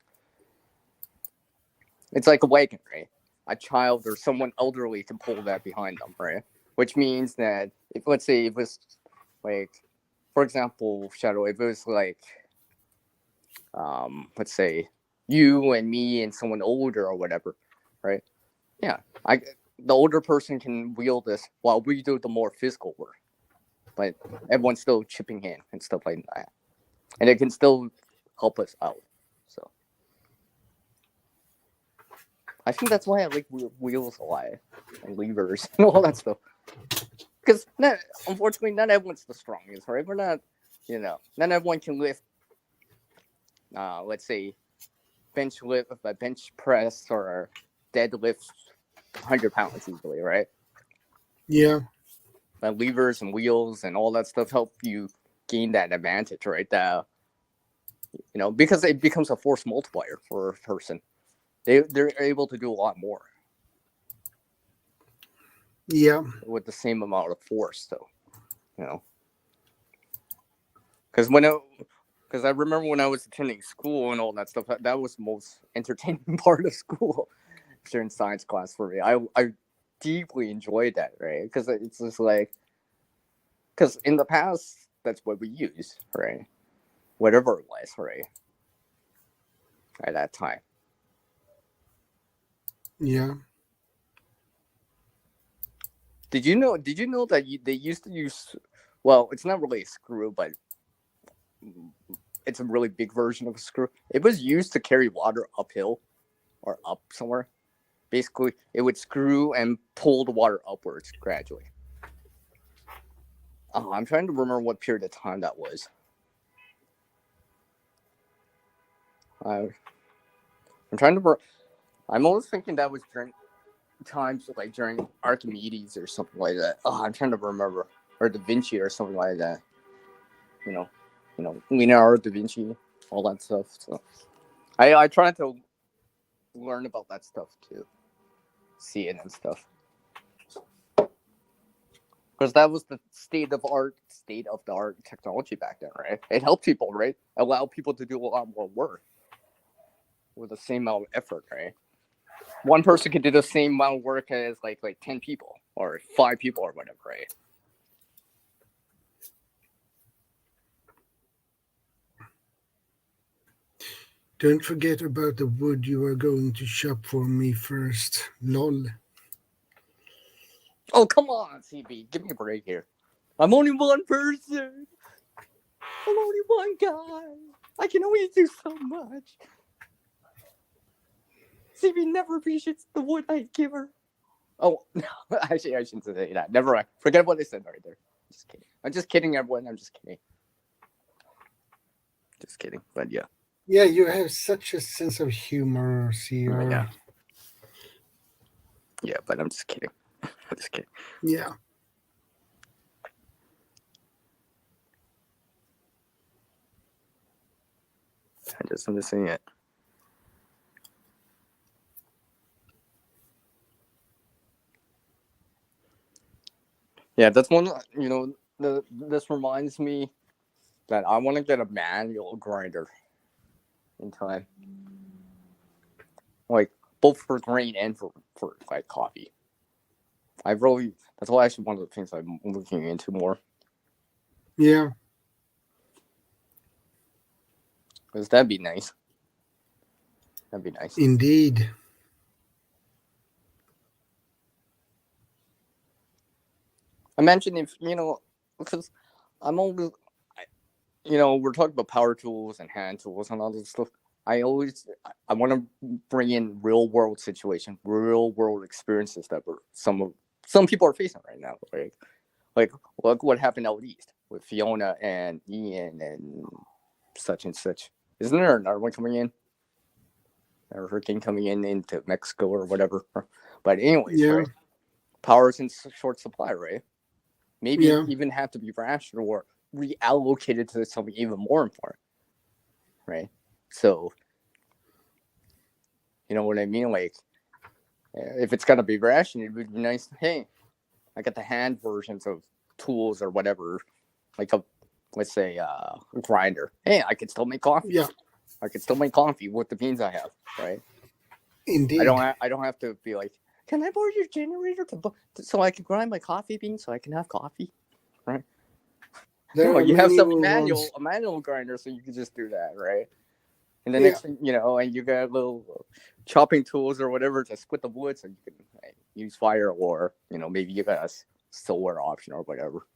It's like a wagon, right? A child or someone elderly can pull that behind them, right? Which means that if, let's say, it was like, for example, Shadow, if it was like let's say you and me and someone older or whatever, right? Yeah, the older person can wield this while we do the more physical work, but everyone's still chipping in and stuff like that, and it can still help us out. So I think that's why I like wheels a lot and levers and all that stuff. Because unfortunately, not everyone's the strongest, right? We're not, not everyone can lift, let's say, bench press or deadlift 100 pounds easily, right? Yeah. But levers and wheels and all that stuff help you gain that advantage, right? Because it becomes a force multiplier for a person. They're able to do a lot more. Yeah. With the same amount of force, though, Because I remember when I was attending school and all that stuff, that was the most entertaining part of school during science class for me. I deeply enjoyed that, right? Because it's just like, because in the past, that's what we used, right? Whatever it was, right? At that time. Yeah. Did you know that they used to use, well, it's not really a screw, but it's a really big version of a screw. It was used to carry water uphill or up somewhere. Basically, it would screw and pull the water upwards gradually. I'm trying to remember what period of time that was. I'm always thinking that was during times like during Archimedes or something like that. I'm trying to remember, or Da Vinci or something like that. Leonardo da Vinci, all that stuff. So I try to learn about that stuff too, see it and stuff, because that was the state of the art technology back then, right? It helped people, right? Allow people to do a lot more work with the same amount of effort, right? One person could do the same amount of work as like 10 people or 5 people or whatever, right? Don't forget about the wood you are going to shop for me first. Lol. Oh, come on, CB. Give me a break here. I'm only one person. I'm only one guy. I can only do so much. CB never appreciates the wood I give her. Oh, no. Actually, I shouldn't say that. Never mind. Forget what I said right there. Just kidding. I'm just kidding, everyone. I'm just kidding. Just kidding. But yeah. Yeah, you have such a sense of humor, CR. Yeah. Yeah, but I'm just kidding. I'm just kidding. Yeah. I'm just saying it. Yeah, that's one. This reminds me that I want to get a manual grinder in time, like both for grain and for like coffee. That's why actually one of the things I'm looking into more. Yeah. Because that'd be nice. That'd be nice. Indeed. Imagine if, because I'm always, we're talking about power tools and hand tools and all this stuff. I want to bring in real world situations, real world experiences that some people are facing right now, right? Like, look what happened out east with Fiona and Ian and such and such. Isn't there another one coming in? A hurricane coming into Mexico or whatever. But anyways, Yeah. right? Power's in short supply, right? Maybe Yeah. even have to be rationed or reallocated to something even more important, right? So, you know what I mean? Like, if it's gonna be rationed, it would be nice. Hey, I got the hand versions of tools or whatever, like let's say a grinder. Hey, I can still make coffee. Yeah. I can still make coffee with the beans I have, right? Indeed. I don't have to be like, can I borrow your generator so I can grind my coffee beans so I can have coffee, right? There are You have some manual ones. a manual grinder, so you can just do that, right? And the Yeah. next thing you know, and you got little chopping tools or whatever to split the wood, so you can use fire, or maybe you got a solar option or whatever.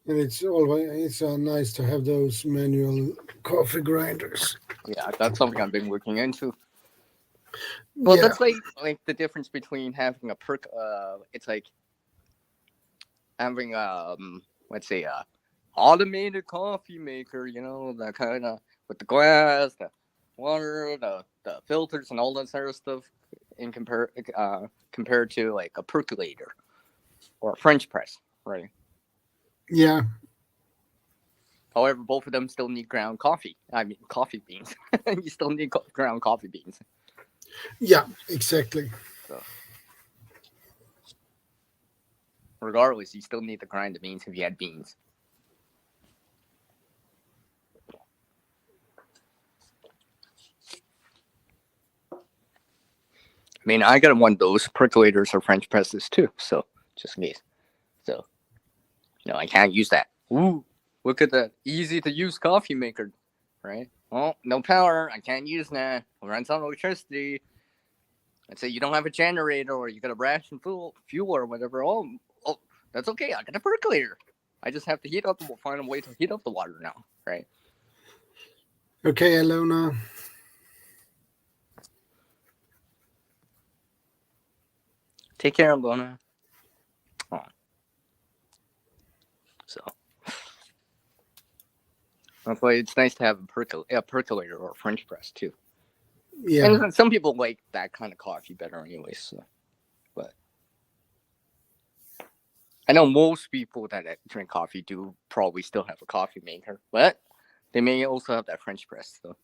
And it's nice to have those manual coffee grinders. Yeah, that's something I've been looking into. Well, Yeah. that's like the difference between having a it's like having let's say a automated coffee maker, the kind of with the glass, the water, the filters, and all that sort of stuff, in compared to like a percolator or a French press, right? Yeah. However, both of them still need ground coffee. I mean, coffee beans. You still need ground coffee beans. Yeah, exactly. So, regardless, you still need to grind the beans if you had beans. I mean, I got one of those percolators or French presses too, so just in case. So, I can't use that. Ooh, look at that easy to use coffee maker, right? Oh, no power. I can't use that. It runs on electricity. Let's say you don't have a generator or you got a ration fuel or whatever. Oh, that's okay. I got a percolator. I just have to find a way to heat up the water now, right? Okay, Alona. Take care, Alona. Oh. So that's why it's nice to have a percolator or a French press too. Yeah. And some people like that kind of coffee better anyway. So, but I know most people that drink coffee do probably still have a coffee maker, but they may also have that French press. So.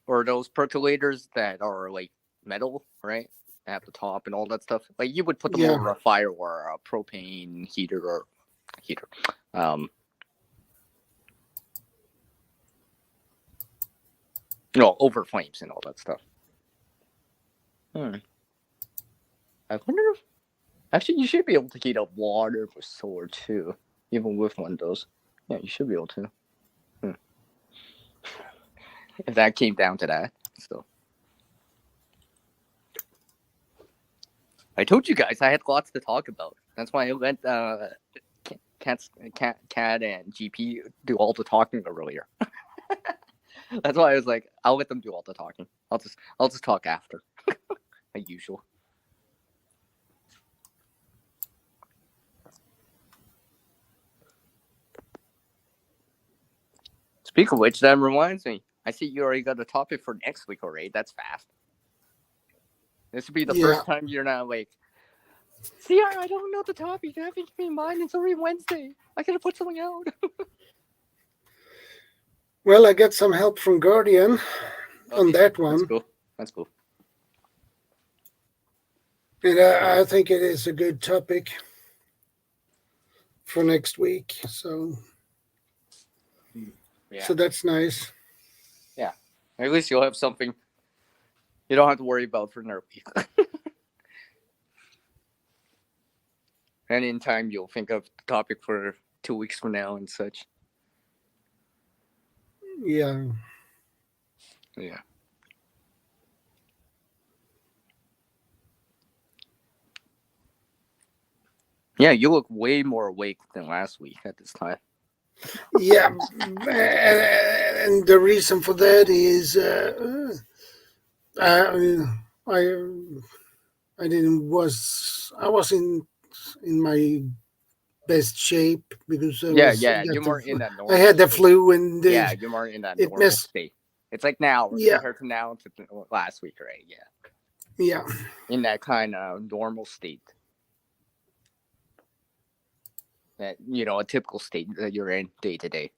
Or those percolators that are like metal, right? At the top and all that stuff. Like you would put them over a fire or a propane heater or heater. Over flames and all that stuff. I wonder if actually you should be able to heat up water with solar too, even with one of those. Yeah, you should be able to. If that came down to that, so. I told you guys I had lots to talk about. That's why I let Cat and GP do all the talking earlier. That's why I was like, I'll let them do all the talking. I'll just talk after, like usual. Speaking of which, that reminds me. I see you already got a topic for next week already. That's fast. This would be the first time you're not like, see, I don't know the topic. I haven't given me mine. It's already Wednesday. I gotta put something out. Well, I got some help from Guardian on that one. That's cool. And I think it is a good topic for next week. So, so that's nice. Yeah, at least you'll have something you don't have to worry about for another week. And in time, you'll think of the topic for 2 weeks from now and such. Yeah. Yeah. Yeah, you look way more awake than last week at this time. Yeah, and the reason for that is I was in my best shape because you're more in that normal. I had the state. flu and you're more in that normal state. It's like now compared to now to last week, right? Yeah. In that kind of normal state. That a typical state that you're in day to day.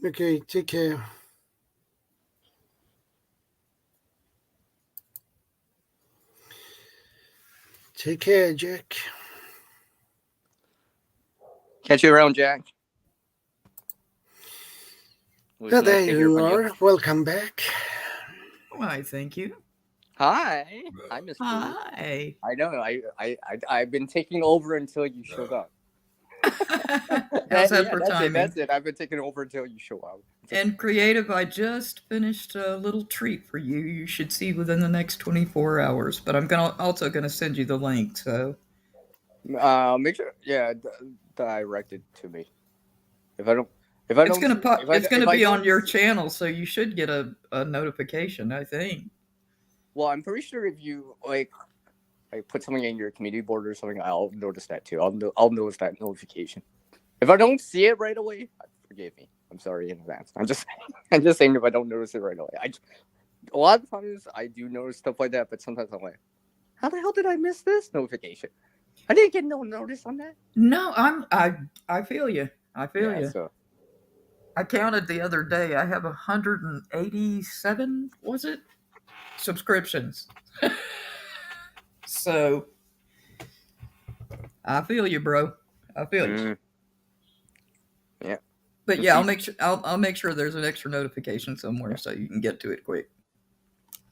Okay, take care. Take care, Jack. Catch you around, Jack. It was Well, nice there to hear you from are. Welcome back. Why, thank you. Hi, Miss Blue. Hi. I know. I've been taking over until you showed up. How's that for timing? That's it. I've been taking over until you show up. And Creative, I just finished a little treat for you. You should see within the next 24 hours. But I'm also gonna send you the link. So Make sure, direct it to me. If I don't, it's gonna be on your channel, so you should get a notification, I think. Well, I'm pretty sure if you like put something in your community board or something, I'll notice that too. I'll notice that notification. If I don't see it right away, forgive me. I'm sorry in advance. I'm just saying if I don't notice it right away. A lot of times I do notice stuff like that, but sometimes I'm like, how the hell did I miss this notification? I didn't get no notice on that. No, I feel you. I feel you. So. I counted the other day. I have 187, was it? Subscriptions. So I feel you, bro. I feel you. Yeah. But yeah, I'll make sure there's an extra notification somewhere so you can get to it quick.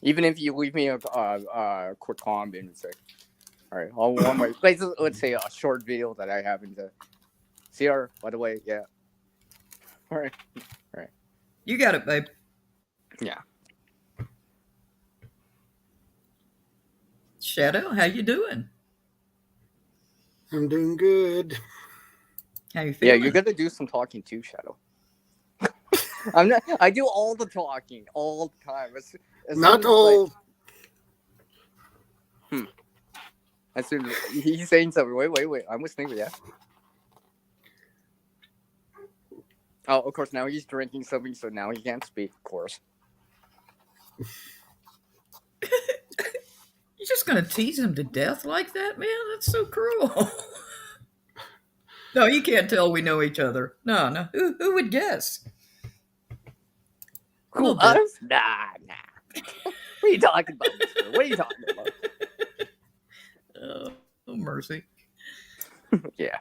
Even if you leave me a quick comment and say, all right, I'll want my let's say a short video that I have in the CR, by the way, yeah. All right. You got it, babe. Yeah. Shadow, how you doing? I'm doing good. How you feeling? Yeah, you're gonna do some talking too, Shadow. I do all the talking all the time. As Not all. As soon as he's saying something, wait. I'm listening to that. Oh, of course, now he's drinking something, so now he can't speak, of course. You're just gonna tease him to death like that, man? That's so cruel. No, you can't tell we know each other. No. Who would guess? Who, us? Nah. What are you talking about, mister? What are you talking about? Oh, mercy. Yeah.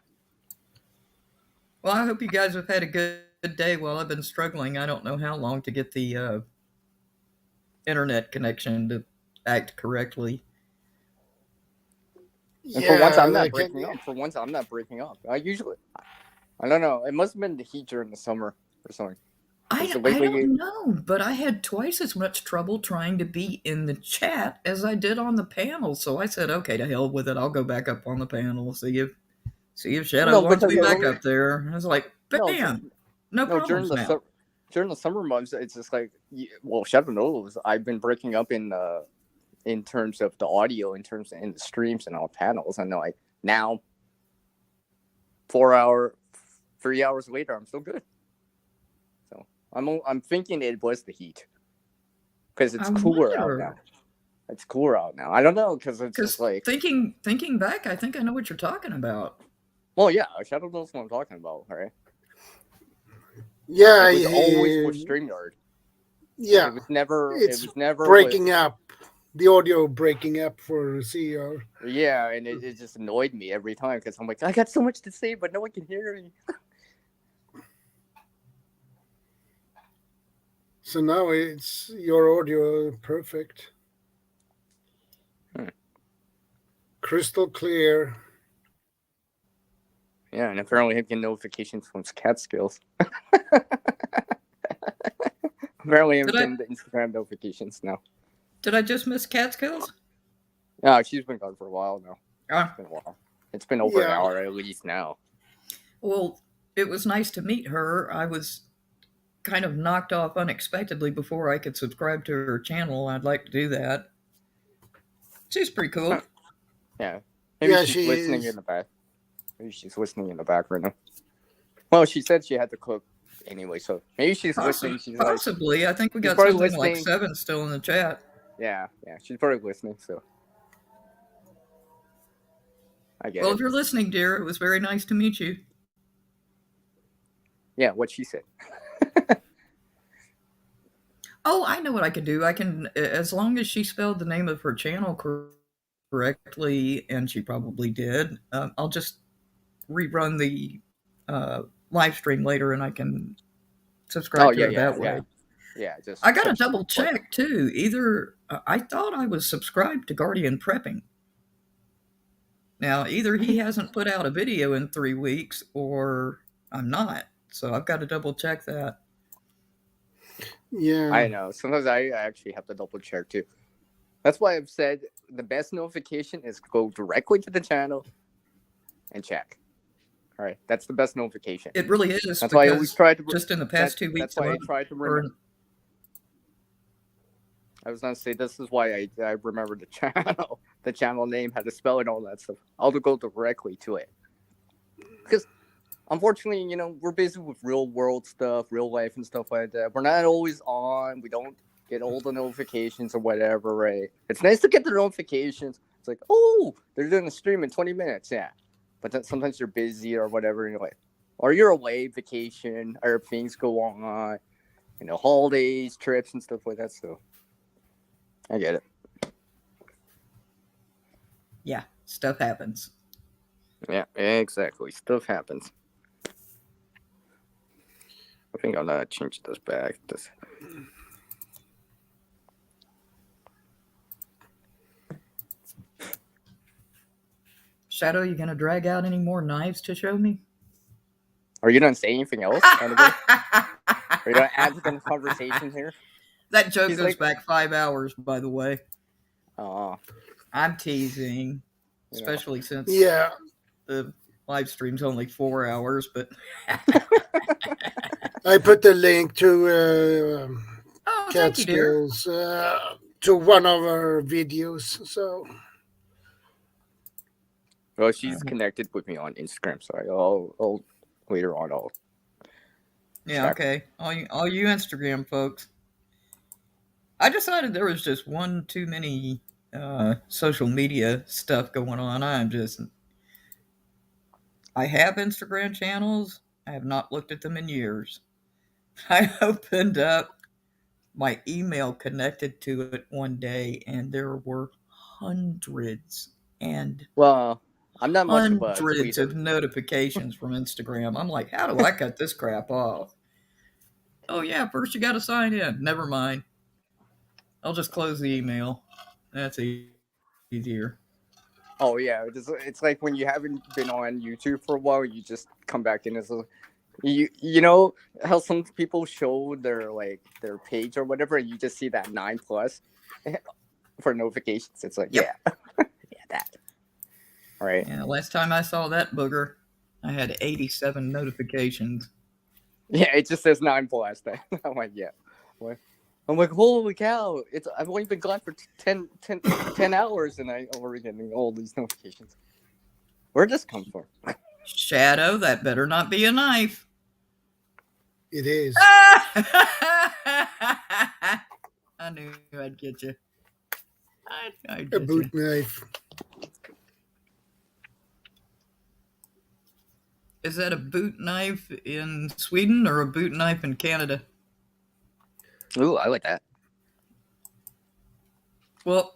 Well, I hope you guys have had a good day while I've been struggling. I don't know how long to get the internet connection to act correctly. And for once, I'm not breaking up. I don't know. It must have been the heat during the summer or something. I don't know, but I had twice as much trouble trying to be in the chat as I did on the panel. So I said, okay, to hell with it. I'll go back up on the panel, see if Shadow wants me back up there. And I was like, bam, no problems now. During the summer months, it's just like, well, Shadow knows I've been breaking up in terms of the audio, in the streams and all panels. And like now, 3 hours later, I'm still good. So I'm thinking it was the heat because it's cooler out now. It's cooler out now. I don't know because it's just like thinking back. I think I know what you're talking about. Well, yeah, Shadow knows what I'm talking about, right? Yeah, it was always with StreamYard. Yeah, it was never breaking up. The audio breaking up for CR. Yeah, and it just annoyed me every time because I'm like, I got so much to say, but no one can hear me. So now it's your audio perfect. Crystal clear. Yeah, and apparently I'm getting notifications from Catskills. Apparently I'm getting the Instagram notifications now. Did I just miss Catskills? No, she's been gone for a while now. Ah. It's been a while. It's been over an hour at least now. Well, it was nice to meet her. I was kind of knocked off unexpectedly before I could subscribe to her channel. I'd like to do that. She's pretty cool. Yeah. Maybe she's listening in the back. Maybe she's listening in the back right now. Well, she said she had to cook anyway, so maybe she's listening. She's possibly. I think we got something like 7 still in the chat. Yeah, she's probably listening, so I get it. Well, if you're listening, dear, it was very nice to meet you. Yeah, what she said. Oh, I know what I could do. I can, as long as she spelled the name of her channel correctly, and she probably did, I'll just rerun the live stream later, and I can subscribe to it that way. Yeah, just I got to touch the double button. check too. Either I thought I was subscribed to Guardian Prepping. Now, either he hasn't put out a video in 3 weeks, or I'm not. So I've got to double check that. Yeah. I know. Sometimes I actually have to double check too. That's why I've said the best notification is go directly to the channel and check. All right, that's the best notification. It really is. That's why I always try to. Just in the past 2 weeks, that's why I try to remember. I was gonna say this is why I remember the channel name, how to spell it, all that stuff. I'll go directly to it because unfortunately, you know, we're busy with real world stuff, real life and stuff like that. We're not always on. We don't get all the notifications or whatever, right? It's nice to get the notifications. It's like, oh, they're doing a stream in 20 minutes, yeah. But then sometimes you're busy or whatever, and you're like, or you're away, vacation, or things go on, you know, holidays, trips, and stuff like that. So I get it. Yeah, stuff happens. Yeah, exactly. Stuff happens. I think I'll change this back. Shadow, you gonna drag out any more knives to show me? Are you gonna say anything else? Are you gonna add to the conversation here? That joke goes back 5 hours, by the way. Oh, I'm teasing, especially since the live stream's only 4 hours. But I put the link to Catskills to one of our videos. So, well, she's connected with me on Instagram, so I'll later on. Okay. All you Instagram folks. I decided there was just one too many social media stuff going on. I have Instagram channels. I have not looked at them in years. I opened up my email connected to it one day, and there were hundreds and I'm not much of a hundreds tweeter. of notifications from Instagram. I'm like, how do I cut this crap off? Oh yeah, first you got to sign in. Never mind. I'll just close the email. That's easier. Oh yeah, it's like when you haven't been on YouTube for a while, you just come back in as you know how some people show their page or whatever, and you just see that 9+ for notifications. It's like yeah, that. All right. Yeah, last time I saw that booger, I had 87 notifications. Yeah, it just says 9+. I'm like, yeah. What? I'm like, holy cow! I've only been gone for 10 hours, and I'm already getting all these notifications. Where'd this come from? Shadow, that better not be a knife. It is. I knew I'd get you. I'd get A boot knife. Is that a boot knife in Sweden or a boot knife in Canada? Ooh, I like that. Well,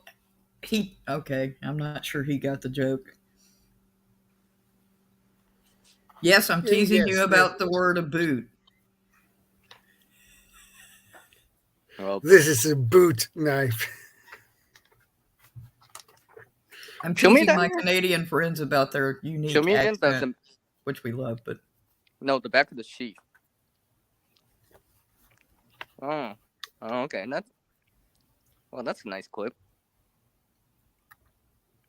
I'm not sure he got the joke. Yes, I'm teasing you about the word a boot. Well, this is a boot knife. I'm teasing my Canadian friends about their unique accent, which we love, but no, the back of the sheath. Oh, okay. That's a nice clip.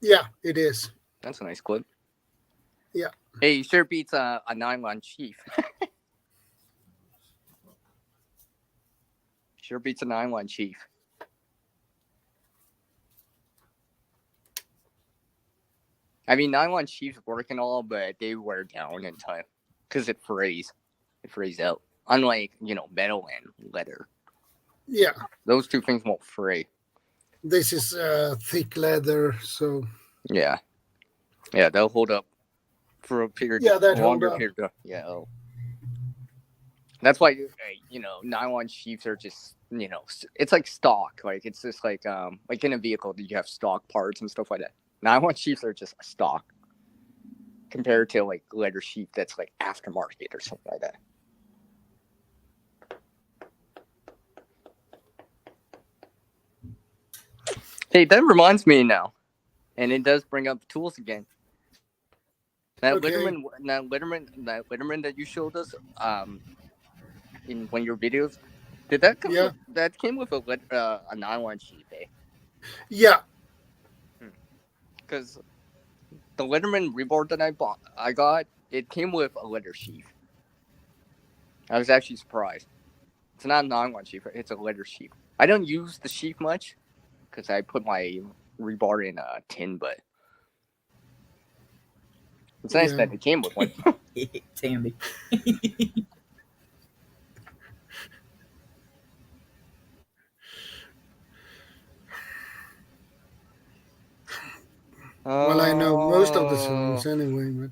Yeah, it is. That's a nice clip. Yeah. Hey, sure beats a nylon sheath. Sure beats a nylon sheath. I mean, nylon sheaths work and all, but they wear down in time because it frays. It frays out. Unlike, metal and leather. Yeah. Those two things won't fray. This is thick leather, so... Yeah. Yeah, they'll hold up for a period. Longer period. Yeah. That's why, nylon sheaths are just, it's like stock. Like, it's just like in a vehicle, you have stock parts and stuff like that. Nylon sheaths are just a stock. compared to like leather sheep that's like aftermarket or something like that. Hey, that reminds me now, and it does bring up tools again. That Okay. Letterman that you showed us, in one of your videos, did that come? Yeah. That came with a nylon sheep, eh? Yeah. Because the Letterman rebar that I got, it came with a leather sheath. I was actually surprised. It's not a nylon sheath; it's a leather sheath. I don't use the sheath much because I put my rebar in a tin, but it's nice Yeah. that it came with one. Tammy. Well, I know most of the songs anyway, but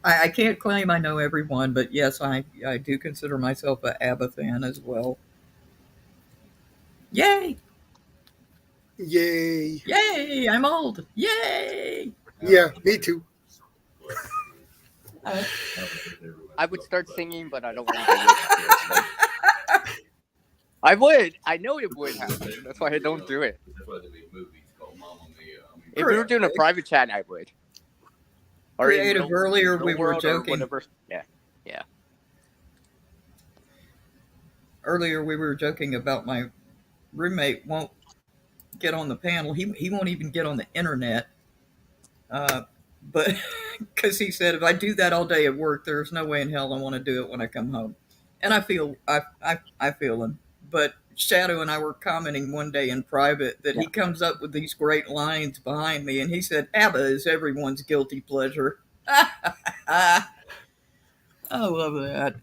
I can't claim I know everyone, but yes, I do consider myself a ABBA fan as well. Yay! yay. Yay! I'm old. Yay! Yeah, me too. I would start singing, but I don't want to get copyright. I would. I know it would happen. That's why I don't do it. If we were doing a private chat, I would. Or Creative, earlier we were joking. Whatever. Yeah. Earlier we were joking about my roommate won't get on the panel. He won't even get on the internet. But because he said if I do that all day at work, there's no way in hell I want to do it when I come home. And I feel him. But Shadow and I were commenting one day in private that he comes up with these great lines behind me, and he said, "ABBA is everyone's guilty pleasure." I love that.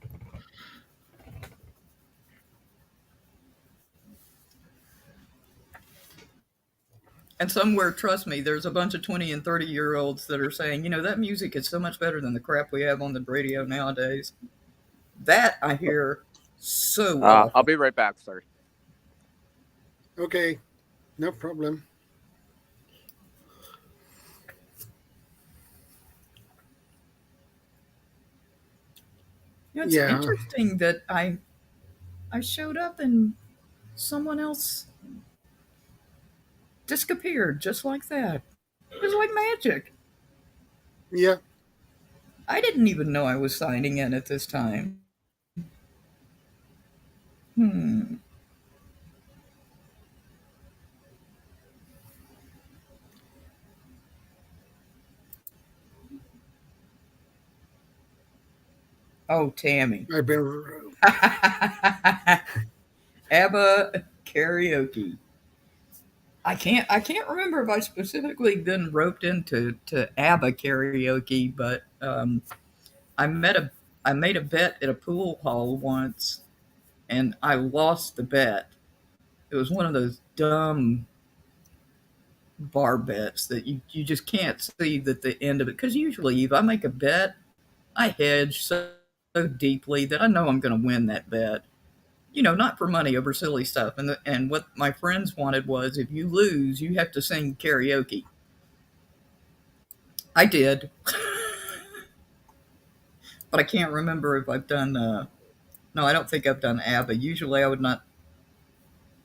And somewhere, trust me, there's a bunch of 20 and 30-year-olds that are saying, that music is so much better than the crap we have on the radio nowadays. That I hear so often. I'll be right back, sorry. Okay, no problem. It's interesting that I showed up and someone else disappeared just like that. It was like magic. Yeah. I didn't even know I was signing in at this time. Oh, Tammy. I've been. ABBA karaoke. I can't remember if I specifically been roped into ABBA karaoke, but I made a bet at a pool hall once, and I lost the bet. It was one of those dumb bar bets that you just can't see that the end of it. Because usually, if I make a bet, I hedge so deeply that I know I'm going to win that bet. Not for money, over silly stuff. And what my friends wanted was, if you lose, you have to sing karaoke. I did, but I can't remember if I've done. No, I don't think I've done ABBA. Usually, I would not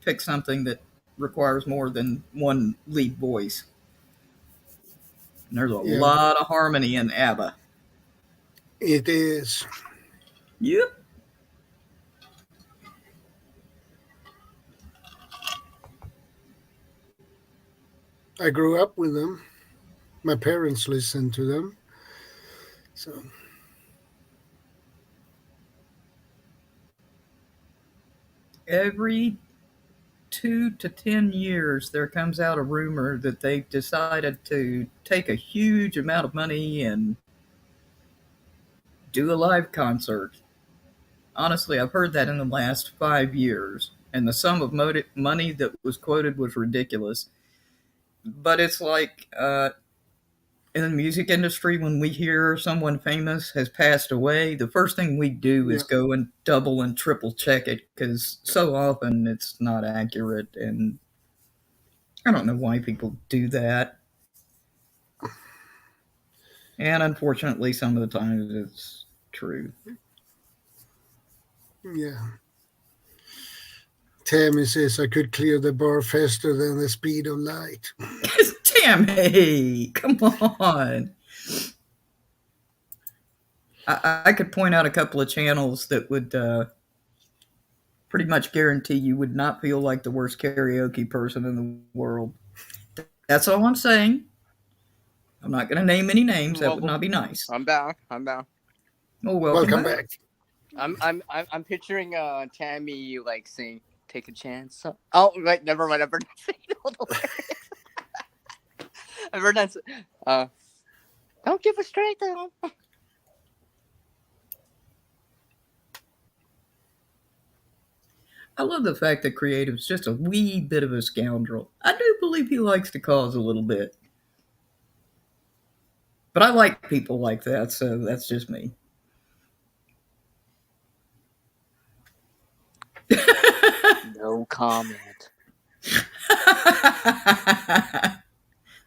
pick something that requires more than one lead voice. And there's a lot of harmony in ABBA. It is. Yep. I grew up with them. My parents listened to them. So. Every 2 to 10 years, there comes out a rumor that they've decided to take a huge amount of money and do a live concert. Honestly, I've heard that in the last 5 years, and the sum of money that was quoted was ridiculous. But it's like in the music industry, when we hear someone famous has passed away, the first thing we do is go and double and triple check it, because so often it's not accurate. And I don't know why people do that. And unfortunately, some of the times it's true. Yeah. Tammy says I could clear the bar faster than the speed of light. Damn, hey, come on. I could point out a couple of channels that would pretty much guarantee you would not feel like the worst karaoke person in the world. That's all I'm saying. I'm not going to name any names. That would not be nice. I'm down. Oh, welcome back. I'm picturing Tammy like saying, "Take a chance." Oh, right, never mind. I've heard that say. I've heard that. Don't give a straight though. I love the fact that Creative's just a wee bit of a scoundrel. I do believe he likes to cause a little bit. But I like people like that, so that's just me. No comment.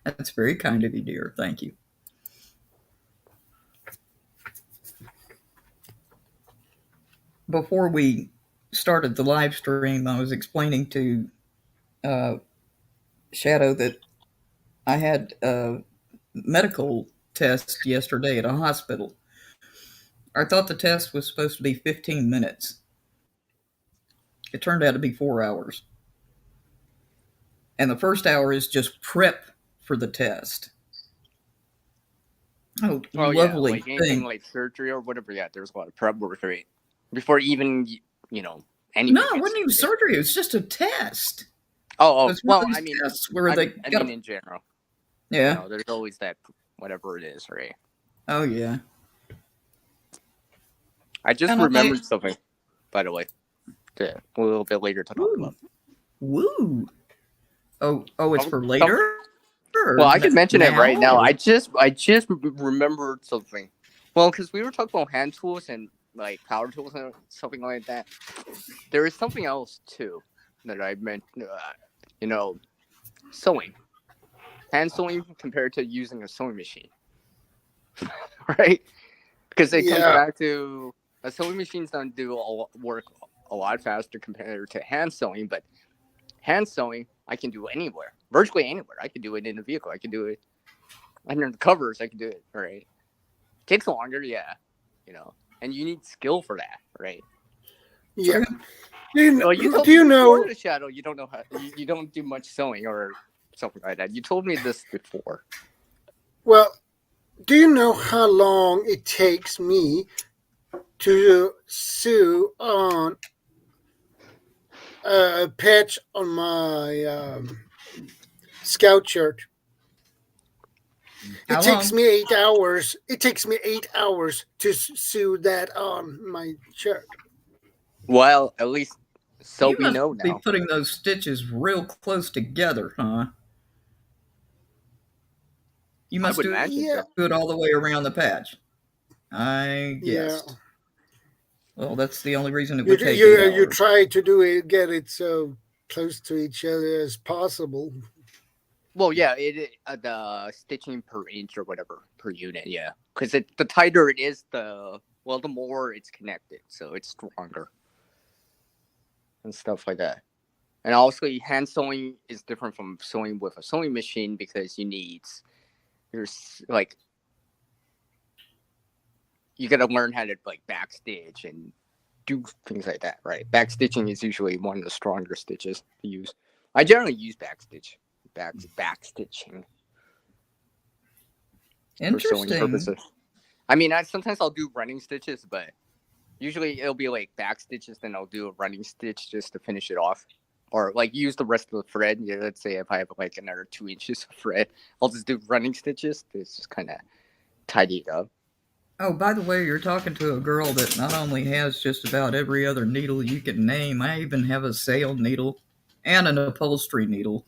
That's very kind of you, dear. Thank you. Before we started the live stream, I was explaining to Shadow that I had a medical test yesterday at a hospital. I thought the test was supposed to be 15 minutes. It turned out to be 4 hours. And the first hour is just prep for the test. Oh, lovely yeah, like thing. anything like surgery or whatever. Yeah, there's a lot of prep work, right? Before even anything. No, it wasn't even surgery. It was just a test. Well, I mean, in general. Yeah. There's always that, whatever it is, right? Oh, yeah. I just remembered something, by the way, a little bit later to talk about. Woo! Oh, it's for later? Well, I could mention it right now. I just remembered something. Well, because we were talking about hand tools and like power tools and something like that. There is something else too that I meant. Sewing, hand sewing compared to using a sewing machine, right? Because it comes back to a sewing machine's don't do work a lot faster compared to hand sewing, but hand sewing I can do anywhere, virtually anywhere. I can do it in a vehicle. I can do it under the covers. I can do it. Right? Takes longer, yeah, and you need skill for that, right? Yeah. The Shadow, you don't know how you don't do much sewing or something like that. You told me this before. Well, do you know how long it takes me to sew on a patch on my scout shirt? It takes me 8 hours. It takes me 8 hours to sew that on my shirt. Well, at least we know now. Be putting those stitches real close together, huh? You must do it all the way around the patch. I guess. Yeah. Well, that's the only reason it would take 8 hours. You try to get it so close to each other as possible. Well, yeah, the stitching per inch or whatever per unit, yeah. Because the tighter it is, the more it's connected, so it's stronger. And stuff like that. And also, hand sewing is different from sewing with a sewing machine because you gotta learn how to backstitch and do things like that, right? Backstitching is usually one of the stronger stitches to use. I generally use backstitching for sewing purposes. I mean, sometimes I'll do running stitches, but usually it'll be back stitches, then I'll do a running stitch just to finish it off. Or use the rest of the thread. Yeah, let's say if I have another 2 inches of thread, I'll just do running stitches. It's just kind of tidy it up. Oh, by the way, you're talking to a girl that not only has just about every other needle you can name, I even have a sail needle and an upholstery needle.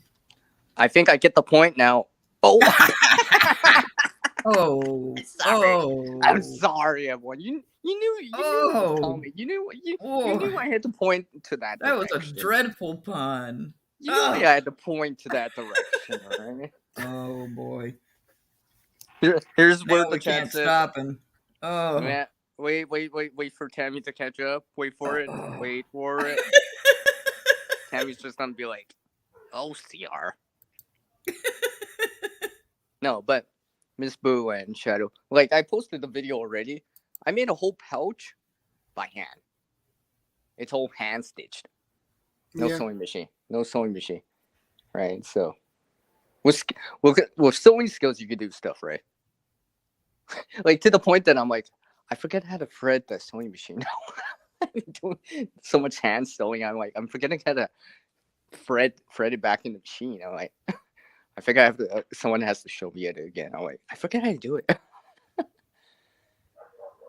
I think I get the point now. Oh. I'm sorry, everyone. You knew I had to point to that. That was a dreadful pun. You know, Oh. I had to point to that direction, right? Oh boy. Here's Now where the we chat can't says, stop him. Oh. "Man, wait for Tammy to catch up. Wait for it. Wait for it." Tammy's just gonna be like, "Oh, CR." No, but Miss Boo and Shadow, like I posted the video already. I made a whole pouch by hand. It's all hand stitched. No Yeah. sewing machine. No sewing machine. Right. So with sewing skills, you could do stuff, right? Like to the point that I'm like, I forget how to thread the sewing machine now. I've been doing so much hand sewing. I'm like, I'm forgetting how to thread it back in the machine. I'm like, I think I have to. Someone has to show me it again. I'm like, I forget how to do it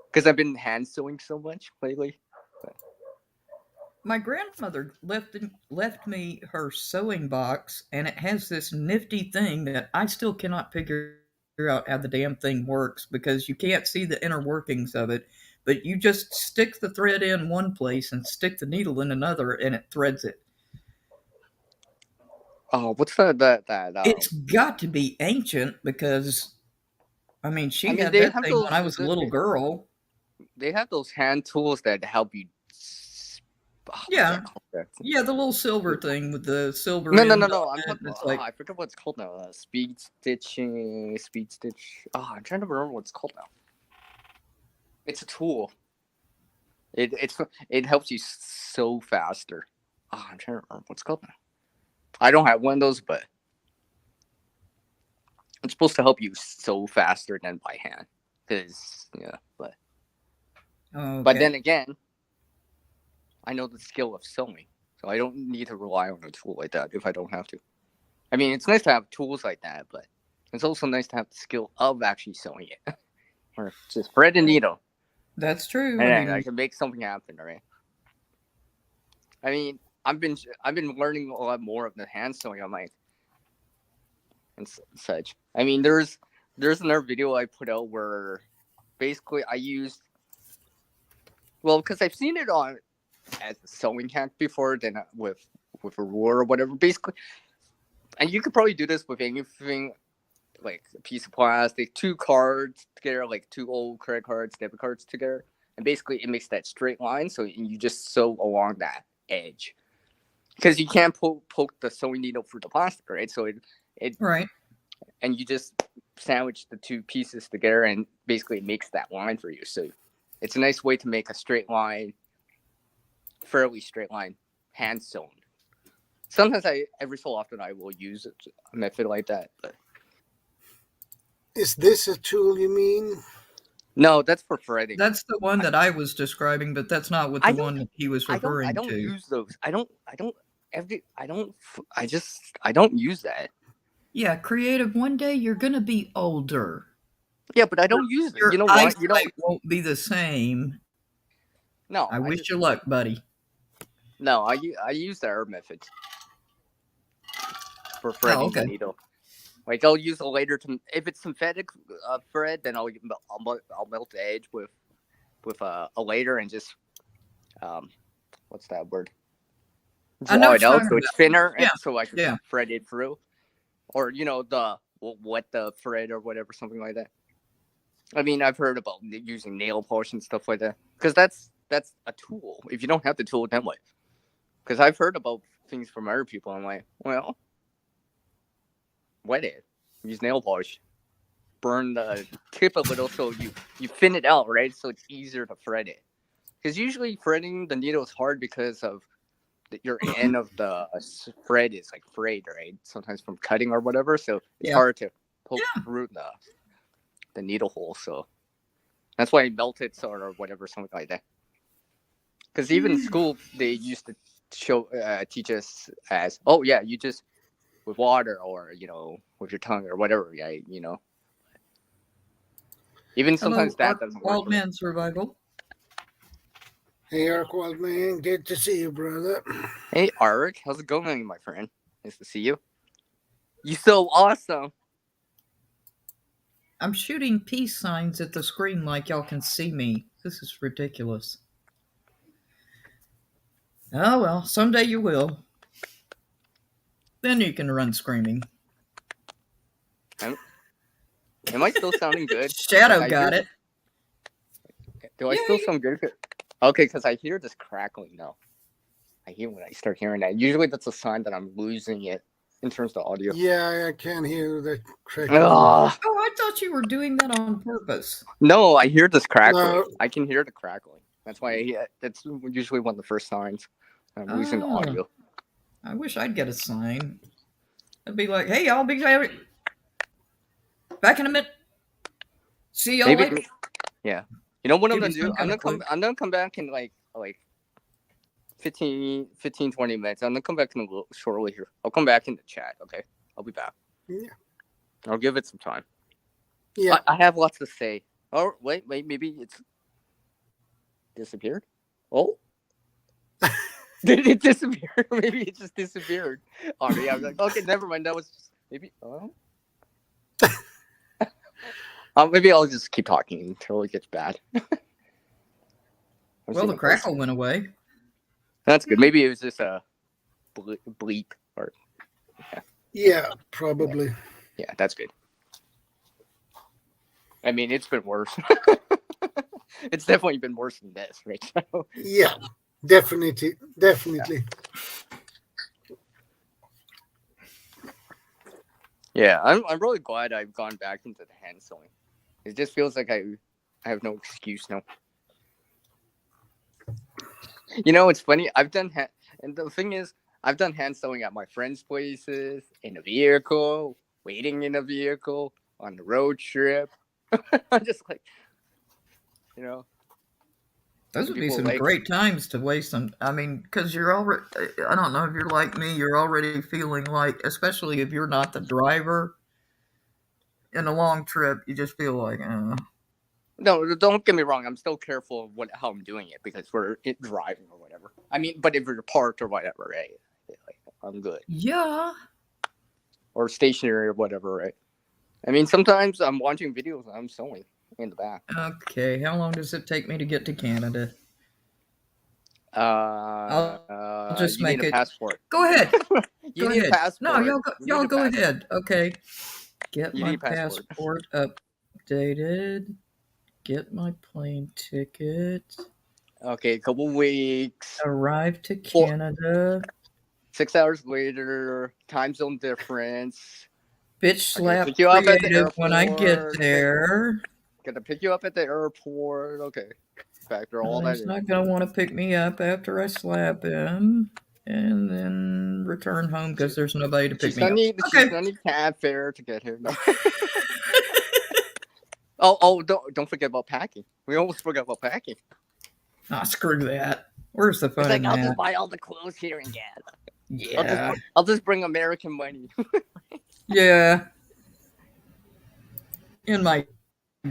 because I've been hand sewing so much lately. My grandmother left me her sewing box, and it has this nifty thing that I still cannot figure out how the damn thing works because you can't see the inner workings of it. But you just stick the thread in one place and stick the needle in another, and it threads it. Oh, what's that? It's got to be ancient because, I mean, she I mean, had they that have thing when those. I was a little girl. They have those hand tools that help you. What's Yeah. that called? Yeah, the little silver thing with the silver No. end on I'm it. talking It's about. like, I forget what it's called now. Speed stitching. Speed stitch. Oh, I'm trying to remember what it's called now. It's a tool. It helps you sew faster. Oh, I'm trying to remember what's called now. I don't have one of those, but it's supposed to help you sew faster than by hand. Cause yeah, but okay. then again, I know the skill of sewing, so I don't need to rely on a tool like that if I don't have to. I mean, it's nice to have tools like that, but it's also nice to have the skill of actually sewing it, or just thread a needle, That's true. and I then mean, I can make something happen, right? I mean, I've been learning a lot more of the hand sewing on my and such. I mean, there's another video I put out where basically I used because I've seen it on as a sewing hack before, then with a ruler or whatever. Basically, and you could probably do this with anything like a piece of plastic, two cards together, like two old credit cards, debit cards together, and basically it makes that straight line. So you just sew along that edge because you can't poke the sewing needle through the plastic, right? So it right. and you just sandwich the two pieces together, and basically it makes that line for you. So it's a nice way to make a straight line, fairly straight line, hand sewn. Sometimes every so often I will use a method like that, but Is this a tool you mean? no, that's for threading. That's the one that I was describing, but that's not what I the don't- one that he was I referring don't to. use those. I don't use that. Yeah, creative. One day you're gonna be older. Yeah, but I don't use it. Your You know what? You eyesight don't. won't be the same. No, I wish you luck, buddy. No, I use the herb method for threading the needle. Like I'll use a later to if it's synthetic thread, then I'll melt the edge with a later and just what's that word? Draw it out so it's thinner, and so I can thread it through, or the wet the thread or whatever, something like that. I mean, I've heard about using nail polish and stuff like that because that's a tool. If you don't have the tool, then what? Because I've heard about things from other people. I'm like, well, wet it, use nail polish, burn the tip a little so you thin it out, right? So it's easier to thread it. Because usually threading the needle is hard because of your end of the thread is like frayed, right? Sometimes from cutting or whatever. So it's hard to poke through the needle hole. So that's why I melt it or whatever, something like that. Because even in school, they used to teach us as, you just with water or, with your tongue or whatever, right? Even sometimes that doesn't work. Wild Man Survival. Hey, Ark Wild Man, good to see you, brother. Hey, Arik, how's it going, my friend? Nice to see you. You so awesome. I'm shooting peace signs at the screen like y'all can see me. This is ridiculous. Oh, well, someday you will. Then you can run screaming. Am I still sounding good? Shadow got it. Do I still Yay. sound good? Okay, because I hear this crackling now. I hear when I start hearing that. Usually that's a sign that I'm losing it in terms of audio. Yeah, I can hear that crackling. Ugh. Oh, I thought you were doing that on purpose. No, I hear this crackling. No. I can hear the crackling. That's why that's usually one of the first signs I'm losing the Oh. audio. I wish I'd get a sign. I'd be like, hey, y'all, back in a minute. See y'all later. Yeah. You know what I'm Give gonna you do? some kind of clue. I'm gonna come back in like 15, 20 minutes. I'm gonna come back in a little shortly here. I'll come back in the chat, okay? I'll be back. Yeah. I'll give it some time. Yeah. I have lots to say. Oh, wait, maybe it's disappeared? Oh. Did it disappear? Maybe it just disappeared. Already, I was like, okay, never mind. That was just maybe. Oh. Maybe I'll just keep talking until it gets bad. Well, the crackle went away. That's good. Maybe it was just a bleep or. Yeah, probably. Yeah, that's good. I mean, it's been worse. It's definitely been worse than this, right? So. Yeah, definitely. Yeah, I'm really glad I've gone back into the hand sewing. It just feels like I have no excuse now. You know, it's funny. I've done and the thing is, I've done hand sewing at my friends' places, in a vehicle, waiting in a vehicle, on the road trip. I'm just like, you know. Those would be people some like- great times to waste some. I mean, because you're already, I don't know if you're like me, you're already feeling like, especially if you're not the driver in a long trip, you just feel like, No, don't get me wrong. I'm still careful of how I'm doing it because we're driving or whatever. I mean, but if you're parked or whatever, right? Like, I'm good. yeah. Or stationary or whatever, right? I mean, sometimes I'm watching videos and I'm sewing in the back. Okay, how long does it take me to get to Canada? I'll just you make need a it. passport. Go ahead. You Go need ahead. a passport. No, y'all go ahead. Okay. Get You my need a passport. passport updated. Get my plane ticket. Okay, a couple weeks. Arrive to Canada. 6 hours later, time zone difference. Bitch slap pick you up at the creative when I get airport. there. Gonna pick you up at the airport. Okay. Factor all that He's in. not going to want to pick me up after I slap him and then return home because there's nobody to pick me up. She's gonna need cab fare to get here. No. Oh, don't forget about packing. We almost forgot about packing. Ah, screw that. Where's the fun in I'll that? just buy all the clothes here in Canada. Yeah. I'll just bring American money. Yeah. In my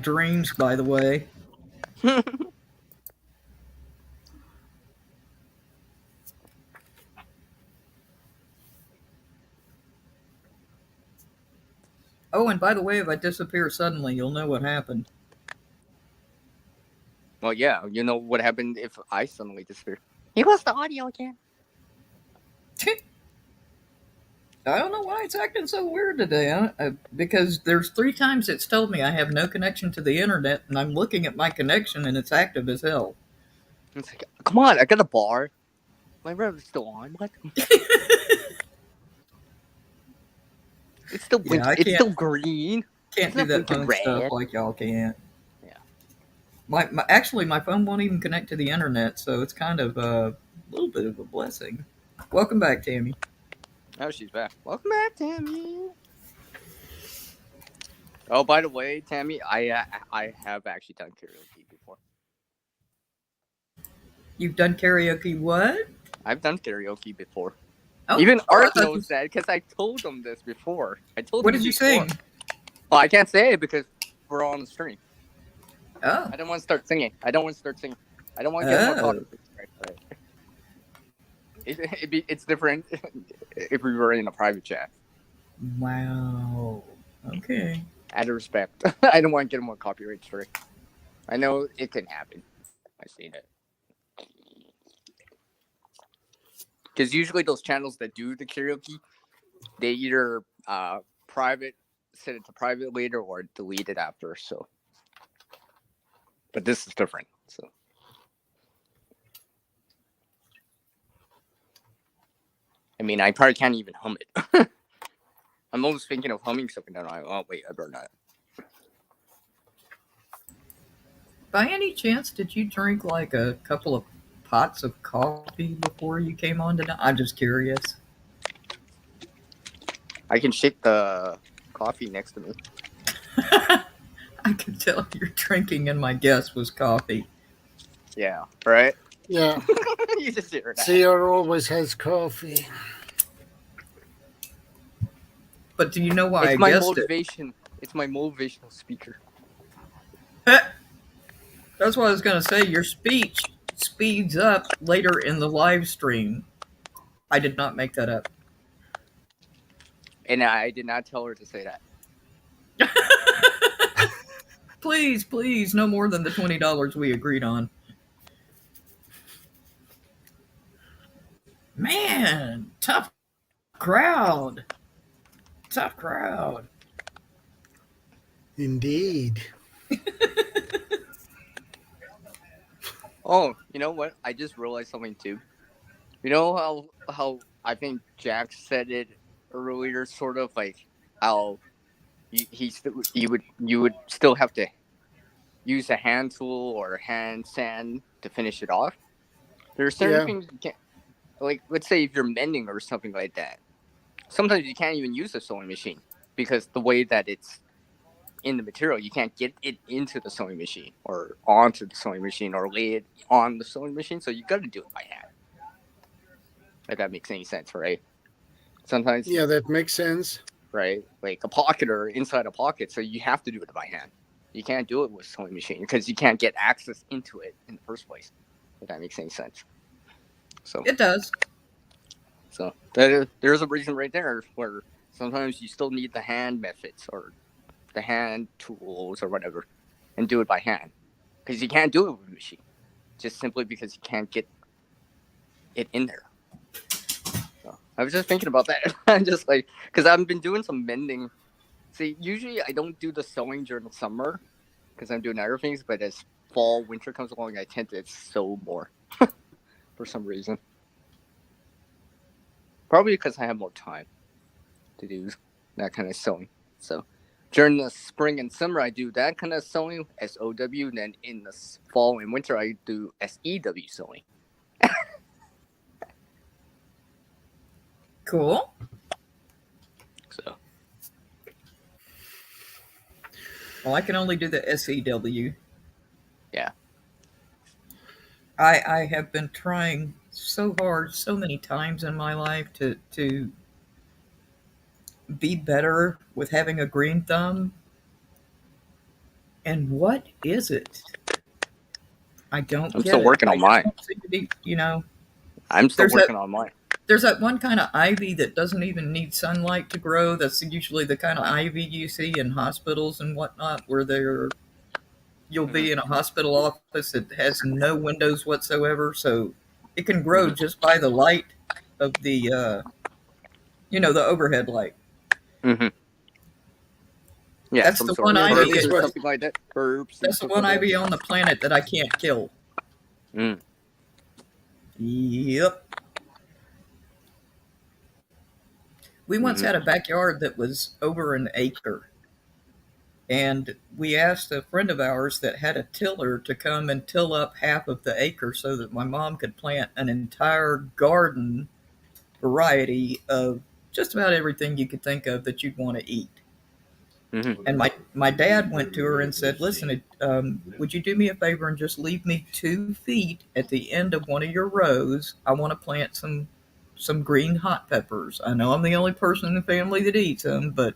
dreams, by the way. Oh, and by the way, if I disappear suddenly, you'll know what happened. Well, yeah, you know what happened if I suddenly disappear. You lost the audio again. I don't know why it's acting so weird today. Because there's 3 times it's told me I have no connection to the internet, and I'm looking at my connection, and it's active as hell. It's like, come on, I got a bar. My router's still on. What? It's still blinking. Yeah, It's still green. Can't do that phone stuff like y'all can. Yeah. Actually, my phone won't even connect to the internet, so it's kind of a little bit of a blessing. Welcome back, Tammy. Oh, she's back. Welcome back, Tammy. Oh, by the way, Tammy, I have actually done karaoke before. You've done karaoke what? I've done karaoke before. Oh, Even Art I thought knows that because I told him this before. What did you sing? Well, I can't say it because we're all on the stream. Oh. I don't want to start singing. I don't want to get more copyright. Right. It's different if we were in a private chat. Wow. Okay. Out of respect. I don't want to get more copyright strike. I know it can happen. I've seen it. Because usually those channels that do the karaoke, they either private set it to private later or delete it after. So, but this is different. So, I mean, I probably can't even hum it. I'm almost thinking of humming something. And I'm like, oh wait, I better not. By any chance, did you drink like a couple of pots of coffee before you came on tonight? I'm just curious. I can shake the coffee next to me. I could tell you're drinking, and my guess was coffee. Yeah, right. Yeah, You just hear that. CR always has coffee. But do you know why It's I my guessed motivation. It's my motivational speaker. it? That's what I was going to say. Your speech speeds up later in the live stream. I did not make that up. And I did not tell her to say that. Please, no more than the $20 we agreed on. Man, tough crowd. Tough crowd. Indeed. Oh, you know what? I just realized something too. You know how I think Jack said it earlier, sort of like how you would still have to use a hand tool or hand sand to finish it off. There are certain things you can't, like let's say if you're mending or something like that. Sometimes you can't even use a sewing machine because the way that it's in the material, you can't get it into the sewing machine or onto the sewing machine or lay it on the sewing machine. So you got to do it by hand. If that makes any sense, right? Sometimes, Yeah, that makes sense. right? Like a pocket or inside a pocket, so you have to do it by hand. You can't do it with a sewing machine because you can't get access into it in the first place. If that makes any sense. So It does. So there's a reason right there where sometimes you still need the hand methods or the hand tools or whatever and do it by hand because you can't do it with a machine just simply because you can't get it in there. So I was just thinking about that. I'm just like, because I've been doing some mending. See, usually I don't do the sewing during the summer because I'm doing other things, but as fall, winter comes along, I tend to sew more for some reason. Probably because I have more time to do that kind of sewing. So during the spring and summer, I do that kind of sewing, SOW. And then in the fall and winter, I do SEW sewing. Cool. So Well, I can only do the SEW. yeah. I have been trying so hard so many times in my life to be better with having a green thumb. And what is it? I don't I'm get still it. working I on just mine. don't seem to be, I'm still There's working on mine. there's that one kind of ivy that doesn't even need sunlight to grow. That's usually the kind of ivy you see in hospitals and whatnot, where you'll be in a hospital office that has no windows whatsoever, so it can grow just by the light of the the overhead light. Mm-hmm. Yeah, That's some the sort one of ivy. herbs or what- something like that. Herbs. That's the one ivy on the planet that I can't kill. Mm. Yep. We once had a backyard that was over an acre. And we asked a friend of ours that had a tiller to come and till up half of the acre so that my mom could plant an entire garden variety of just about everything you could think of that you'd want to eat. Mm-hmm. And my dad went to her and said, listen, would you do me a favor and just leave me 2 feet at the end of one of your rows? I want to plant some green hot peppers. I know I'm the only person in the family that eats them, but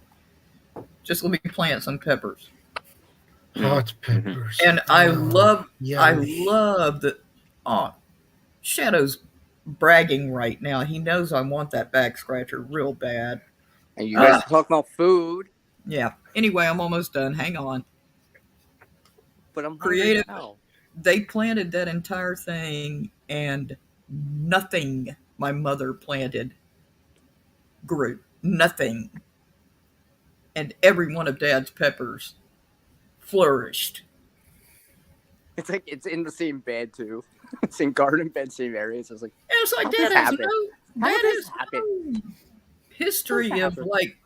just let me plant some peppers. Hot peppers. And I love yummy. that. Oh, Shadow's bragging right now. He knows I want that back scratcher real bad. And you guys talk about food, Yeah. Anyway, I'm almost done. Hang on. but I'm Creative. now. They planted that entire thing, and nothing my mother planted grew. nothing. And every one of Dad's peppers flourished. It's like it's in the same bed too. Same garden bed, same area. It's just like, And it's like how Dad this has happen? no, How Dad this has happen? no history How's that of happen? like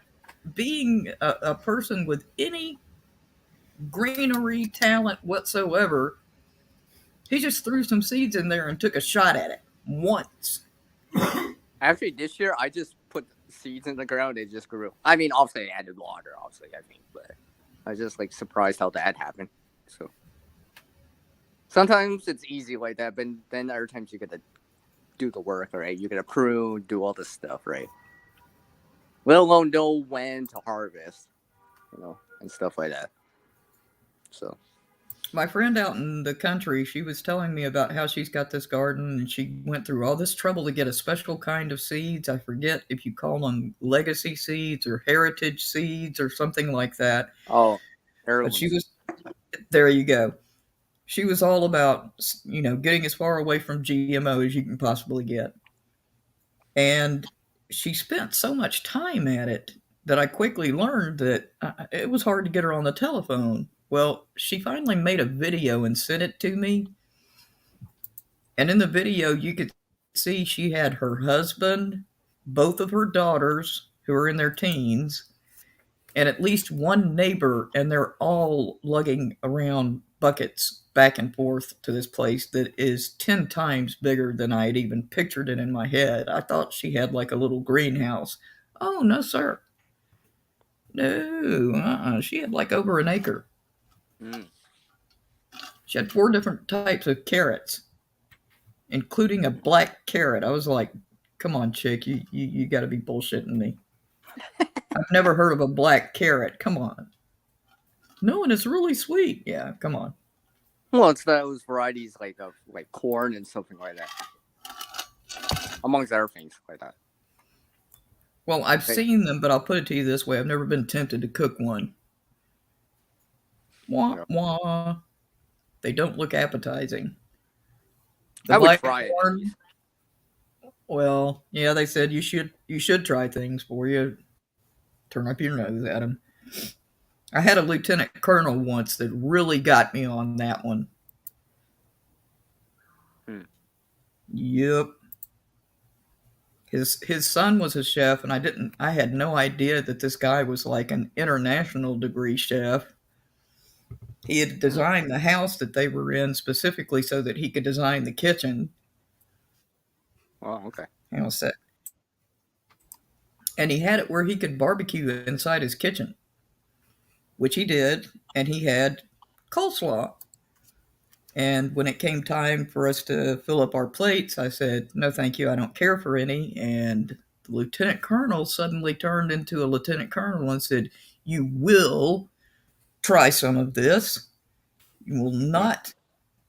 being a person with any greenery talent whatsoever. He just threw some seeds in there and took a shot at it once. Actually, this year I just put seeds in the ground. It just grew. I mean, obviously I added water, obviously I think, but I was just like surprised how that happened. So sometimes it's easy like that, but then other times you gotta do the work, right? You gotta prune, do all this stuff, right? Let alone know when to harvest, and stuff like that. So My friend out in the country, she was telling me about how she's got this garden and she went through all this trouble to get a special kind of seeds. I forget if you call them legacy seeds or heritage seeds or something like that. But she was, there you go. She was all about, getting as far away from GMO as you can possibly get. And she spent so much time at it that I quickly learned that it was hard to get her on the telephone. Well, she finally made a video and sent it to me. And in the video, you could see she had her husband, both of her daughters, who are in their teens, and at least one neighbor, and they're all lugging around buckets back and forth to this place that is 10 times bigger than I had even pictured it in my head. I thought she had like a little greenhouse. Oh, no, sir. No, she had like over an acre. She had 4 different types of carrots, including a black carrot. I was like, come on, chick, you got to be bullshitting me. I've never heard of a black carrot. Come on. No, and it's really sweet. Yeah, come on. Well, it's those varieties like of like corn and something like that, amongst other things like that. Well, I've seen them, but I'll put it to you this way: I've never been tempted to cook one. Wah wah. They don't look appetizing. The I would black try corn. it. Well, yeah, they said you should try things before you turn up your nose at them. I had a lieutenant colonel once that really got me on that one. Yep. His son was a chef, and I had no idea that this guy was like an international degree chef. He had designed the house that they were in specifically so that he could design the kitchen. Oh, okay. And he had it where he could barbecue inside his kitchen, which he did, and he had coleslaw. And when it came time for us to fill up our plates, I said, no, thank you, I don't care for any. And the lieutenant colonel suddenly turned into a lieutenant colonel and said, you will try some of this. You will not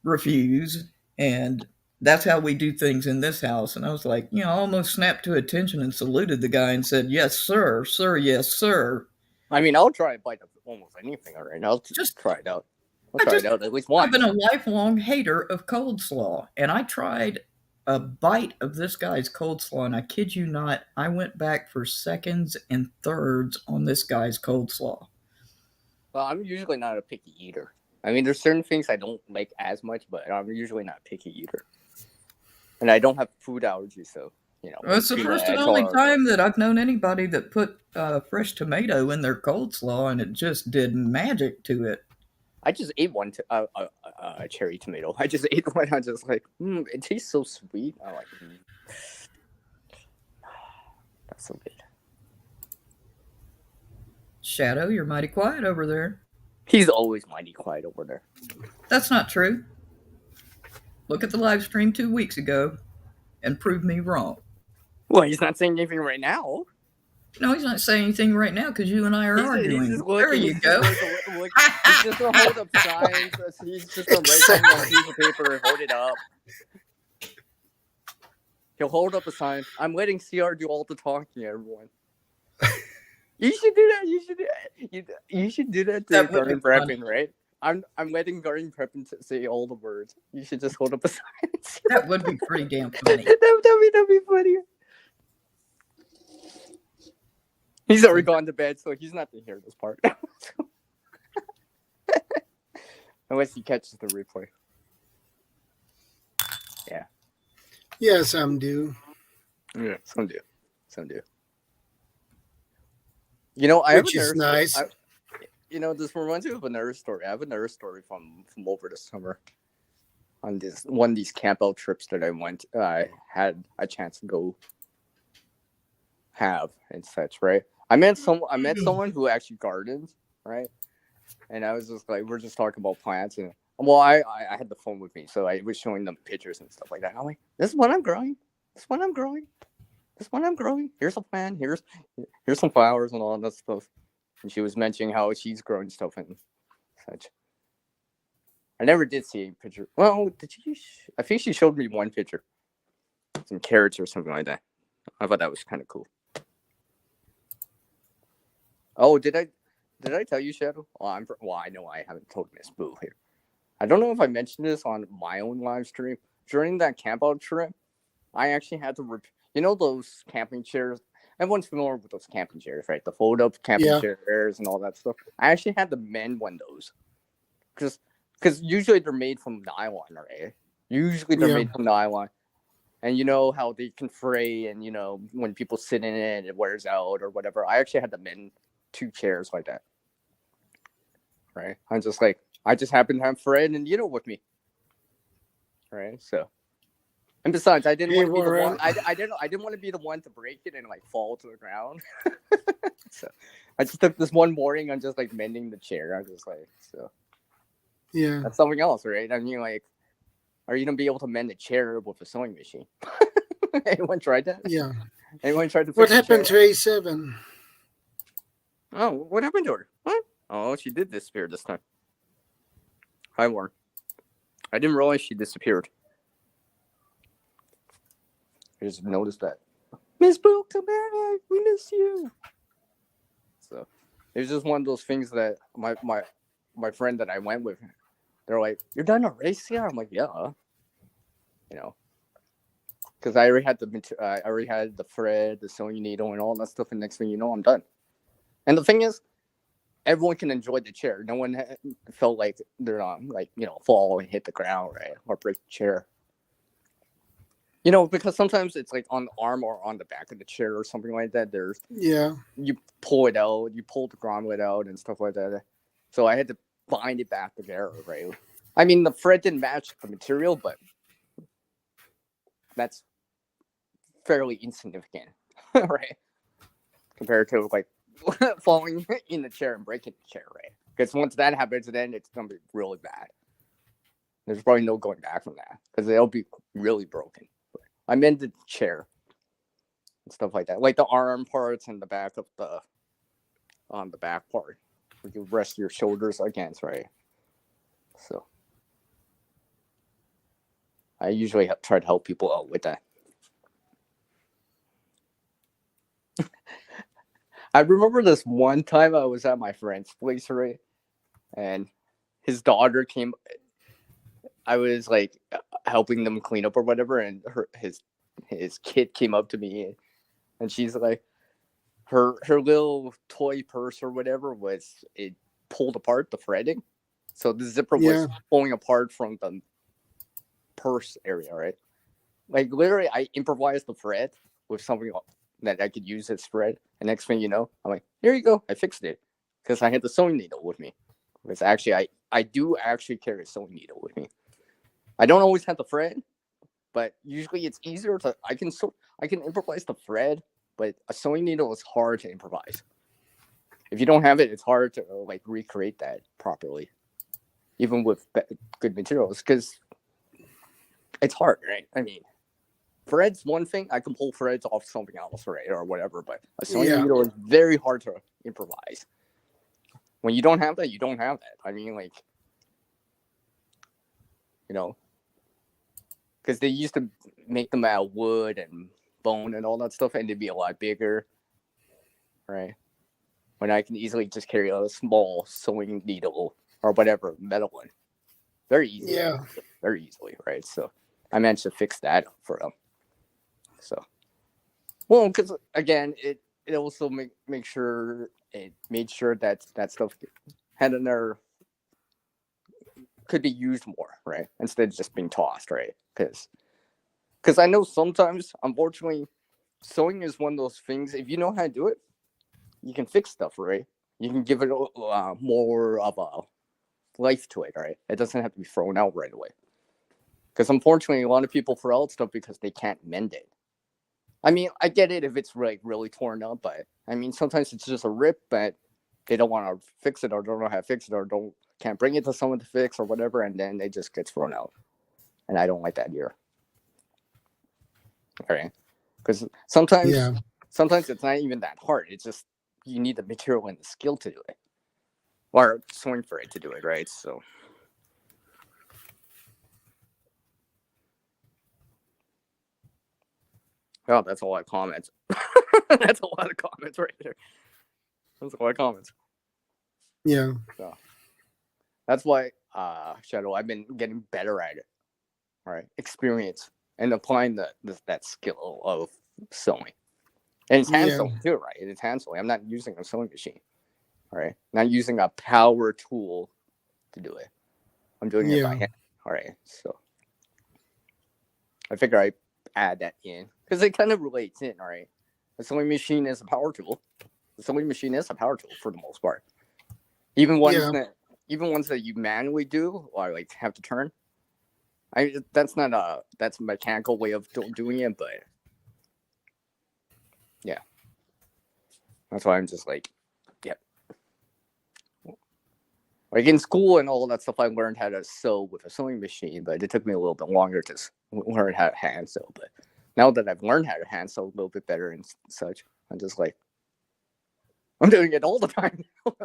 refuse. And that's how we do things in this house. And I was like, I almost snapped to attention and saluted the guy and said, yes, sir, sir, yes, sir. I mean, I'll try a bite of almost anything already. I'll just try it out. I'll try it out at least once. I've been a lifelong hater of cold slaw, and I tried a bite of this guy's cold slaw, and I kid you not, I went back for seconds and thirds on this guy's cold slaw. Well, I'm usually not a picky eater. I mean, there's certain things I don't like as much, but I'm usually not a picky eater. And I don't have food allergies, so, Well, it's the first and only time that I've known anybody that put fresh tomato in their cold slaw, and it just did magic to it. I just ate one cherry tomato. I just ate one. I was just like, it tastes so sweet. I'm like, that's so good. Shadow, you're mighty quiet over there. He's always mighty quiet over there. That's not true. Look at the live stream 2 weeks ago and prove me wrong. Well, he's not saying anything right now. No, he's not saying anything right now because you and I are arguing. He's there you go. He's just going to hold up signs. He's just going to write something on a piece of paper and hold it up. He'll hold up a sign. I'm letting CR do all the talking, everyone. You should do that. You should do that to Garden Prepping, right? I'm letting Garden Prepping say all the words. You should just hold up a sign. That would be pretty damn funny. That'd be funny. He's already gone to bed, so he's not to hear this part. Unless he catches the replay. Yeah. Yeah, some do. Yeah, some do. Some do. You know, I have Which a is nurse. nice. This reminds me of a nurse story. I have a nurse story from over the summer. On this one of these camp out trips that I went, I had a chance to go have and such, right? I met someone who actually gardens, right? And I was just like, we're just talking about plants, and well, I had the phone with me, so I was showing them pictures and stuff like that. I'm like, this is what I'm growing. This is what I'm growing. This is what I'm growing. Here's a plant. Here's some flowers and all that stuff. And she was mentioning how she's growing stuff and such. I never did see a picture. Well, did you? I think she showed me one picture, some carrots or something like that. I thought that was kind of cool. Oh, did I tell you, Shadow? Well, I know I haven't told Miss Boo here. I don't know if I mentioned this on my own live stream. During that camp out trip, I actually had to those camping chairs. Everyone's familiar with those camping chairs, right? The fold-up camping chairs and all that stuff. I actually had to mend one of those because usually they're made from nylon, right? Usually they're made from nylon. And you know how they can fray, and when people sit in it, it wears out or whatever. I actually had to mend 2 chairs like that. Right? I'm just like, I just happened to have Fred and with me. Right? So, and besides, I didn't want to be the one. I didn't want to be the one to break it and like fall to the ground. So, I just took this one morning. I'm just like mending the chair. I'm just like, so. Yeah. That's something else, right? I mean, like, are you gonna be able to mend a chair with a sewing machine? Anyone tried that? Yeah. Anyone tried to? What happened to A7? Oh, what happened to her? What? Oh, she did disappear this time. Hi, Warren. I didn't realize she disappeared. I just noticed that. Miss Boo, come back. We miss you. So it was just one of those things that my friend that I went with, they're like, "You're done a race here?" I'm like, "Yeah." Because I already had the thread, the sewing needle, and all that stuff. And next thing you know, I'm done. And the thing is, everyone can enjoy the chair. No one felt like they're fall and hit the ground, right, or break the chair. Because sometimes it's like on the arm or on the back of the chair or something like that. You pull it out, you pull the grommet out and stuff like that. So I had to bind it back together, right? I mean, the thread didn't match the material, but that's fairly insignificant, right? Compared to like falling in the chair and breaking the chair, right? Because once that happens, then it's gonna be really bad. There's probably no going back from that because they'll be really broken. But I mended the chair and stuff like that, like the arm parts and the back of the back part. You can rest your shoulders against, right? So I usually try to help people out with that. I remember this one time I was at my friend's place, right? And his daughter came. I was like helping them clean up or whatever, and his kid came up to me, and she's like, her little toy purse or whatever it pulled apart, the threading, so the zipper was pulling apart from the purse area, right? Like literally, I improvised the thread with something that I could use as thread. And next thing you know, I'm like, here you go. I fixed it because I had the sewing needle with me. Because actually, I do actually carry a sewing needle with me. I don't always have the thread, but usually it's easier to I can improvise the thread, but a sewing needle is hard to improvise. If you don't have it, it's hard to like recreate that properly, even with good materials, because it's hard, right? I mean, thread's one thing. I can pull threads off something else, right, or whatever. But a sewing needle is very hard to improvise. When you don't have that, you don't have that. I mean, like, because they used to make them out of wood and bone and all that stuff, and they'd be a lot bigger, right? When I can easily just carry a small sewing needle or whatever, metal one, very easily. Yeah, very easily, right? So I managed to fix that up for them. So, well, because again, it also make sure it made sure that that stuff had another could be used more, right? Instead of just being tossed, right? Because I know sometimes, unfortunately, sewing is one of those things. If you know how to do it, you can fix stuff, right? You can give it more of a life to it, right? It doesn't have to be thrown out right away. Because unfortunately, a lot of people throw out stuff because they can't mend it. I mean, I get it if it's like really torn up, but I mean, sometimes it's just a rip, but they don't want to fix it or don't know how to fix it or can't bring it to someone to fix or whatever, and then it just gets thrown out. And I don't like that either. All right, because sometimes it's not even that hard. It's just you need the material and the skill to do it, or sewing for it to do it, right? So. Oh, that's a lot of comments. That's a lot of comments right there. That's a lot of comments. Yeah. So that's why, Shadow, I've been getting better at it. All right, experience and applying that skill of sewing, and it's hand sewing too, right? It's hand sewing. I'm not using a sewing machine. All right, not using a power tool to do it. I'm doing it by hand. All right, so I figure I add that in because it kind of relates in. All right, the sewing machine is a power tool. The sewing machine is a power tool for the most part. Even ones that you manually do or like have to turn. That's a mechanical way of doing it, but yeah, that's why I'm just like, yep. Like in school and all that stuff, I learned how to sew with a sewing machine, but it took me a little bit longer to learn how to hand sew. But now that I've learned how to hand sew a little bit better and such, I'm just like, I'm doing it all the time,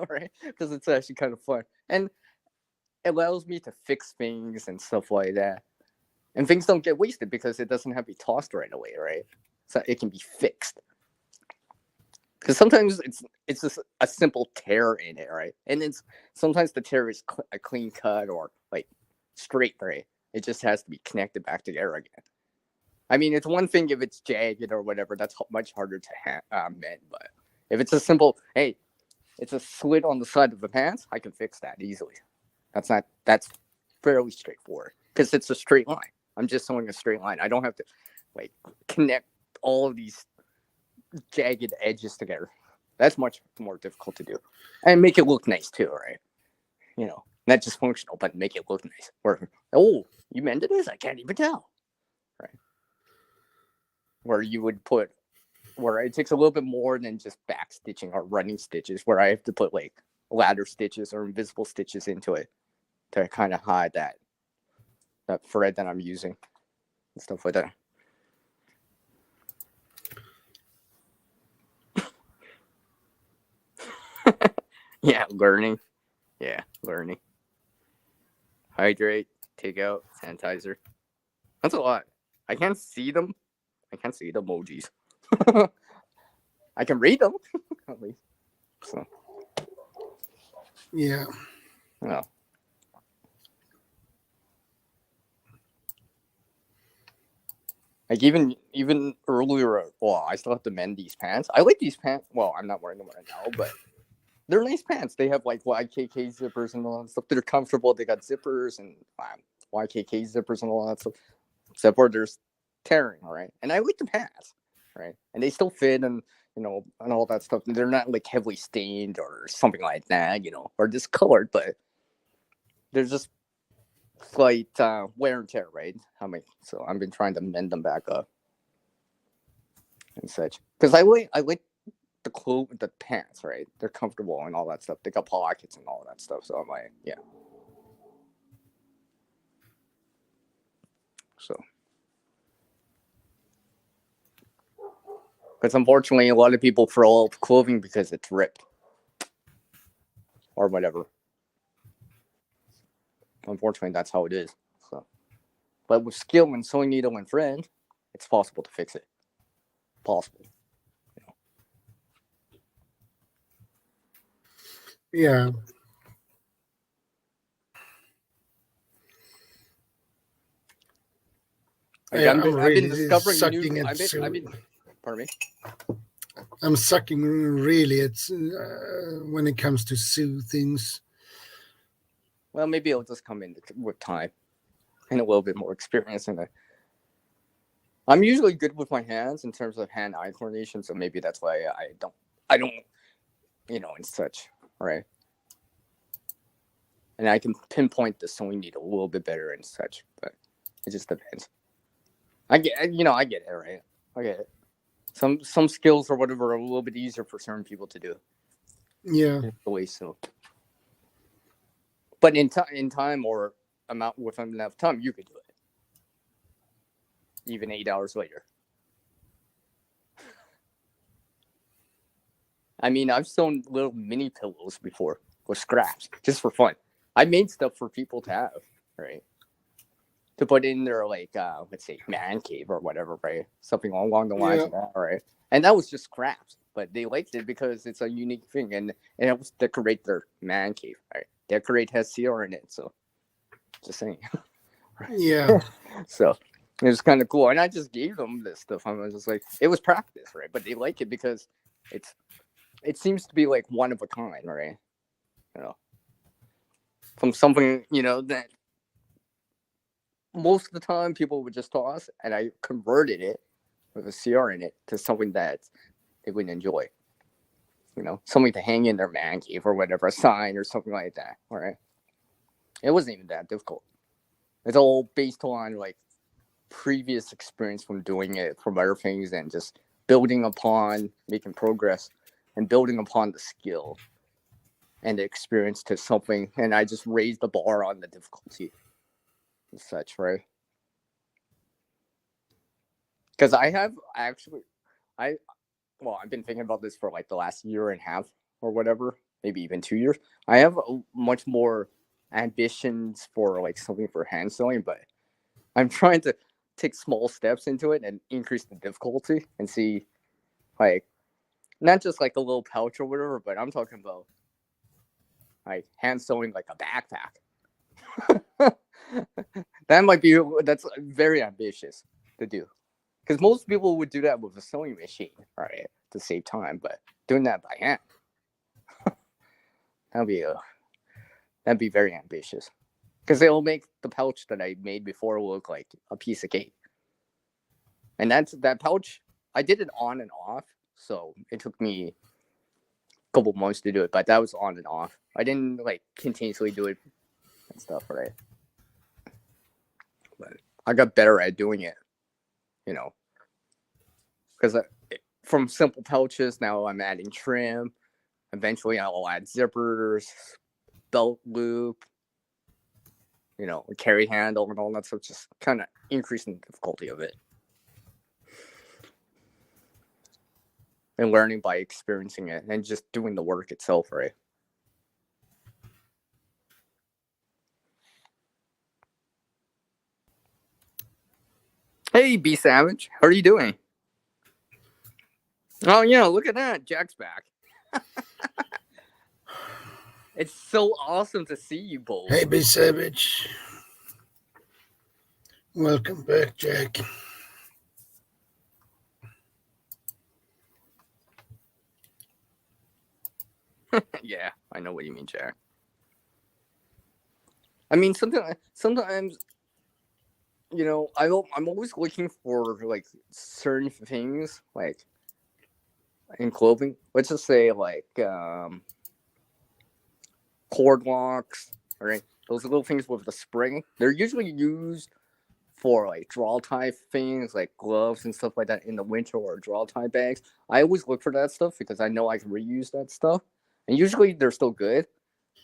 right? Because it's actually kind of fun. And it allows me to fix things and stuff like that. And things don't get wasted because it doesn't have to be tossed right away, right? So it can be fixed. Because sometimes it's just a simple tear in it, right? And it's sometimes the tear is a clean cut or like straight, right? It just has to be connected back together again. I mean, it's one thing if it's jagged or whatever. That's much harder to mend. But if it's a simple, hey, it's a slit on the side of the pants, I can fix that easily. That's fairly straightforward because it's a straight line. I'm just sewing a straight line. I don't have to like connect all of these jagged edges together. That's much more difficult to do. And make it look nice too, right? You know, not just functional, but make it look nice. Or, oh, you mended this? I can't even tell. Right? Where you would put, where it takes a little bit more than just back stitching or running stitches, where I have to put like ladder stitches or invisible stitches into it to kind of hide that thread that I'm using and stuff like that. Yeah, learning. Hydrate, take out, sanitizer. That's a lot. I can't see them. I can't see the emojis. I can read them, at least. So. Yeah. Oh. Like even earlier, well, I still have to mend these pants. I like these pants. Well, I'm not wearing them right now, but they're nice pants. They have like YKK zippers and all that stuff. They're comfortable. They got zippers and YKK zippers and all that stuff. Except for there's tearing, right? And I like the pants, right? And they still fit and and all that stuff. They're not like heavily stained or something like that, or discolored, but they're just slight wear and tear, right? So I've been trying to mend them back up and such. Because I like the pants, right? They're comfortable and all that stuff. They got pockets and all that stuff. So I'm like, yeah. So, because unfortunately, a lot of people throw out clothing because it's ripped or whatever. Unfortunately, that's how it is. So, but with skill and sewing needle and thread, it's possible to fix it. Possible. Yeah. Like, I've been really discovering sucking new. at I've been. Pardon me. I'm sucking really at when it comes to sew things. Well, maybe it'll just come in with time and a little bit more experience in it. I'm usually good with my hands in terms of hand-eye coordination, so maybe that's why I don't, and such, right? And I can pinpoint the sewing needle a little bit better and such, but it just depends. I get it, right? I get it. Some skills or whatever are a little bit easier for certain people to do. Yeah. So, but in time or amount with enough time, you could do it, even 8 hours later. I mean, I've sewn little mini pillows before with scraps just for fun. I made stuff for people to have, right? To put in their, like, let's say, man cave or whatever, right? Something along the lines of that, right? And that was just scraps, but they liked it because it's a unique thing, and it helps decorate their man cave, right? Decorate has CR in it, so just saying. Yeah. So it was kind of cool, and I just gave them this stuff. I was just like, it was practice, right? But they like it because it seems to be like one of a kind, right? From something, that most of the time people would just toss, and I converted it with a CR in it to something that they would enjoy. Something to hang in their man cave or whatever, a sign or something like that. All right. It wasn't even that difficult. It's all based on like previous experience from doing it from other things and just building upon making progress and building upon the skill and the experience to something. And I just raised the bar on the difficulty and such, right? Because I've been thinking about this for like the last year and a half or whatever, maybe even 2 years. I have much more ambitions for like something for hand sewing, but I'm trying to take small steps into it and increase the difficulty and see, like, not just like a little pouch or whatever, but I'm talking about like hand sewing like a backpack. That's very ambitious to do. Because most people would do that with a sewing machine, right, to save time. But doing that by hand, that'd be very ambitious. Because it'll make the pouch that I made before look like a piece of cake. And that pouch, I did it on and off, so it took me a couple months to do it. But that was on and off. I didn't like continuously do it and stuff, right? But I got better at doing it, because from simple pouches, now I'm adding trim. Eventually, I'll add zippers, belt loop, a carry handle and all that stuff, just kind of increasing the difficulty of it. And learning by experiencing it and just doing the work itself, right? Hey, B Savage, how are you doing? Oh, look at that. Jack's back. It's so awesome to see you both. Hey, B Savage. Welcome back, Jack. Yeah, I know what you mean, Jack. I mean, sometimes, I'm always looking for like certain things, like in clothing. Let's just say like cord locks, right? Those little things with the spring. They're usually used for like draw tie things, like gloves and stuff like that in the winter, or draw tie bags. I always look for that stuff because I know I can reuse that stuff, and usually they're still good.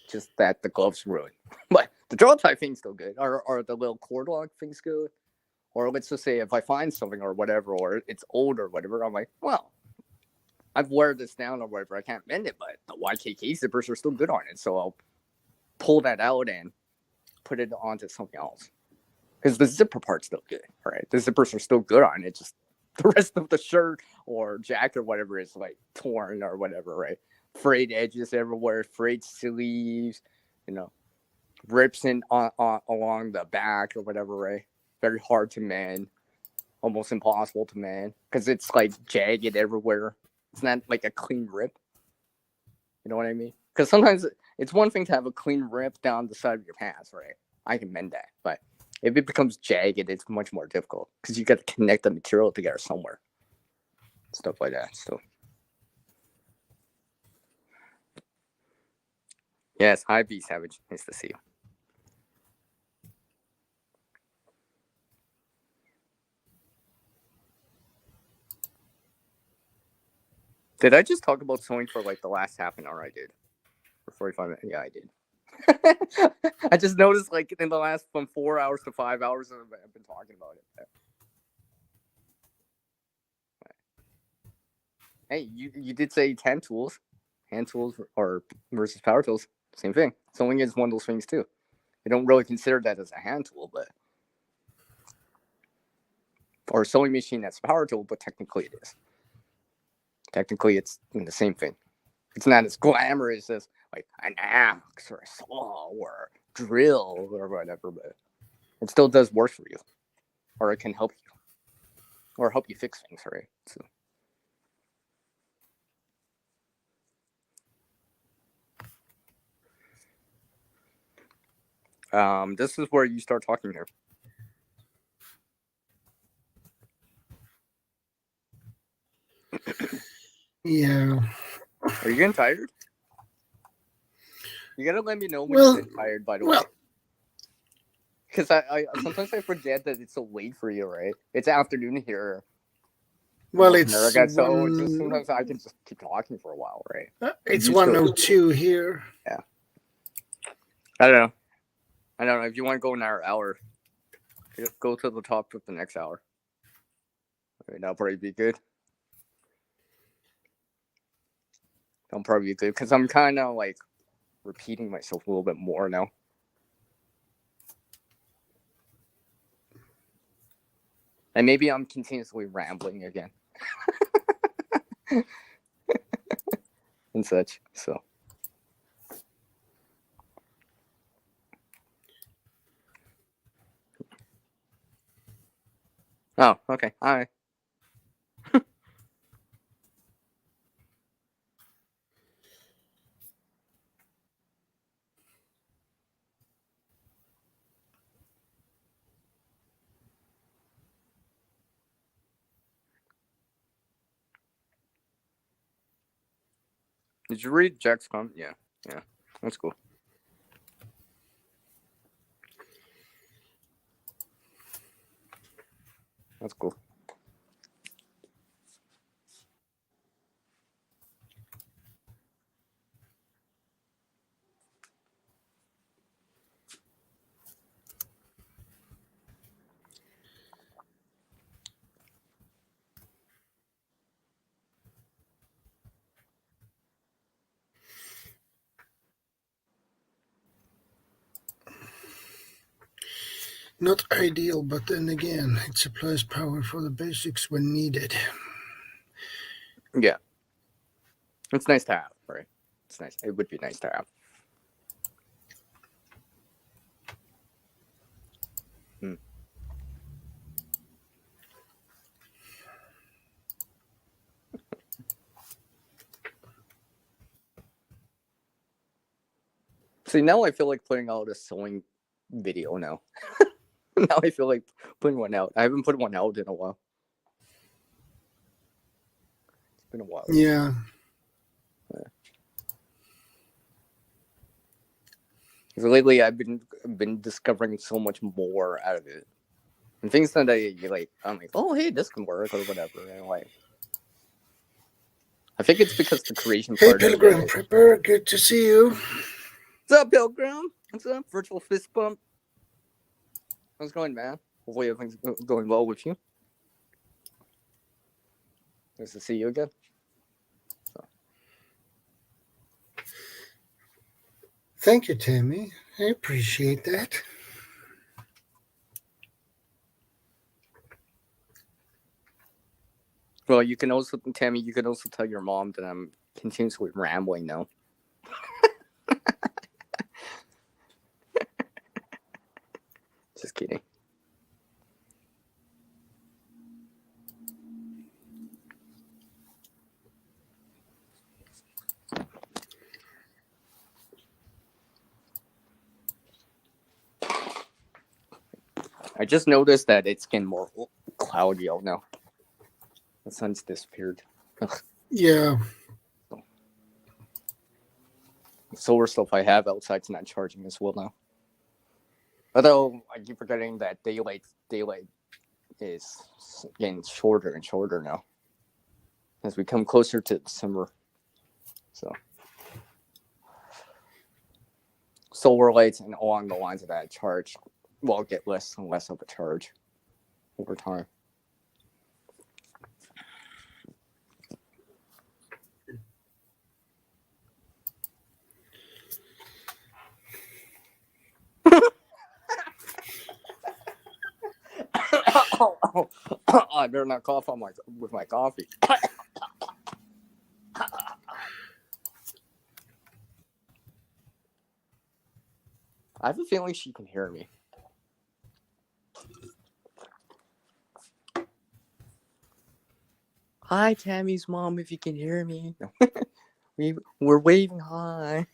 Just that the gloves ruined, but the draw tie thing's still good. Or the little cord lock thing's good. Or let's just say if I find something or whatever, or it's old or whatever, I'm like, well, I've wear this down or whatever. I can't mend it, but the YKK zippers are still good on it, so I'll pull that out and put it onto something else. Because the zipper part's still good, right? The zippers are still good on it. Just the rest of the shirt or jacket or whatever is like torn or whatever, right? Frayed edges everywhere, frayed sleeves, rips in along the back or whatever, right? Very hard to mend, almost impossible to mend because it's like jagged everywhere. It's not like a clean rip. You know what I mean? Because sometimes it's one thing to have a clean rip down the side of your pants, right? I can mend that, but if it becomes jagged, it's much more difficult because you got to connect the material together somewhere. Stuff like that. So, yes, hi, B Savage. Nice to see you. Did I just talk about sewing for like the last half an hour? I did. For 45 minutes. Yeah, I did. I just noticed like in the last from 4 hours to 5 hours, I've been talking about it. Hey, you did say hand tools or versus power tools. Same thing. Sewing is one of those things too. You don't really consider that as a hand tool, but or a sewing machine that's a power tool, but technically it is. Technically, it's the same thing. It's not as glamorous as like an axe or a saw or a drill or whatever, but it still does work for you, or it can help you, or help you fix things, right? So, this is where you start talking here. Yeah. Are you getting tired? You gotta let me know when you get tired, by the way. Because I sometimes I forget that it's so late for you, right? It's afternoon here. Well, it's so just sometimes I can just keep talking for a while, right? It's 1:02 here. Yeah. I don't know. If you want to go an hour, go to the top of the next hour. Okay, that'll probably be good. That'll probably be good because I'm kind of like repeating myself a little bit more now. And maybe I'm continuously rambling again. And such, so. Oh, okay. All right. Did you read Jack's comment? Yeah. That's cool. That's cool. Not ideal, but then again, it supplies power for the basics when needed. Yeah. It's nice to have, right? It's nice. It would be nice to have. See, now I feel like putting out a sewing video now. Now I feel like putting one out. I haven't put one out in a while. It's been a while. Yeah. So lately, I've been discovering so much more out of it, and things that I'm like, oh hey, this can work or whatever. And like, I think it's because the creation Hey, part. Pilgrim Prepper, good to see you. What's up, Pilgrim? What's up, virtual fist bump? How's it going, man? Hopefully everything's going well with you. Nice to see you again. Thank you, Tammy. I appreciate that. Well, you can also, Tammy, you can also tell your mom that I'm continuously rambling now. Just kidding. I just noticed that it's getting more cloudy out now. The sun's disappeared. Yeah. The solar stuff I have outside's not charging as well now. Although I keep forgetting that daylight is getting shorter and shorter now as we come closer to summer. So solar lights and along the lines of that charge will get less and less of a charge over time. I better not cough on with my coffee. I have a feeling she can hear me. Hi, Tammy's mom, if you can hear me. We're waving hi.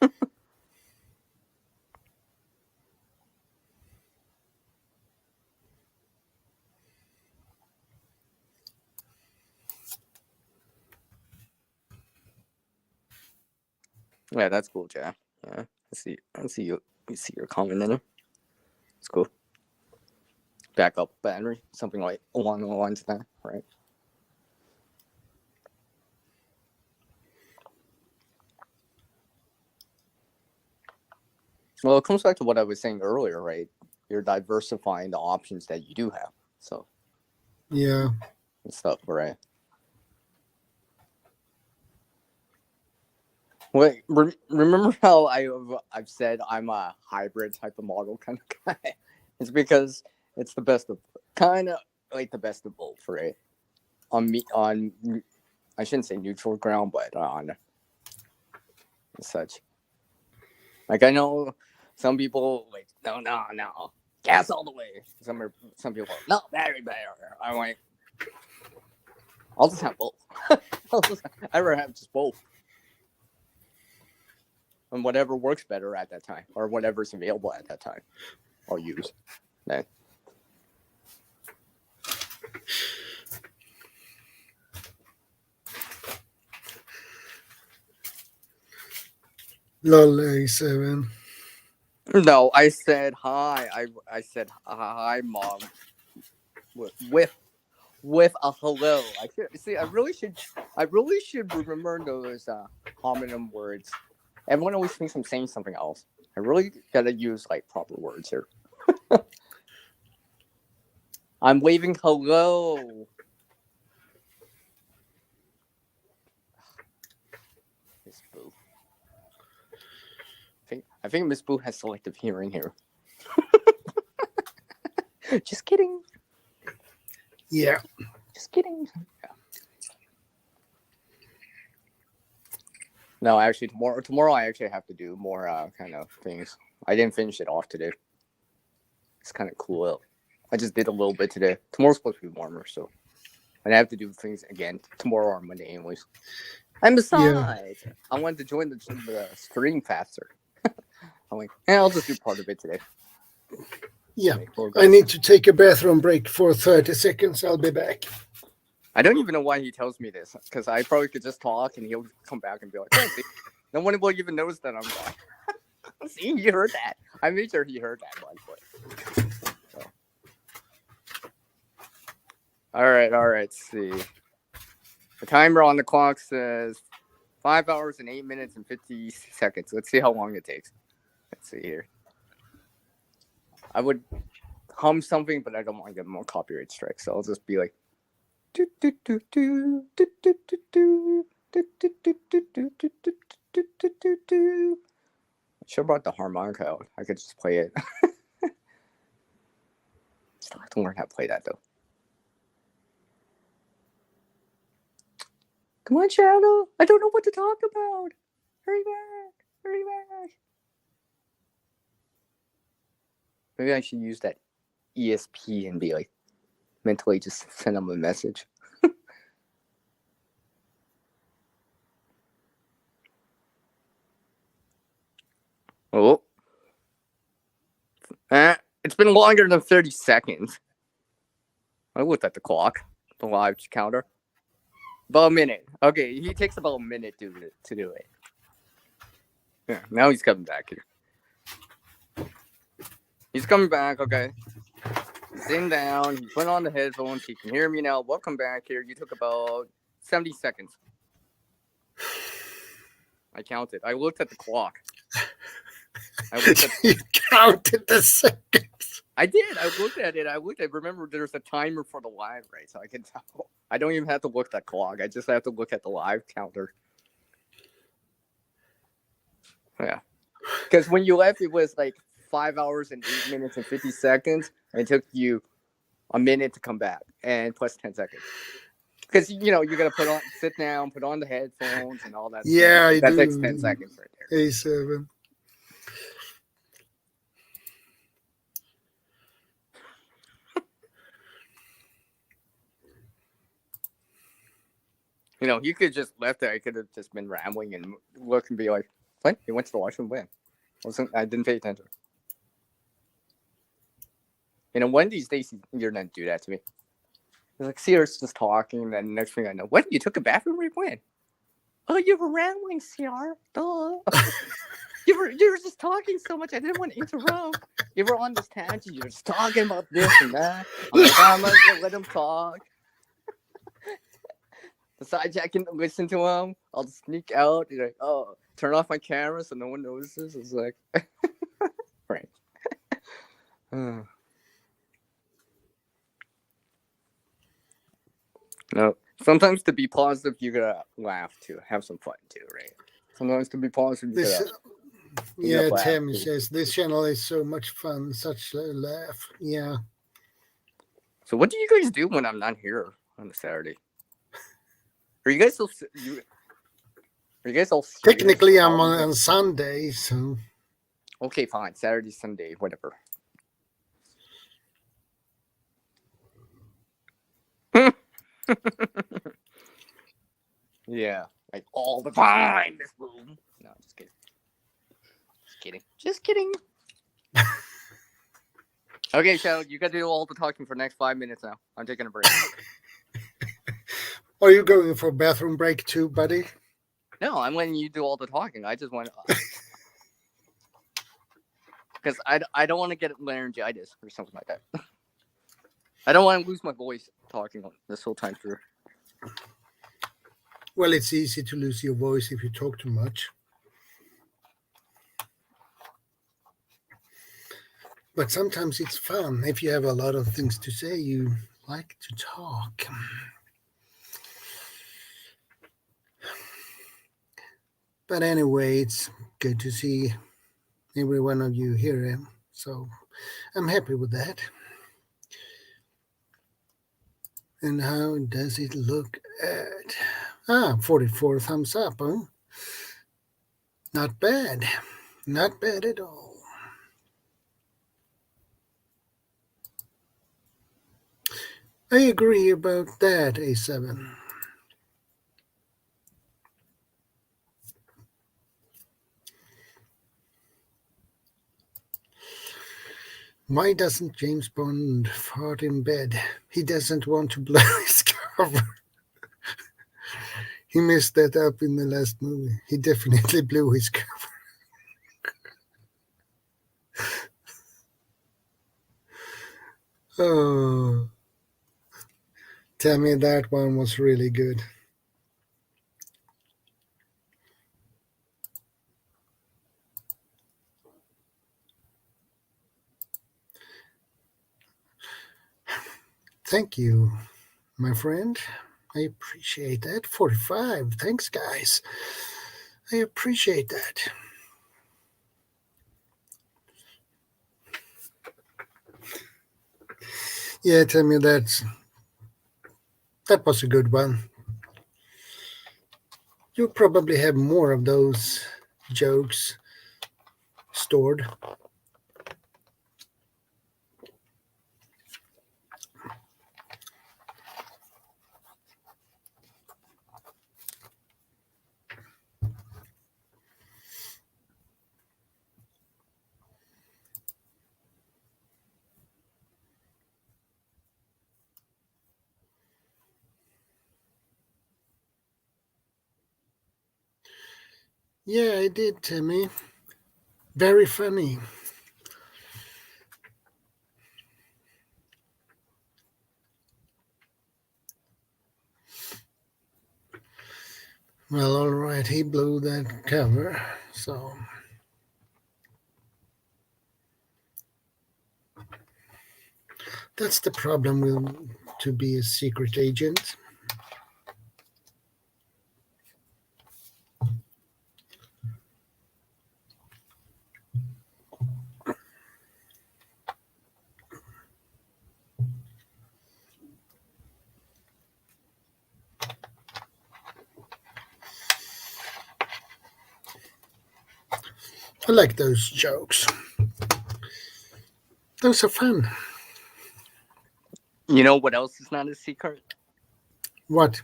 Yeah, that's cool, Jack. Yeah, I see you. You see your comment in there. It's cool. Backup battery, something like along the lines of that, right? Well, it comes back to what I was saying earlier, right? You're diversifying the options that you do have. So Yeah. and stuff, right? Wait, remember how I've said I'm a hybrid type of model kind of guy? It's because it's the best of kind of like the best of both, right? On I shouldn't say neutral ground, but on such. Like I know some people like no, gas all the way. Some people no battery. I'm like, I'll just have both. I'd rather have just both. And whatever works better at that time, or whatever's available at that time, I'll use that. Lol, A7. No, I said hi. I said hi, mom. With a hello. I should see. I really should remember those homonym words. Everyone always thinks I'm saying something else. I really gotta use like proper words here. I'm waving hello. Miss Boo. I think Miss Boo has selective hearing here. Just kidding. Yeah. Just kidding. Yeah. No, actually, tomorrow I actually have to do more kind of things. I didn't finish it off today. It's kind of cool out. I just did a little bit today. Tomorrow's supposed to be warmer, so and I have to do things again tomorrow or Monday, anyways. And besides, I wanted to join the stream faster. I'm like, I'll just do part of it today. Yeah. I need to take a bathroom break for 30 seconds. I'll be back. I don't even know why he tells me this, because I probably could just talk and he'll come back and be like, oh, see, no one will even notice that I'm gone. See, you heard that. I made sure he heard that, by the way. So. All right, let's see. The timer on the clock says 5 hours and 8 minutes and 50 seconds. Let's see how long it takes. Let's see here. I would hum something, but I don't want to get more copyright strikes, so I'll just be like, Sure brought the harmonica out. I could just play it. Still have to learn how to play that though. Come on, Shadow. I don't know what to talk about. Hurry back. Hurry back. Maybe I should use that ESP and be like mentally just send them a message. Oh. It's been longer than 30 seconds. I looked at the clock, the live counter. About a minute. Okay, he takes about a minute to do it. Yeah, now he's coming back here. He's coming back, okay. Sitting down, he put on the headphones, he can hear me now. Welcome back here. You took about 70 seconds. I counted. I looked at the clock. You counted the seconds. I did. I looked at it. Remember, there's a timer for the live, right? So I can tell. I don't even have to look at that clock. I just have to look at the live counter. Yeah. Because when you left, it was like 5 hours and 8 minutes and 50 seconds. And it took you a minute to come back and plus 10 seconds. Because, you know, you're going to sit down, put on the headphones and all that. Yeah, stuff. That takes 10 seconds right there. A7. You know, you could just left it. I could have just been rambling and look and be like, what? He went to the washroom when? I didn't pay attention. You know, one of these days, you're going to do that to me. He's like, Sears just talking, and then next thing I know, what? You took a bathroom break when? Oh, you were rambling, CR. Duh. you were just talking so much. I didn't want to interrupt. You were on this tangent. You were just talking about this and that. I'm like, I'm not going to let him talk. Besides, I can listen to him. I'll just sneak out. You're like, oh, turn off my camera so no one notices. It's like, right. No, sometimes to be positive, you gotta laugh too. Have some fun too, right? Sometimes to be positive, you gotta. Yeah, Tim says this channel is so much fun, such a laugh. Yeah. So, what do you guys do when I'm not here on a Saturday? Are you guys still? Are you guys all? Technically, I'm on Sunday, so. Okay, fine. Saturday, Sunday, whatever. Yeah, like all the time. This room. No, just kidding. Just kidding. Okay, Shadow, you got to do all the talking for the next 5 minutes now. I'm taking a break. Are you going for a bathroom break too, buddy? No, I'm letting you do all the talking. I just want because I don't want to get laryngitis or something like that. I don't want to lose my voice talking this whole time through. Well, it's easy to lose your voice if you talk too much. But sometimes it's fun. If you have a lot of things to say, you like to talk. But anyway, it's good to see every one of you here. So I'm happy with that. And how does it look at 44 thumbs up, huh? Not bad. Not bad at all. I agree about that, A7. Why doesn't James Bond fart in bed? He doesn't want to blow his cover. He messed that up in the last movie. He definitely blew his cover. Oh, tell me that one was really good. Thank you, my friend. I appreciate that. 45. Thanks, guys. I appreciate that. Yeah, tell me that was a good one. You'll probably have more of those jokes stored. Yeah, I did, Timmy. Very funny. Well, all right, he blew that cover, so. That's the problem with to be a secret agent. I like those jokes. Those are fun. You know what else is not a secret? What?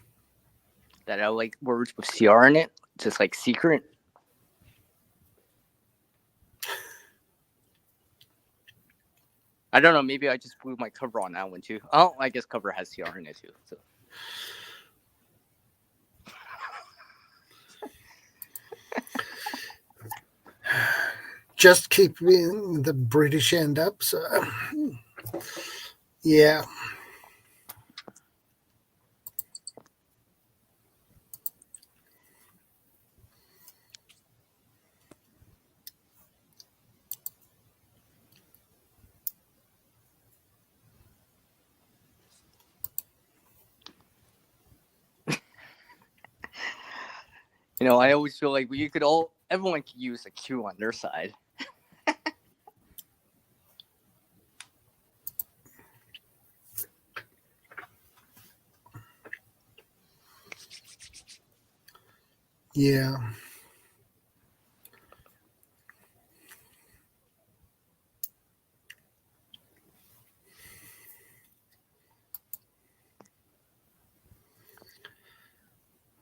That I like words with CR in it. Just like secret. I don't know. Maybe I just blew my cover on that one too. Oh, I guess cover has CR in it too. So. Just keeping the British end up. So, yeah. You know, I always feel like everyone could use a Q on their side. Yeah.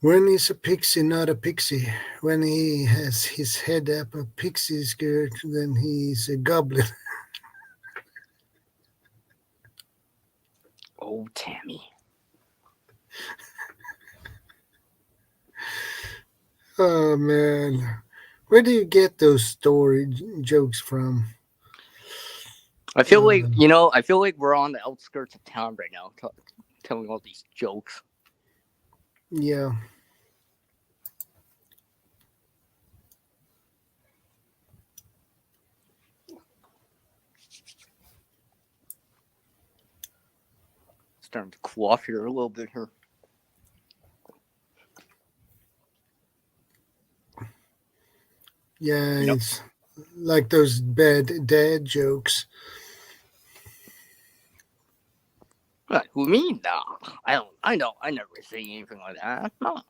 When he's a pixie, not a pixie. When he has his head up a pixie skirt, then he's a goblin. Oh, Tammy. Oh, man. Where do you get those story jokes from? I feel like we're on the outskirts of town right now, telling all these jokes. Yeah. Starting to cool off here a little bit here. Yeah, Yep. it's like those bad dad jokes. What? Who me? No, I don't. I never say anything like that. No.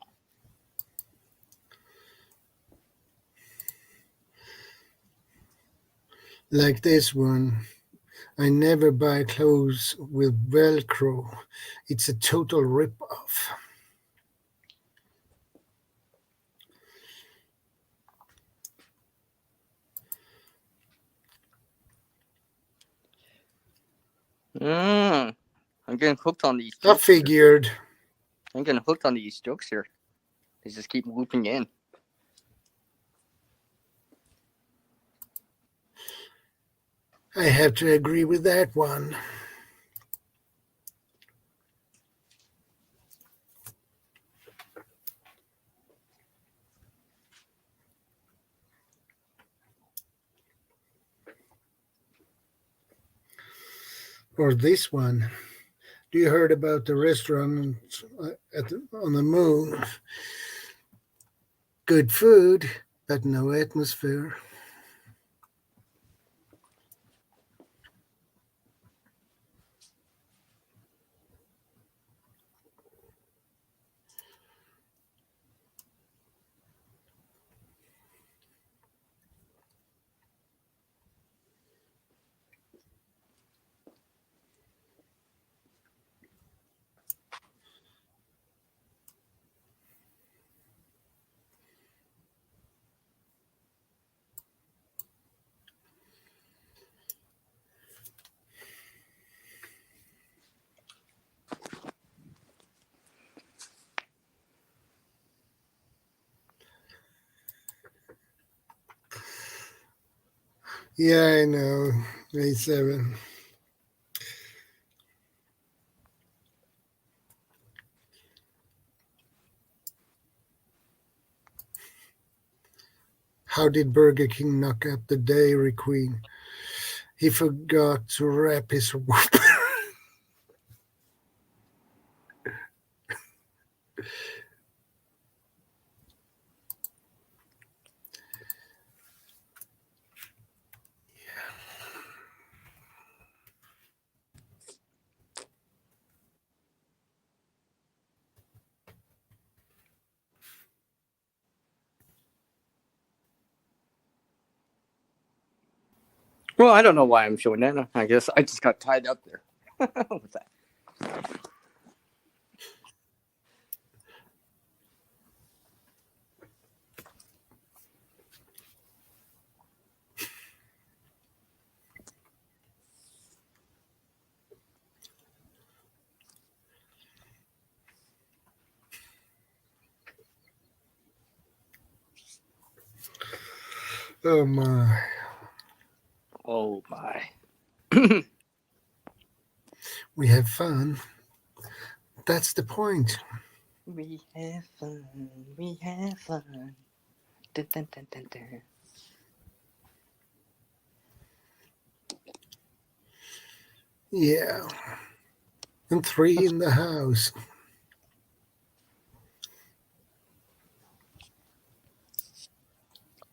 Like this one. I never buy clothes with Velcro. It's a total rip-off. I'm getting hooked on these I jokes. Here. figured. I'm getting hooked on these jokes here. They just keep looping in. I have to agree with that one. Or this one. Do you heard about the restaurant on the moon? Good food, but no atmosphere. Yeah, I know. May 7. How did Burger King knock out the Dairy Queen? He forgot to wrap his Whopper. Well, I don't know why I'm showing that. I guess I just got tied up there. What's that? Oh my. Oh my. We have fun. That's the point. We have fun. We have fun. Dun, dun, dun, dun, dun. Yeah. And 3 in the house.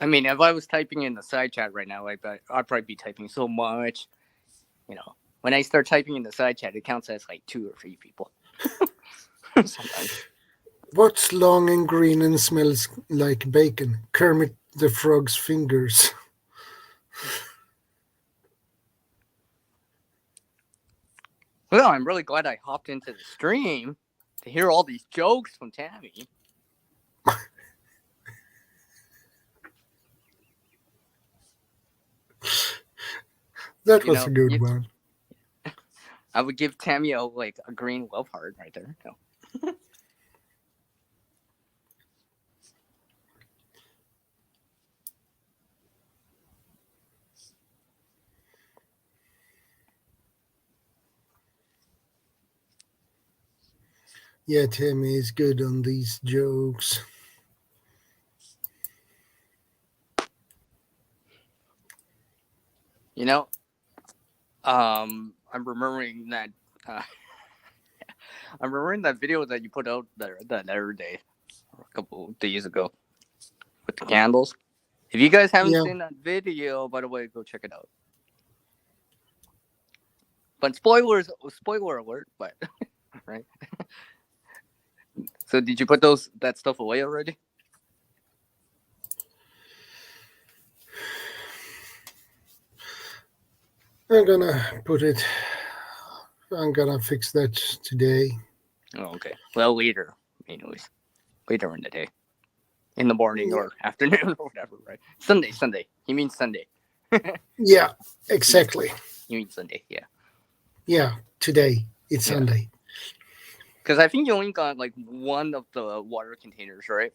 I mean, if I was typing in the side chat right now, I'd probably be typing so much. You know, when I start typing in the side chat, it counts as like 2 or 3 people. Sometimes. What's long and green and smells like bacon? Kermit the Frog's fingers. Well, I'm really glad I hopped into the stream to hear all these jokes from Tammy. That You was a know, good one. I would give Tammy a green love heart right there. No. Yeah, Tammy is good on these jokes. You know, I'm remembering that. I'm remembering that video that you put out that other day, or a couple of days ago, with the candles. If you guys haven't Yeah. seen that video, by the way, go check it out. But spoiler alert, but right. So did you put that stuff away already? I'm gonna fix that today. Oh, okay. Well, later, anyways, later in the day, in the morning Yeah. or afternoon or whatever, right? Sunday. He means Sunday. Yeah, exactly. You mean Sunday, yeah. Yeah, today. It's Yeah. Sunday. Because I think you only got like one of the water containers, right?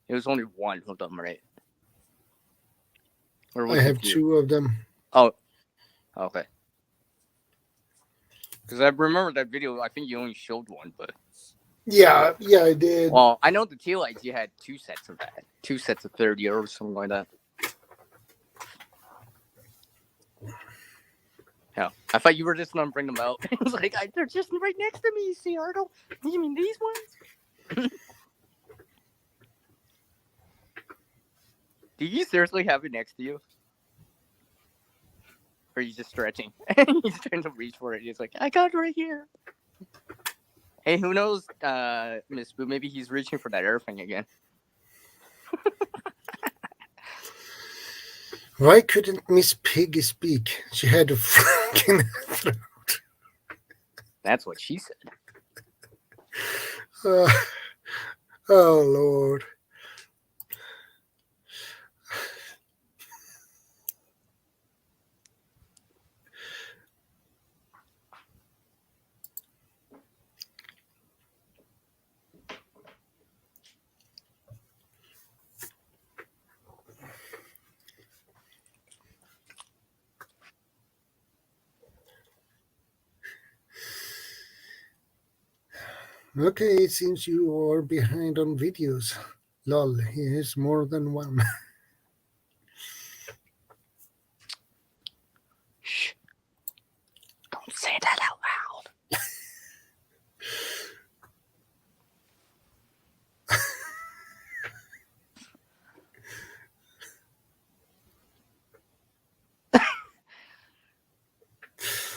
It was only one of them, right? Or I was have it 2 of them. Oh, okay. Because I remember that video. I think you only showed one, but Yeah, I did. well, I know the tea lights. You had 2 sets of that, 2 sets of 30 or something like that. Yeah, I thought you were just gonna bring them out. I was like, they're just right next to me, Ciardo. You mean these ones? Do you seriously have it next to you? Or are you just stretching? He's trying to reach for it. He's like, I got it right here. Hey, who knows, Miss Boo? Maybe he's reaching for that air thing again. Why couldn't Miss Piggy speak? She had a fucking throat. That's what she said. Oh, Lord. Okay, it seems you are behind on videos. Lol, here's more than one. Shh. Don't say that out loud.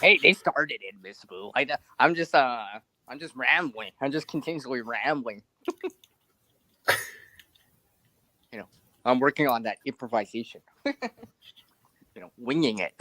Hey, they started it, Miss Boo. I'm just rambling. I'm just continuously rambling. I'm working on that improvisation. Winging it.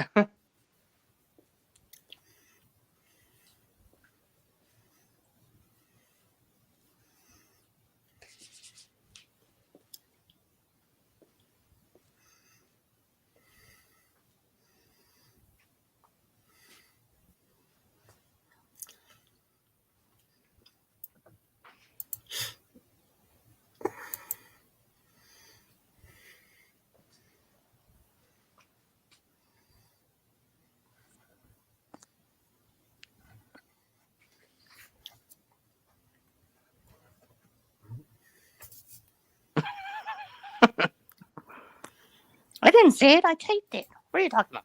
I didn't say it. I taped it. What are you talking about?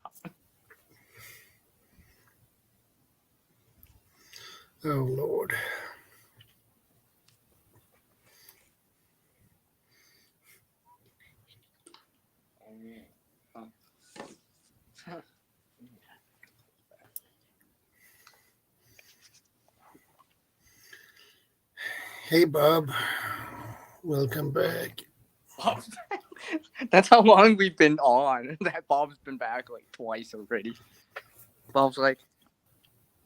Oh, Lord. Hey, Bob. Welcome back. That's how long we've been on. That Bob's been back like twice already. Bob's like,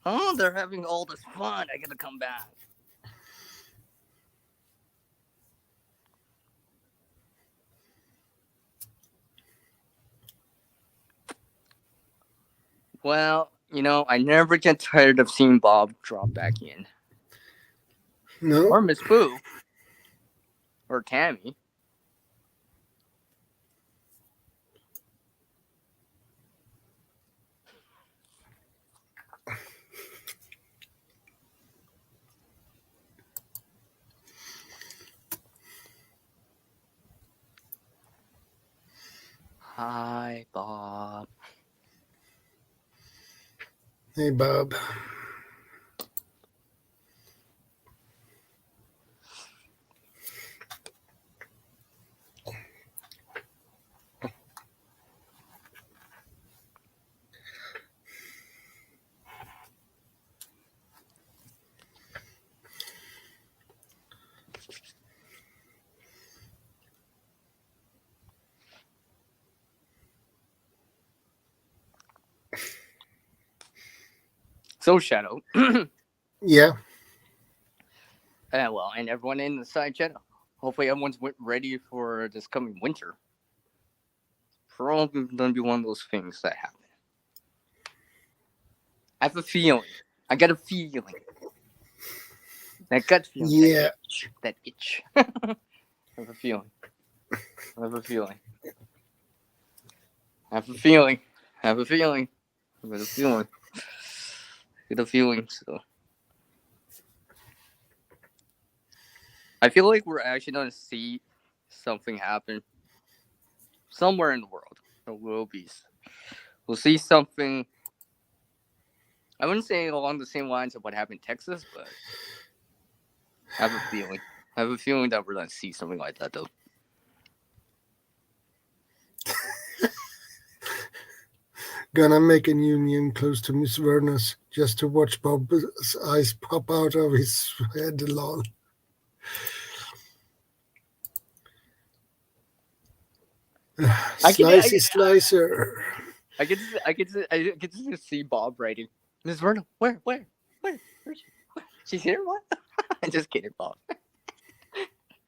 oh, they're having all this fun. I gotta come back. Well, I never get tired of seeing Bob drop back in. No? Or Miss Boo. Or Tammy. Hi, Bob. Hey, Bob. So, Shadow. Yeah. Well, and everyone in the side channel. Hopefully everyone's ready for this coming winter. Probably gonna be one of those things that happen. I have a feeling. I got a feeling. That gut feeling. Yeah. That itch. I have a feeling. I have a feeling. I have a feeling. I have a feeling. I have a feeling. I get a feeling. So I feel like we're actually gonna see something happen somewhere in the world. We'll see something. I wouldn't say along the same lines of what happened in Texas, but I have a feeling. I have a feeling that we're gonna see something like that, though. Gonna make a new meme close to Miss Verna's just to watch Bob's eyes pop out of his head along. Slicey slicer. I get to see Bob writing. Miss Verna, where is she? She's here? What? I'm just kidding, Bob.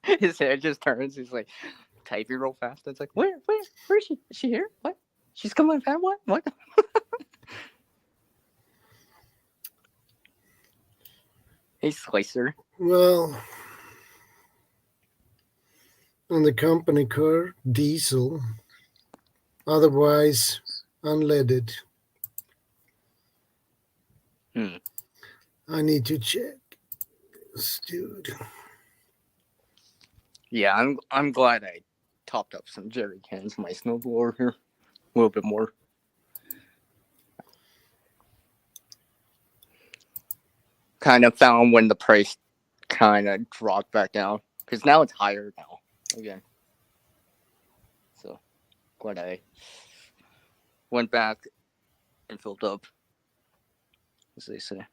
His head just turns. He's like typing real fast. It's like, where is she? Is she here? What? She's coming back? What? Hey, Slicer. Well, on the company car, diesel. Otherwise, unleaded. I need to check. Dude. Yeah, I'm glad I topped up some jerry cans in my snowblower here. A little bit more. Kind of found when the price kind of dropped back down. Because now it's higher now. Again. So, glad I went back and filled up. As they say.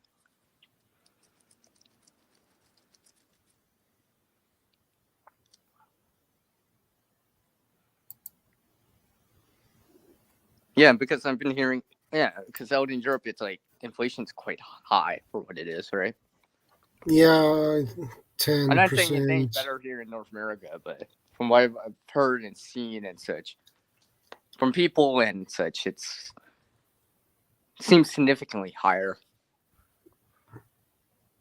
Yeah, because I've been hearing, because out in Europe, it's like inflation's quite high for what it is, right? Yeah, I'm not saying it's any 10%. better here in North America, but from what I've heard and seen and such, from people and such, it seems significantly higher.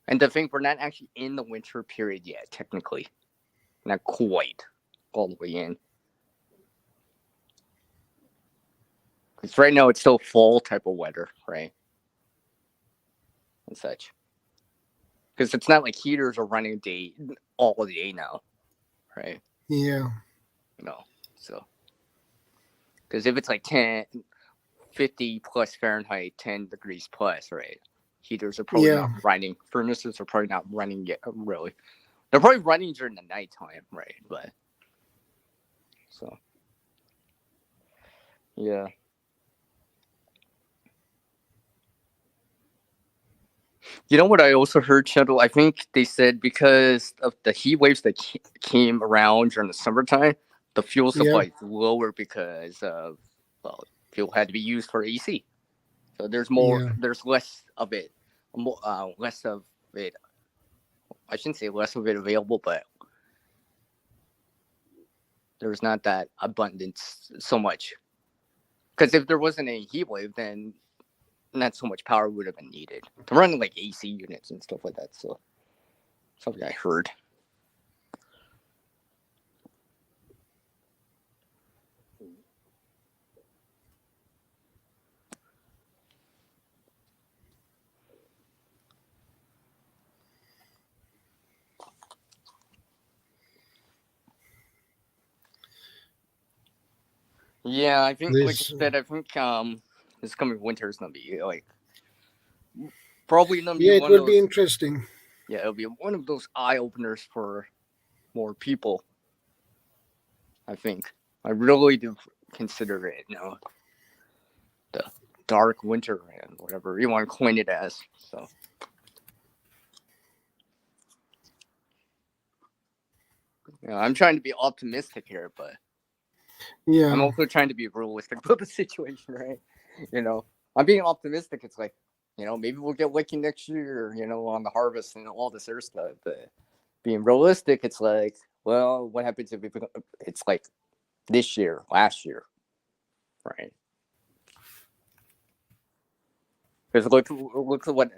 And to think we're not actually in the winter period yet, technically. Not quite all the way in. Because right now it's still fall type of weather, right? And such. Because it's not like heaters are running all day now, right? Yeah. No. So. Because if it's like 50 plus Fahrenheit, 10 degrees plus, right? Heaters are probably Yeah. not running. Furnaces are probably not running yet, really. They're probably running during the nighttime, right? But. So. Yeah. You know what I also heard, Shadow? I think they said because of the heat waves that came around during the summertime, the fuel supply is lower because of, well, fuel had to be used for AC. So there's less of it. Less of it. I shouldn't say less of it available, but there's not that abundance so much. Because if there wasn't a heat wave, then not so much power would have been needed to run like AC units and stuff like that. So something I heard. Yeah, I think, like I said, I think this coming winter is gonna be like probably gonna be Yeah, it one of will those. be interesting. Yeah, it'll be one of those eye openers for more people. I think I really do consider it, the dark winter and whatever you want to coin it as. So. I'm trying to be optimistic here, but I'm also trying to be realistic about the situation, right? I'm being optimistic. It's like, maybe we'll get lucky next year, on the harvest and all this other stuff. But being realistic, it's like, well, what happens if it's like this year, last year, right? Because look at what,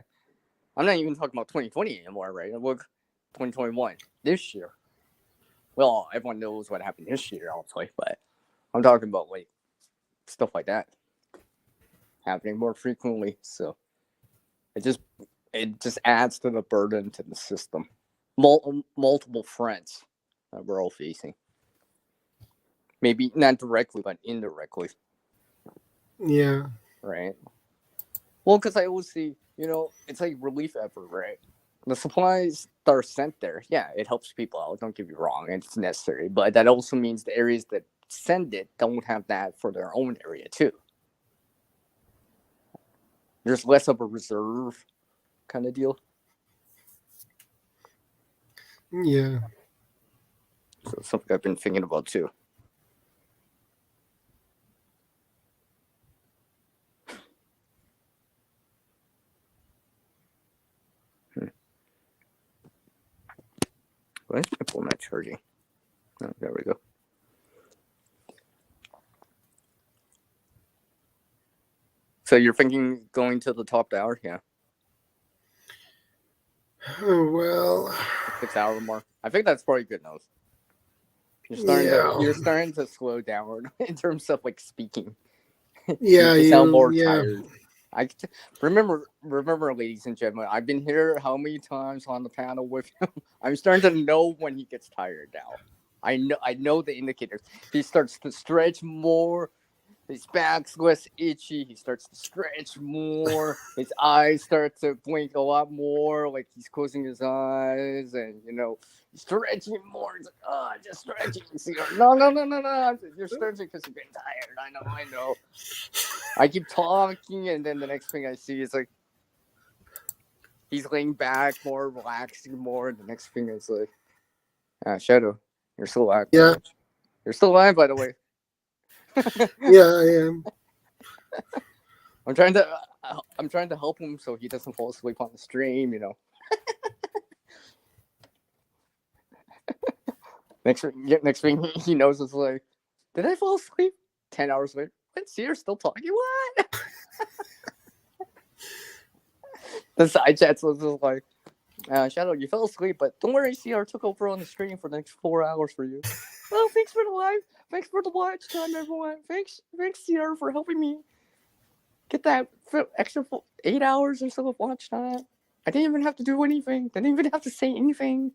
I'm not even talking about 2020 anymore, right? Look, 2021, this year. Well, everyone knows what happened this year, obviously, but I'm talking about like stuff like that happening more frequently. So it just adds to the burden to the system. Multiple fronts that we're all facing. Maybe not directly, but indirectly. Yeah. Right. Well, because I always see, it's like relief effort, right? The supplies that are sent there, yeah, it helps people out. Don't get me wrong, it's necessary, but that also means the areas that send it don't have that for their own area too. There's less of a reserve kind of deal. Yeah. So something I've been thinking about too. Why is my phone not charging? Oh, there we go. So you're thinking going to the top hour? Yeah. Oh, well. 6 hour mark. I think that's probably good enough. You're starting to slow down in terms of like speaking. Yeah, you sound more tired remember, ladies and gentlemen, I've been here how many times on the panel with him. I'm starting to know when he gets tired now. I know the indicators. He starts to stretch more. His back's less itchy. He starts to stretch more. His eyes start to blink a lot more, like he's closing his eyes, and he's stretching more. It's like, oh, just stretching. No. You're stretching because you're getting tired. I know. I keep talking, and then the next thing I see is like he's laying back more, relaxing more. And the next thing is like, Shadow, you're still alive. Yeah. You're still alive, by the way. Yeah, I am. I'm trying to help him so he doesn't fall asleep on the stream, Next thing he knows is like, did I fall asleep? 10 hours later, let's see, you're still talking. What? The side chats was just like, Shadow, you fell asleep, but don't worry, CR took over on the stream for the next 4 hours for you. Well, thanks for the live. Thanks for the watch time, everyone. Thanks, CR, for helping me get that extra 8 hours or so of watch time. I didn't even have to do anything. Didn't even have to say anything.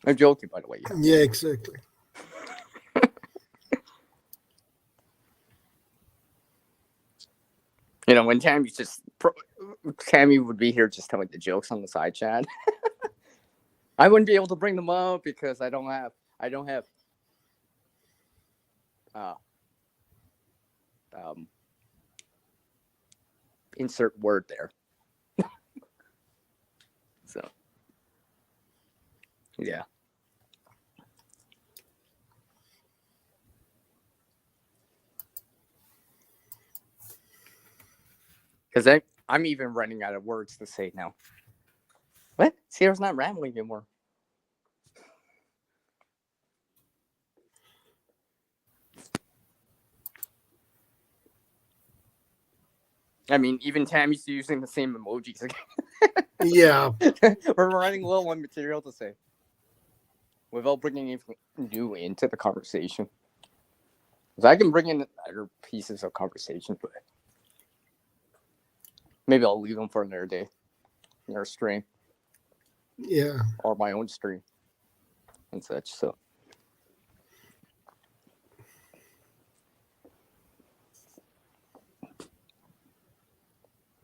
I'm joking, by the way. Yeah, exactly. When Tammy would be here just telling the jokes on the side chat. I wouldn't be able to bring them up because I don't have insert word there. So yeah. Because I'm even running out of words to say now. What? Sierra's not rambling anymore. I mean, even Tammy's using the same emojis again. Yeah. We're running low on material to say without bringing anything new into the conversation. Because I can bring in other pieces of conversation, but maybe I'll leave them for another day, another stream. Yeah. Or my own stream and such. So.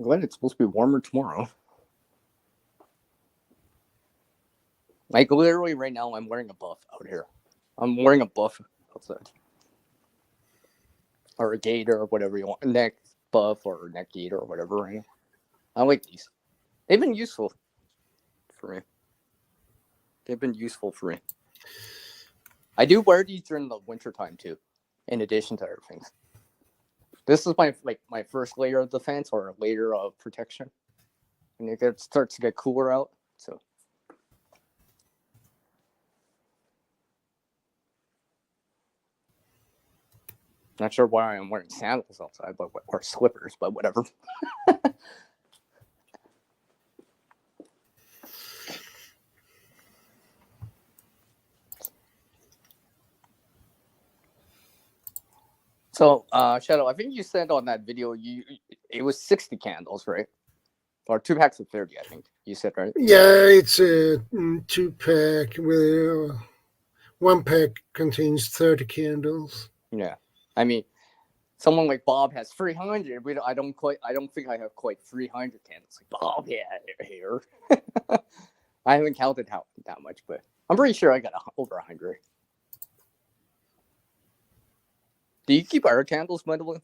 Glad it's supposed to be warmer tomorrow. Like literally right now, I'm wearing a buff out here. I'm wearing a buff outside, or a gator, or whatever you want, neck buff or neck gator or whatever. Right now. I like these. They've been useful for me. I do wear these during the winter time too, in addition to other things. This is my first layer of defense or a layer of protection, and it starts to get cooler out. So, not sure why I'm wearing sandals outside, or slippers, but whatever. So, Shadow, I think you said on that video it was 60 candles, right? Or 2 packs of 30, I think you said, right? Yeah, it's a 2-pack with 1 pack contains 30 candles. Yeah, I mean, someone like Bob has 300. I don't think I have quite 300 candles like Bob here. I haven't counted that much, but I'm pretty sure I got over 100. Do you keep other candles, by the way?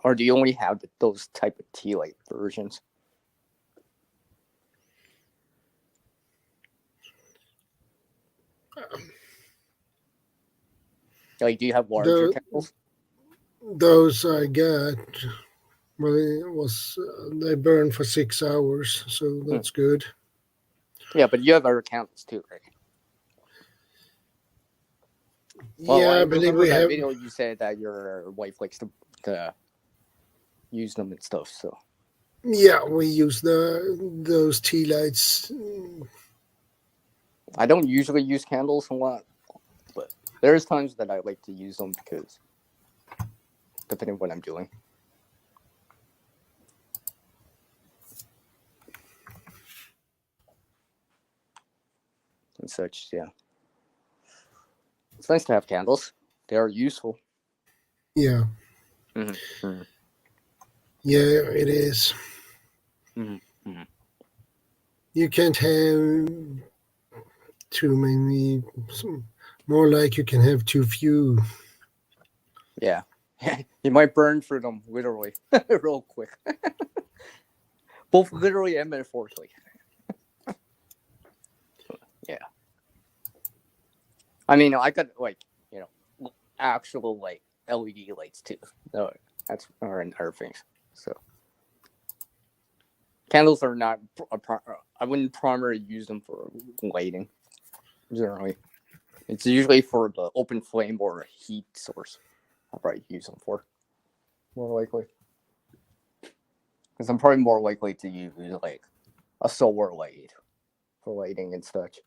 Or do you only have those type of tea light versions? Like, do you have larger candles? Those I got. Well, it was they burned for 6 hours, so that's good. Yeah, but you have other candles too, right? Well, Yeah, I believe remember we that have. video you said that your wife likes to use them and stuff. So Yeah, we use those tea lights. I don't usually use candles a lot, but there's times that I like to use them because depending on what I'm doing. And such, yeah. It's nice to have candles. They are useful. Yeah. Mm-hmm. Mm-hmm. Yeah, it is. Mm-hmm. Mm-hmm. You can't have too many. More like you can have too few. Yeah. You might burn through them literally, real quick. Both literally and metaphorically. Yeah. I mean, I got actual LED lights too. No, that's our things. So candles are not. I wouldn't primarily use them for lighting. Generally, it's usually for the open flame or heat source. I'll probably use them for more likely, because I'm probably more likely to use a solar light for lighting and such,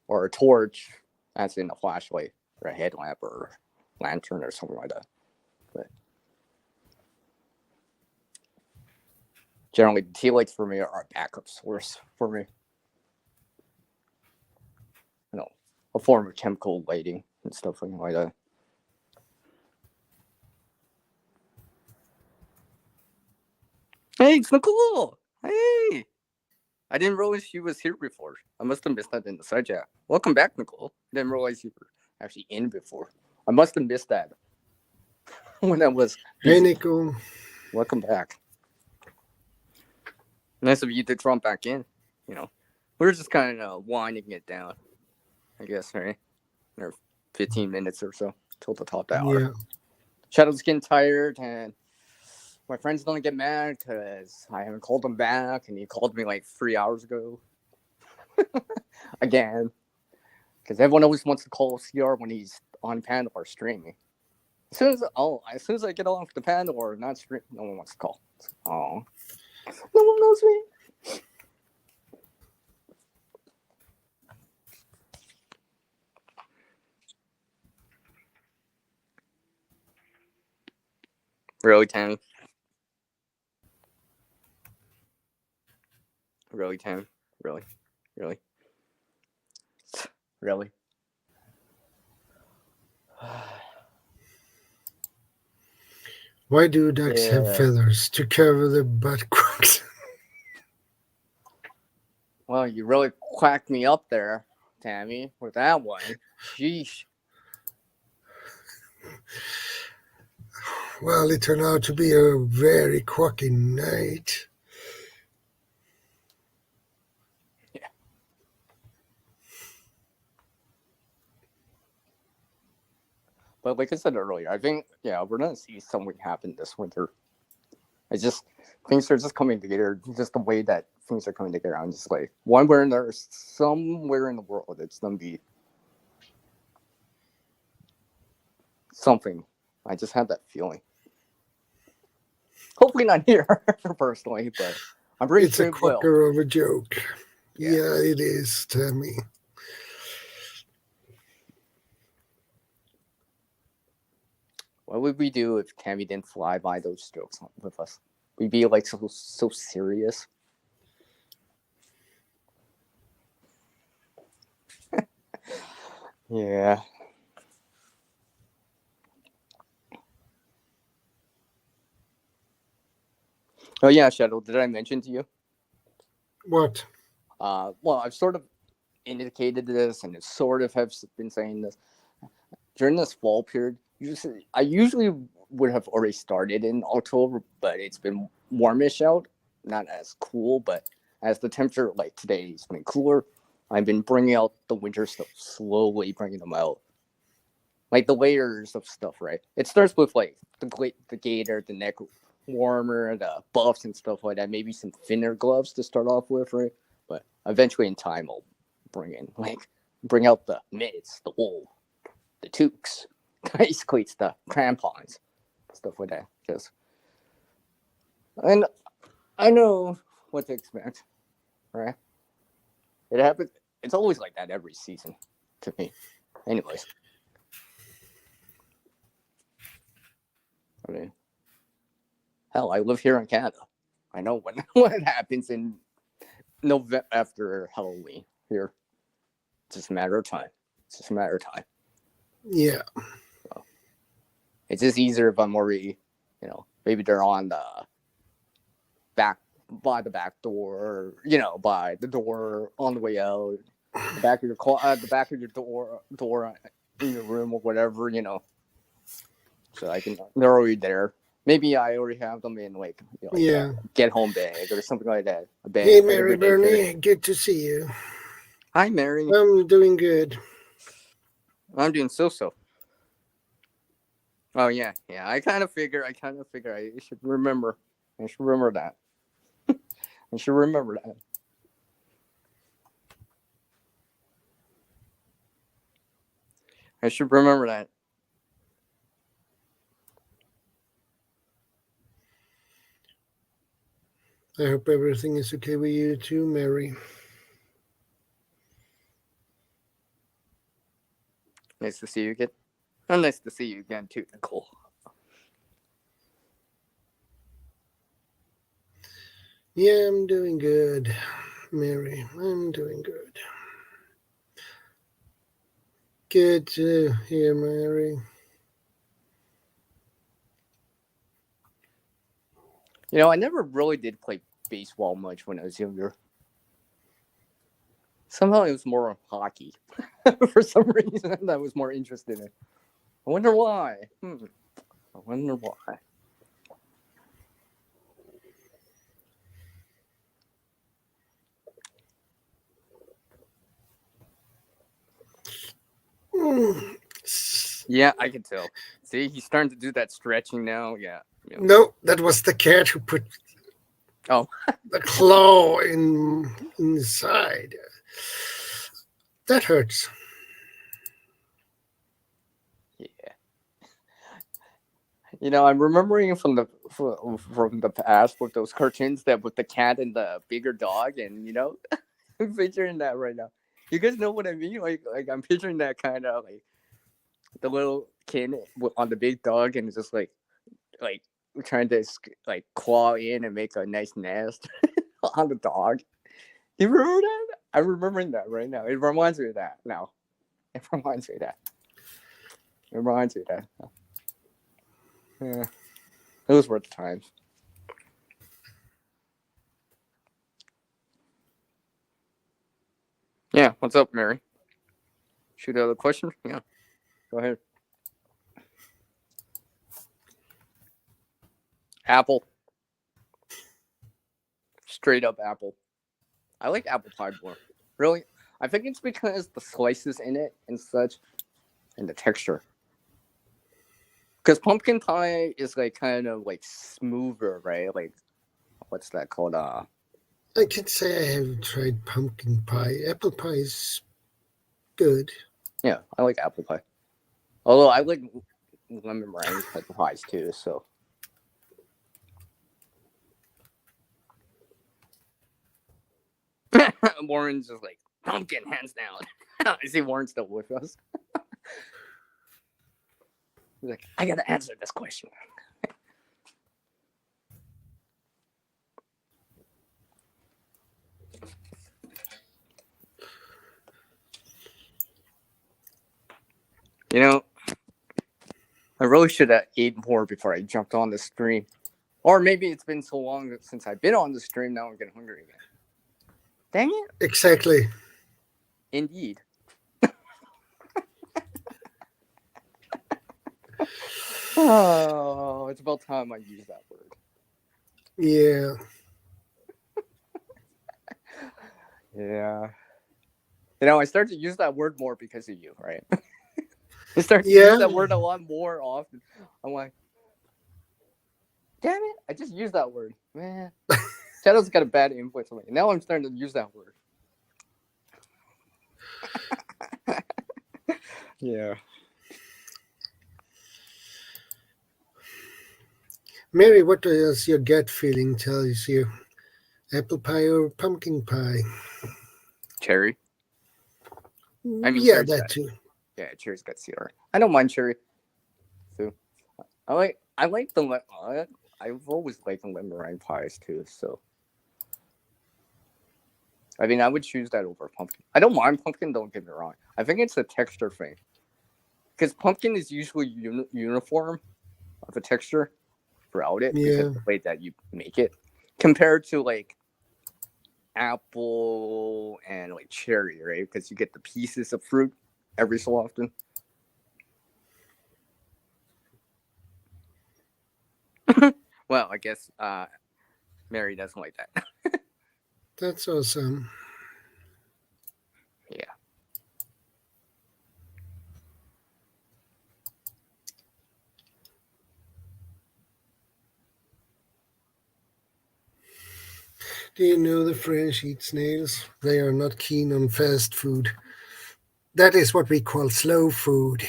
or a torch, as in a flashlight or a headlamp or lantern or something like that. But generally, the tea lights for me are a backup source for me. A form of chemical lighting and stuff like that. Hey, it's Nicole! Hey! I didn't realize she was here before. I must have missed that in the side chat. Welcome back, Nicole. I didn't realize you were actually in before. I must have missed that when I was busy. Hey, Nico. Welcome back. Nice of you to drop back in. We're just kind of winding it down, I guess, right? Or 15 minutes or so till the top hour. Yeah. Shadow's getting tired, and my friends don't get mad because I haven't called him back, and he called me 3 hours ago. Again. Because everyone always wants to call CR when he's on panel or streaming. As soon as I get off the panel or not stream, no one wants to call. Oh, no one knows me. Really, Tammy? Really, Tammy? Really? Really? Really? Why do ducks have Yeah. feathers? To cover their butt cracks. Well, you really quacked me up there, Tammy, with that one. Sheesh. Well, it turned out to be a very quacky night. Yeah. But like I said earlier, I think, we're going to see something happen this winter. Things are just coming together, just the way that things are coming together. I'm just one where there's somewhere in the world, it's going to be something. I just had that feeling. Hopefully not here, personally, but I'm pretty It's sure a it will. quacker of a joke. Yeah. Yeah, it is, Tammy. What would we do if Tammy didn't fly by those jokes with us? We'd be so serious. Yeah. Oh yeah, Shadow, did I mention to you? What? Well, I've sort of indicated this, and sort of have been saying this. During this fall period, I usually would have already started in October, but it's been warmish out. Not as cool, but as the temperature, today, has been cooler, I've been bringing out the winter stuff, slowly bringing them out. The layers of stuff, right? It starts with, the gator, the neck warmer, the buffs and stuff like that. Maybe some thinner gloves to start off with, right? But eventually in time, I'll bring out the mitts, the wool, the toques, the ice cleats, the crampons, stuff like that. And I know what to expect, right? It happens. It's always like that every season to me. Anyways. I mean, hell, I live here in Canada. I know what happens in November after Halloween here. It's just a matter of time. It's just a matter of time. Yeah. So, it's just easier if I'm already, maybe they're on the back by the back door, or, by the door on the way out, the back of your the back of your door in your room or whatever, So they're already there. Maybe I already have them in Yeah. get home bag or something like that. A bag. Hey, Mary Bernie, good to see you. Hi, Mary. I'm doing good. I'm doing so. Oh yeah. I kind of figure I should remember. I should remember that. I should remember that. I should remember that. I hope everything is okay with you too, Mary. Nice to see you again. Oh, nice to see you again too, Nicole. Yeah, I'm doing good, Mary. I'm doing good. Good to hear, Mary. I never really did play baseball much when I was younger. Somehow it was more of hockey. For some reason, I was more interested in it. I wonder why. I wonder why. Yeah, I can tell. See, he's starting to do that stretching now. Yeah. No, that was the cat who put the claw inside. That hurts. Yeah. I'm remembering from the past with those cartoons that with the cat and the bigger dog, and I'm picturing that right now. You guys know what I mean? Like I'm picturing that kind of like the little kid on the big dog, and just like trying to claw in and make a nice nest on the dog. You remember that? I'm remembering that right now. It reminds me of that now. It reminds me of that. Yeah. Those were the times. Yeah, what's up, Mary? Shoot out a question? Yeah. Go ahead. Apple. Straight up apple. I like apple pie more. Really? I think it's because the slices in it and such, and the texture. Because pumpkin pie is kind of smoother, right? What's that called? I can say I have tried pumpkin pie. Apple pie is good. Yeah, I like apple pie. Although I like lemon meringue type of pies too, so. Warren's just pumpkin, hands down. I see Warren's still with us. He's like, I gotta answer this question. I really should have ate more before I jumped on the stream. Or maybe it's been so long since I've been on the stream, now I'm getting hungry again. Dang it. Exactly. Indeed. Oh, it's about time I use that word. Yeah. Yeah. I start to use that word more because of you, right? I start to use that word a lot more often. I'm like, damn it, I just used that word. Man. Shadow's got a bad influence on me. Now I'm starting to use that word. Yeah. Mary, what does your gut feeling tells you? Apple pie or pumpkin pie? Cherry. I mean, yeah, that too. Yeah, cherry's got CR. I don't mind cherry. So, I like I like the. I've always liked the meringue pies too. So, I mean, I would choose that over pumpkin. I don't mind pumpkin. Don't get me wrong. I think it's a texture thing because pumpkin is usually uniform of a texture throughout it because Yeah. of the way that you make it, compared to like apple and like cherry, right? Because you get the pieces of fruit every so often. Well, I guess Mary doesn't like that. That's awesome. Yeah. Do you know the French eat snails? They are not keen on fast food. That is what we call slow food.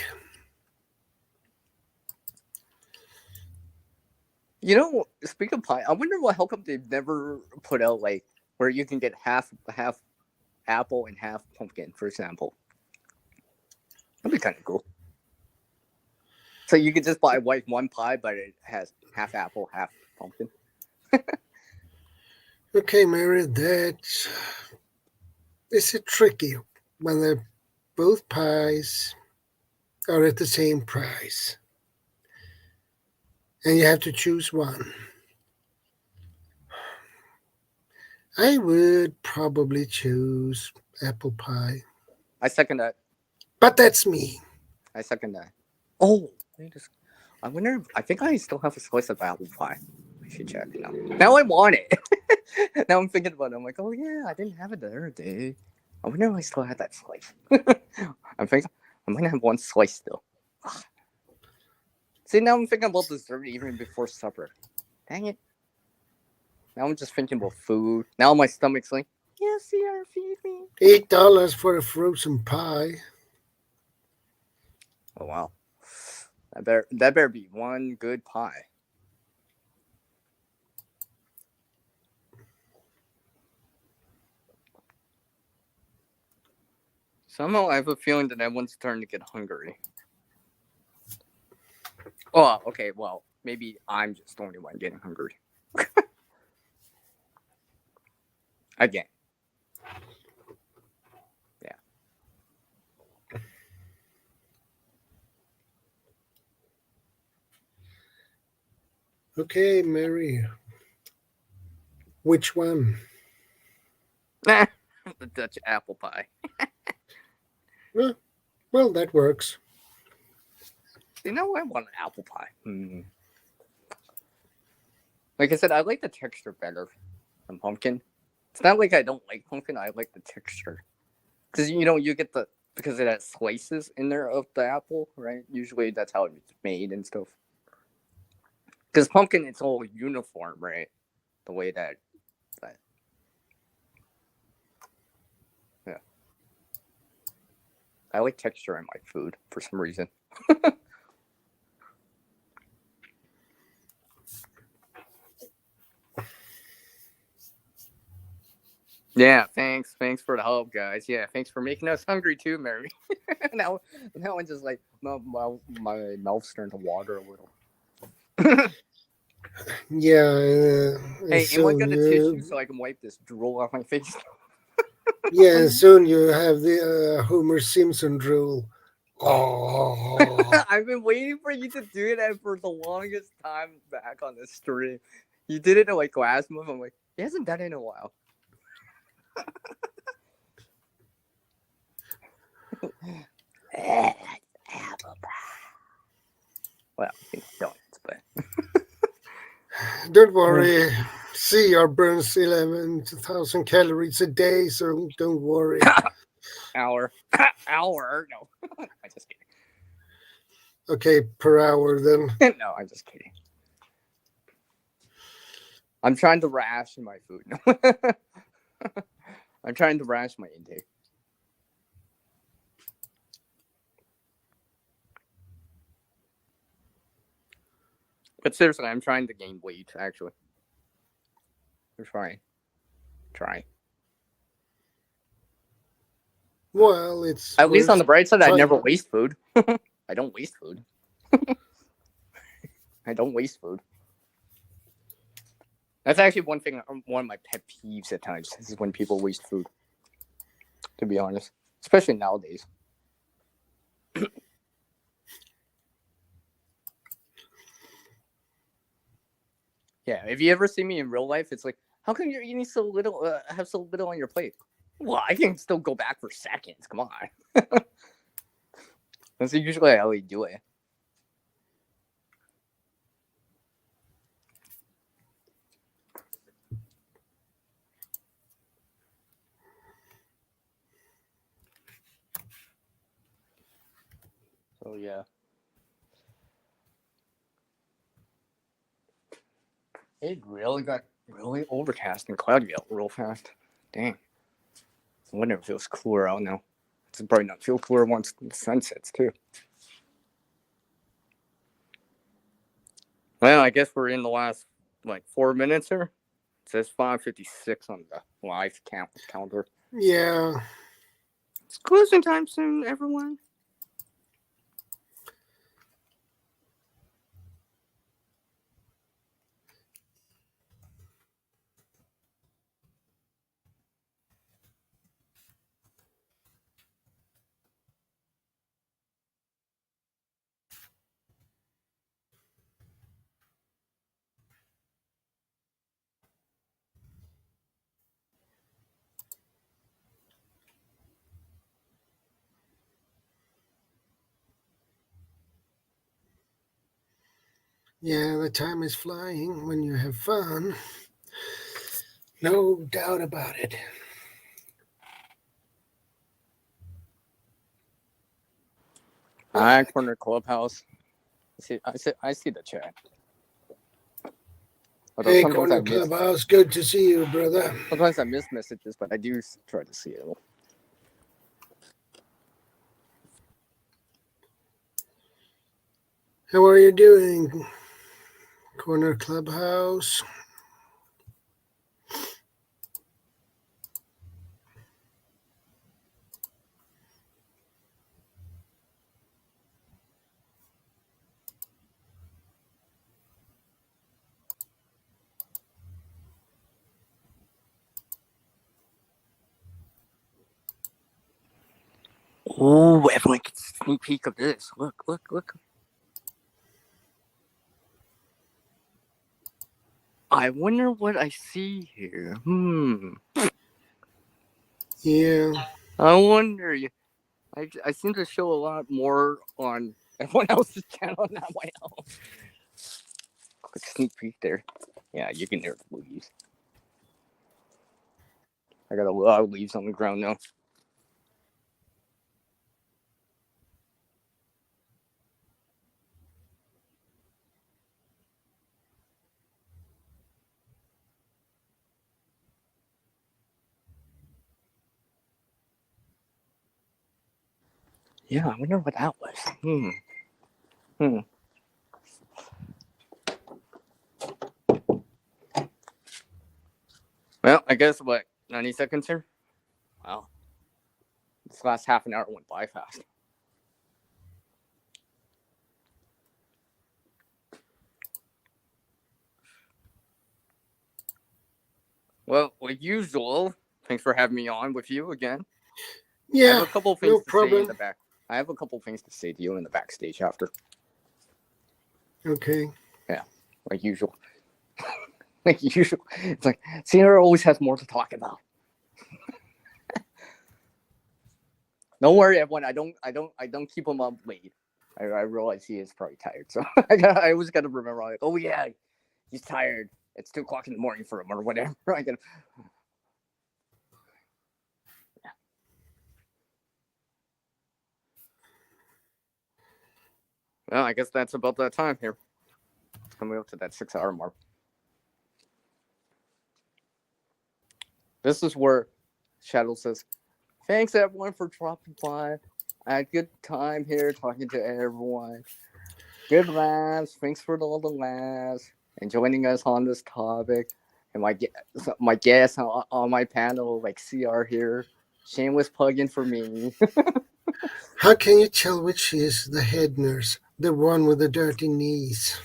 You know, speaking of pie, I wonder how come they've never put out like where you can get half apple and half pumpkin, for example. That'd be kind of cool. So you could just buy like one pie, but it has half apple, half pumpkin. Okay, Mary, that is it tricky when both pies are at the same price, and you have to choose one. I would probably choose apple pie, I second that. but that's me. I second that. Oh, I wonder. I think I still have a slice of apple pie. I should check now. Now I want it. Now I'm thinking about it. I'm like, oh yeah, I didn't have it the other day. I wonder if I still had that slice. I'm thinking I might have one slice still. See, now I'm thinking about dessert even before supper. Dang it. Now I'm just thinking about food. Now my stomach's like, yes, Sierra, feed me. $8 for a frozen pie. Oh wow. That better be one good pie. Somehow I have a feeling that everyone's starting to get hungry. Oh, okay, well, maybe I'm just the only one getting hungry. Again. Yeah. Okay, Mary. Which one? The Dutch apple pie. Well, that works. You know, I want an apple pie. Like I said, I like the texture better than pumpkin. It's not like I don't like pumpkin. I like the texture. Because, you know, you get because it has slices in there of the apple, right? Usually that's how it's made and stuff. Because pumpkin, it's all uniform, right? The way that. Yeah. I like texture in my food for some reason. Yeah, thanks for the help, guys. Yeah, thanks for making us hungry too, Mary. now I'm just like my mouth's starting to water a little. Yeah. Hey, So anyone got a tissue so I can wipe this drool off my face? yeah, soon you have the Homer Simpson drool. Oh. I've been waiting for you to do that for the longest time back on the stream. You did it in like last month. I'm like, he hasn't done it in a while. Well, you know, donuts, but Don't worry. CR burns 11,000 calories a day, so don't worry. hour. No, I'm just kidding. Okay, per hour then. No, I'm just kidding. I'm trying to ration my food. I'm trying to ration my intake. But seriously, I'm trying to gain weight, actually. I'm trying. Well, it's At least on the bright side, I try- never waste food. I don't waste food. I don't waste food. That's actually one of my pet peeves at times is when people waste food. To be honest, especially nowadays. Yeah, if you ever see me in real life, it's like, how come you're eating so little? Have so little on your plate? Well, I can still go back for seconds. Come on. That's usually how we do it. So yeah. It really got really overcast and cloudy out real fast. Dang. I wonder if it feels cooler out now. It's probably not feel cooler once the sun sets too. Well, I guess we're in the last 4 minutes here. It says 5:56 on the live counter. Yeah. It's closing time soon, everyone. Yeah, the time is flying when you have fun. No doubt about it. Hi, Corner Clubhouse. I see the chat. Although Hey, sometimes Corner Clubhouse, good to see you, brother. Sometimes I miss messages, but I do try to see it. How are you doing, Corner Clubhouse? Oh, everyone gets a sneak peek of this. Look. I wonder what I see here. Yeah. I wonder. I seem to show a lot more on everyone else's channel, not my own. Quick sneak peek there. Yeah, you can hear the leaves. I got a lot of leaves on the ground now. Yeah, I wonder what that was. Well, I guess 90 seconds here? Wow. This last half an hour went by fast. Well, like usual, thanks for having me on with you again. I have Yeah, a couple of things no to say problem. in the back. I have a couple of things to say to you in the backstage after. Okay. Yeah, like usual. Like usual. It's like Sierra always has more to talk about. Don't worry, everyone. I don't keep him up late. I realize he is probably tired, so I always got to remember. Like, oh yeah, he's tired. It's 2:00 in the morning for him, or whatever. I gotta. Yeah. Well, I guess that's about that time here. It's coming up to that 6-hour mark. This is where Shadow says, "Thanks everyone for dropping by. I had a good time here talking to everyone. Good laughs. Thanks for all the laughs and joining us on this topic. And my guests on my panel, like CR here, shameless plug-in for me." How can you tell which is the head nurse, the one with the dirty knees?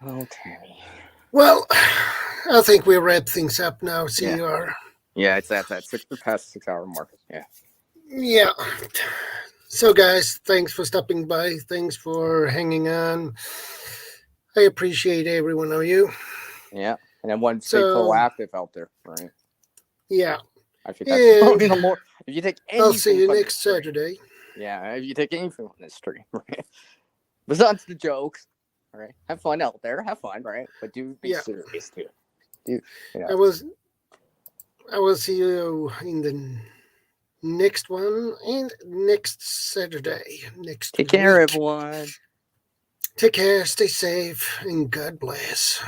Oh, Tammy. Well, I think we wrap things up now, CR. Yeah, it's at that past 6 hour mark. Yeah. Yeah. So, guys, thanks for stopping by. Thanks for hanging on. I appreciate every one of you. Yeah. And then one stay So, proactive out there, right? Yeah. I think that's And the more. If you take anything I'll see you from next this tree, Saturday. yeah, if you take anything from this tree, right? Besides the jokes, all right? Have fun out there. Have fun, right? But do be Yeah. serious too. Do you know? I will see you in the next one and next Saturday. Next Take care, week. everyone. Take care, stay safe, and God bless.